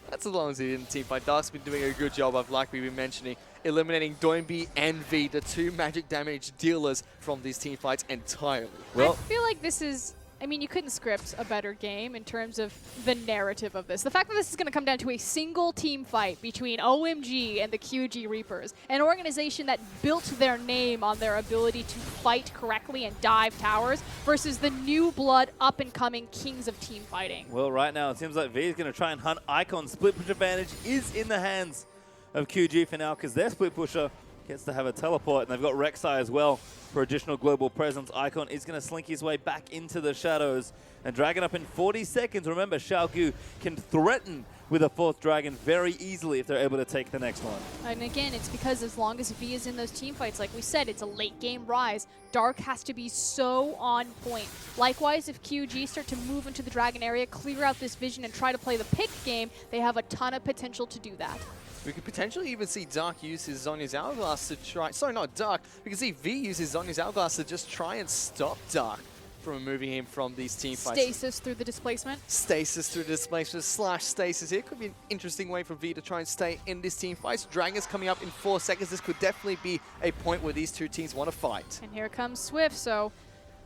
That's as long as he didn't team fight. Dark's been doing a good job of, like we've been mentioning, eliminating Doinby and V, the two magic damage dealers from these team fights entirely. Well, I feel like this is, I mean, you couldn't script a better game in terms of the narrative of this. The fact that this is going to come down to a single team fight between OMG and the QG Reapers, an organization that built their name on their ability to fight correctly and dive towers, versus the new blood up-and-coming kings of team fighting. well, right now it seems like V is going to try and hunt Icon. Split push advantage is in the hands of QG for now because their split pusher gets to have a teleport, and they've got Rek'Sai as well for additional global presence. Icon is going to slink his way back into the shadows and Dragon up in 40 seconds. Remember, Xiaogu can threaten with a fourth Dragon very easily if they're able to take the next one. And again, it's because as long as V is in those team fights, like we said, it's a late game rise. Dark has to be so on point. Likewise, if QG start to move into the Dragon area, clear out this vision, and try to play the pick game, they have a ton of potential to do that. We could potentially even see Dark use his Zhonya's Hourglass to try... Sorry, not Dark. We can see V use his Zhonya's Hourglass to just try and stop Dark from removing him from these team fights. Stasis through the displacement. Stasis through the displacement / stasis here. Could be an interesting way for V to try and stay in this team fight. Dragon's coming up in 4 seconds. This could definitely be a point where these two teams want to fight. And here comes Swift, so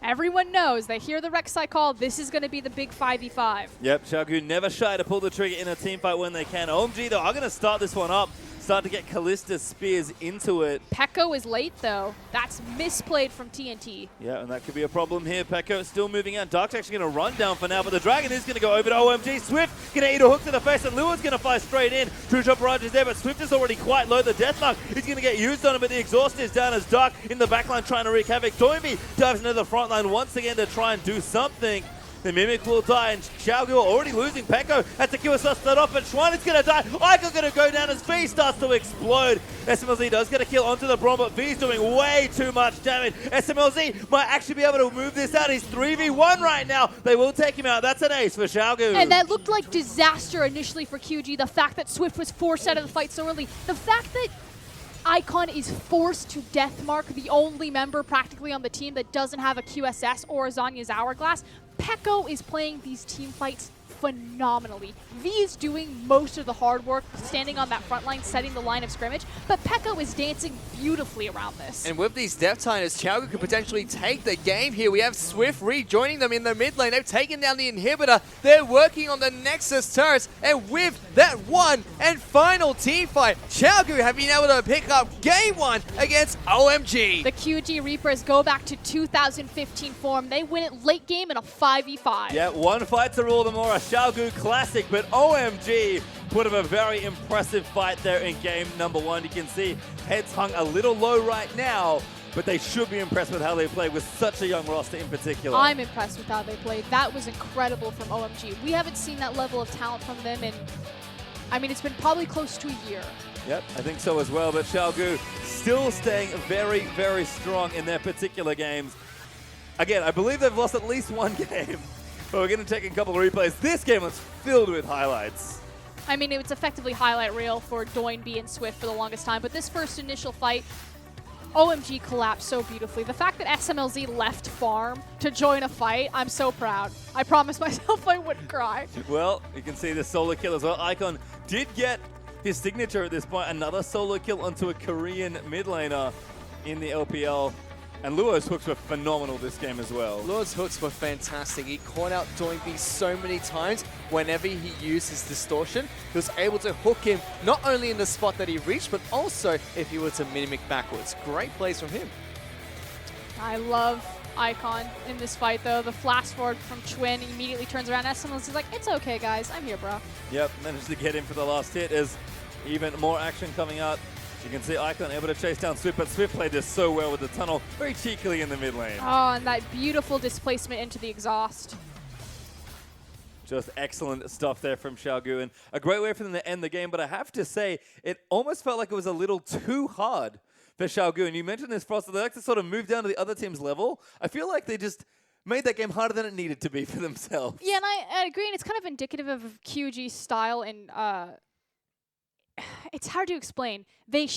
everyone knows, they hear the Rek'Sai call, this is going to be the big 5v5. Yep, Xiaogu never shy to pull the trigger in a team fight when they can. OMG, though, are going to start this one up. Start to get Kallista's spears into it. Pekko is late, though. That's misplayed from TNT. Yeah, and that could be a problem here. Pekko still moving out. Dark's actually going to run down for now, but the Dragon is going to go over to OMG. Swift going to eat a hook to the face, and Lua's going to fly straight in. True Shot Barrage is there, but Swift is already quite low. The Deathmark is going to get used on him, but the Exhaust is down as Dark in the backline trying to wreak havoc. Doinby dives into the front line once again to try and do something. The Mimic will die, and Xiaogu already losing. Pekko has to kill us that off, but Schwein is going to die. Icon going to go down as V starts to explode. SMLZ does get a kill onto the Braum, but V's doing way too much damage. SMLZ might actually be able to move this out. He's 3v1 right now. They will take him out. That's an ace for Xiaogu. And that looked like disaster initially for QG. The fact that Swift was forced out of the fight so early. The fact that Icon is forced to Deathmark, the only member practically on the team that doesn't have a QSS or a Zhonya's Hourglass. Pekko is playing these team fights phenomenally. V is doing most of the hard work, standing on that front line, setting the line of scrimmage, but Pekko is dancing beautifully around this. And with these Death Titans, Xiaogu could potentially take the game here. We have Swift rejoining them in the mid lane. They've taken down the inhibitor. They're working on the Nexus turrets, and with that one and final team fight, Xiaogu have been able to pick up game 1 against OMG. The QG Reapers go back to 2015 form. They win it late game in a 5v5. Yeah, one fight to rule them all. A Xiaogu classic, but OMG put up a very impressive fight there in game number 1. You can see heads hung a little low right now, but they should be impressed with how they played with such a young roster in particular. I'm impressed with how they played. That was incredible from OMG. We haven't seen that level of talent from them in, I mean, it's been probably close to a year. Yep, I think so as well, but Xiaogu still staying very, very strong in their particular games. Again, I believe they've lost at least one game, but we're going to take a couple of replays. This game was filled with highlights. I mean, it was effectively highlight reel for Doinby and Swift for the longest time, but this first initial fight, OMG collapsed so beautifully. The fact that SMLZ left farm to join a fight, I'm so proud. I promised myself I wouldn't cry. Well, you can see the solo kill as well. Icon did get his signature at this point. Another solo kill onto a Korean mid laner in the LPL. And Lua's hooks were phenomenal this game as well. Lua's hooks were fantastic. He caught out Doinby so many times whenever he used his distortion. He was able to hook him not only in the spot that he reached, but also if he were to mimic backwards. Great plays from him. I love Icon in this fight, though. The flash forward from Chwin immediately turns around. SMLZ is like, it's okay, guys. I'm here, bro. Yep, managed to get in for the last hit. As even more action coming out. You can see Icon able to chase down Swift, but Swift played this so well with the tunnel, very cheekily in the mid lane. Oh, and that beautiful displacement into the exhaust. Just excellent stuff there from Xiaogu, and a great way for them to end the game, but I have to say, it almost felt like it was a little too hard for Xiaogu, and you mentioned this, Frost, they like to sort of move down to the other team's level. I feel like they just made that game harder than it needed to be for themselves. Yeah, and I agree, and it's kind of indicative of QG's style and It's hard to explain. They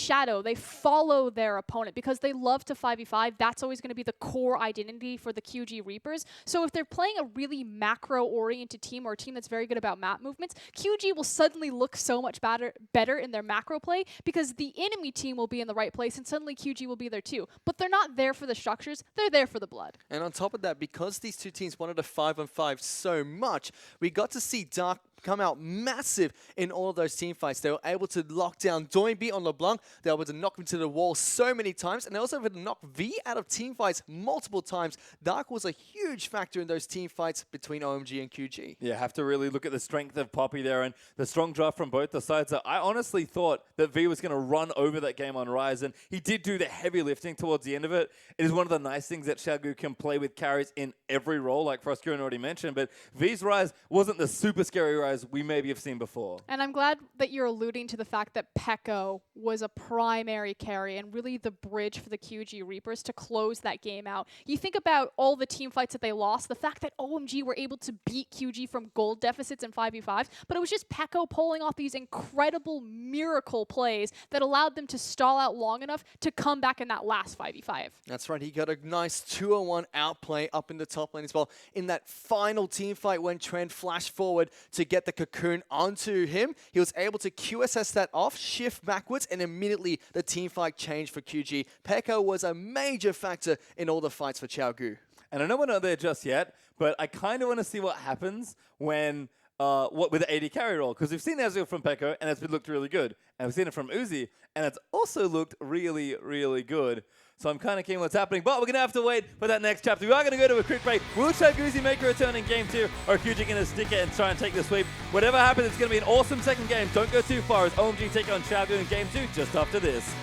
follow their opponent because they love to 5v5. That's always going to be the core identity for the QG Reapers. So if they're playing a really macro-oriented team or a team that's very good about map movements, QG will suddenly look so much better in their macro play because the enemy team will be in the right place and suddenly QG will be there too. But they're not there for the structures, they're there for the blood. And on top of that, because these two teams wanted a 5-on-5 so much, we got to see Dark come out massive in all of those team fights. They were able to lock down Doinby on LeBlanc. They were able to knock him to the wall so many times. And they also able to knock V out of team fights multiple times. Dark was a huge factor in those team fights between OMG and QG. Yeah, have to really look at the strength of Poppy there and the strong draft from both the sides. I honestly thought that V was going to run over that game on Rise, and he did do the heavy lifting towards the end of it. It is one of the nice things that Xiaogu can play with carries in every role, like Frostgoon already mentioned, but V's Rise wasn't the super scary Rise we maybe have seen before. And I'm glad that you're alluding to the fact that Pekko was a primary carry and really the bridge for the QG Reapers to close that game out. You think about all the team fights that they lost, the fact that OMG were able to beat QG from gold deficits in 5v5, but it was just Pekko pulling off these incredible miracle plays that allowed them to stall out long enough to come back in that last 5v5. That's right. He got a nice 2-on-1 outplay up in the top lane as well. In that final team fight when Trent flashed forward to get the cocoon onto him, he was able to QSS that off, shift backwards, and immediately the team fight changed for QG. Pekko was a major factor in all the fights for Xiaogu. And I know we're not there just yet, but I kind of want to see what happens when with the AD carry role, because we've seen Ezreal from Pekko, and it's looked really good. And we've seen it from Uzi, and it's also looked really, really good. So I'm kind of keen what's happening, but we're going to have to wait for that next chapter. We are going to go to a quick break. Will Xiaoguzi make a return in Game 2, or QG going to stick it and try and take the sweep? Whatever happens, it's going to be an awesome second game. Don't go too far as OMG take on Xiaogu in Game 2 just after this.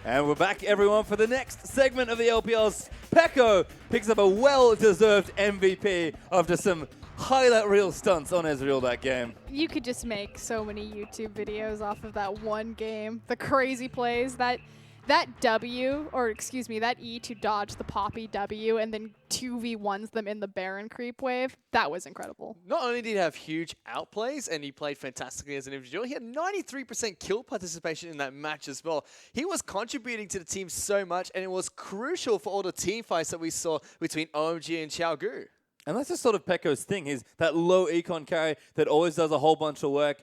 And we're back, everyone, for the next segment of the LPLs. Peko picks up a well-deserved MVP after some highlight reel stunts on Ezreal that game. You could just make so many YouTube videos off of that one game. The crazy plays, that W, or excuse me, that E to dodge the Poppy W and then 2v1s them in the Baron creep wave. That was incredible. Not only did he have huge outplays and he played fantastically as an individual, he had 93% kill participation in that match as well. He was contributing to the team so much, and it was crucial for all the team fights that we saw between OMG and Xiaogu. And that's just sort of Peko's thing. He's that low econ carry that always does a whole bunch of work,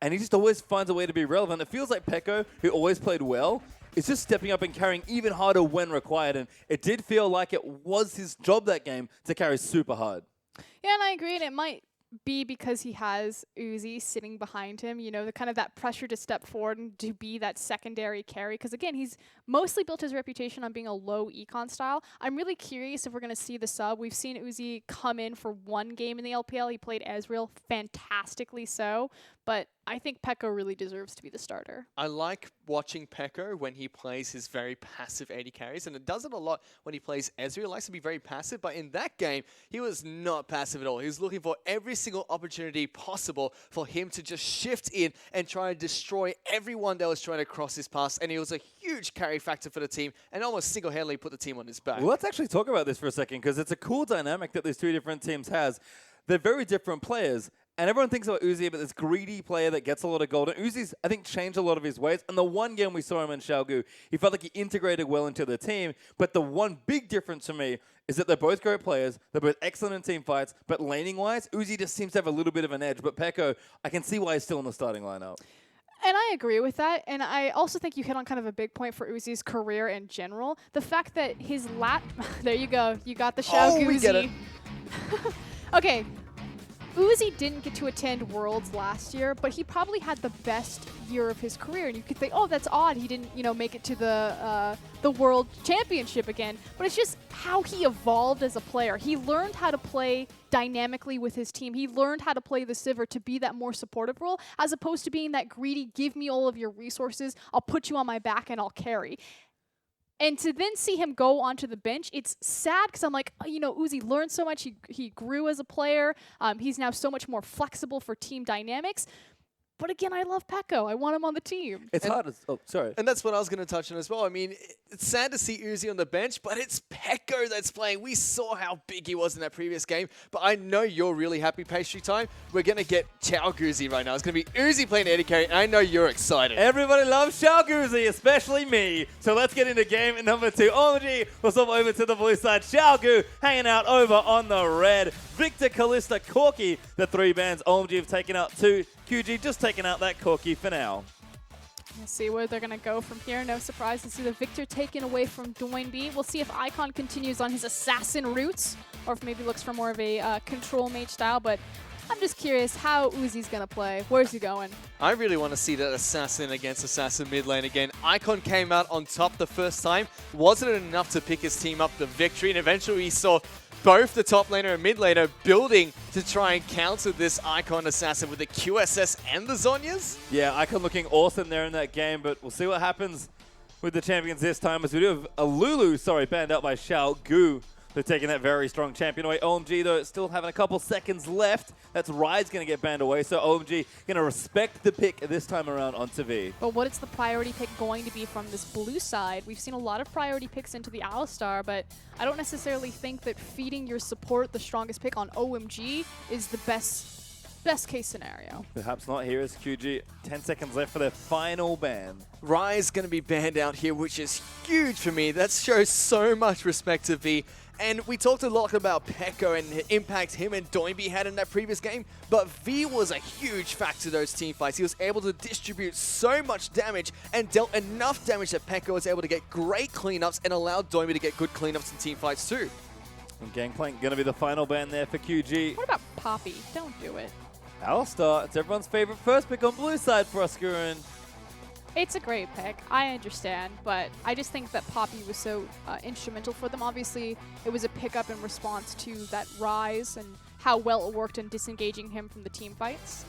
and he just always finds a way to be relevant. It feels like Peko, who always played well, is just stepping up and carrying even harder when required, and it did feel like it was his job that game to carry super hard. Yeah, and I agree, and it might be because he has Uzi sitting behind him, you know, the kind of that pressure to step forward and to be that secondary carry. Because again, he's mostly built his reputation on being a low econ style. I'm really curious if we're going to see the sub. We've seen Uzi come in for one game in the LPL. He played Ezreal fantastically so, but I think Peko really deserves to be the starter. I like watching Peko when he plays his very passive AD carries, and it does it a lot when he plays Ezreal. He likes to be very passive, but in that game, he was not passive at all. He was looking for every single opportunity possible for him to just shift in and try to destroy everyone that was trying to cross his path, and he was a huge carry factor for the team and almost single-handedly put the team on his back. Well, let's actually talk about this for a second, because it's a cool dynamic that these two different teams has. They're very different players, and everyone thinks about Uzi, but this greedy player that gets a lot of gold. And Uzi's, I think, changed a lot of his ways. And the one game we saw him in Xiaogu, he felt like he integrated well into the team. But the one big difference for me is that they're both great players. They're both excellent in team fights. But laning-wise, Uzi just seems to have a little bit of an edge. But Peko, I can see why he's still in the starting lineup. And I agree with that. And I also think you hit on kind of a big point for Uzi's career in general. The fact that his there you go. You got the Xiaogu. Oh, we get it. Okay. Uzi didn't get to attend Worlds last year, but he probably had the best year of his career. And you could think, oh, that's odd. He didn't, you know, make it to the World Championship again. But it's just how he evolved as a player. He learned how to play dynamically with his team. He learned how to play the Sivir to be that more supportive role, as opposed to being that greedy, give me all of your resources, I'll put you on my back and I'll carry. And to then see him go onto the bench, it's sad because I'm like, oh, you know, Uzi learned so much. He grew as a player. He's now so much more flexible for team dynamics. But again, I love Peko. I want him on the team. It's hard. Oh, sorry. And that's what I was going to touch on as well. I mean, it's sad to see Uzi on the bench, but it's Peko that's playing. We saw how big he was in that previous game, but I know you're really happy, Pastry Time. We're going to get Xiaogu right now. It's going to be Uzi playing AD carry, and I know you're excited. Everybody loves Xiaogu, especially me. So let's get into game number 2. OMG will swap over to the blue side. Xiaogu hanging out over on the red. Victor, Kalista, Corki, the 3 bans. OMG have taken out 2. QG just taking out that Corki for now. Let's see where they're going to go from here. No surprise to see the Victor taken away from Doinby. We'll see if Icon continues on his assassin roots, or if maybe looks for more of a control mage style. But I'm just curious how Uzi's going to play. Where's he going? I really want to see that assassin against assassin mid lane again. Icon came out on top the first time. Wasn't it enough to pick his team up the victory? And eventually we saw both the top laner and mid laner building to try and counter this Icon assassin with the QSS and the Zhonyas. Yeah, Icon looking awesome there in that game, but we'll see what happens with the champions this time, as we do have a Lulu, banned out by Xiaogu. They're taking that very strong champion away. OMG, though, still having a couple seconds left. That's Ryze going to get banned away, so OMG going to respect the pick this time around onto V. But what is the priority pick going to be from this blue side? We've seen a lot of priority picks into the Alistar, but I don't necessarily think that feeding your support the strongest pick on OMG is the best case scenario. Perhaps not. Here is QG. 10 seconds left for their final ban. Ryze going to be banned out here, which is huge for me. That shows so much respect to V. And we talked a lot about Peko and the impact him and Doinby had in that previous game, but V was a huge factor to those team fights. He was able to distribute so much damage and dealt enough damage that Peko was able to get great cleanups and allowed Doinby to get good cleanups in team fights too. And Gangplank going to be the final ban there for QG. What about Poppy? Don't do it. Alistar, it's everyone's favorite first pick on blue side for us, Gurren. It's a great pick. I understand, but I just think that Poppy was so instrumental for them. Obviously, it was a pickup in response to that Ryze and how well it worked in disengaging him from the team fights.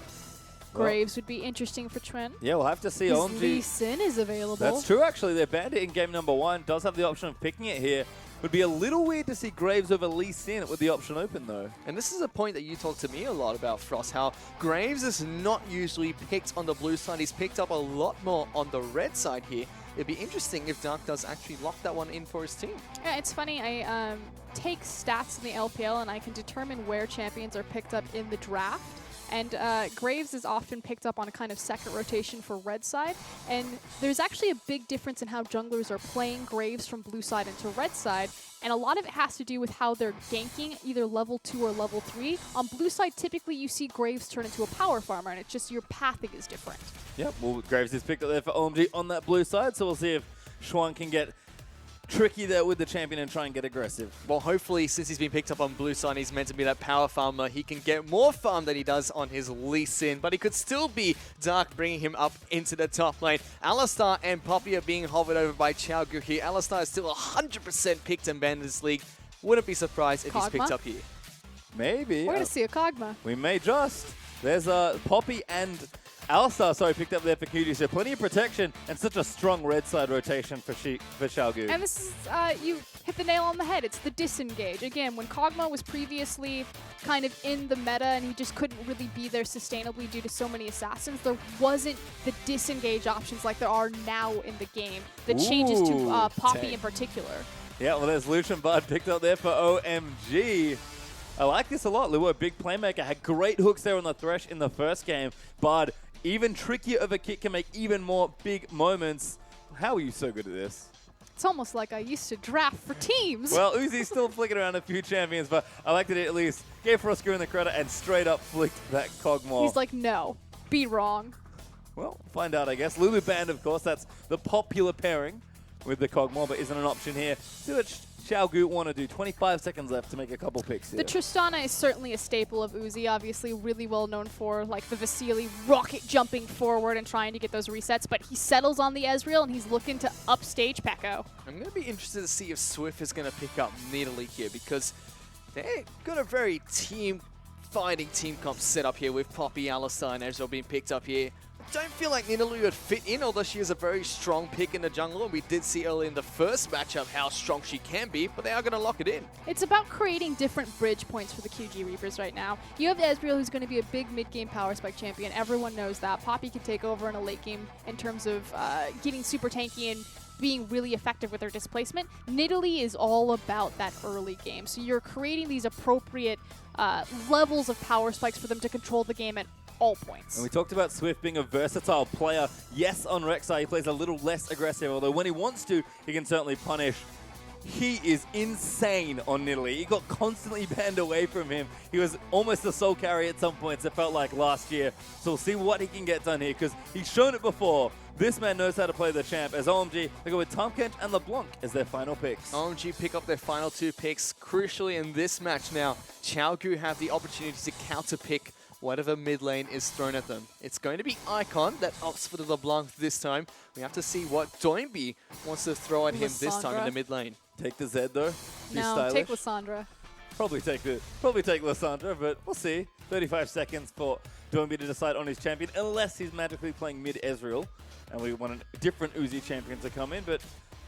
Graves would be interesting for Twin. Yeah, we'll have to see. Lee OMG. Sin is available. That's true, actually. Their bandit in game number 1 does have the option of picking it here. Would be a little weird to see Graves over Lee Sin with the option open, though. And this is a point that you talk to me a lot about, Frost, how Graves is not usually picked on the blue side. He's picked up a lot more on the red side here. It'd be interesting if Dark does actually lock that one in for his team. Yeah, it's funny. I take stats in the LPL and I can determine where champions are picked up in the draft. And Graves is often picked up on a kind of second rotation for red side. And there's actually a big difference in how junglers are playing Graves from blue side into red side. And a lot of it has to do with how they're ganking either level 2 or level 3. On blue side, typically you see Graves turn into a power farmer, and it's just your pathing is different. Yep, well, Graves is picked up there for OMG on that blue side, so we'll see if Xuan can get tricky there with the champion and try and get aggressive. Well, hopefully, since he's been picked up on blue side, he's meant to be that power farmer. He can get more farm than he does on his Lee Sin, but he could still be Dark, bringing him up into the top lane. Alistar and Poppy are being hovered over by Xiaogu here. Alistar is still 100% picked and banned in this league. Wouldn't be surprised if he's picked up here. Maybe. We're going to see a Kog'Maw. We may just. There's Poppy and Alistar, picked up there for QG, so plenty of protection and such a strong red side rotation for Xiaogu. And this is, you hit the nail on the head. It's the disengage. Again, when Kog'Maw was previously kind of in the meta and he just couldn't really be there sustainably due to so many assassins, there wasn't the disengage options like there are now in the game. The changes to Poppy in particular. Yeah, well, there's Lucian Bard picked up there for OMG. I like this a lot. Luo, big playmaker, had great hooks there on the Thresh in the first game. Bard, even trickier of a kick, can make even more big moments. How are you so good at this? It's almost like I used to draft for teams. Well, Uzi's still flicking around a few champions, but I like that he at least gave Froskurin the credit and straight up flicked that Kog'Maw. He's like, no, be wrong. Well, find out, I guess. Lulu Band, of course, that's the popular pairing with the Kog'Maw, but isn't an option here. See what Xiaogu want to do. 25 seconds left to make a couple picks here. The Tristana is certainly a staple of Uzi, obviously really well known for like the Vasily rocket jumping forward and trying to get those resets, but he settles on the Ezreal and he's looking to upstage Pekko. I'm going to be interested to see if Swift is going to pick up Nidalee here, because they got a very fighting team comp set up here with Poppy, Alistar, and Ezreal being picked up here. I don't feel like Nidalee would fit in, although she is a very strong pick in the jungle, and we did see early in the first matchup how strong she can be, but they are going to lock it in. It's about creating different bridge points for the QG Reapers right now. You have Ezreal, who's going to be a big mid-game power spike champion. Everyone knows that. Poppy can take over in a late game in terms of getting super tanky and being really effective with her displacement. Nidalee is all about that early game. So you're creating these appropriate levels of power spikes for them to control the game at all points. And we talked about Swift being a versatile player. Yes, on Rek'Sai, he plays a little less aggressive, although when he wants to, he can certainly punish. He is insane on Nidalee. He got constantly banned away from him. He was almost a sole carry at some points, it felt like last year. So we'll see what he can get done here, because he's shown it before. This man knows how to play the champ. As OMG, they go with Tahm Kench and LeBlanc as their final picks. OMG pick up their final 2 picks. Crucially in this match now, Xiaogu have the opportunity to counter-pick whatever mid lane is thrown at them. It's going to be Icon that opts for the LeBlanc this time. We have to see what Doinby wants to throw at him this time in the mid lane. Take the Zed though. No, take Lissandra. Probably take Lissandra, but we'll see. 35 seconds for Doinby to decide on his champion, unless he's magically playing mid Ezreal, and we want a different Uzi champion to come in. But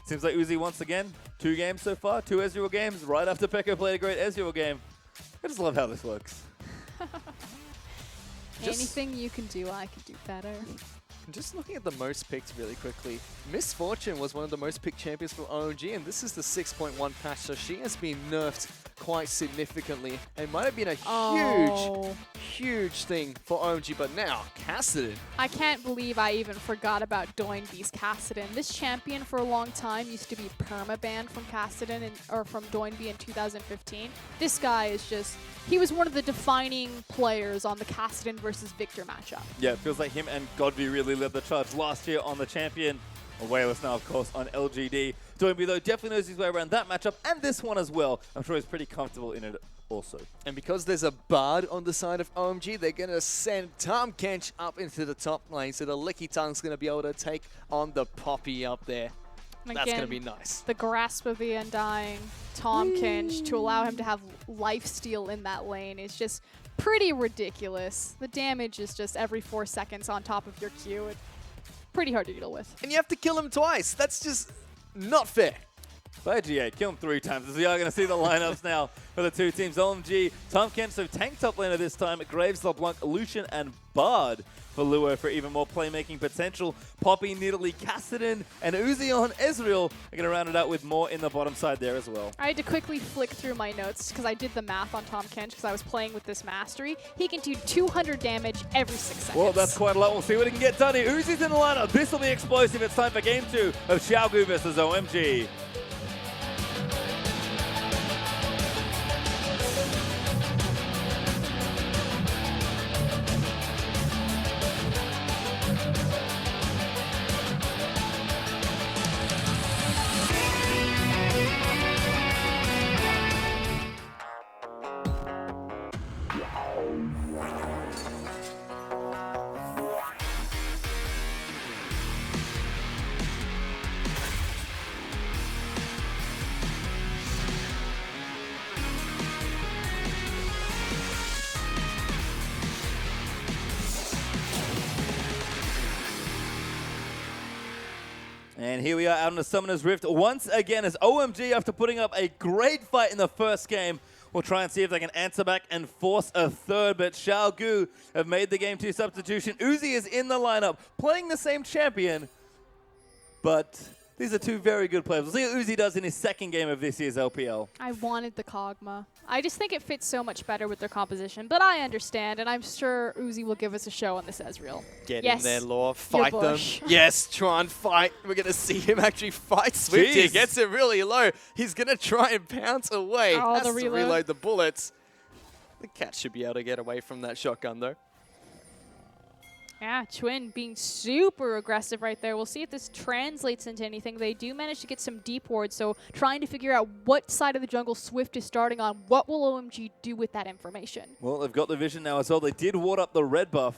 seems like Uzi once again, 2 games so far, 2 Ezreal games, right after Pekko played a great Ezreal game. I just love how this works. Anything you can do, I can do better. Just looking at the most picked really quickly, Miss Fortune was one of the most picked champions for OMG, and this is the 6.1 patch, so she has been nerfed quite significantly and might have been a huge thing for OMG, but now, Kassadin. I can't believe I even forgot about Doinby's Kassadin. This champion for a long time used to be perma-banned from Kassadin or from Doinby in 2015. This guy is just, he was one of the defining players on the Kassadin versus Victor matchup. Yeah, it feels like him and Godby really led the charge last year on the champion. Wayless now, of course, on LGD. Doinby, though, definitely knows his way around that matchup and this one as well. I'm sure he's pretty comfortable in it also. And because there's a Bard on the side of OMG, they're going to send Tahm Kench up into the top lane, so the Licky Tongue's going to be able to take on the Poppy up there. And That's going to again, be nice. the grasp of the Undying Tahm Kench to allow him to have lifesteal in that lane is just pretty ridiculous. The damage is just every 4 seconds on top of your Q. It's pretty hard to deal with. And you have to kill him twice. That's just not fair. By G8, kill him 3 times. As we are going to see the lineups now for the two teams. OMG, Tahm Kench, so tank top laner this time. Graves, LeBlanc, Lucian, and Bard for Luo for even more playmaking potential. Poppy, Nidalee, Kassadin, and Uzion, Ezreal are going to round it out with more in the bottom side there as well. I had to quickly flick through my notes because I did the math on Tahm Kench because I was playing with this mastery. He can do 200 damage every 6 seconds. Well, that's quite a lot. We'll see what he can get done here. Uzi's in the lineup. This will be explosive. It's time for game 2 of Xiaogu versus OMG. And here we are out on the Summoner's Rift once again as OMG, after putting up a great fight in the first game, will try and see if they can answer back and force a third. But Xiaogu have made the game 2 substitution. Uzi is in the lineup, playing the same champion, but these are 2 very good players. We'll see what Uzi does in his second game of this year's LPL. I wanted the Kog'Maw. I just think it fits so much better with their composition, but I understand, and I'm sure Uzi will give us a show on this Ezreal. Get Yes, in there, Law. Fight them. bush. Yes, try and fight. We're going to see him actually fight Swift here. Jeez. Gets it really low. He's going to try and pounce away. Oh, Has the to reload. reload the bullets. The cat should be able to get away from that shotgun, though. Yeah, Twin being super aggressive right there. We'll see if this translates into anything. They do manage to get some deep wards, so trying to figure out what side of the jungle Swift is starting on. What will OMG do with that information? Well, they've got the vision now as well. They did ward up the red buff.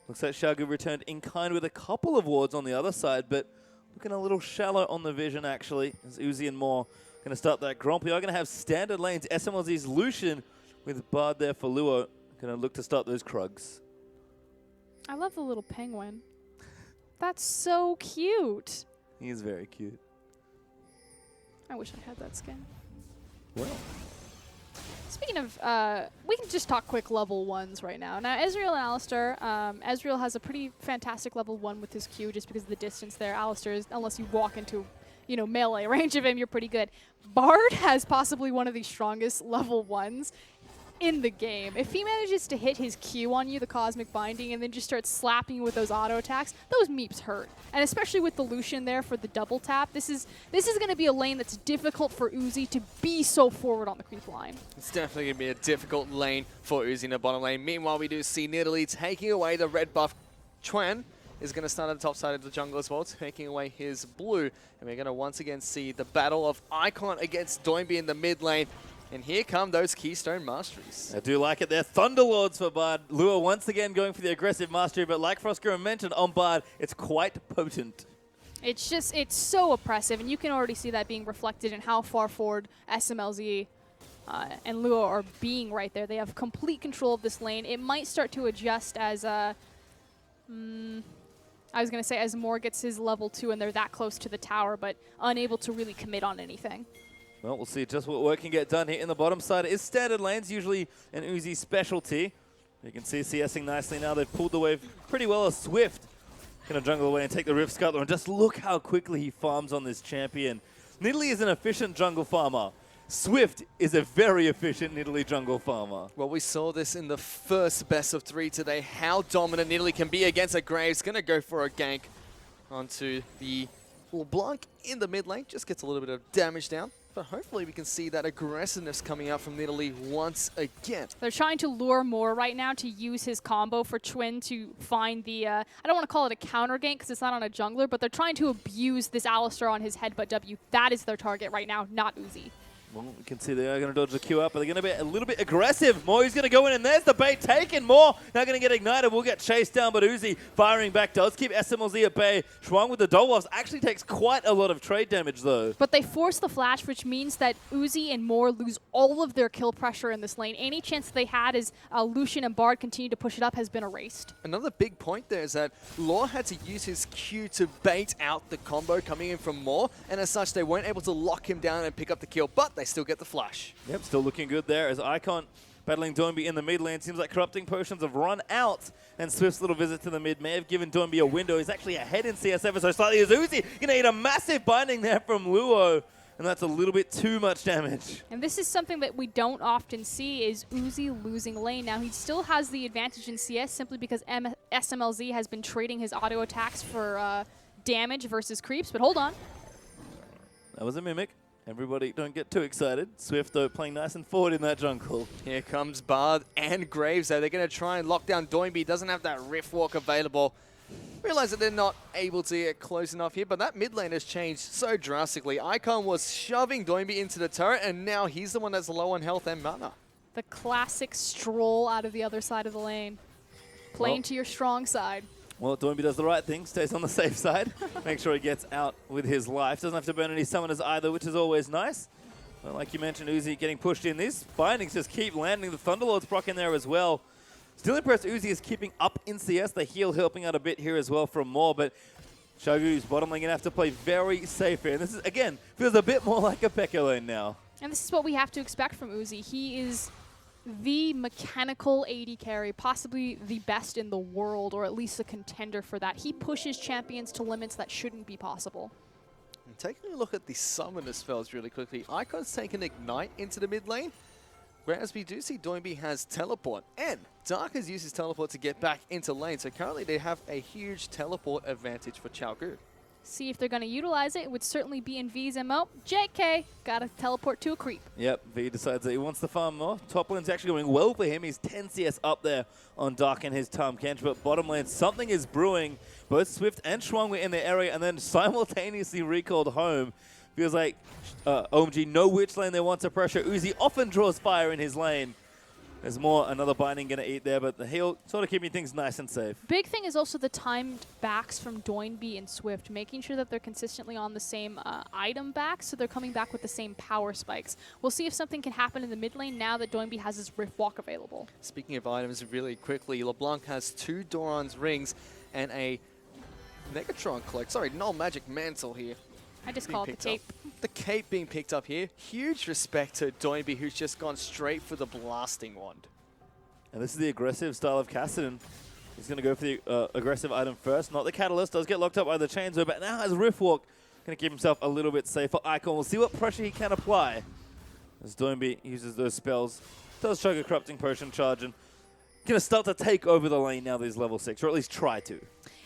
Looks like Xiaogu returned in kind with a couple of wards on the other side, but looking a little shallow on the vision, actually, as Uzi and more going to start that Gromp. We are going to have standard lanes. SMLZ's Lucian with Bard there for Luo. Going to look to start those Krugs. I love the little penguin. That's so cute. He is very cute. I wish I had that skin. Well, Speaking of, we can just talk quick level 1s right now. Now, Ezreal and Alistar, Ezreal has a pretty fantastic level 1 with his Q just because of the distance there. Alistar is, unless you walk into, melee range of him, you're pretty good. Bard has possibly one of the strongest level 1s in the game. If he manages to hit his Q on you, the Cosmic Binding, and then just starts slapping you with those auto attacks, those meeps hurt. And especially with the Lucian there for the double tap, this is going to be a lane that's difficult for Uzi to be so forward on the creep line. It's definitely going to be a difficult lane for Uzi in the bottom lane. Meanwhile, we do see Nidalee taking away the red buff. Chuan is going to start at the top side of the jungle as well, taking away his blue. And we're going to once again see the battle of Icon against Doinby in the mid lane. And here come those Keystone Masteries. I do like it. They're Thunderlords for Bard. Lua once again going for the aggressive mastery, but like Frostgirl mentioned on Bard, it's quite potent. It's so oppressive, and you can already see that being reflected in how far forward SMLZ and Lua are being right there. They have complete control of this lane. It might start to adjust as, I was going to say as Moore gets his level 2 and they're that close to the tower, but unable to really commit on anything. Well, we'll see just what work can get done here in the bottom side. It is standard lanes, usually an Uzi specialty. You can see CSing nicely now. They've pulled the wave pretty well as Swift. Going to jungle away and take the Rift Scuttler. And just look how quickly he farms on this champion. Nidalee is an efficient jungle farmer. Swift is a very efficient Nidalee jungle farmer. Well, we saw this in the first best of 3 today, how dominant Nidalee can be against a Graves. Going to go for a gank onto the LeBlanc in the mid lane. Just gets a little bit of damage down. But hopefully we can see that aggressiveness coming out from Nidalee once again. They're trying to lure Moore right now to use his combo for Twin to find the, I don't want to call it a counter gank because it's not on a jungler, but they're trying to abuse this Alistar on his headbutt W. That is their target right now, not Uzi. Well, we can see they are going to dodge the Q up, but they're going to be a little bit aggressive. Moi's going to go in, and there's the bait taken. More now going to get ignited. We'll get chased down, but Uzi firing back does keep SMLZ at bay. Shuang with the Dolwalls actually takes quite a lot of trade damage, though. But they force the flash, which means that Uzi and Moore lose all of their kill pressure in this lane. Any chance that they had as Lucian and Bard continue to push it up has been erased. Another big point there is that Law had to use his Q to bait out the combo coming in from Moore, and as such, they weren't able to lock him down and pick up the kill, but they still get the flash. Yep, still looking good there as Icon battling Doinby in the mid lane. Seems like Corrupting Potions have run out, and Swift's little visit to the mid may have given Doinby a window. He's actually ahead in CS ever so slightly as Uzi gonna eat a massive binding there from Luo, and that's a little bit too much damage. And this is something that we don't often see is Uzi losing lane. Now, he still has the advantage in CS simply because SMLZ has been trading his auto attacks for damage versus creeps, but hold on. That was a mimic. Everybody don't get too excited. Swift, though, playing nice and forward in that jungle. Here comes Bard and Graves, though. They're going to try and lock down Doinby. He doesn't have that Rift Walk available. Realize that they're not able to get close enough here, but that mid lane has changed so drastically. Icon was shoving Doinby into the turret, and now he's the one that's low on health and mana. The classic stroll out of the other side of the lane. Playing to your strong side. Well, Doinby does the right thing, stays on the safe side. Make sure he gets out with his life. Doesn't have to burn any summoners either, which is always nice. But like you mentioned, Uzi getting pushed in. These bindings just keep landing. The Thunderlord's proc in there as well. Still impressed Uzi is keeping up in CS. The heal helping out a bit here as well from Moore, but Xiaogu's bottom lane going to have to play very safe here. And this is, again, feels a bit more like a P.E.K.K.A lane now. And this is what we have to expect from Uzi. He is the mechanical AD carry, possibly the best in the world, or at least a contender for that. He pushes champions to limits that shouldn't be possible. And taking a look at the summoner spells really quickly, Icon's taken Ignite into the mid lane, whereas we do see Doinby has Teleport, and Dark has used his Teleport to get back into lane, so currently they have a huge Teleport advantage for Xiaogu. See if they're going to utilize it. It would certainly be in V's MO. JK, got to teleport to a creep. Yep, V decides that he wants to farm more. Top lane's actually going well for him. He's 10 CS up there on Dark and his Tahm Kench, but bottom lane, something is brewing. Both Swift and Shuang were in the area and then simultaneously recalled home. Feels like OMG know which lane they want to pressure. Uzi often draws fire in his lane. There's more, another binding going to eat there, but the heal sort of keeping things nice and safe. Big thing is also the timed backs from Doinby and Swift, making sure that they're consistently on the same item back, so they're coming back with the same power spikes. We'll see if something can happen in the mid lane now that Doinby has his Rift Walk available. Speaking of items really quickly, LeBlanc has 2 Doran's rings and a Negatron Cloak. Sorry, Null Magic Mantle here. I just call it the cape. The cape being picked up here. Huge respect to Doinby, who's just gone straight for the blasting wand. And this is the aggressive style of Kassadin. He's going to go for the aggressive item first. Not the Catalyst. Does get locked up by the Chainsaw, but now has Rift Walk. Going to keep himself a little bit safer. Icon will see what pressure he can apply as Doinby uses those spells. Does chug a Corrupting Potion charge and going to start to take over the lane now that he's level 6, or at least try to.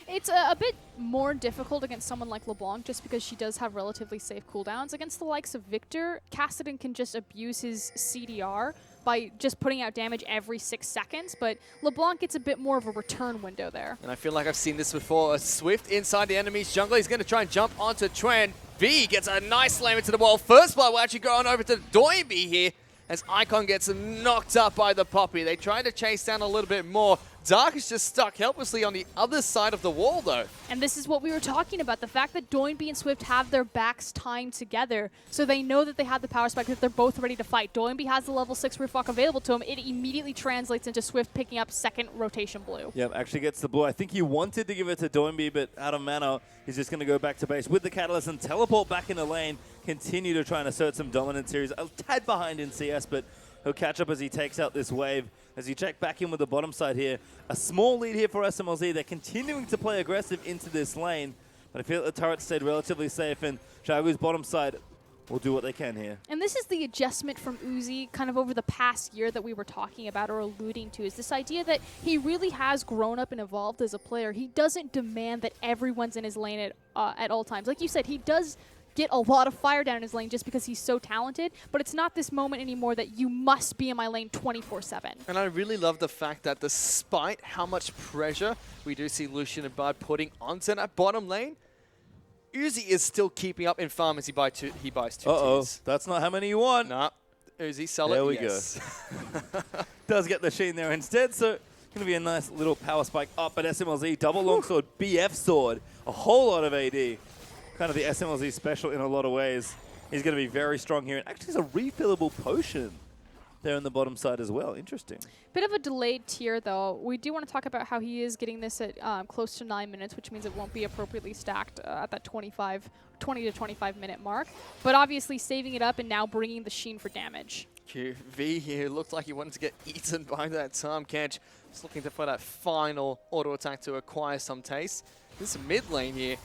It's a bit more difficult against someone like LeBlanc just because she does have relatively safe cooldowns. Against the likes of Victor, Kassadin can just abuse his CDR by just putting out damage every 6 seconds, but LeBlanc gets a bit more of a return window there. And I feel like I've seen this before. A Swift inside the enemy's jungle. He's going to try and jump onto Twen. V gets a nice slam into the wall. First blood will actually go on over to Doinby here as Icon gets knocked up by the Poppy. They try to chase down a little bit more. Dark is just stuck helplessly on the other side of the wall, though. And this is what we were talking about, the fact that Doinby and Swift have their backs timed together, so they know that they have the power spike, that they're both ready to fight. Doinby has the level 6 Rift Walk available to him. It immediately translates into Swift picking up second rotation blue. Yep, actually gets the blue. I think he wanted to give it to Doinby, but out of mana, he's just going to go back to base with the Catalyst and teleport back in the lane, continue to try and assert some dominance here. He's a tad behind in CS, but he'll catch up as he takes out this wave. As you check back in with the bottom side here, a small lead here for SMLZ. They're continuing to play aggressive into this lane, but I feel like the turret stayed relatively safe, and Xiaogu's bottom side will do what they can here. And this is the adjustment from Uzi kind of over the past year that we were talking about or alluding to, is this idea that he really has grown up and evolved as a player. He doesn't demand that everyone's in his lane at all times. Like you said, he does get a lot of fire down in his lane just because he's so talented, but it's not this moment anymore that you must be in my lane 24/7. And I really love the fact that despite how much pressure we do see Lucian and Bard putting onto that bottom lane, Uzi is still keeping up in farm as he buys two Uh-oh, tiers. that's not how many you want. Nah, Uzi, sell it. There we yes. go. Does get the Sheen there instead, so going to be a nice little power spike up at SMLZ. Double longsword, BF sword, a whole lot of AD. Kind of the SMLZ special in a lot of ways. He's going to be very strong here. And actually, it's a refillable potion there on the bottom side as well. Interesting. Bit of a delayed tier, though. We do want to talk about how he is getting this at close to 9 minutes, which means it won't be appropriately stacked at that 20 to 25 minute mark. But obviously saving it up and now bringing the Sheen for damage. QV here looked like he wanted to get eaten by that Tom Catch. Just looking for that final auto attack to acquire some taste. This mid lane here.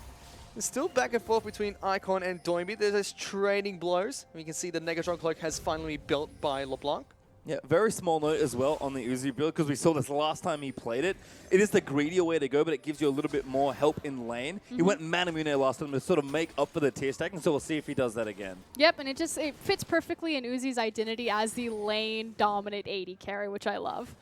It's still back and forth between Icon and Doinby. They're just trading blows. We can see the Negatron Cloak has finally been built by LeBlanc. Yeah, very small note as well on the Uzi build, because we saw this last time he played it. It is the greedier way to go, but it gives you a little bit more help in lane. He went Manamune last time to sort of make up for the tier stack, and so we'll see if he does that again. Yep, and it fits perfectly in Uzi's identity as the lane dominant AD carry, which I love.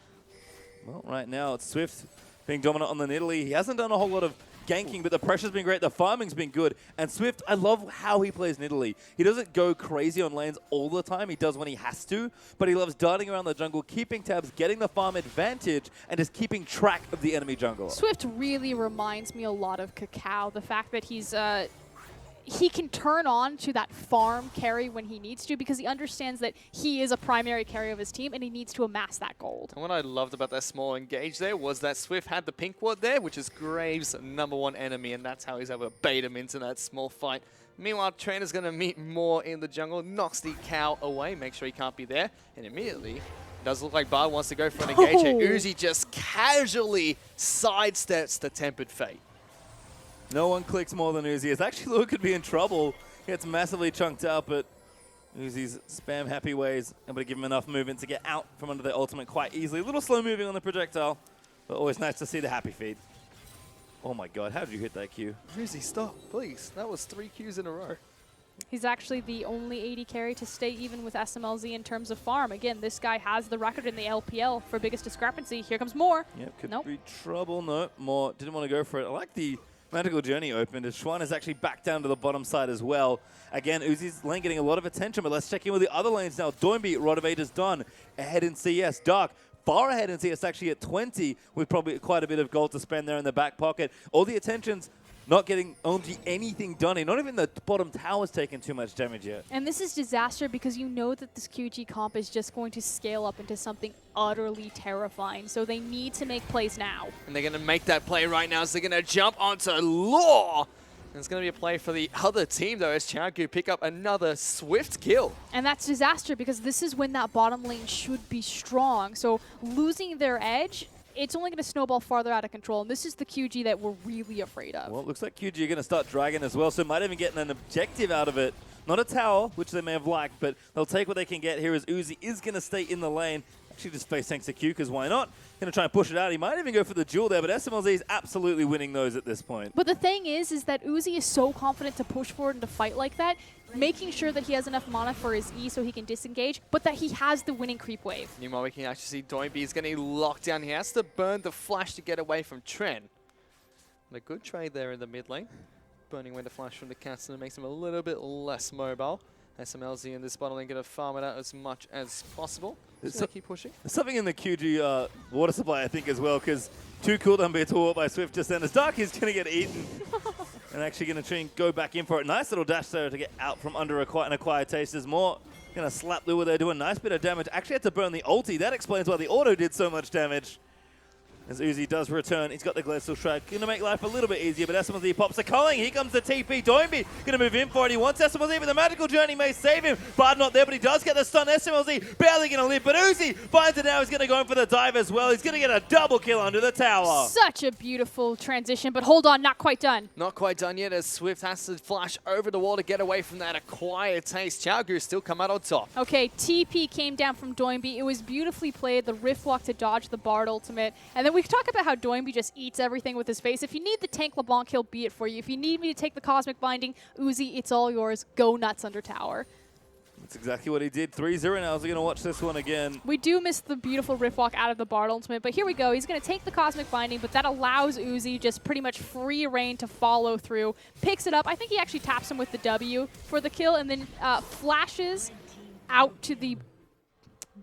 Well, right now it's Swift being dominant on the Nidalee. He hasn't done a whole lot of ganking, but the pressure's been great, the farming's been good, and Swift, I love how he plays Nidalee. He doesn't go crazy on lanes all the time, he does when he has to, but he loves darting around the jungle, keeping tabs, getting the farm advantage, and just keeping track of the enemy jungler. Swift really reminds me a lot of Cacao, the fact that he can turn on to that farm carry when he needs to, because he understands that he is a primary carry of his team and he needs to amass that gold. And what I loved about that small engage there was that Swift had the pink ward there, which is Graves' #1 enemy, and that's how he's able to bait him into that small fight. Meanwhile, Trainer's going to meet more in the jungle, knocks the cow away, make sure he can't be there, and immediately does look like Bard wants to go for an engage here. Uzi just casually sidesteps the Tempered Fate. No one clicks more than Uzi. It's actually Lua could be in trouble. Gets massively chunked out, but Uzi's spam happy ways able to give him enough movement to get out from under the ultimate quite easily. A little slow moving on the projectile, but always nice to see the happy feed. Oh my god, how did you hit that Q? Uzi, stop, please. That was 3 Qs in a row. He's actually the only AD carry to stay even with SMLZ in terms of farm. Again, this guy has the record in the LPL for biggest discrepancy. Here comes more. Yep, could be trouble. No, more. Didn't want to go for it. I like the Magical Journey opened as Schwan is actually back down to the bottom side as well. Again, Uzi's lane getting a lot of attention, but let's check in with the other lanes now. Doinby, Rodovada's done. Ahead in CS. Dark, far ahead in CS, actually at 20, with probably quite a bit of gold to spend there in the back pocket. All the attention's not getting OMG anything done here. Not even the bottom tower's taking too much damage yet. And this is disaster because you know that this QG comp is just going to scale up into something utterly terrifying. So they need to make plays now. And they're going to make that play right now, so they're going to jump onto Law. And it's going to be a play for the other team, though, as Chaoku pick up another swift kill. And that's disaster because this is when that bottom lane should be strong. So losing their edge, it's only going to snowball farther out of control, and this is the QG that we're really afraid of. Well, it looks like QG are going to start dragging as well, so might even get an objective out of it. Not a tower, which they may have liked, but they'll take what they can get here as Uzi is going to stay in the lane. Actually just face tanks to Q, because why not? Going to try and push it out. He might even go for the duel there, but SMLZ is absolutely winning those at this point. But the thing is that Uzi is so confident to push forward and to fight like that, making sure that he has enough mana for his E so he can disengage, but that he has the winning creep wave. Meanwhile, we can actually see Doinby is getting locked down. He has to burn the flash to get away from Tren. And a good trade there in the mid lane. Burning away the flash from the Castle makes him a little bit less mobile. SMLZ in this bottom lane going to farm it out as much as possible. So keep pushing. There's something in the QG water supply, I think, as well, because 2 cooldown beats taught by Swift just then. As Dark is going to get eaten and actually going to try and go back in for it. Nice little dash there to get out from under an acquired taste. There's more. Going to slap Lua there, doing a nice bit of damage. Actually had to burn the ulti. That explains why the auto did so much damage. As Uzi does return, he's got the Glacial Strike. Going to make life a little bit easier, but SMLZ pops a culling. Here comes the TP. Doinby going to move in for it. He wants SMLZ, but the Magical Journey may save him. Bard not there, but he does get the stun. SMLZ barely going to live, but Uzi finds it now. He's going to go in for the dive as well. He's going to get a double kill under the tower. Such a beautiful transition, but hold on, not quite done. Not quite done yet, as Swift has to flash over the wall to get away from that acquired taste. Chaogu still come out on top. Okay, TP came down from Doinby. It was beautifully played. The Rift Walk to dodge the Bard ultimate. And then we talk about how Doinby just eats everything with his face. If you need the tank LeBlanc, he'll be it for you. If you need me to take the Cosmic Binding, Uzi, it's all yours. Go nuts under tower. That's exactly what he did. 3-0 now. Is he going to watch this one again? We do miss the beautiful riff walk out of the Bard ultimate, but here we go. He's going to take the Cosmic Binding, but that allows Uzi just pretty much free reign to follow through. Picks it up. I think he actually taps him with the W for the kill, and then flashes out to the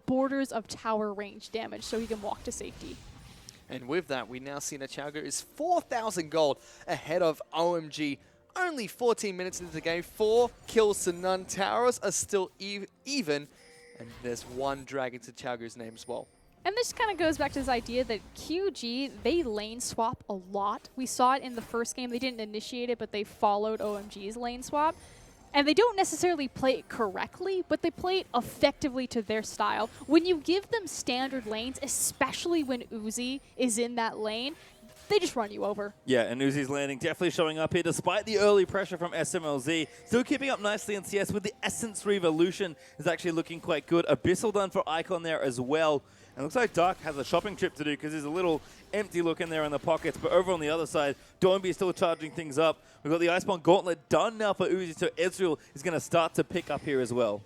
borders of tower range damage so he can walk to safety. And with that, we now see that Chalgo is 4,000 gold ahead of OMG. Only 14 minutes into the game, 4 kills to none. Towers are still even, and there's 1 dragon to Chalgo's name as well. And this kind of goes back to this idea that QG, they lane swap a lot. We saw it in the first game. They didn't initiate it, but they followed OMG's lane swap. And they don't necessarily play it correctly, but they play it effectively to their style. When you give them standard lanes, especially when Uzi is in that lane, they just run you over. Yeah, and Uzi's landing definitely showing up here despite the early pressure from SMLZ. Still keeping up nicely in CS with the Essence Revolution is actually looking quite good. Abyssal done for Icon there as well. And it looks like Dark has a shopping trip to do because there's a little empty look in there in the pockets. But over on the other side, Doinby is still charging things up. We've got the Iceborne Gauntlet done now for Uzi, so Ezreal is going to start to pick up here as well.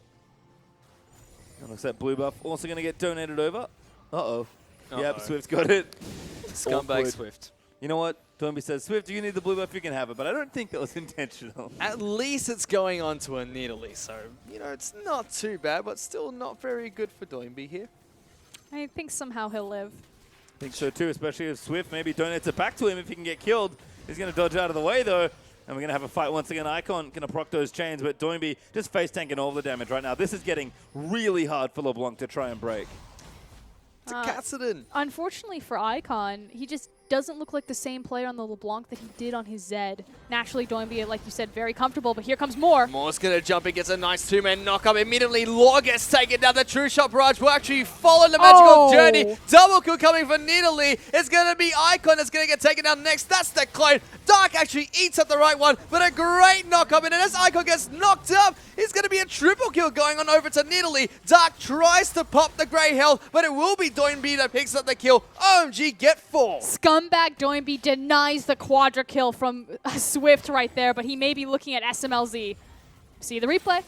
And looks like blue buff also going to get donated over. Uh-oh. Yep, Swift's got it. Scumbag Awkward. Swift. You know what? Doinby says, Swift, do you need the blue buff? You can have it. But I don't think that was intentional. At least it's going on to a Nidalee, so, you know, it's not too bad, but still not very good for Doinby here. I think somehow he'll live. I think so too, especially if Swift maybe donates it back to him if he can get killed. He's going to dodge out of the way, though. And we're going to have a fight once again. Icon going to proc those chains, but Doinby just face tanking all the damage right now. This is getting really hard for LeBlanc to try and break. It's a Kassadin. Unfortunately for Icon, he just doesn't look like the same player on the LeBlanc that he did on his Zed. Naturally, Doinby, like you said, very comfortable, but here comes more. Moore's going to jump in, gets a nice 2-man knock-up. Immediately, Law gets taken down. The True Shot Barrage will actually follow the magical journey. Double kill coming for Nidalee. It's going to be Icon that's going to get taken down next. That's the clone. Dark actually eats up the right one, but a great knock-up. And as Icon gets knocked up, it's going to be a triple kill going on over to Nidalee. Dark tries to pop the Grey Health, but it will be Doinby that picks up the kill. OMG get 4. Scumbag Doinby denies the quadra kill from Swift right there, but he may be looking at SMLZ. See the replay.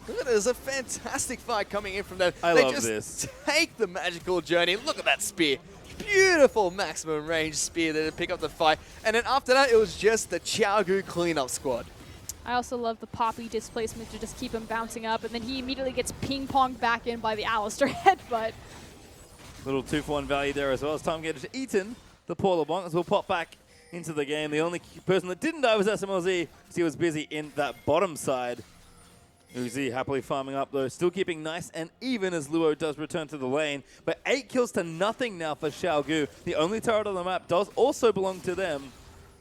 Look at it, there's a fantastic fight coming in from them. I they love just this. Take the magical journey. Look at that spear. Beautiful maximum range spear there to pick up the fight. And then after that, it was just the Xiaogu cleanup squad. I also love the Poppy displacement to just keep him bouncing up, and then he immediately gets ping-ponged back in by the Alistair headbutt. Little 2-for-1 value there as well. As time gets eaten, the poor LeBlanc as we'll pop back into the game. The only person that didn't die was SMLZ because he was busy in that bottom side. Uzi happily farming up though, still keeping nice and even as Luo does return to the lane. But 8 kills to nothing now for Xiaogu. The only turret on the map does also belong to them.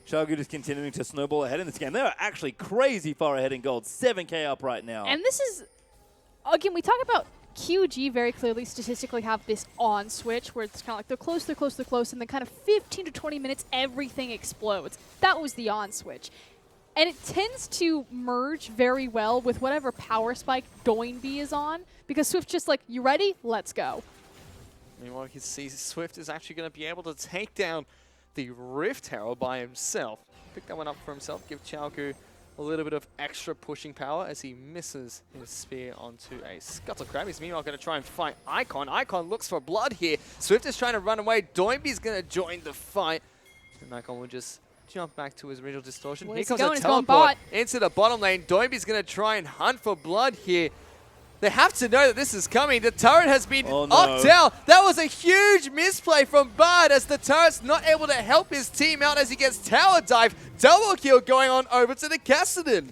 Xiaogu just continuing to snowball ahead in this game. They are actually crazy far ahead in gold. 7K up right now. And this is, again, we talk about QG very clearly statistically have this on switch where it's kind of like they're close, they're close, they're close, and then kind of 15 to 20 minutes, everything explodes. That was the on switch. And it tends to merge very well with whatever power spike Doinby is on, because Swift's just like, you ready? Let's go. Meanwhile, you can see Swift is actually going to be able to take down the Rift Herald by himself. Pick that one up for himself, give Xiaogu a little bit of extra pushing power as he misses his spear onto a Scuttle Crab. He's meanwhile going to try and fight Icon. Icon looks for blood here. Swift is trying to run away. Doinby's going to join the fight. And Icon will just jump back to his original distortion. Where's Here he comes going? a He's going teleport bot. into the bottom lane. Doinby's going to try and hunt for blood here. They have to know that this is coming. The turret has been knocked out. That was a huge misplay from Bard as the turret's not able to help his team out as he gets tower dive. Double kill going on over to the Kassadin.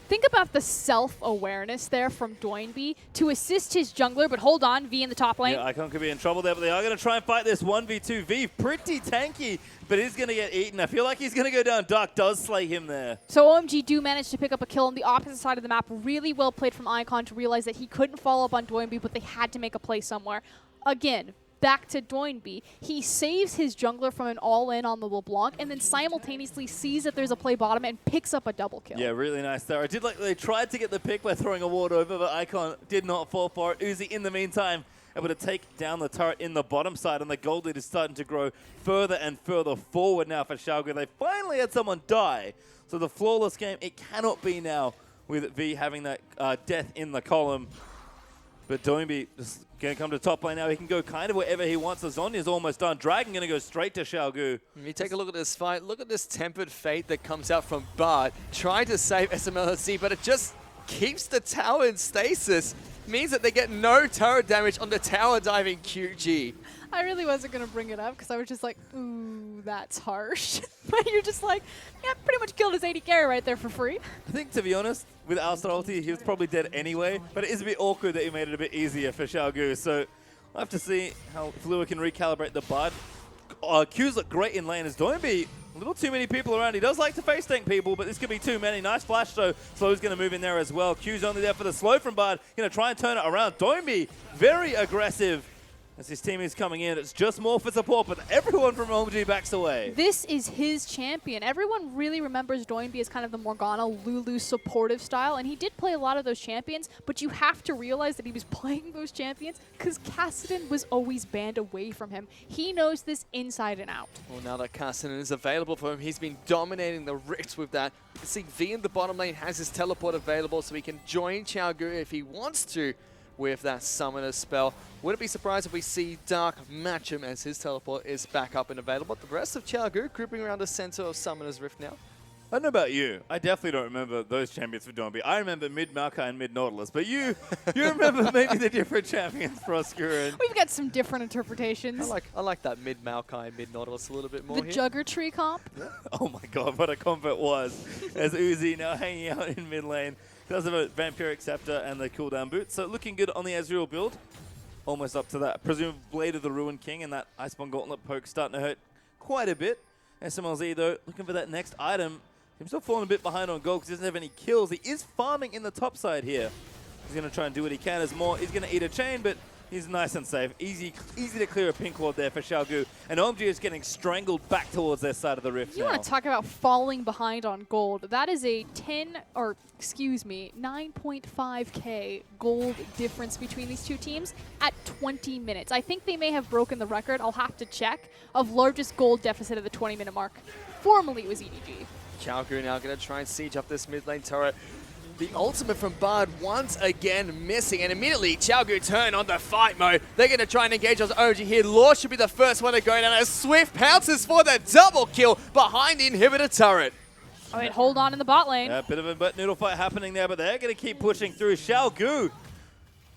Think about the self-awareness there from Doinby to assist his jungler, but hold on, V in the top lane. Yeah, Icon could be in trouble there, but they are going to try and fight this 1v2. V, pretty tanky, but he's going to get eaten. I feel like he's going to go down. Dark does slay him there. So OMG do manage to pick up a kill on the opposite side of the map. Really well played from Icon to realize that he couldn't follow up on Doinby, but they had to make a play somewhere. Again, back to Doinby. He saves his jungler from an all-in on the LeBlanc and then simultaneously sees that there's a play bottom and picks up a double kill. Yeah, really nice there. I did like they tried to get the pick by throwing a ward over, but Icon did not fall for it. Uzi, in the meantime, able to take down the turret in the bottom side, and the gold lead is starting to grow further and further forward now for Xiaogu. They finally had someone die. So the flawless game, it cannot be now with V having that death in the column. But Doinby just going to come to top lane now. He can go kind of wherever he wants. The Zonya's almost done. Dragon going to go straight to Xiaogu. You take a look at this fight. Look at this tempered fate that comes out from Bard. Trying to save SMLC, but it just keeps the tower in stasis. Means that they get no turret damage on the tower diving QG. I really wasn't going to bring it up because I was just like, ooh, that's harsh. But you're just like, yeah, pretty much killed his 80 carry right there for free. I think, to be honest, with Alstar ulti, he was probably dead anyway. But it is a bit awkward that he made it a bit easier for Xiaogu. So we'll have to see how if Lua can recalibrate the Bard. Q's look great in lane as Doinby. A little too many people around. He does like to face tank people, but this could be too many. Nice flash, though. Slow's going to move in there as well. Q's only there for the slow from Bard. Going to try and turn it around. Doinby, very aggressive. As his team is coming in, it's just more for support, but everyone from OMG backs away. This is his champion. Everyone really remembers Doinby as kind of the Morgana, Lulu supportive style, and he did play a lot of those champions, but you have to realize that he was playing those champions because Kassadin was always banned away from him. He knows this inside and out. Well, now that Kassadin is available for him, he's been dominating the Rifts with that. You can see V in the bottom lane has his teleport available, so he can join Xiaogu if he wants to with that summoner spell. Wouldn't be surprised if we see Dark match him as his teleport is back up and available. The rest of Xiaogu creeping around the center of Summoner's Rift now. I don't know about you. I definitely don't remember those champions for Doinby. I remember mid Maokai and mid Nautilus, but you remember maybe the different champions for Oscura. We've got some different interpretations. I like that mid Maokai and mid Nautilus a little bit more The here. Jugger Tree comp. Oh my god, what a combo it was. As Uzi now hanging out in mid lane. Does have a Vampiric Scepter and the cooldown boot, so looking good on the Ezreal build. Almost up to that presumed Blade of the Ruined King, and that Iceborne Gauntlet poke starting to hurt quite a bit. SMLZ though, looking for that next item. He's still falling a bit behind on gold because he doesn't have any kills. He is farming in the top side here. He's going to try and do what he can as more. He's going to eat a chain, but he's nice and safe. Easy to clear a pink ward there for Xiaogu. And OMG is getting strangled back towards their side of the rift You now. want to talk about falling behind on gold. That is a 9.5k gold difference between these two teams at 20 minutes. I think they may have broken the record, I'll have to check, of largest gold deficit at the 20-minute mark. Formerly it was EDG. Xiaogu now going to try and siege up this mid lane turret. The ultimate from Bard once again missing, and immediately Xiaogu turn on the fight mode. They're going to try and engage us OG here. Law should be the first one to go down as Swift pounces for the double kill behind the inhibitor turret. All right, hold on in the bot lane. A bit of a butt noodle fight happening there, but they're going to keep pushing through. Xiaogu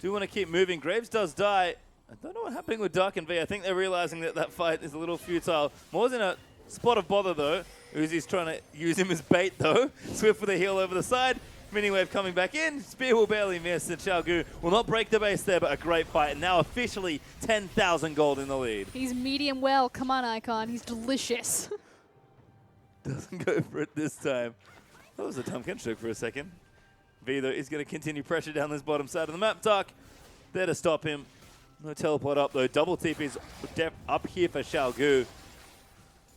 do want to keep moving. Graves does die. I don't know what's happening with Dark and V. I think they're realizing that that fight is a little futile. Moore's in a spot of bother, though. Uzi's trying to use him as bait, though. Swift with a heal over the side. Mini wave coming back in. Spear will barely miss, and Xiaogu will not break the base there, but a great fight. And now officially 10,000 gold in the lead. He's medium well. Come on, Icon. He's delicious. Doesn't go for it this time. That was a Tom Ken stroke for a second. V, though, is going to continue pressure down this bottom side of the map. Dark there to stop him. No teleport up, though. Double TP's up here for Xiaogu.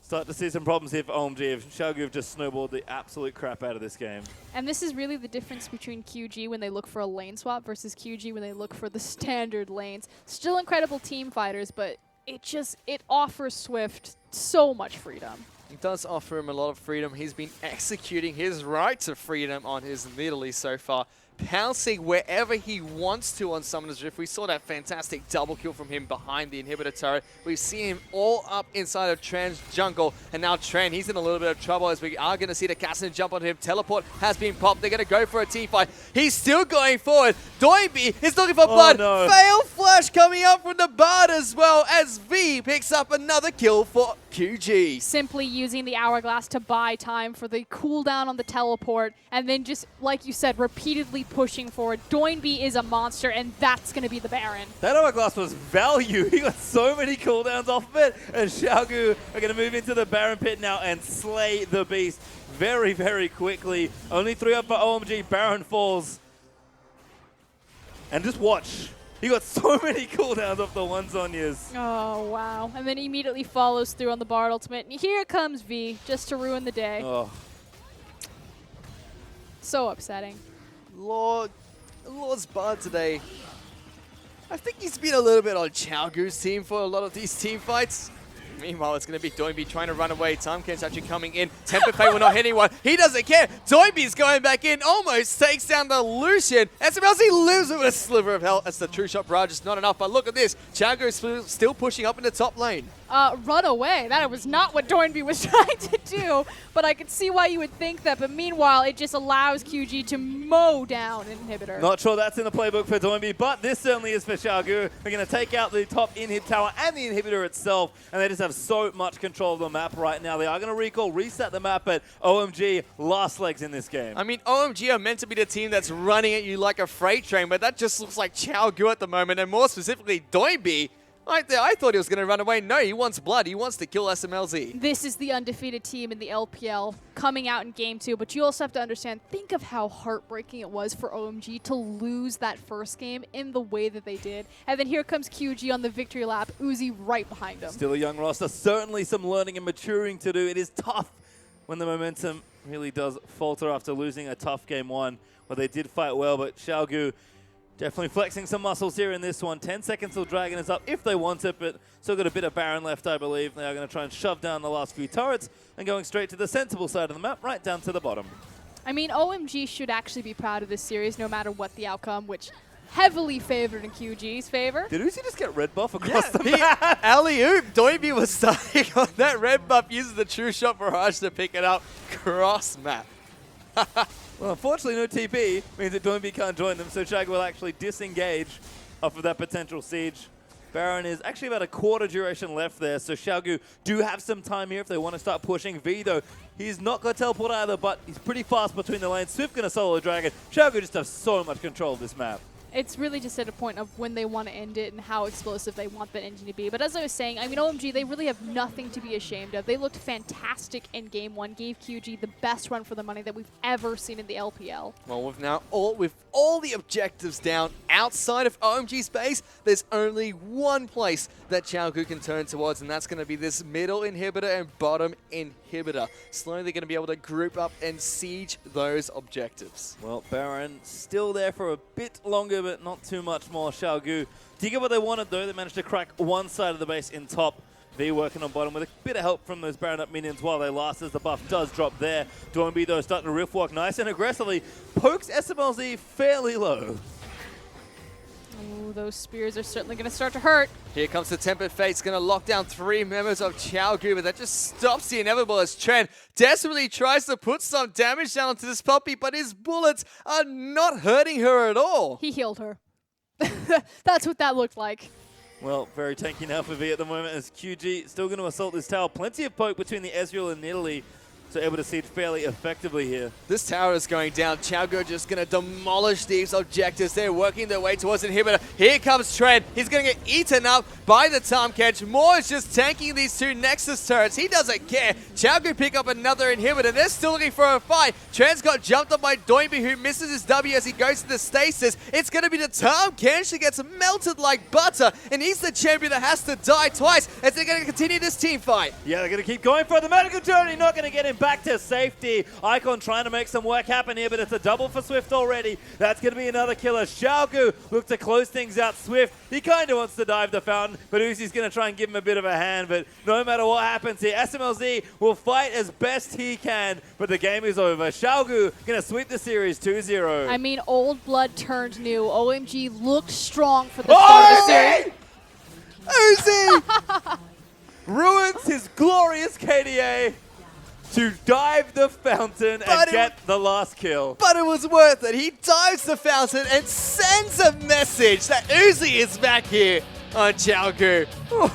Start to see some problems here for OMG if Xiaogu have just snowballed the absolute crap out of this game. And this is really the difference between QG when they look for a lane swap versus QG when they look for the standard lanes. Still incredible team fighters, but it offers Swift so much freedom. It does offer him a lot of freedom. He's been executing his right to freedom on his Nidalee so far, pouncing wherever he wants to on Summoner's Rift. We saw that fantastic double kill from him behind the inhibitor turret. We've seen him all up inside of Tran's jungle, and now Tran, he's in a little bit of trouble as we are going to see the Kassadin jump on him. Teleport has been popped. They're going to go for a team fight. He's still going forward. Doinby is looking for blood. No. Fail flash coming up from the Bard as well as V picks up another kill for QG. Simply using the hourglass to buy time for the cooldown on the teleport, and then just, like you said, repeatedly pushing forward. Doinby is a monster, and that's going to be the Baron. That hourglass was value. He got so many cooldowns off of it. And Xiaogu are going to move into the Baron pit now and slay the beast very, very quickly. Only 3 up for OMG. Baron falls. And just watch. He got so many cooldowns off the one Zonyas. Oh, wow. And then he immediately follows through on the Bard ultimate. And here comes V, just to ruin the day. Oh. So upsetting. Lord's Bard today. I think he's been a little bit on Xiaogu's team for a lot of these team fights. Meanwhile, it's going to be Doinby trying to run away. Timecat's actually coming in. Temper Fate will not hit anyone. He doesn't care. Doinby's going back in. Almost takes down the Lucian. SMLZ lives with a sliver of health. That's the true shot barrage. It's not enough. But look at this. Chago is still pushing up in the top lane. Run away. That was not what Doinby was trying to do, but I could see why you would think that. But meanwhile, it just allows QG to mow down an inhibitor. Not sure that's in the playbook for Doinby, but this certainly is for Xiaogu. They're going to take out the top inhib tower and the inhibitor itself, and they just have so much control of the map right now. They are going to recall, reset the map, but OMG, last legs in this game. I mean, OMG are meant to be the team that's running at you like a freight train, but that just looks like Xiaogu at the moment, and more specifically, Doinby. Right there, I thought he was going to run away. No, he wants blood. He wants to kill SMLZ. This is the undefeated team in the LPL coming out in Game 2, but you also have to understand, think of how heartbreaking it was for OMG to lose that first game in the way that they did. And then here comes QG on the victory lap, Uzi right behind him. Still a young roster, certainly some learning and maturing to do. It is tough when the momentum really does falter after losing a tough Game 1, where they did fight well, but Xiaogu definitely flexing some muscles here in this one. 10 seconds till Dragon is up if they want it, but still got a bit of Baron left, I believe. They are going to try and shove down the last few turrets and going straight to the sensible side of the map, right down to the bottom. I mean, OMG should actually be proud of this series no matter what the outcome, which heavily favored in QG's favor. Did Uzi just get red buff across the He map? alley-oop. Doinby was starting on that red buff, uses the true shot barrage to pick it up cross map. Well, unfortunately, no TP means that Doinby can't join them, so Shag will actually disengage off of that potential siege. Baron is actually about a quarter duration left there, so Xiaogu do have some time here if they want to start pushing. V, though, he's not going to teleport either, but he's pretty fast between the lanes. Swift going to solo Dragon. Xiaogu just has so much control of this map. It's really just at a point of when they want to end it and how explosive they want that engine to be. But as I was saying, I mean, OMG, they really have nothing to be ashamed of. They looked fantastic in Game 1, gave QG the best run for the money that we've ever seen in the LPL. Well, with all the objectives down outside of OMG space, there's only one place that Xiaogu can turn towards, and that's going to be this middle inhibitor and bottom inhibitor. Slowly going to be able to group up and siege those objectives. Well, Baron still there for a bit longer, but not too much more. Xiaogu did get what they wanted, though. They managed to crack one side of the base in top. V working on bottom with a bit of help from those Baron up minions while they last, as the buff does drop there. Doinby, though, starting to riff walk nice and aggressively. Pokes SMLZ fairly low. Ooh, those spears are certainly going to start to hurt. Here comes the Tempered Fate's going to lock down 3 members of Xiaogu, but that just stops the inevitable as Tren desperately tries to put some damage down onto this puppy, but his bullets are not hurting her at all. He healed her. That's what that looked like. Well, very tanky now for V at the moment, as QG still going to assault this tower. Plenty of poke between the Ezreal and Nidalee, so able to siege fairly effectively here. This tower is going down. Xiaogu just going to demolish these objectives. They're working their way towards inhibitor. Here comes Tren. He's going to get eaten up by the Tom Catch. Moore is just tanking these 2 Nexus turrets. He doesn't care. Xiaogu pick up another inhibitor. They're still looking for a fight. Tren's got jumped up by Doinby, who misses his W as he goes to the stasis. It's going to be the Tom Catch that gets melted like butter, and he's the champion that has to die twice as they're going to continue this team fight. Yeah, they're going to keep going for the medical journey. Not going to get him back to safety. Icon trying to make some work happen here, but it's a double for Swift already. That's going to be another killer. Xiaogu look to close things out. Swift, he kind of wants to dive the fountain, but Uzi's going to try and give him a bit of a hand. But no matter what happens here, SMLZ will fight as best he can, but the game is over. Xiaogu going to sweep the series 2-0. I mean, old blood turned new. OMG looked strong for the start of the series. Uzi ruins his glorious KDA to dive the fountain and get the last kill. But it was worth it. He dives the fountain and sends a message that Uzi is back here on Xiaogu.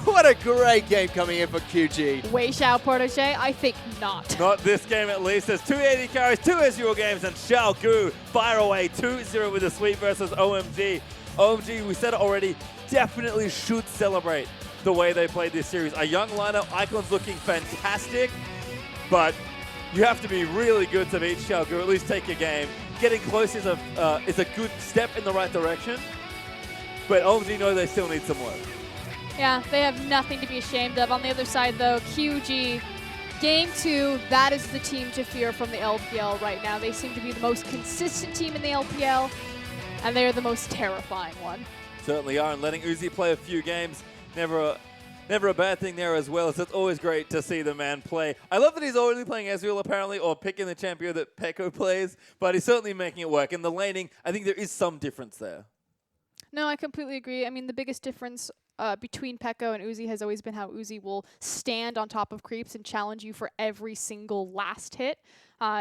What a great game coming in for QG. Wei Xiao Protege? I think not. Not this game at least. There's 280 carries, 2 Ezreal games, and Xiaogu fire away 2-0 with a sweep versus OMG. OMG, we said it already, definitely should celebrate the way they played this series. A young lineup, Icon's looking fantastic, but you have to be really good to beat Xiaogu, at least take a game. Getting close is a good step in the right direction, but OMG know they still need some work. Yeah, they have nothing to be ashamed of. On the other side, though, QG, Game 2, that is the team to fear from the LPL right now. They seem to be the most consistent team in the LPL, and they are the most terrifying one. Certainly are, and letting Uzi play a few games, never never a bad thing there as well. So it's always great to see the man play. I love that he's already playing Ezreal apparently, or picking the champion that Pekko plays, but he's certainly making it work. In the laning, I think there is some difference there. No, I completely agree. I mean, the biggest difference between Pekko and Uzi has always been how Uzi will stand on top of creeps and challenge you for every single last hit.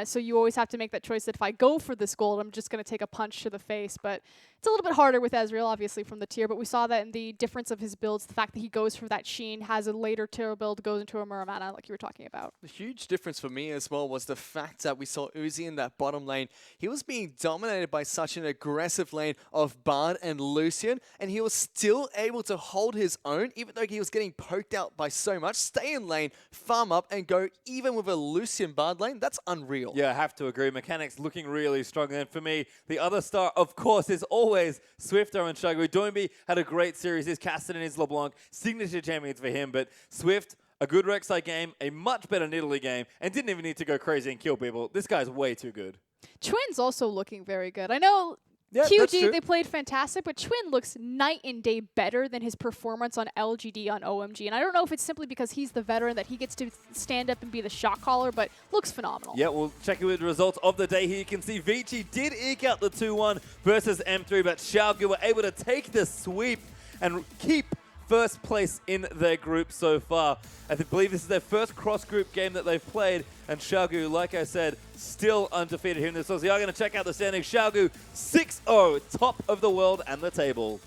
So you always have to make that choice that if I go for this gold, I'm just going to take a punch to the face. But it's a little bit harder with Ezreal, obviously, from the tier. But we saw that in the difference of his builds, the fact that he goes for that Sheen, has a later tier build, goes into a Muramana, like you were talking about. The huge difference for me as well was the fact that we saw Uzi in that bottom lane. He was being dominated by such an aggressive lane of Bard and Lucian, and he was still able to hold his own, even though he was getting poked out by so much. Stay in lane, farm up, and go even with a Lucian Bard lane. That's unreal. Yeah, I have to agree. Mechanics looking really strong. And for me, the other star, of course, is always Swifto and Shagu. Doinby had a great series. His Cassidy and his LeBlanc, signature champions for him. But Swift, a good Rek'Sai game, a much better Nidalee game, and didn't even need to go crazy and kill people. This guy's way too good. Twin's also looking very good. I know Yeah, that's QG, true. they played fantastic, but Twin looks night and day better than his performance on LGD on OMG. And I don't know if it's simply because he's the veteran that he gets to stand up and be the shot caller, but looks phenomenal. Yeah, we'll check in with the results of the day here. You can see Vici did eke out the 2-1 versus M3, but Xiaogu were able to take the sweep and keep first place in their group so far. I believe this is their first cross-group game that they've played, and Xiaogu, like I said, still undefeated here in this. So we are going to check out the standings. Xiaogu 6-0, top of the world and the table.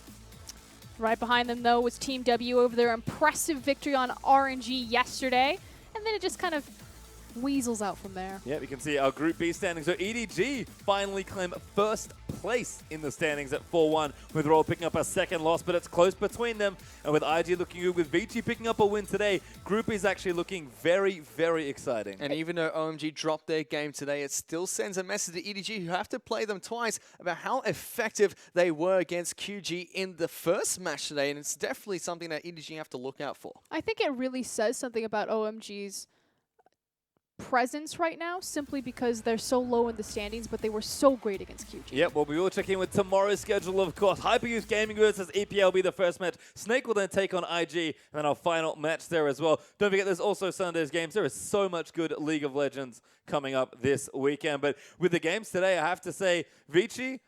Right behind them, though, was Team W over their impressive victory on RNG yesterday, and then it just kind of weasels out from there. Yeah, you can see our Group B standings. So EDG finally claim first place in the standings at 4-1, with Roll picking up a second loss, but it's close between them. And with IG looking good, with Vici picking up a win today, Group B is actually looking very, very exciting. And even though OMG dropped their game today, it still sends a message to EDG, who have to play them twice, about how effective they were against QG in the first match today. And it's definitely something that EDG have to look out for. I think it really says something about OMG's presence right now, simply because they're so low in the standings, but they were so great against QG. Yep, well, we will check in with tomorrow's schedule, of course. Hyperuse Gaming versus EPL will be the first match. Snake will then take on IG, and then our final match there as well. Don't forget, there's also Sunday's games. There is so much good League of Legends coming up this weekend. But with the games today, I have to say, Vici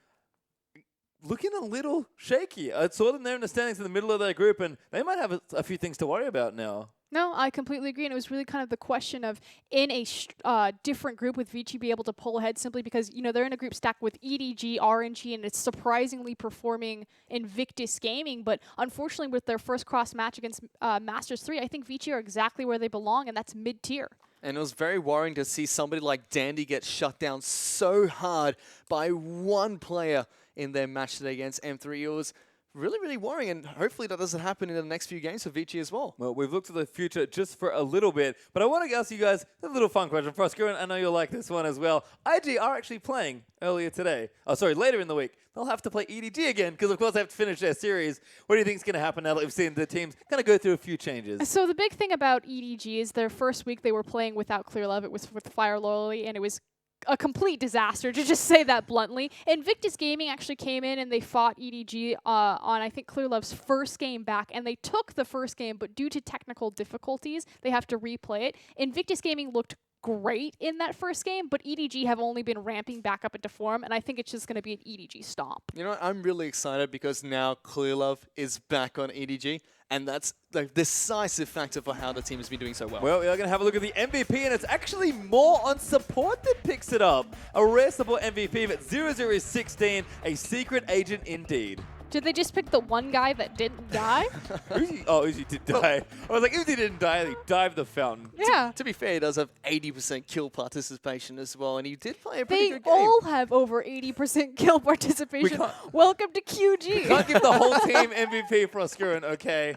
looking a little shaky. I saw them there in the standings in the middle of their group, and they might have a few things to worry about now. No, I completely agree, and it was really kind of the question of, in a different group, with Vici be able to pull ahead simply because, you know, they're in a group stacked with EDG, RNG, and it's surprisingly performing Invictus Gaming, but unfortunately with their first cross match against Masters 3, I think Vici are exactly where they belong, and that's mid-tier. And it was very worrying to see somebody like Dandy get shut down so hard by one player in their match today against M3. It was really, really worrying, and hopefully that doesn't happen in the next few games for Vici as well. Well, we've looked at the future just for a little bit, but I want to ask you guys a little fun question. Frosco, and I know you'll like this one as well. IG are actually playing earlier today. Oh, sorry, later in the week. They'll have to play EDG again, because of course they have to finish their series. What do you think is going to happen now that we've seen the teams kind of go through a few changes? So the big thing about EDG is their first week they were playing without Clear Love. It was with Fire Loyally, and it was a complete disaster, to just say that bluntly. Invictus Gaming actually came in and they fought EDG on, I think, Clear Love's first game back, and they took the first game, but due to technical difficulties, they have to replay it. Invictus Gaming looked great in that first game, but EDG have only been ramping back up into form, and I think it's just going to be an EDG stomp. You know, I'm really excited because now Clear Love is back on EDG, and that's the decisive factor for how the team has been doing so well. Well, we are going to have a look at the MVP, and it's actually more on support that picks it up. A rare support MVP, but 0016, a secret agent indeed. Did they just pick the one guy that didn't die? Uzi, oh, Uzi did die. I was like, Uzi didn't die, he dived the fountain. Yeah. To be fair, he does have 80% kill participation as well, and he did play a pretty They good game. all have over 80% kill participation. Welcome to QG. Can't give the whole team MVP for Oscurin, okay?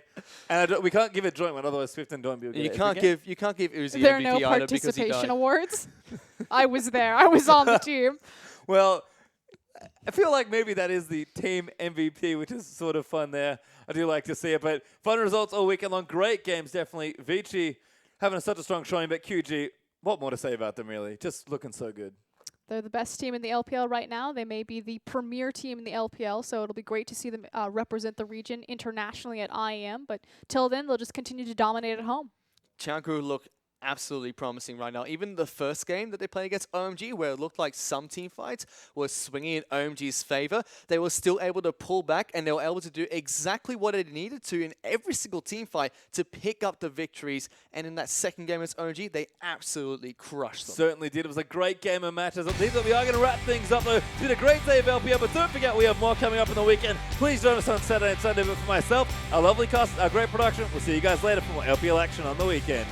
And we can't give it joint one, otherwise Swift and Doinby will get You it. can't give Uzi There are MVP no either because he participation died. awards. I was there. I was on the team. Well, I feel like maybe that is the team MVP, which is sort of fun there. I do like to see it, but fun results all weekend long. Great games, definitely. Vici having such a strong showing, but QG, what more to say about them, really? Just looking so good. They're the best team in the LPL right now. They may be the premier team in the LPL, so it'll be great to see them represent the region internationally at IEM. But till then, they'll just continue to dominate at home. Changu look absolutely promising right now. Even the first game that they played against OMG, where it looked like some team fights were swinging in OMG's favor, they were still able to pull back, and they were able to do exactly what they needed to in every single team fight to pick up the victories. And in that second game against OMG, they absolutely crushed them. Certainly did. It was a great game of matches. I think that we are going to wrap things up, though. It's been a great day of LPL, but don't forget we have more coming up in the weekend. Please join us on Saturday and Sunday. But for myself, our lovely cast, our great production, we'll see you guys later for more LPL action on the weekend.